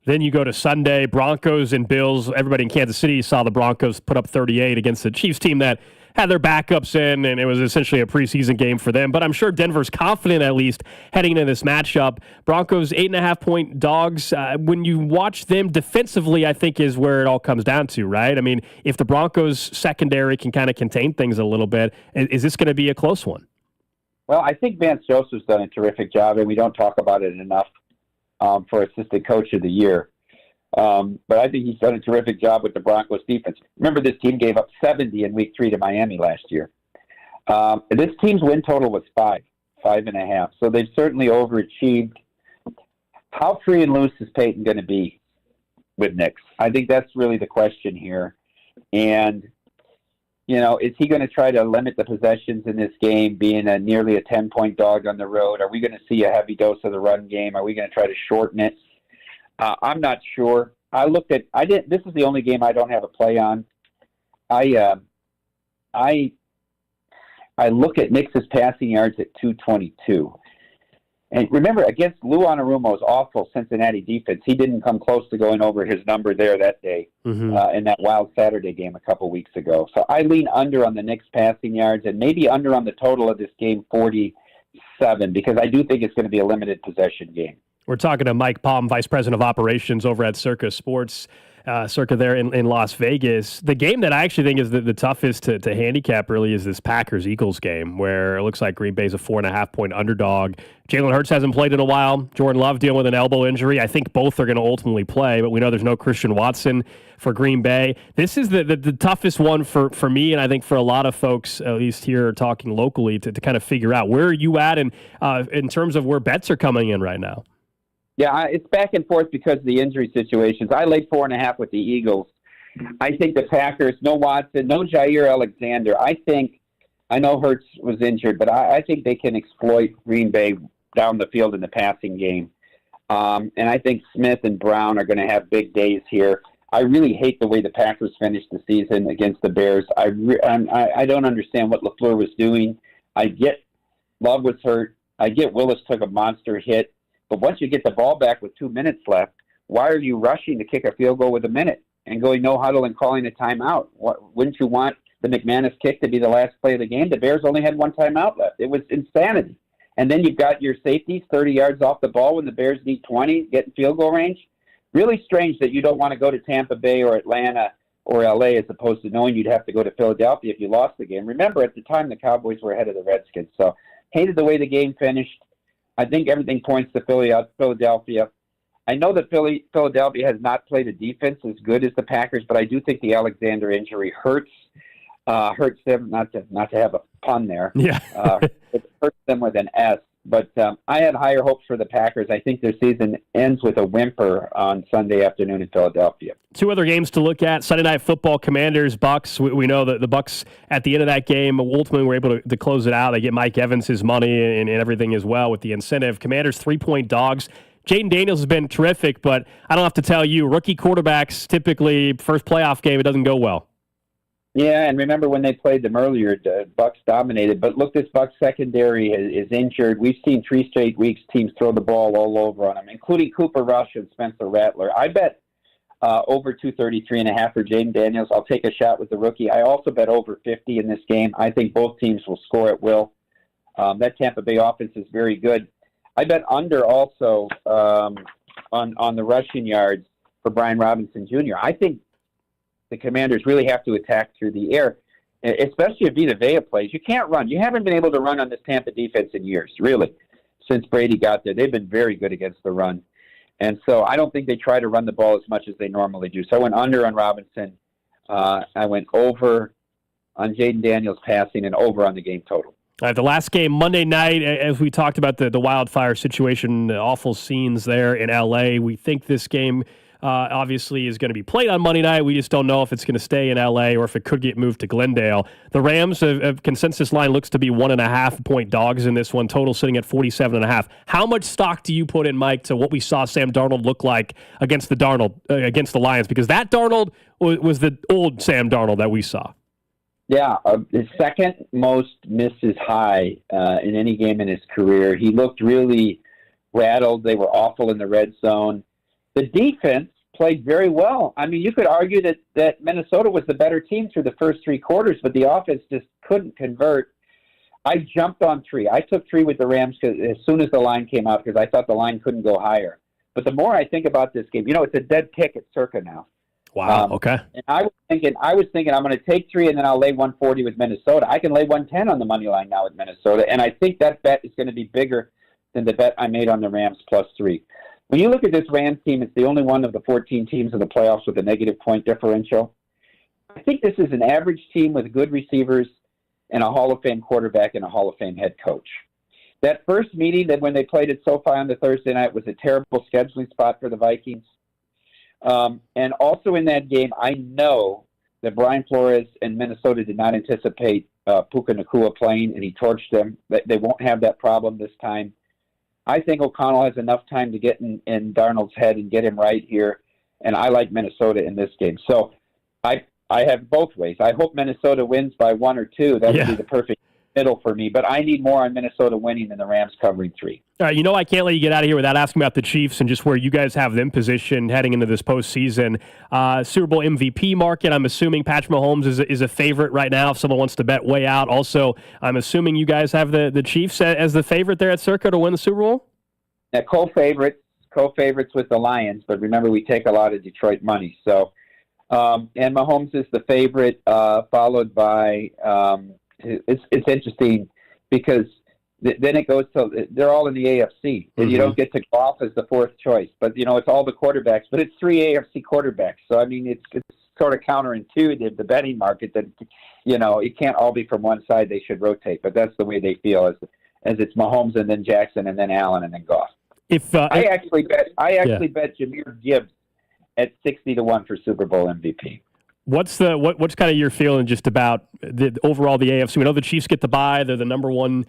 Then you go to Sunday, Broncos and Bills. Everybody in Kansas City saw the Broncos put up 38 against the Chiefs team that had their backups in, and it was essentially a preseason game for them. But I'm sure Denver's confident, at least, heading into this matchup. Broncos, 8.5-point dogs. When you watch them defensively, I think is where it all comes down to, right? I mean, if the Broncos secondary can kind of contain things a little bit, is this going to be a close one? Well, I think Vance Joseph's done a terrific job, and we don't talk about it enough for Assistant Coach of the Year. But I think he's done a terrific job with the Broncos defense. Remember, this team gave up 70 in Week 3 to Miami last year. This team's win total was 5.5. So they've certainly overachieved. How free and loose is Peyton going to be with Nix? I think that's really the question here. And, you know, is he going to try to limit the possessions in this game, being nearly a 10-point dog on the road? Are we going to see a heavy dose of the run game? Are we going to try to shorten it? I'm not sure. This is the only game I don't have a play on. I look at Nix's passing yards at 222. And remember, against Lou Anarumo's awful Cincinnati defense, he didn't come close to going over his number there that day in that wild Saturday game a couple weeks ago. So I lean under on the Knicks passing yards and maybe under on the total of this game, 47, because I do think it's going to be a limited possession game. We're talking to Mike Palm, Vice President of Operations over at Circa Sports, Circa there in Las Vegas. The game that I actually think is the toughest to handicap really is this Packers-Eagles game, where it looks like Green Bay's a 4.5-point underdog. Jalen Hurts hasn't played in a while. Jordan Love dealing with an elbow injury. I think both are going to ultimately play, but we know there's no Christian Watson for Green Bay. This is the toughest one for me, and I think for a lot of folks, at least here talking locally, to kind of figure out where are you at in terms of where bets are coming in right now. Yeah, it's back and forth because of the injury situations. I laid 4.5 with the Eagles. I think the Packers, no Watson, no Jair Alexander. I know Hurts was injured, but I think they can exploit Green Bay down the field in the passing game. And I think Smith and Brown are going to have big days here. I really hate the way the Packers finished the season against the Bears. I don't understand what LaFleur was doing. I get Love was hurt. I get Willis took a monster hit. But once you get the ball back with 2 minutes left, why are you rushing to kick a field goal with a minute and going no huddle and calling a timeout? Wouldn't you want the McManus kick to be the last play of the game? The Bears only had one timeout left. It was insanity. And then you've got your safeties 30 yards off the ball when the Bears need 20, get in field goal range. Really strange that you don't want to go to Tampa Bay or Atlanta or L.A. as opposed to knowing you'd have to go to Philadelphia if you lost the game. Remember, at the time, the Cowboys were ahead of the Redskins. So hated the way the game finished. I think everything points to Philadelphia. I know that Philadelphia has not played a defense as good as the Packers, but I do think the Alexander injury hurts them. Not to have a pun there. Yeah, it hurts them with an S. But I had higher hopes for the Packers. I think their season ends with a whimper on Sunday afternoon in Philadelphia. Two other games to look at. Sunday Night Football, Commanders, Bucks. We know that the Bucks, at the end of that game, ultimately were able to close it out. They get Mike Evans his money and everything as well with the incentive. Commanders, 3-point dogs. Jaden Daniels has been terrific, but I don't have to tell you, rookie quarterbacks, typically, first playoff game, it doesn't go well. Yeah, and remember when they played them earlier, the Bucks dominated. But look, this Bucks secondary is injured. We've seen 3 straight weeks teams throw the ball all over on them, including Cooper Rush and Spencer Rattler. I bet over 233.5 for Jaden Daniels. I'll take a shot with the rookie. I also bet over 50 in this game. I think both teams will score at will. That Tampa Bay offense is very good. I bet under also on the rushing yards for Brian Robinson Jr. I think the Commanders really have to attack through the air, especially if Vita Vea plays. You can't run. You haven't been able to run on this Tampa defense in years, really, since Brady got there. They've been very good against the run. And so I don't think they try to run the ball as much as they normally do. So I went under on Robinson. I went over on Jaden Daniels passing and over on the game total. All right, the last game, Monday night, as we talked about the wildfire situation, the awful scenes there in L.A., we think this game obviously is going to be played on Monday night. We just don't know if it's going to stay in LA or if it could get moved to Glendale. The Rams consensus line looks to be 1.5-point dogs in this one, total sitting at 47.5. How much stock do you put in, Mike, to what we saw Sam Darnold look like against the Lions? Because that Darnold was the old Sam Darnold that we saw. Yeah, his second most misses high in any game in his career. He looked really rattled. They were awful in the red zone. The defense played very well. I mean, you could argue that Minnesota was the better team through the first three quarters, but the offense just couldn't convert. I jumped on 3. I took 3 with the Rams as soon as the line came out because I thought the line couldn't go higher. But the more I think about this game, it's a dead pick at Circa now. Wow. Okay. And I was thinking I'm going to take 3 and then I'll lay 140 with Minnesota. I can lay 110 on the money line now with Minnesota, and I think that bet is going to be bigger than the bet I made on the Rams +3. When you look at this Rams team, it's the only one of the 14 teams in the playoffs with a negative point differential. I think this is an average team with good receivers and a Hall of Fame quarterback and a Hall of Fame head coach. That first meeting that when they played at SoFi on the Thursday night was a terrible scheduling spot for the Vikings. And also in that game, I know that Brian Flores and Minnesota did not anticipate Puka Nacua playing, and he torched them. They won't have that problem this time. I think O'Connell has enough time to get in Darnold's head and get him right here, and I like Minnesota in this game. So I have both ways. I hope Minnesota wins by 1 or 2. That would be the perfect middle for me, but I need more on Minnesota winning than the Rams covering 3. All right, I can't let you get out of here without asking about the Chiefs and just where you guys have them positioned heading into this postseason. Super Bowl MVP market, I'm assuming Patrick Mahomes is a favorite right now if someone wants to bet way out. Also, I'm assuming you guys have the Chiefs as the favorite there at Circa to win the Super Bowl? Now, co-favorites with the Lions, but remember we take a lot of Detroit money. So, and Mahomes is the favorite, followed by it's interesting because then it goes to they're all in the AFC, and you don't get to Goff as the 4th choice. But it's all the quarterbacks, but it's 3 AFC quarterbacks. So I mean, it's sort of counterintuitive, the betting market, that it can't all be from one side. They should rotate, but that's the way they feel as it's Mahomes and then Jackson and then Allen and then Goff. I actually bet Jahmyr Gibbs at 60-1 for Super Bowl MVP. What's kind of your feeling just about the AFC? We know the Chiefs get the bye. They're the number one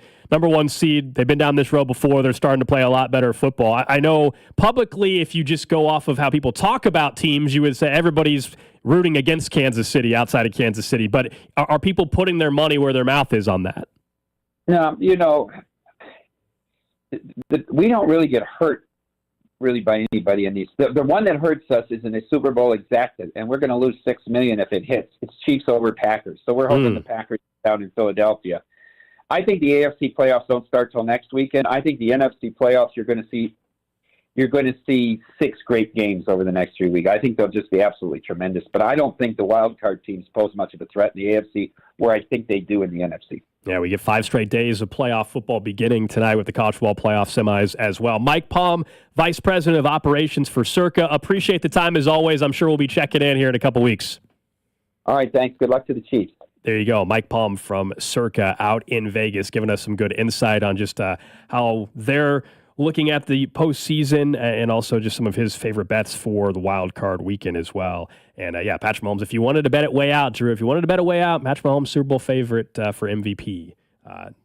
seed. They've been down this road before. They're starting to play a lot better football. I know publicly, if you just go off of how people talk about teams, you would say everybody's rooting against Kansas City outside of Kansas City. But are people putting their money where their mouth is on that? No, we don't really get hurt really by anybody in these. The one that hurts us is in the Super Bowl exacted, and we're going to lose $6 million if it hits. It's Chiefs over Packers, so we're hoping the Packers down in Philadelphia. I think the AFC playoffs don't start till next weekend. I think the NFC playoffs you're going to see 6 great games over the next 3 weeks. I think they'll just be absolutely tremendous, but I don't think the wild card teams pose much of a threat in the AFC, where I think they do in the NFC. Yeah, we get 5 straight days of playoff football beginning tonight with the college football playoff semis as well. Mike Palm, Vice President of Operations for Circa. Appreciate the time as always. I'm sure we'll be checking in here in a couple weeks. All right, thanks. Good luck to the Chiefs. There you go. Mike Palm from Circa out in Vegas, giving us some good insight on just how they're looking at the postseason and also just some of his favorite bets for the wild card weekend as well. And Patrick Mahomes, if you wanted to bet it way out, Drew, Patrick Mahomes, Super Bowl favorite for MVP.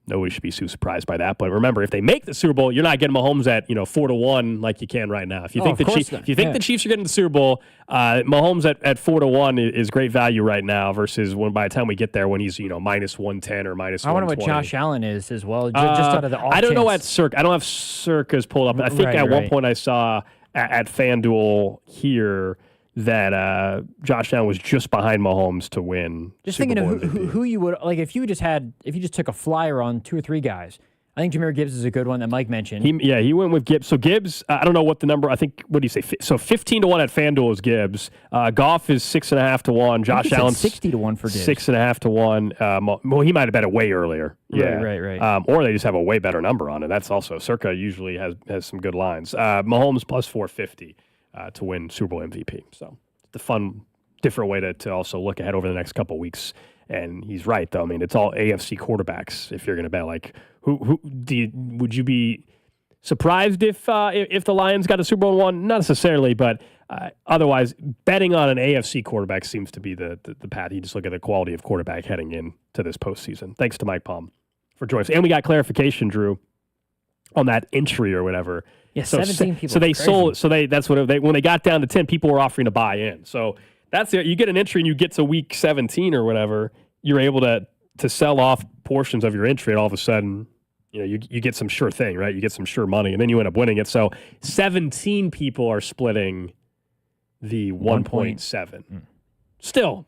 Nobody should be too surprised by that. But remember, if they make the Super Bowl, you're not getting Mahomes at 4-1 like you can right now. If you think the Chiefs are getting the Super Bowl, Mahomes at 4-1 is great value right now versus when by the time we get there when he's -110 or -120. I wonder what Josh Allen is as well. Just out of the off I don't chance. know at Circa. I don't have Circa's pulled up. I think at one point I saw at FanDuel here that Josh Allen was just behind Mahomes to win. Just Super thinking Bowl of MVP. who you would like if you just took a flyer on 2 or 3 guys. I think Jahmyr Gibbs is a good one that Mike mentioned. He went with Gibbs. So Gibbs, I don't know what the number. I think what do you say? So 15-1 at FanDuel is Gibbs. Goff is 6.5-1. Josh Allen 60-1 for Gibbs. 6.5-1. Well, he might have bet it way earlier. Yeah, right. Or they just have a way better number on it. That's also Circa usually has some good lines. Mahomes plus 450 to win Super Bowl MVP. So the fun, different way to also look ahead over the next couple weeks. And he's right, though. I mean, it's all AFC quarterbacks. If you're going to bet, like, would you be surprised if the Lions got a Super Bowl one? Not necessarily, but Otherwise, betting on an AFC quarterback seems to be the path. You just look at the quality of quarterback heading into this postseason. Thanks to Mike Palm for joining us. And we got clarification, Drew, on that entry or whatever. Yeah, 17 people. So they sold. So that's what when they got down to 10, people were offering to buy in. So that's it. You get an entry and you get to week 17 or whatever, you're able to sell off portions of your entry, and all of a sudden, you get some sure thing, right? You get some sure money, and then you end up winning it. So 17 people are splitting the 1.7. Still.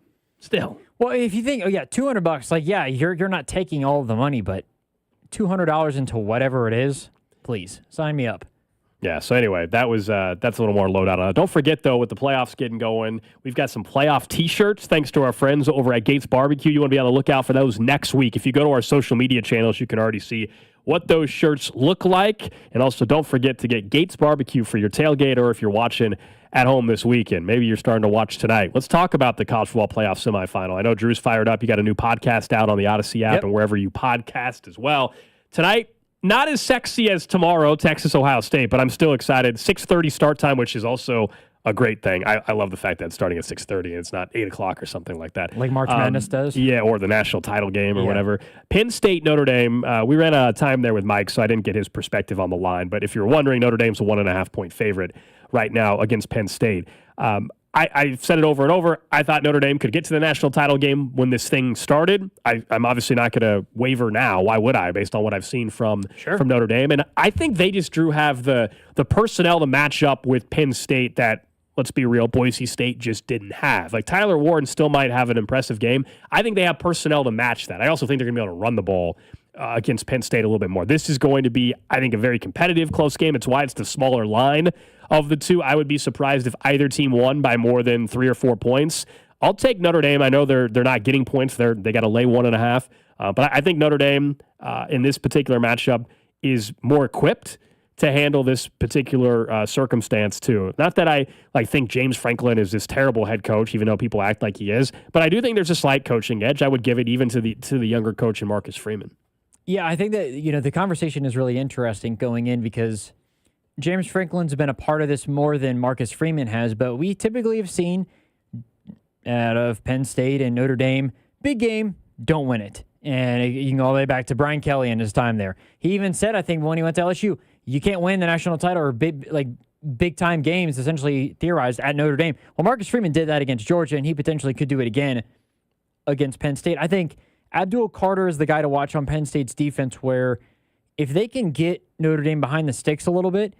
Well, if you think, $200, like, yeah, you're not taking all of the money, but $200 into whatever it is, please sign me up. Yeah, so anyway, that's a little more load out on it. Don't forget, though, with the playoffs getting going, we've got some playoff T-shirts thanks to our friends over at Gates Barbecue. You want to be on the lookout for those next week. If you go to our social media channels, you can already see what those shirts look like. And also, don't forget to get Gates Barbecue for your tailgate, or if you're watching at home this weekend. Maybe you're starting to watch tonight. Let's talk about the college football playoff semifinal. I know Drew's fired up. You got a new podcast out on the Odyssey app and wherever you podcast as well. Tonight, not as sexy as tomorrow, Texas, Ohio State, but I'm still excited. 6:30 start time, which is also a great thing. I love the fact that it's starting at 6:30 and it's not 8 o'clock or something like that. Like March Madness does? Yeah, or the national title game or whatever. Penn State, Notre Dame, we ran out of time there with Mike, so I didn't get his perspective on the line. But if you're wondering, Notre Dame's a 1.5-point favorite right now against Penn State. I've said it over and over. I thought Notre Dame could get to the national title game when this thing started. I'm obviously not going to waver now. Why would I, based on what I've seen from Notre Dame? And I think they just, Drew, have the personnel to match up with Penn State that, let's be real, Boise State just didn't have. Like, Tyler Warren still might have an impressive game. I think they have personnel to match that. I also think they're going to be able to run the ball against Penn State a little bit more. This is going to be, I think, a very competitive, close game. It's why it's the smaller line of the two. I would be surprised if either team won by more than 3 or 4 points. I'll take Notre Dame. I know they're not getting points. They got to lay 1.5. But I think Notre Dame in this particular matchup is more equipped to handle this particular circumstance too. Not that I think James Franklin is this terrible head coach, even though people act like he is. But I do think there's a slight coaching edge. I would give it even to the younger coach in Marcus Freeman. Yeah, I think that the conversation is really interesting going in because James Franklin's been a part of this more than Marcus Freeman has, but we typically have seen out of Penn State and Notre Dame, big game, don't win it. And you can go all the way back to Brian Kelly and his time there. He even said, I think, when he went to LSU, you can't win the national title or big-time games, essentially theorized, at Notre Dame. Well, Marcus Freeman did that against Georgia, and he potentially could do it again against Penn State. I think Abdul Carter is the guy to watch on Penn State's defense, where if they can get Notre Dame behind the sticks a little bit,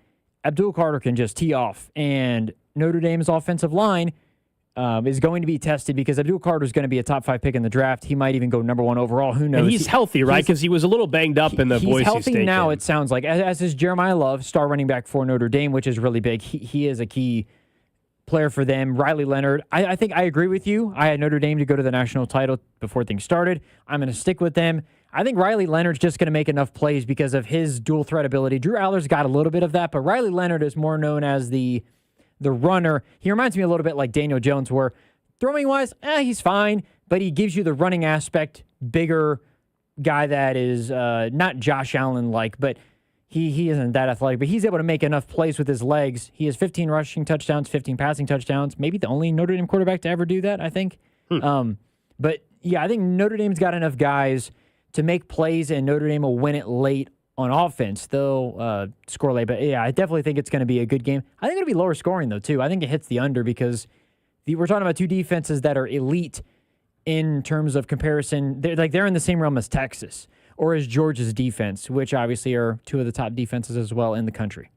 Abdul Carter can just tee off. And Notre Dame's offensive line is going to be tested because Abdul Carter is going to be a top 5 pick in the draft. He might even go number 1 overall. Who knows? And he's healthy, right? Because he was a little banged up in the Boise State game. He's healthy now, it sounds like. As is Jeremiah Love, star running back for Notre Dame, which is really big. He is a key player for them. Riley Leonard, I think I agree with you. I had Notre Dame to go to the national title before things started. I'm going to stick with them. I think Riley Leonard's just going to make enough plays because of his dual threat ability. Drew Aller's got a little bit of that, but Riley Leonard is more known as the runner. He reminds me a little bit like Daniel Jones, where throwing-wise, he's fine, but he gives you the running aspect, bigger guy that is not Josh Allen-like, but he isn't that athletic, but he's able to make enough plays with his legs. He has 15 rushing touchdowns, 15 passing touchdowns, maybe the only Notre Dame quarterback to ever do that, I think. But, yeah, I think Notre Dame's got enough guys to make plays, and Notre Dame will win it late on offense. They'll score late, but, yeah, I definitely think it's going to be a good game. I think it'll be lower scoring, though, too. I think it hits the under because we're talking about two defenses that are elite in terms of comparison. They're in the same realm as Texas or as Georgia's defense, which obviously are two of the top defenses as well in the country.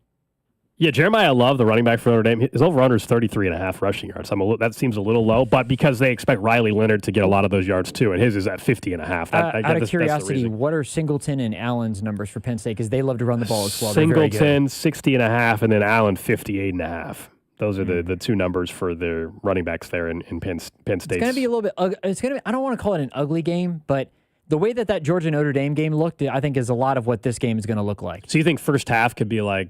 Yeah, Jeremiah Love, the running back for Notre Dame, his over-under is 33.5 rushing yards. That seems a little low, but because they expect Riley Leonard to get a lot of those yards too, and his is at 50.5. Out of curiosity, what are Singleton and Allen's numbers for Penn State? Because they love to run the ball as well. Singleton, 60.5, and then Allen, 58.5. Those are the two numbers for the running backs there in Penn State. It's going to be a little bit. I don't want to call it an ugly game, but the way that Georgia Notre Dame game looked, I think, is a lot of what this game is going to look like. So you think first half could be like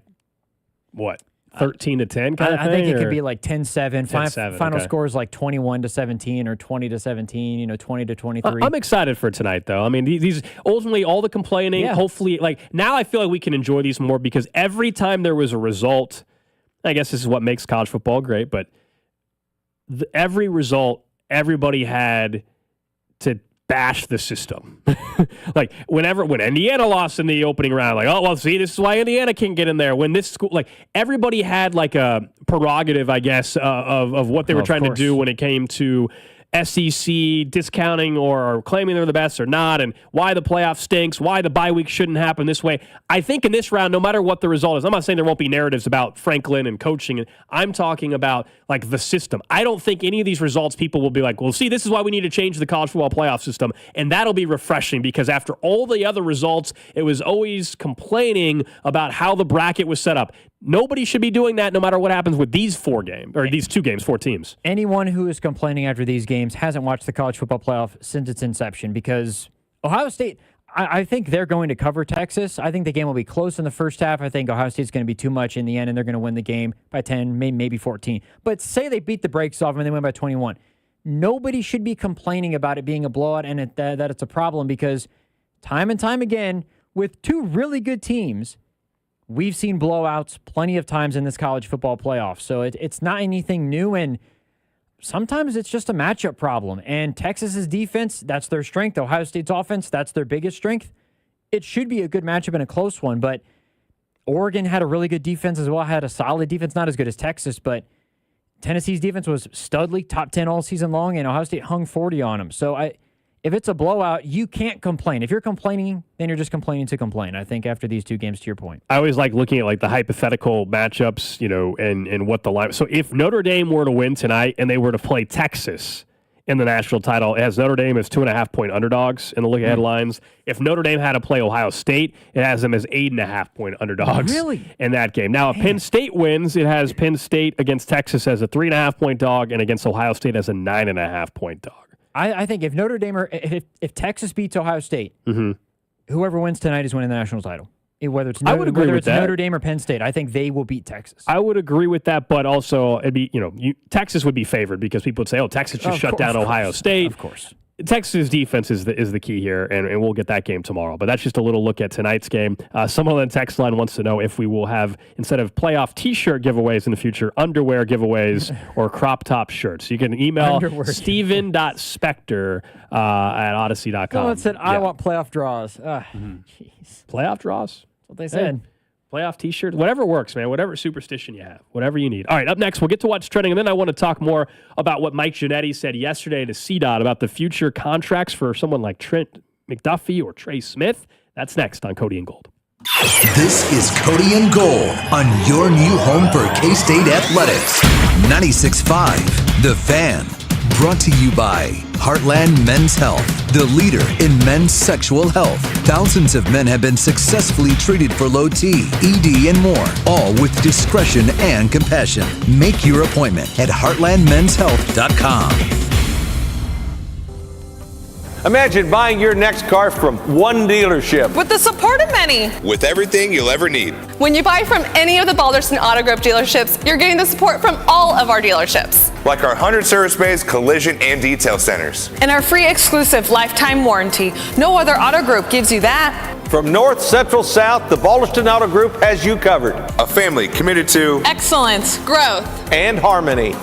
what, 13-10 kind of thing? I think it could be like 10-7. 10-7, Final okay. score is like 21-17 or 20-17. 20-23. I'm excited for tonight, though. I mean, these ultimately all the complaining. Yeah. Hopefully, now I feel like we can enjoy these more because every time there was a result I guess this is what makes college football great, but every result, everybody had to bash the system. Like when Indiana lost in the opening round, like, oh, well, see, this is why Indiana can't get in there. When this school, like everybody had like a prerogative, I guess, of what they were trying to do when it came to SEC discounting or claiming they're the best or not, and why the playoff stinks, why the bye week shouldn't happen this way. I think in this round, no matter what the result is, I'm not saying there won't be narratives about Franklin and coaching. I'm talking about like the system. I don't think any of these results people will be like, well, see, this is why we need to change the college football playoff system, and that'll be refreshing because after all the other results, it was always complaining about how the bracket was set up. Nobody should be doing that no matter what happens with these 4 teams. Anyone who is complaining after these games hasn't watched the college football playoff since its inception because Ohio State, I think they're going to cover Texas. I think the game will be close in the first half. I think Ohio State's going to be too much in the end, and they're going to win the game by 10, maybe 14. But say they beat the brakes off them and they win by 21. Nobody should be complaining about it being a blowout and that it's a problem because time and time again, with 2 really good teams, we've seen blowouts plenty of times in this college football playoff. So it's not anything new, and sometimes it's just a matchup problem. And Texas's defense, that's their strength. Ohio State's offense, that's their biggest strength. It should be a good matchup and a close one, but Oregon had a really good defense as well, had a solid defense, not as good as Texas, but Tennessee's defense was studly, top 10 all season long, and Ohio State hung 40 on them. So if it's a blowout, you can't complain. If you're complaining, then you're just complaining to complain, I think, after these 2 games, to your point. I always like looking at like the hypothetical matchups, and what the line. So if Notre Dame were to win tonight and they were to play Texas in the national title, it has Notre Dame as 2.5-point underdogs in the look-ahead lines. If Notre Dame had to play Ohio State, it has them as 8.5-point underdogs in that game. Now, if Penn State wins, it has Penn State against Texas as a 3.5-point dog and against Ohio State as a 9.5-point dog. I think if Notre Dame or if Texas beats Ohio State, whoever wins tonight is winning the national title. Whether it's Notre Dame or Penn State, I think they will beat Texas. I would agree with that, but also it'd be Texas would be favored because people would say, "Oh, Texas just shut down Ohio State." Of course. Texas defense is the key here, and we'll get that game tomorrow. But that's just a little look at tonight's game. Someone on the text line wants to know if we will have, instead of playoff T-shirt giveaways in the future, underwear giveaways or crop top shirts. You can email steven.spector at odyssey.com. Someone said, I want playoff draws. Jeez. Playoff draws? That's what they said. Playoff T-shirt, whatever works, man. Whatever superstition you have, whatever you need. All right, up next, we'll get to what's trending, and then I want to talk more about what Mike Ginnetti said yesterday to CDOT about the future contracts for someone like Trent McDuffie or Trey Smith. That's next on Cody and Gold. This is Cody and Gold on your new home for K-State Athletics. 96.5, The Fan. Brought to you by Heartland Men's Health, the leader in men's sexual health. Thousands of men have been successfully treated for low T, ED, and more, all with discretion and compassion. Make your appointment at heartlandmenshealth.com. Imagine buying your next car from one dealership. With the support of many. With everything you'll ever need. When you buy from any of the Balderson Auto Group dealerships, you're getting the support from all of our dealerships. Like our 100 service bays, collision, and detail centers. And our free exclusive lifetime warranty. No other auto group gives you that. From north, central, south, the Balderson Auto Group has you covered. A family committed to excellence, growth, and harmony.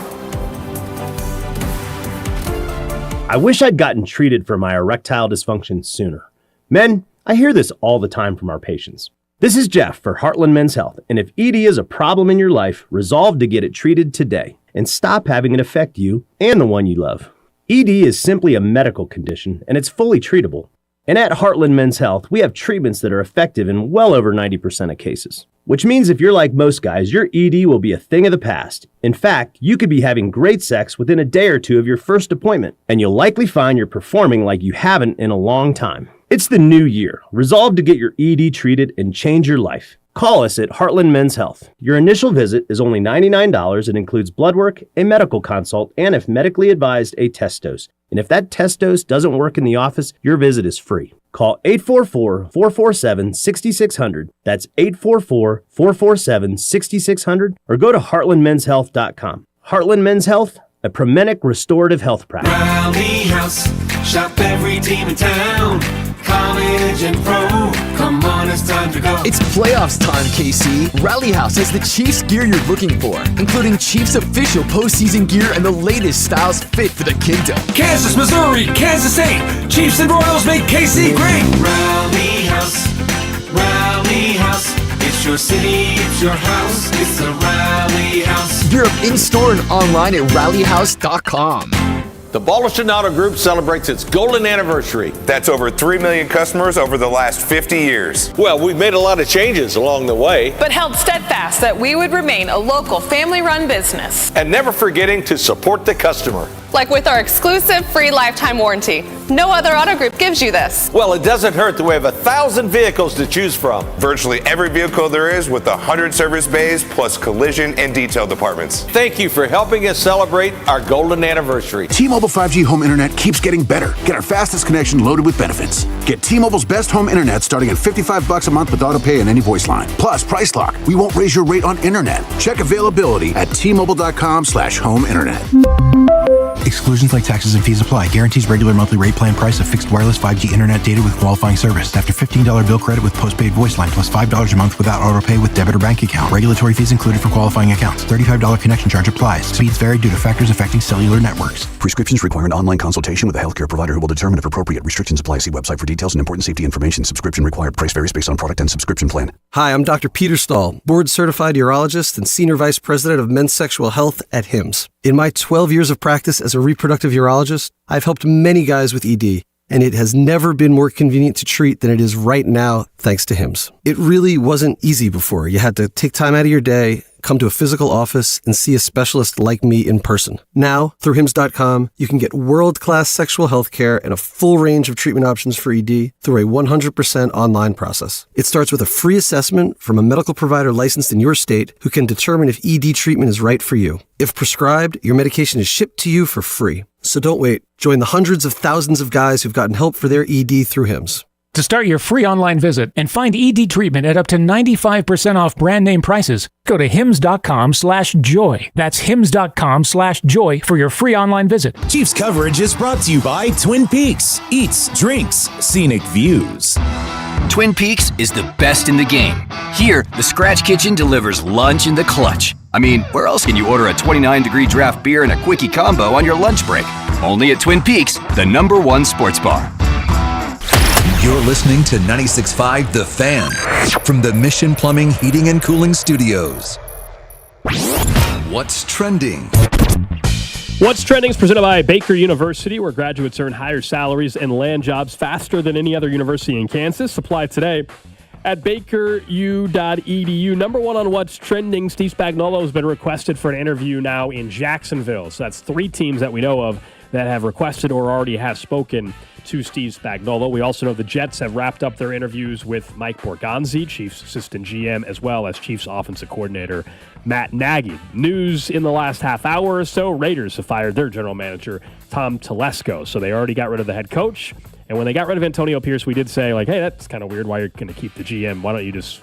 I wish I'd gotten treated for my erectile dysfunction sooner. Men, I hear this all the time from our patients. This is Jeff for Heartland Men's Health, and if ED is a problem in your life, resolve to get it treated today and stop having it affect you and the one you love. ED is simply a medical condition, and it's fully treatable. And at Heartland Men's Health, we have treatments that are effective in well over 90% of cases. Which means if you're like most guys, your ED will be a thing of the past. In fact, you could be having great sex within a day or two of your first appointment, and you'll likely find you're performing like you haven't in a long time. It's the new year. Resolve to get your ED treated and change your life. Call us at Heartland Men's Health. Your initial visit is only $99 and includes blood work, a medical consult, and if medically advised, a test dose. And if that test dose doesn't work in the office, your visit is free. Call 844-447-6600. That's 844-447-6600 or go to heartlandmenshealth.com. Heartland Men's Health, a Promenic restorative health practice. Rally House, shop every team in town, college and pro. Come on, it's time to go. It's playoffs time, KC. Rally House has the Chiefs gear you're looking for, including Chiefs official postseason gear and the latest styles fit for the kingdom. Kansas, Missouri, Kansas State. Chiefs and Royals make KC great. Rally House, Rally House. It's your city, it's your house. It's the Rally House. Gear up in-store and online at rallyhouse.com. The Balderson Auto Group celebrates its golden anniversary. That's over 3 million customers over the last 50 years. Well, we've made a lot of changes along the way. But held steadfast that we would remain a local family-run business. And never forgetting to support the customer. Like with our exclusive free lifetime warranty. No other auto group gives you this. Well, it doesn't hurt that we have 1,000 vehicles to choose from. Virtually every vehicle there is with 100 service bays plus collision and detail departments. Thank you for helping us celebrate our golden anniversary. T-Mobile 5G home internet keeps getting better. Get our fastest connection loaded with benefits. Get T-Mobile's best home internet starting at $55 a month with auto pay and any voice line. Plus, price lock. We won't raise your rate on internet. Check availability at T-Mobile.com/home internet. Exclusions like taxes and fees apply. Guarantees regular monthly rate plan price of fixed wireless 5G internet data with qualifying service. After $15 bill credit with postpaid voice line plus $5 a month without auto pay with debit or bank account. Regulatory fees included for qualifying accounts. $35 connection charge applies. Speeds vary due to factors affecting cellular networks. Prescriptions require an online consultation with a healthcare provider who will determine if appropriate. Restrictions apply. See website for details and important safety information. Subscription required. Price varies based on product and subscription plan. Hi, I'm Dr. Peter Stahl, board-certified urologist and senior vice president of men's sexual health at HIMSS. In my 12 years of practice as a reproductive urologist, I've helped many guys with ED, and it has never been more convenient to treat than it is right now, thanks to HIMSS. It really wasn't easy before. You had to take time out of your day, come to a physical office, and see a specialist like me in person. Now, through HIMSS.com, you can get world-class sexual health care and a full range of treatment options for ED through a 100% online process. It starts with a free assessment from a medical provider licensed in your state who can determine if ED treatment is right for you. If prescribed, your medication is shipped to you for free. So don't wait. Join the hundreds of thousands of guys who've gotten help for their ED through HIMSS. To start your free online visit and find ED treatment at up to 95% off brand name prices, go to hims.com/joy. That's hims.com/joy for your free online visit. Chiefs coverage is brought to you by Twin Peaks. Eats, drinks, scenic views. Twin Peaks is the best in the game. Here, the Scratch Kitchen delivers lunch in the clutch. I mean, where else can you order a 29-degree draft beer and a quickie combo on your lunch break? Only at Twin Peaks, the #1 sports bar. You're listening to 96.5 The Fan from the Mission Plumbing, Heating, and Cooling Studios. What's trending? What's Trending is presented by Baker University, where graduates earn higher salaries and land jobs faster than any other university in Kansas. Apply today at bakeru.edu. Number one on What's Trending, Steve Spagnuolo has been requested for an interview now in Jacksonville. So that's 3 teams that we know of that have requested or already have spoken to Steve Spagnuolo. We also know the Jets have wrapped up their interviews with Mike Borgonzi, Chiefs assistant GM, as well as Chiefs offensive coordinator Matt Nagy. News in the last half hour or so, Raiders have fired their general manager, Tom Telesco. So they already got rid of the head coach. And when they got rid of Antonio Pierce, we did say, like, hey, that's kind of weird. Why you're going to keep the GM? Why don't you just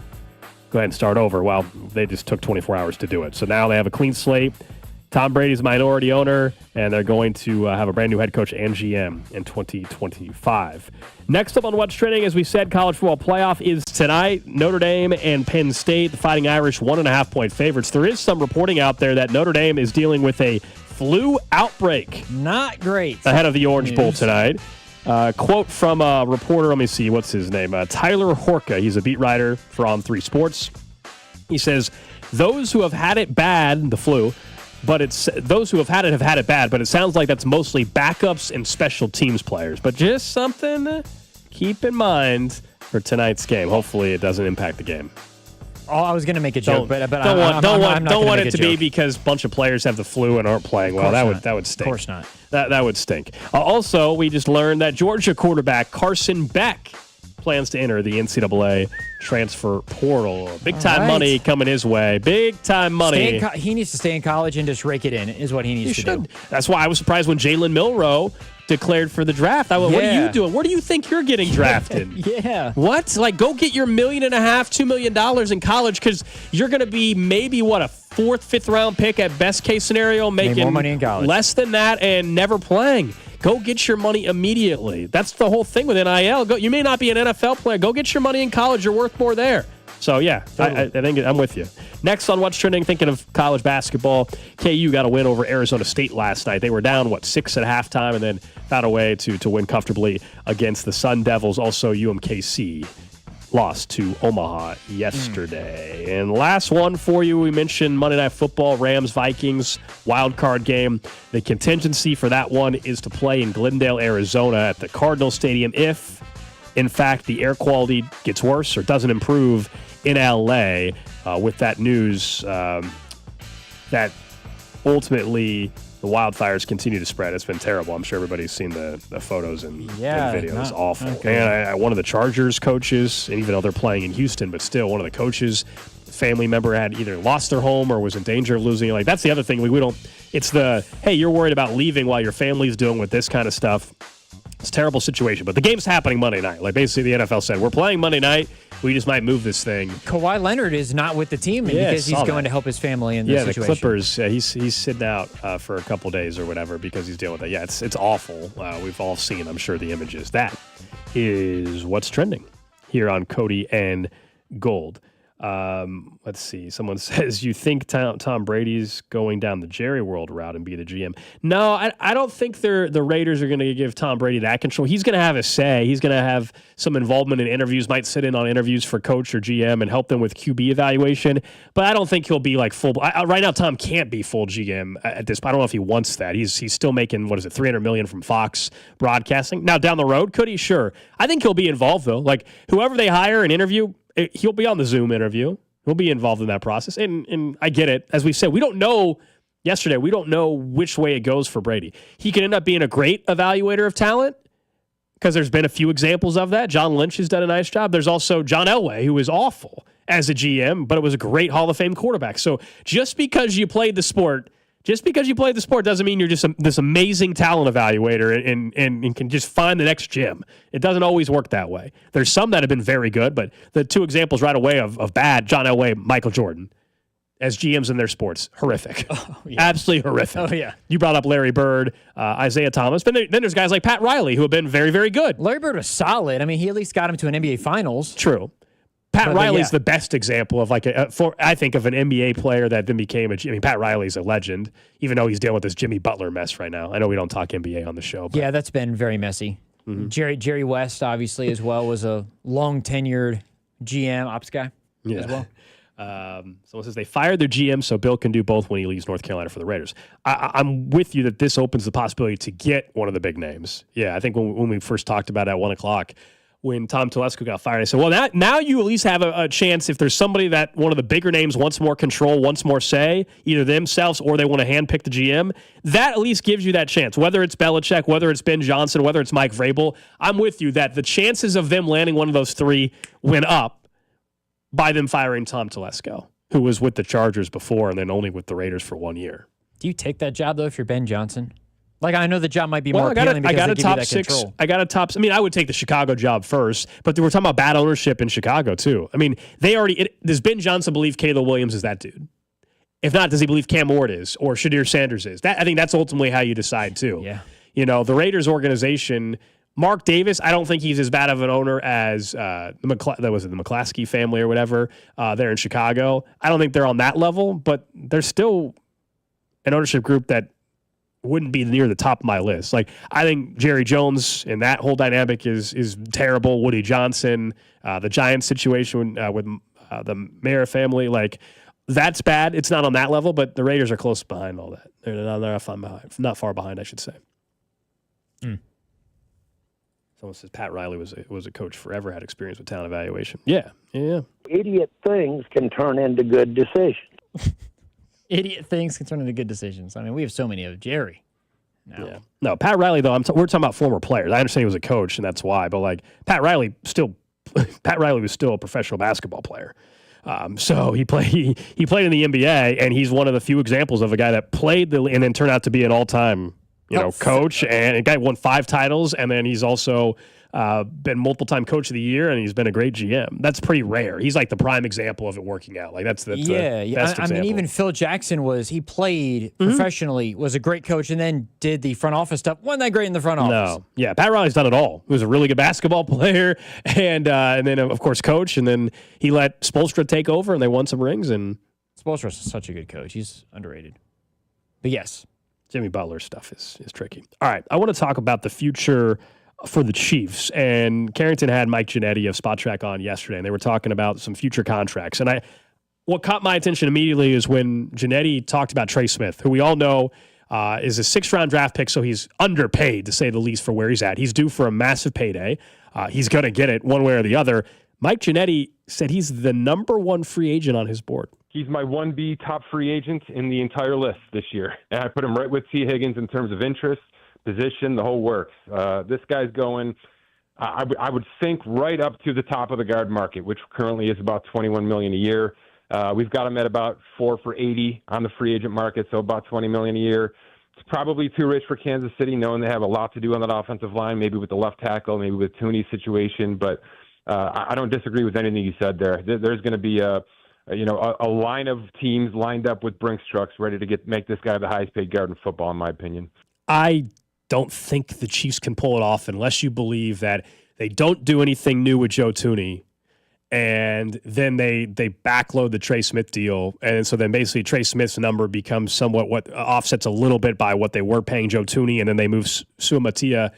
go ahead and start over? Well, they just took 24 hours to do it. So now they have a clean slate. Tom Brady's a minority owner, and they're going to have a brand new head coach and GM in 2025. Next up on What's Trending, as we said, college football playoff is tonight. Notre Dame and Penn State, the Fighting Irish, 1.5-point favorites. There is some reporting out there that Notre Dame is dealing with a flu outbreak. Not great. Ahead of the Orange Bowl tonight. Quote from a reporter, let me see, what's his name? Tyler Horka. He's a beat writer for On3 Sports. He says, those who have had it bad, the flu, but it's those who have had it bad, but it sounds like that's mostly backups and special teams players. But just something to keep in mind for tonight's game. Hopefully it doesn't impact the game. Oh, I was going to make a joke, but don't want it to be because a bunch of players have the flu and aren't playing well. That would stink. Of course not. That would stink. Also, we just learned that Georgia quarterback Carson Beck plans to enter the NCAA transfer portal. Big-time money coming his way. Big-time money. He needs to stay in college and just rake it in, is what he needs to do. That's why I was surprised when Jalen Milroe declared for the draft. I went, what are you doing? Where do you think you're getting drafted? Yeah. What? Like, go get your $1.5 million, $2 million in college because you're going to be maybe, a 4th, 5th round pick at best case scenario, making more money in college. Less than that and never playing. go get your money immediately. That's the whole thing with NIL. You may not be an NFL player. Go get your money in college. You're worth more there. So, yeah, totally. I think I'm with you. Next on What's Trending, thinking of college basketball, KU got a win over Arizona State last night. They were down, 6 at halftime, and then found a way to win comfortably against the Sun Devils. Also, UMKC lost to Omaha yesterday. And last one for you, we mentioned Monday Night Football, Rams-Vikings wild card game. The contingency for that one is to play in Glendale, Arizona at the Cardinal Stadium if, in fact, the air quality gets worse or doesn't improve in L.A. With that news that ultimately the wildfires continue to spread. It's been terrible. I'm sure everybody's seen the photos and videos. It's awful. And one of the Chargers coaches, and even though they're playing in Houston, but still one of the coaches, family member had either lost their home or was in danger of losing it. Like, that's the other thing. We don't, it's hey, you're worried about leaving while your family's dealing with this kind of stuff. It's a terrible situation, but the game's happening Monday night. Like, basically the NFL said, we're playing Monday night. We just might move this thing. Kawhi Leonard is not with the team because he's going to help his family in this situation. Yeah, the Clippers, he's sitting out for a couple days or whatever because he's dealing with that. Yeah, it's awful. We've all seen, I'm sure, the images. That is What's Trending here on Cody and Gold. Let's see. Someone says, you think Tom Brady's going down the Jerry World route and be the GM? No, I don't think the Raiders are going to give Tom Brady that control. He's going to have a say. He's going to have some involvement in interviews, might sit in on interviews for coach or GM and help them with QB evaluation. But I don't think he'll be like full. Right now, Tom can't be full GM at this point. I don't know if he wants that. He's still making, $300 million from Fox Broadcasting. Now, down the road, could he? Sure. I think he'll be involved, though. Like, whoever they hire and interview, he'll be on the Zoom interview. He'll be involved in that process. And I get it. As we said, we don't know yesterday, we don't know which way it goes for Brady. He could end up being a great evaluator of talent because there's been a few examples of that. John Lynch has done a nice job. There's also John Elway, who is awful as a GM, but it was a great Hall of Fame quarterback. So just because you played the sport doesn't mean you're just this amazing talent evaluator and can just find the next Jim. It doesn't always work that way. There's some that have been very good, but the two examples right away of bad, John Elway, Michael Jordan, as GMs in their sports, horrific. Oh, yeah. Absolutely horrific. Oh, yeah. You brought up Larry Bird, Isaiah Thomas, but then there's guys like Pat Riley who have been very, very good. Larry Bird was solid. I mean, he at least got him to an NBA Finals. True. Pat Riley's the best example of I think of an NBA player that then became Pat Riley's a legend, even though he's dealing with this Jimmy Butler mess right now. I know we don't talk NBA on the show. But. Yeah, that's been very messy. Mm-hmm. Jerry West, obviously, as well, was a long-tenured GM, ops guy as well. Someone says they fired their GM so Bill can do both when he leaves North Carolina for the Raiders. I'm with you that this opens the possibility to get one of the big names. Yeah, I think when we first talked about it at 1 o'clock, when Tom Telesco got fired, I said, well, now you at least have a chance if there's somebody that one of the bigger names wants more control, wants more say, either themselves or they want to handpick the GM, that at least gives you that chance. Whether it's Belichick, whether it's Ben Johnson, whether it's Mike Vrabel, I'm with you that the chances of them landing one of those three went up by them firing Tom Telesco, who was with the Chargers before and then only with the Raiders for 1 year. Do you take that job, though, if you're Ben Johnson? Like, I know the job might be more appealing because they give you that control. I would take the Chicago job first, but we're talking about bad ownership in Chicago, too. I mean, does Ben Johnson believe Caleb Williams is that dude? If not, does he believe Cam Ward is or Shadir Sanders is? I think that's ultimately how you decide, too. Yeah. The Raiders organization, Mark Davis, I don't think he's as bad of an owner as the McClaskey family or whatever there in Chicago. I don't think they're on that level, but there's still an ownership group that wouldn't be near the top of my list. Like, I think Jerry Jones and that whole dynamic is terrible. Woody Johnson, the Giants situation with the Mayer family, like, that's bad. It's not on that level, but the Raiders are close behind all that. They're not far behind, I should say. Mm. Someone says Pat Riley was a coach forever, had experience with talent evaluation. Yeah. Idiot things can turn into good decisions. Idiot things can turn into good decisions. I mean, we have so many of Jerry now. Yeah. No, Pat Riley, though, we're talking about former players. I understand he was a coach, and that's why. But, like, Pat Riley was still a professional basketball player. So he played in the NBA, and he's one of the few examples of a guy that played and then turned out to be an all-time coach, and a guy won 5 titles, and then he's also been multiple-time coach of the year, and he's been a great GM. That's pretty rare. He's like the prime example of it working out. Like that's the best example. I mean, even Phil Jackson played professionally, was a great coach, and then did the front office stuff. Wasn't that great in the front office? No, yeah, Pat Riley's done it all. He was a really good basketball player, and then of course coach, and then he let Spoelstra take over, and they won some rings. And Spoelstra's such a good coach. He's underrated. But yes, Jimmy Butler's stuff is tricky. All right, I want to talk about the future for the Chiefs. And Carrington had Mike Ginnetti of Spot Track on yesterday, and they were talking about some future contracts. And what caught my attention immediately is when Ginnetti talked about Trey Smith, who we all know is a 6th-round draft pick, so he's underpaid, to say the least, for where he's at. He's due for a massive payday. He's going to get it one way or the other. Mike Ginnetti said he's the number 1 free agent on his board. He's my 1B top free agent in the entire list this year. And I put him right with T. Higgins in terms of interest, position, the whole works. This guy's going, I would think, right up to the top of the guard market, which currently is about $21 million a year. We've got him at about 4 for $80 on the free agent market, so about $20 million a year. It's probably too rich for Kansas City, knowing they have a lot to do on that offensive line, maybe with the left tackle, maybe with Thuney's situation. But I don't disagree with anything you said there. There's going to be a line of teams lined up with Brinks trucks ready to make this guy the highest paid guard in football, in my opinion. I don't think the Chiefs can pull it off unless you believe that they don't do anything new with Joe Thuney, and then they backload the Trey Smith deal, and so then basically Trey Smith's number becomes somewhat what offsets a little bit by what they were paying Joe Thuney, and then they move Suamatia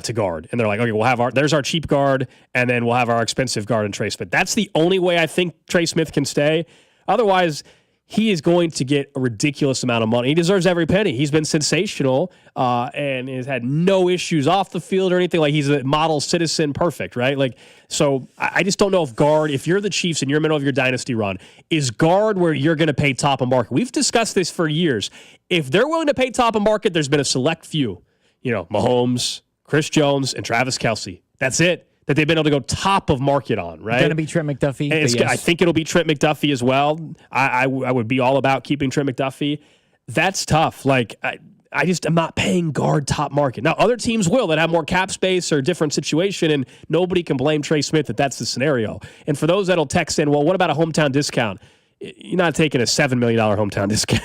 to guard, and they're like, okay, there's our cheap guard, and then we'll have our expensive guard in Trey Smith. That's the only way I think Trey Smith can stay. Otherwise, he is going to get a ridiculous amount of money. He deserves every penny. He's been sensational and has had no issues off the field or anything. Like, he's a model citizen, perfect, right? Like, so I just don't know if guard, if you're the Chiefs and you're in the middle of your dynasty run, is guard where you're going to pay top of market? We've discussed this for years. If they're willing to pay top of market, there's been a select few, Mahomes, Chris Jones, and Travis Kelce. That's it. That they've been able to go top of market on, right? Going to be Trent McDuffie. I think it'll be Trent McDuffie as well. I would be all about keeping Trent McDuffie. That's tough. Like, I'm not paying guard top market. Now, other teams will that have more cap space or different situation, and nobody can blame Trey Smith if that's the scenario. And for those that'll text in, well, what about a hometown discount? You're not taking a $7 million hometown discount.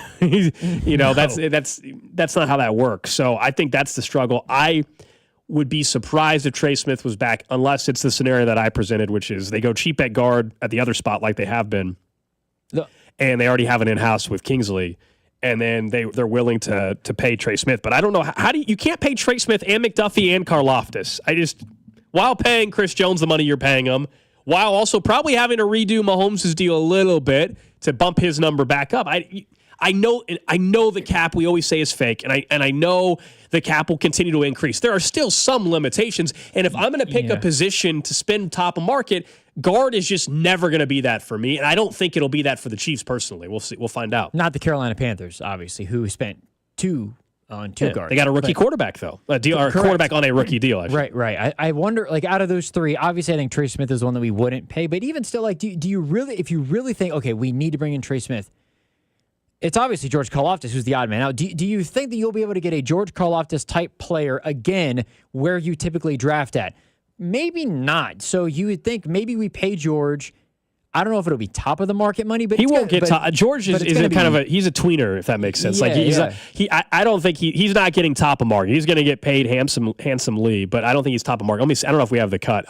That's not how that works. So I think that's the struggle. I would be surprised if Trey Smith was back, unless it's the scenario that I presented, which is they go cheap at guard at the other spot like they have been, and they already have an in-house with Kingsley, and then they're willing to pay Trey Smith. But I don't know, you can't pay Trey Smith and McDuffie and Karlaftis. While paying Chris Jones the money you're paying him, while also probably having to redo Mahomes' deal a little bit to bump his number back up. I know the cap we always say is fake, and I know the cap will continue to increase. There are still some limitations, and if I'm going to pick a position to spend top of market, guard is just never going to be that for me, and I don't think it'll be that for the Chiefs personally. We'll see. We'll find out. Not the Carolina Panthers, obviously, who spent two guards. They got a rookie quarterback though, quarterback on a rookie deal. Actually. Right. I wonder, like, out of those three, obviously I think Trey Smith is one that we wouldn't pay, but even still, like, do you really, if you really think, okay, we need to bring in Trey Smith, it's obviously George Karlaftis who's the odd man out. Do you think that you'll be able to get a George Karlaftis type player again where you typically draft at? Maybe not. So you would think maybe we pay George. I don't know if it'll be top of the market money, but he won't get top. George is he's a tweener, if that makes sense. I don't think he's not getting top of market. He's going to get paid handsomely, but I don't think he's top of market. I don't know if we have the cut.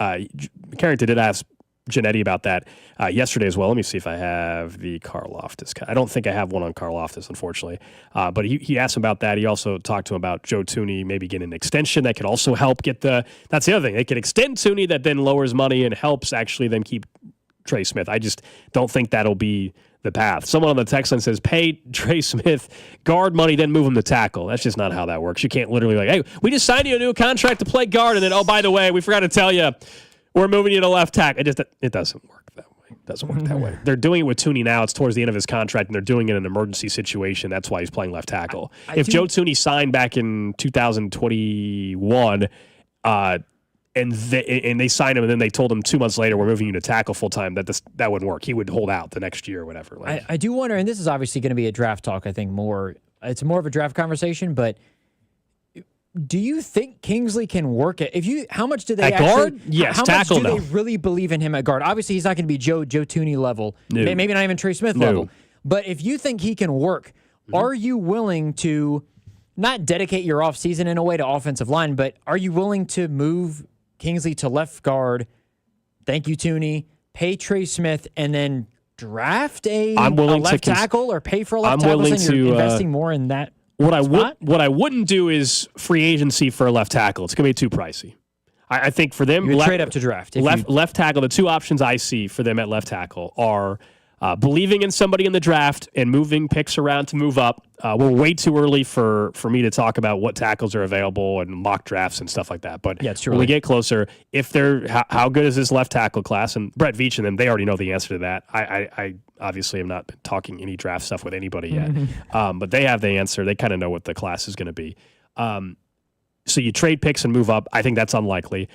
Carrington did ask Ginnetti about that yesterday as well. Let me see if I have the Karlaftis cut. I don't think I have one on Karlaftis, unfortunately. But he asked him about that. He also talked to him about Joe Thuney maybe getting an extension that could also help get that's the other thing. They could extend Thuney that then lowers money and helps actually then keep Trey Smith. I just don't think that'll be the path. Someone on the text line says, pay Trey Smith guard money, then move him to tackle. That's just not how that works. You can't literally hey, we just signed you a new contract to play guard, and then, oh, by the way, we forgot to tell you, we're moving you to left tackle. It doesn't work that way. It doesn't work that way. They're doing it with Thuney now. It's towards the end of his contract, and they're doing it in an emergency situation. That's why he's playing left tackle. If Joe Thuney signed back in 2021, and they signed him, and then they told him 2 months later, we're moving you to tackle full time, that wouldn't work. He would hold out the next year or whatever. I do wonder, and this is obviously going to be a draft talk, I think more. It's more of a draft conversation, but Do you think Kingsley can work it? How much do they at guard? Yes, how tackle. much do they really believe in him at guard? Obviously, he's not going to be Joe Thuney level. No. Maybe not even Trey Smith level. But if you think he can work, are you willing to not dedicate your offseason in a way to offensive line, but are you willing to move Kingsley to left guard? Thank you, Thuney. Pay Trey Smith and then draft a left tackle or pay for a left tackle, and you're investing more in that. What I wouldn't do is free agency for a left tackle. It's going to be too pricey. I think for them, you trade up to draft. Left tackle. The two options I see for them at left tackle are believing in somebody in the draft and moving picks around to move up. We're way too early for me to talk about what tackles are available and mock drafts and stuff like that. But when we get closer, if they're how good is this left tackle class? And Brett Veach and them, they already know the answer to that. I obviously am not talking any draft stuff with anybody yet, but they have the answer. They kind of know what the class is going to be. So you trade picks and move up. I think that's unlikely.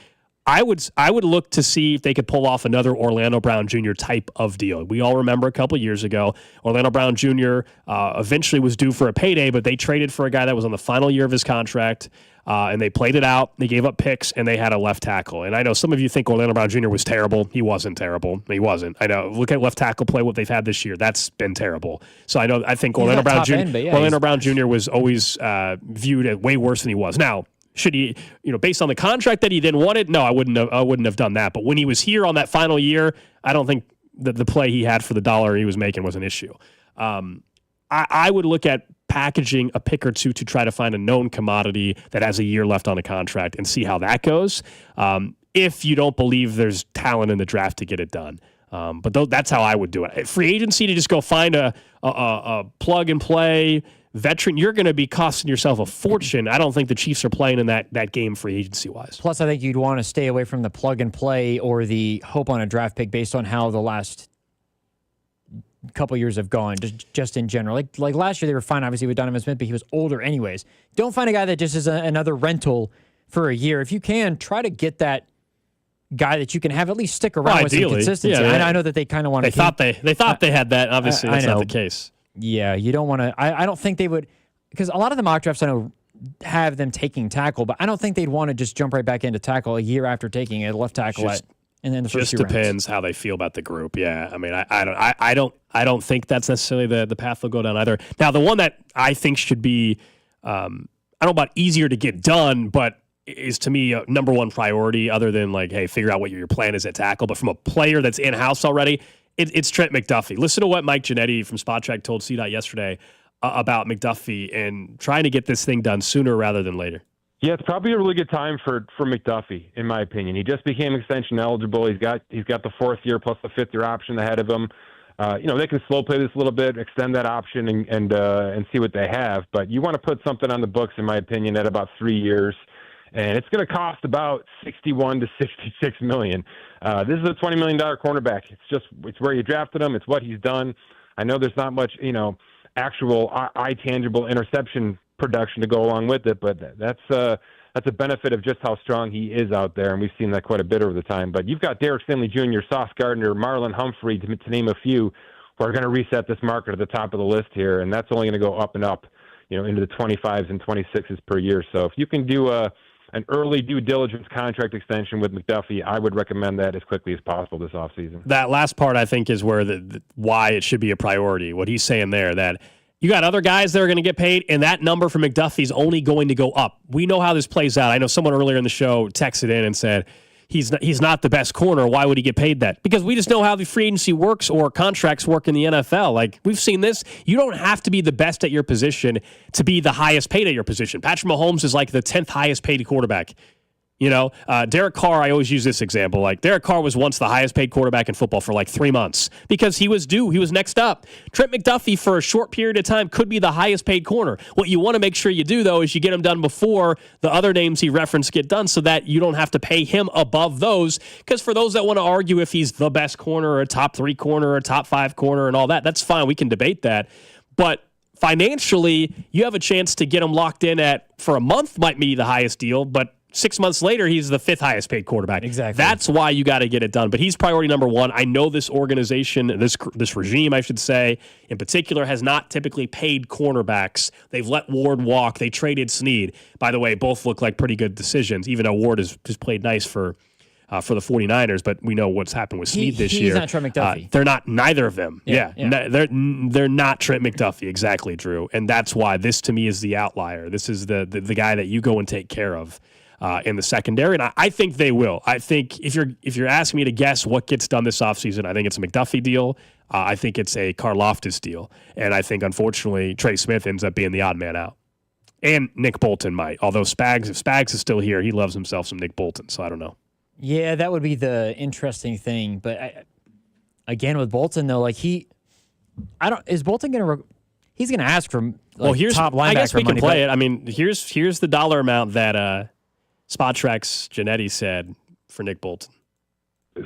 I would look to see if they could pull off another Orlando Brown Jr. type of deal. We all remember a couple years ago, Orlando Brown Jr. Eventually was due for a payday, but they traded for a guy that was on the final year of his contract, and they played it out. They gave up picks, and they had a left tackle. And I know some of you think Orlando Brown Jr. was terrible. He wasn't terrible. He wasn't. I know. Look at left tackle play, what they've had this year. That's been terrible. So I think Orlando Brown Jr. Orlando Brown Jr. was always viewed as way worse than he was. Now, should he, based on the contract that he didn't want it? No, I wouldn't have done that. But when he was here on that final year, I don't think that the play he had for the dollar he was making was an issue. I would look at packaging a pick or two to try to find a known commodity that has a year left on a contract and see how that goes. If you don't believe there's talent in the draft to get it done. But that's how I would do it. Free agency to just go find a plug and play veteran, you're going to be costing yourself a fortune. I don't think the Chiefs are playing in that game free agency-wise. Plus, I think you'd want to stay away from the plug-and-play or the hope on a draft pick based on how the last couple years have gone, just in general. Like last year, they were fine, obviously, with Donovan Smith, but he was older anyways. Don't find a guy that just is another rental for a year. If you can, try to get that guy that you can have at least stick around with some consistency. Yeah, I know that they kind of want to. They thought they had that. Obviously, that's not the case. Yeah, you don't want to. I don't think they would, because a lot of the mock drafts I know have them taking tackle, but I don't think they'd want to just jump right back into tackle a year after taking a left tackle and then the first just depends how they feel about the group. Yeah, I mean, I don't think that's necessarily the path they'll go down either. Now, the one that I think should be, I don't know about easier to get done, but is to me a number one priority, other than like, hey, figure out what your plan is at tackle. But from a player that's in house already. It's Trent McDuffie. Listen to what Mike Giannetti from Spot Track told CDOT yesterday about McDuffie and trying to get this thing done sooner rather than later. Yeah, it's probably a really good time for McDuffie, in my opinion. He just became extension eligible. He's got the 4th year plus the 5th year option ahead of him. They can slow play this a little bit, extend that option, and see what they have. But you want to put something on the books, in my opinion, at about 3 years. And it's going to cost about $61 to $66 million. This is a $20 million cornerback. It's where you drafted him. It's what he's done. I know there's not much, actual eye tangible interception production to go along with it, but that's a benefit of just how strong he is out there, and we've seen that quite a bit over the time. But you've got Derek Stingley Jr., Sauce Gardner, Marlon Humphrey, to name a few, who are going to reset this market at the top of the list here, and that's only going to go up and up, into the 25s and 26s per year. So if you can do an early due diligence contract extension with McDuffie, I would recommend that as quickly as possible this offseason. That last part, I think, is where why it should be a priority. What he's saying there, that you got other guys that are going to get paid, and that number for McDuffie is only going to go up. We know how this plays out. I know someone earlier in the show texted in and said, he's not the best corner. Why would he get paid that? Because we just know how the free agency works or contracts work in the NFL. Like, we've seen this. You don't have to be the best at your position to be the highest paid at your position. Patrick Mahomes is like the 10th highest paid quarterback. Derek Carr, I always use this example. Like, Derek Carr was once the highest paid quarterback in football for like 3 months because he was due. He was next up. Trent McDuffie, for a short period of time, could be the highest paid corner. What you want to make sure you do, though, is you get him done before the other names he referenced get done so that you don't have to pay him above those. Because for those that want to argue if he's the best corner or a top 3 corner or a top 5 corner and all that, that's fine. We can debate that. But financially, you have a chance to get him locked in for a month might be the highest deal, but 6 months later, he's the 5th highest paid quarterback. Exactly. That's why you got to get it done. But he's priority number one. I know this organization, this regime, I should say, in particular, has not typically paid cornerbacks. They've let Ward walk. They traded Snead. By the way, both look like pretty good decisions, even though Ward has played nice for the 49ers, but we know what's happened with Snead this year. He's not Trent McDuffie. They're not, neither of them. Yeah. They're not Trent McDuffie, exactly, Drew. And that's why this, to me, is the outlier. This is the guy that you go and take care of in the secondary. And I think they will. I think if you're asking me to guess what gets done this offseason, I think it's a McDuffie deal. I think it's a Karlaftis deal. And I think, unfortunately, Trey Smith ends up being the odd man out. And Nick Bolton might. Although if Spags is still here, he loves himself some Nick Bolton, so I don't know. Yeah, that would be the interesting thing. But again, with Bolton though, like is Bolton going to? He's going to ask for here's top linebacker I guess we can money, play it. I mean, here's the dollar amount that Spotrac's Janetti said for Nick Bolton.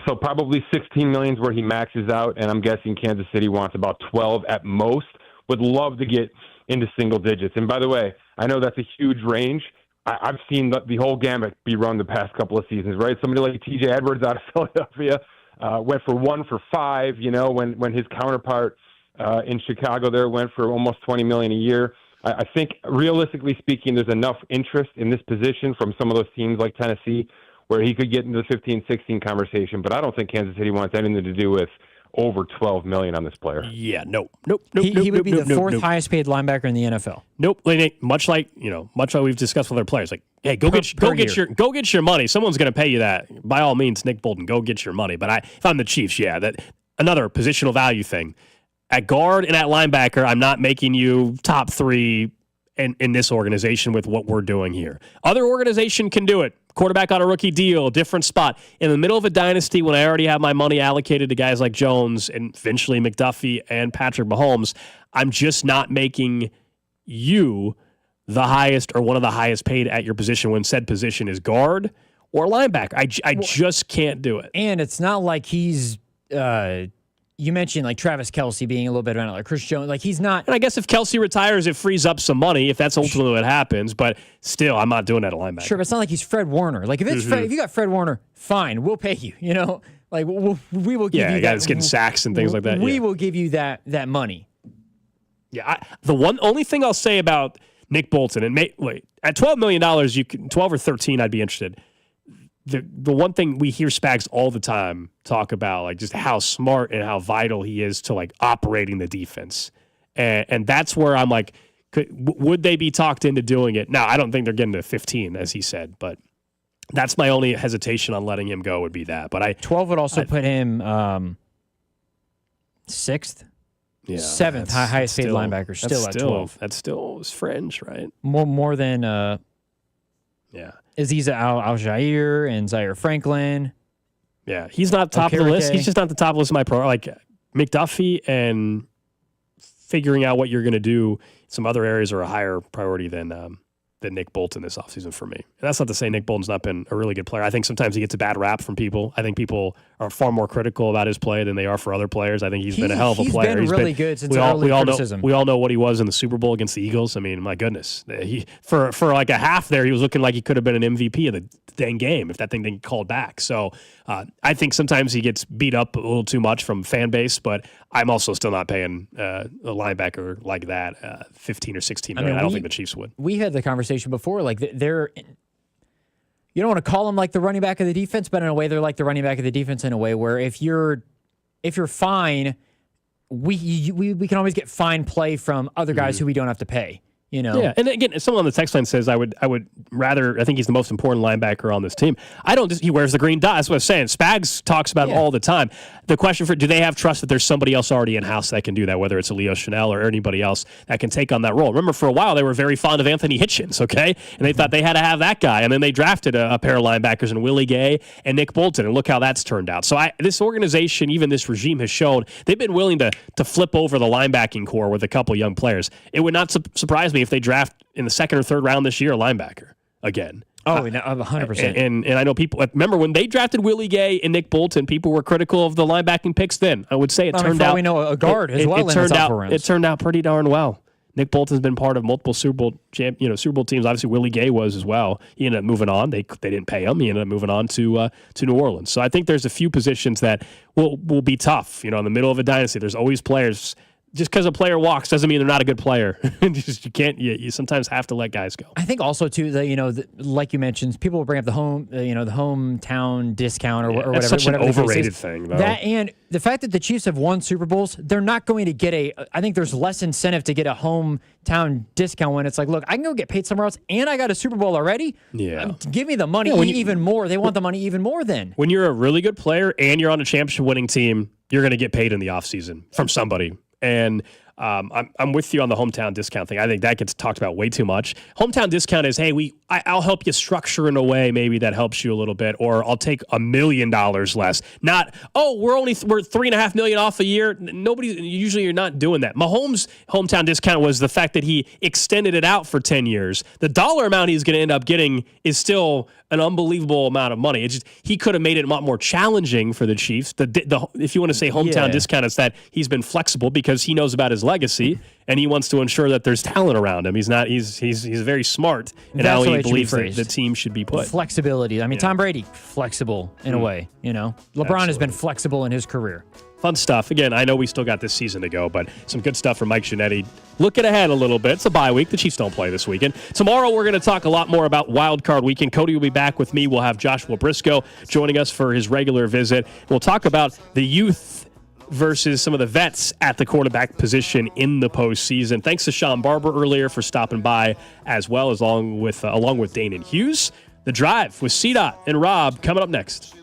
So probably $16 million is where he maxes out, and I'm guessing Kansas City wants about 12 at most. Would love to get into single digits. And by the way, I know that's a huge range. I've seen the whole gamut be run the past couple of seasons, right? Somebody like T.J. Edwards out of Philadelphia went for 1 for 5, when his counterpart in Chicago there went for almost $20 million a year. I think, realistically speaking, there's enough interest in this position from some of those teams like Tennessee where he could get into the 15-16 conversation, but I don't think Kansas City wants anything to do with over $12 million on this player. Yeah, nope. He would be the 4th highest paid linebacker in the NFL. Nope. Much like we've discussed with other players. Like, hey, go get your money. Someone's going to pay you that. By all means, Nick Bolton, go get your money. But if I'm the Chiefs, that another positional value thing. At guard and at linebacker, I'm not making you top 3 in this organization with what we're doing here. Other organization can do it. Quarterback on a rookie deal, different spot. In the middle of a dynasty when I already have my money allocated to guys like Jones and eventually McDuffie and Patrick Mahomes, I'm just not making you the highest or one of the highest paid at your position when said position is guard or linebacker. I just can't do it. And it's not like he's you mentioned like Travis Kelce being a little bit of like Chris Jones. Like he's not. And I guess if Kelce retires, it frees up some money if that's ultimately what happens. But still, I'm not doing that at linebacker. Sure, but it's not like he's Fred Warner. Like if it's if you got Fred Warner, fine, we'll pay you. Like we will give you that. Yeah, guys getting sacks and things like that. We will give you that money. Yeah, the only thing I'll say about Nick Bolton and at $12 million, you can 12 or 13, I'd be interested. The one thing we hear Spags all the time talk about, like just how smart and how vital he is to like operating the defense, and that's where I'm like, would they be talked into doing it? Now I don't think they're getting to 15, as he said, but that's my only hesitation on letting him go would be that. But 12 would also put him 6th, 7th highest paid linebacker, still at 12. That still is fringe, right? More than Aziza Al-Jair and Zaire Franklin. Yeah, he's not top of the list. He's just not the top of the list of my pro. Like McDuffie and figuring out what you're going to do. Some other areas are a higher priority than Nick Bolton this offseason for me. And that's not to say Nick Bolton's not been a really good player. I think sometimes he gets a bad rap from people. I think people are far more critical about his play than they are for other players. I think he's been a hell of a player. He's been really good since early criticism. We all know what he was in the Super Bowl against the Eagles. I mean, my goodness. For like a half there, he was looking like he could have been an MVP of the dang game if that thing didn't get called back. So I think sometimes he gets beat up a little too much from fan base, but I'm also still not paying a linebacker like that 15 or 16 million. I don't think the Chiefs would. We had the conversation before, like they're, you don't want to call them like the running back of the defense, but in a way they're like the running back of the defense in a way where if you're fine, we can always get fine play from other guys who we don't have to pay. Yeah, and again, someone on the text line says I would rather. I think he's the most important linebacker on this team. He wears the green dot. That's what I'm saying. Spags talks about it all the time. The question do they have trust that there's somebody else already in house that can do that, whether it's a Leo Chanel or anybody else that can take on that role? Remember, for a while they were very fond of Anthony Hitchens, okay, and they thought they had to have that guy, and then they drafted a pair of linebackers in Willie Gay and Nick Bolton, and look how that's turned out. So this organization, even this regime, has shown they've been willing to flip over the linebacking core with a couple young players. It would not surprise me if they draft in the 2nd or 3rd round this year a linebacker again. Oh, 100%. And I know people remember when they drafted Willie Gay and Nick Bolton, people were critical of the linebacking picks then. I would say it turned out. We know a guard as well. It turned out pretty darn well. Nick Bolton's been part of multiple Super Bowl teams. Obviously, Willie Gay was as well. He ended up moving on. They didn't pay him. He ended up moving on to New Orleans. So I think there's a few positions that will be tough. In the middle of a dynasty, there's always players. Just because a player walks doesn't mean they're not a good player. You sometimes have to let guys go. I think also too that like you mentioned, people will bring up the hometown discount or whatever. That's such an whatever overrated thing, though. That and the fact that the Chiefs have won Super Bowls, they're not going to get I think there's less incentive to get a hometown discount when it's like, look, I can go get paid somewhere else, and I got a Super Bowl already. Yeah, give me the money even more. They want the money even more. Then when you're a really good player and you're on a championship winning team, you're going to get paid in the offseason from somebody. And I'm with you on the hometown discount thing. I think that gets talked about way too much. Hometown discount is, hey, I'll help you structure in a way maybe that helps you a little bit, or I'll take $1 million less. Not, we're $3.5 million off a year. Usually you're not doing that. Mahomes' hometown discount was the fact that he extended it out for 10 years. The dollar amount he's going to end up getting is still an unbelievable amount of money. It's just he could have made it a lot more challenging for the Chiefs. If you want to say hometown discount, it's that he's been flexible because he knows about his legacy and he wants to ensure that there's talent around him. He's very smart in how he believes that the team should be put. Flexibility. I mean, Tom Brady, flexible in a way. LeBron has been flexible in his career. Fun stuff. Again, I know we still got this season to go, but some good stuff from Mike Giannetti. Looking ahead a little bit. It's a bye week. The Chiefs don't play this weekend. Tomorrow, we're going to talk a lot more about Wild Card Weekend. Cody will be back with me. We'll have Joshua Briscoe joining us for his regular visit. We'll talk about the youth versus some of the vets at the quarterback position in the postseason. Thanks to Shawn Barber earlier for stopping by, as well as along with Danon Hughes. The Drive with C-Dot and Rob coming up next.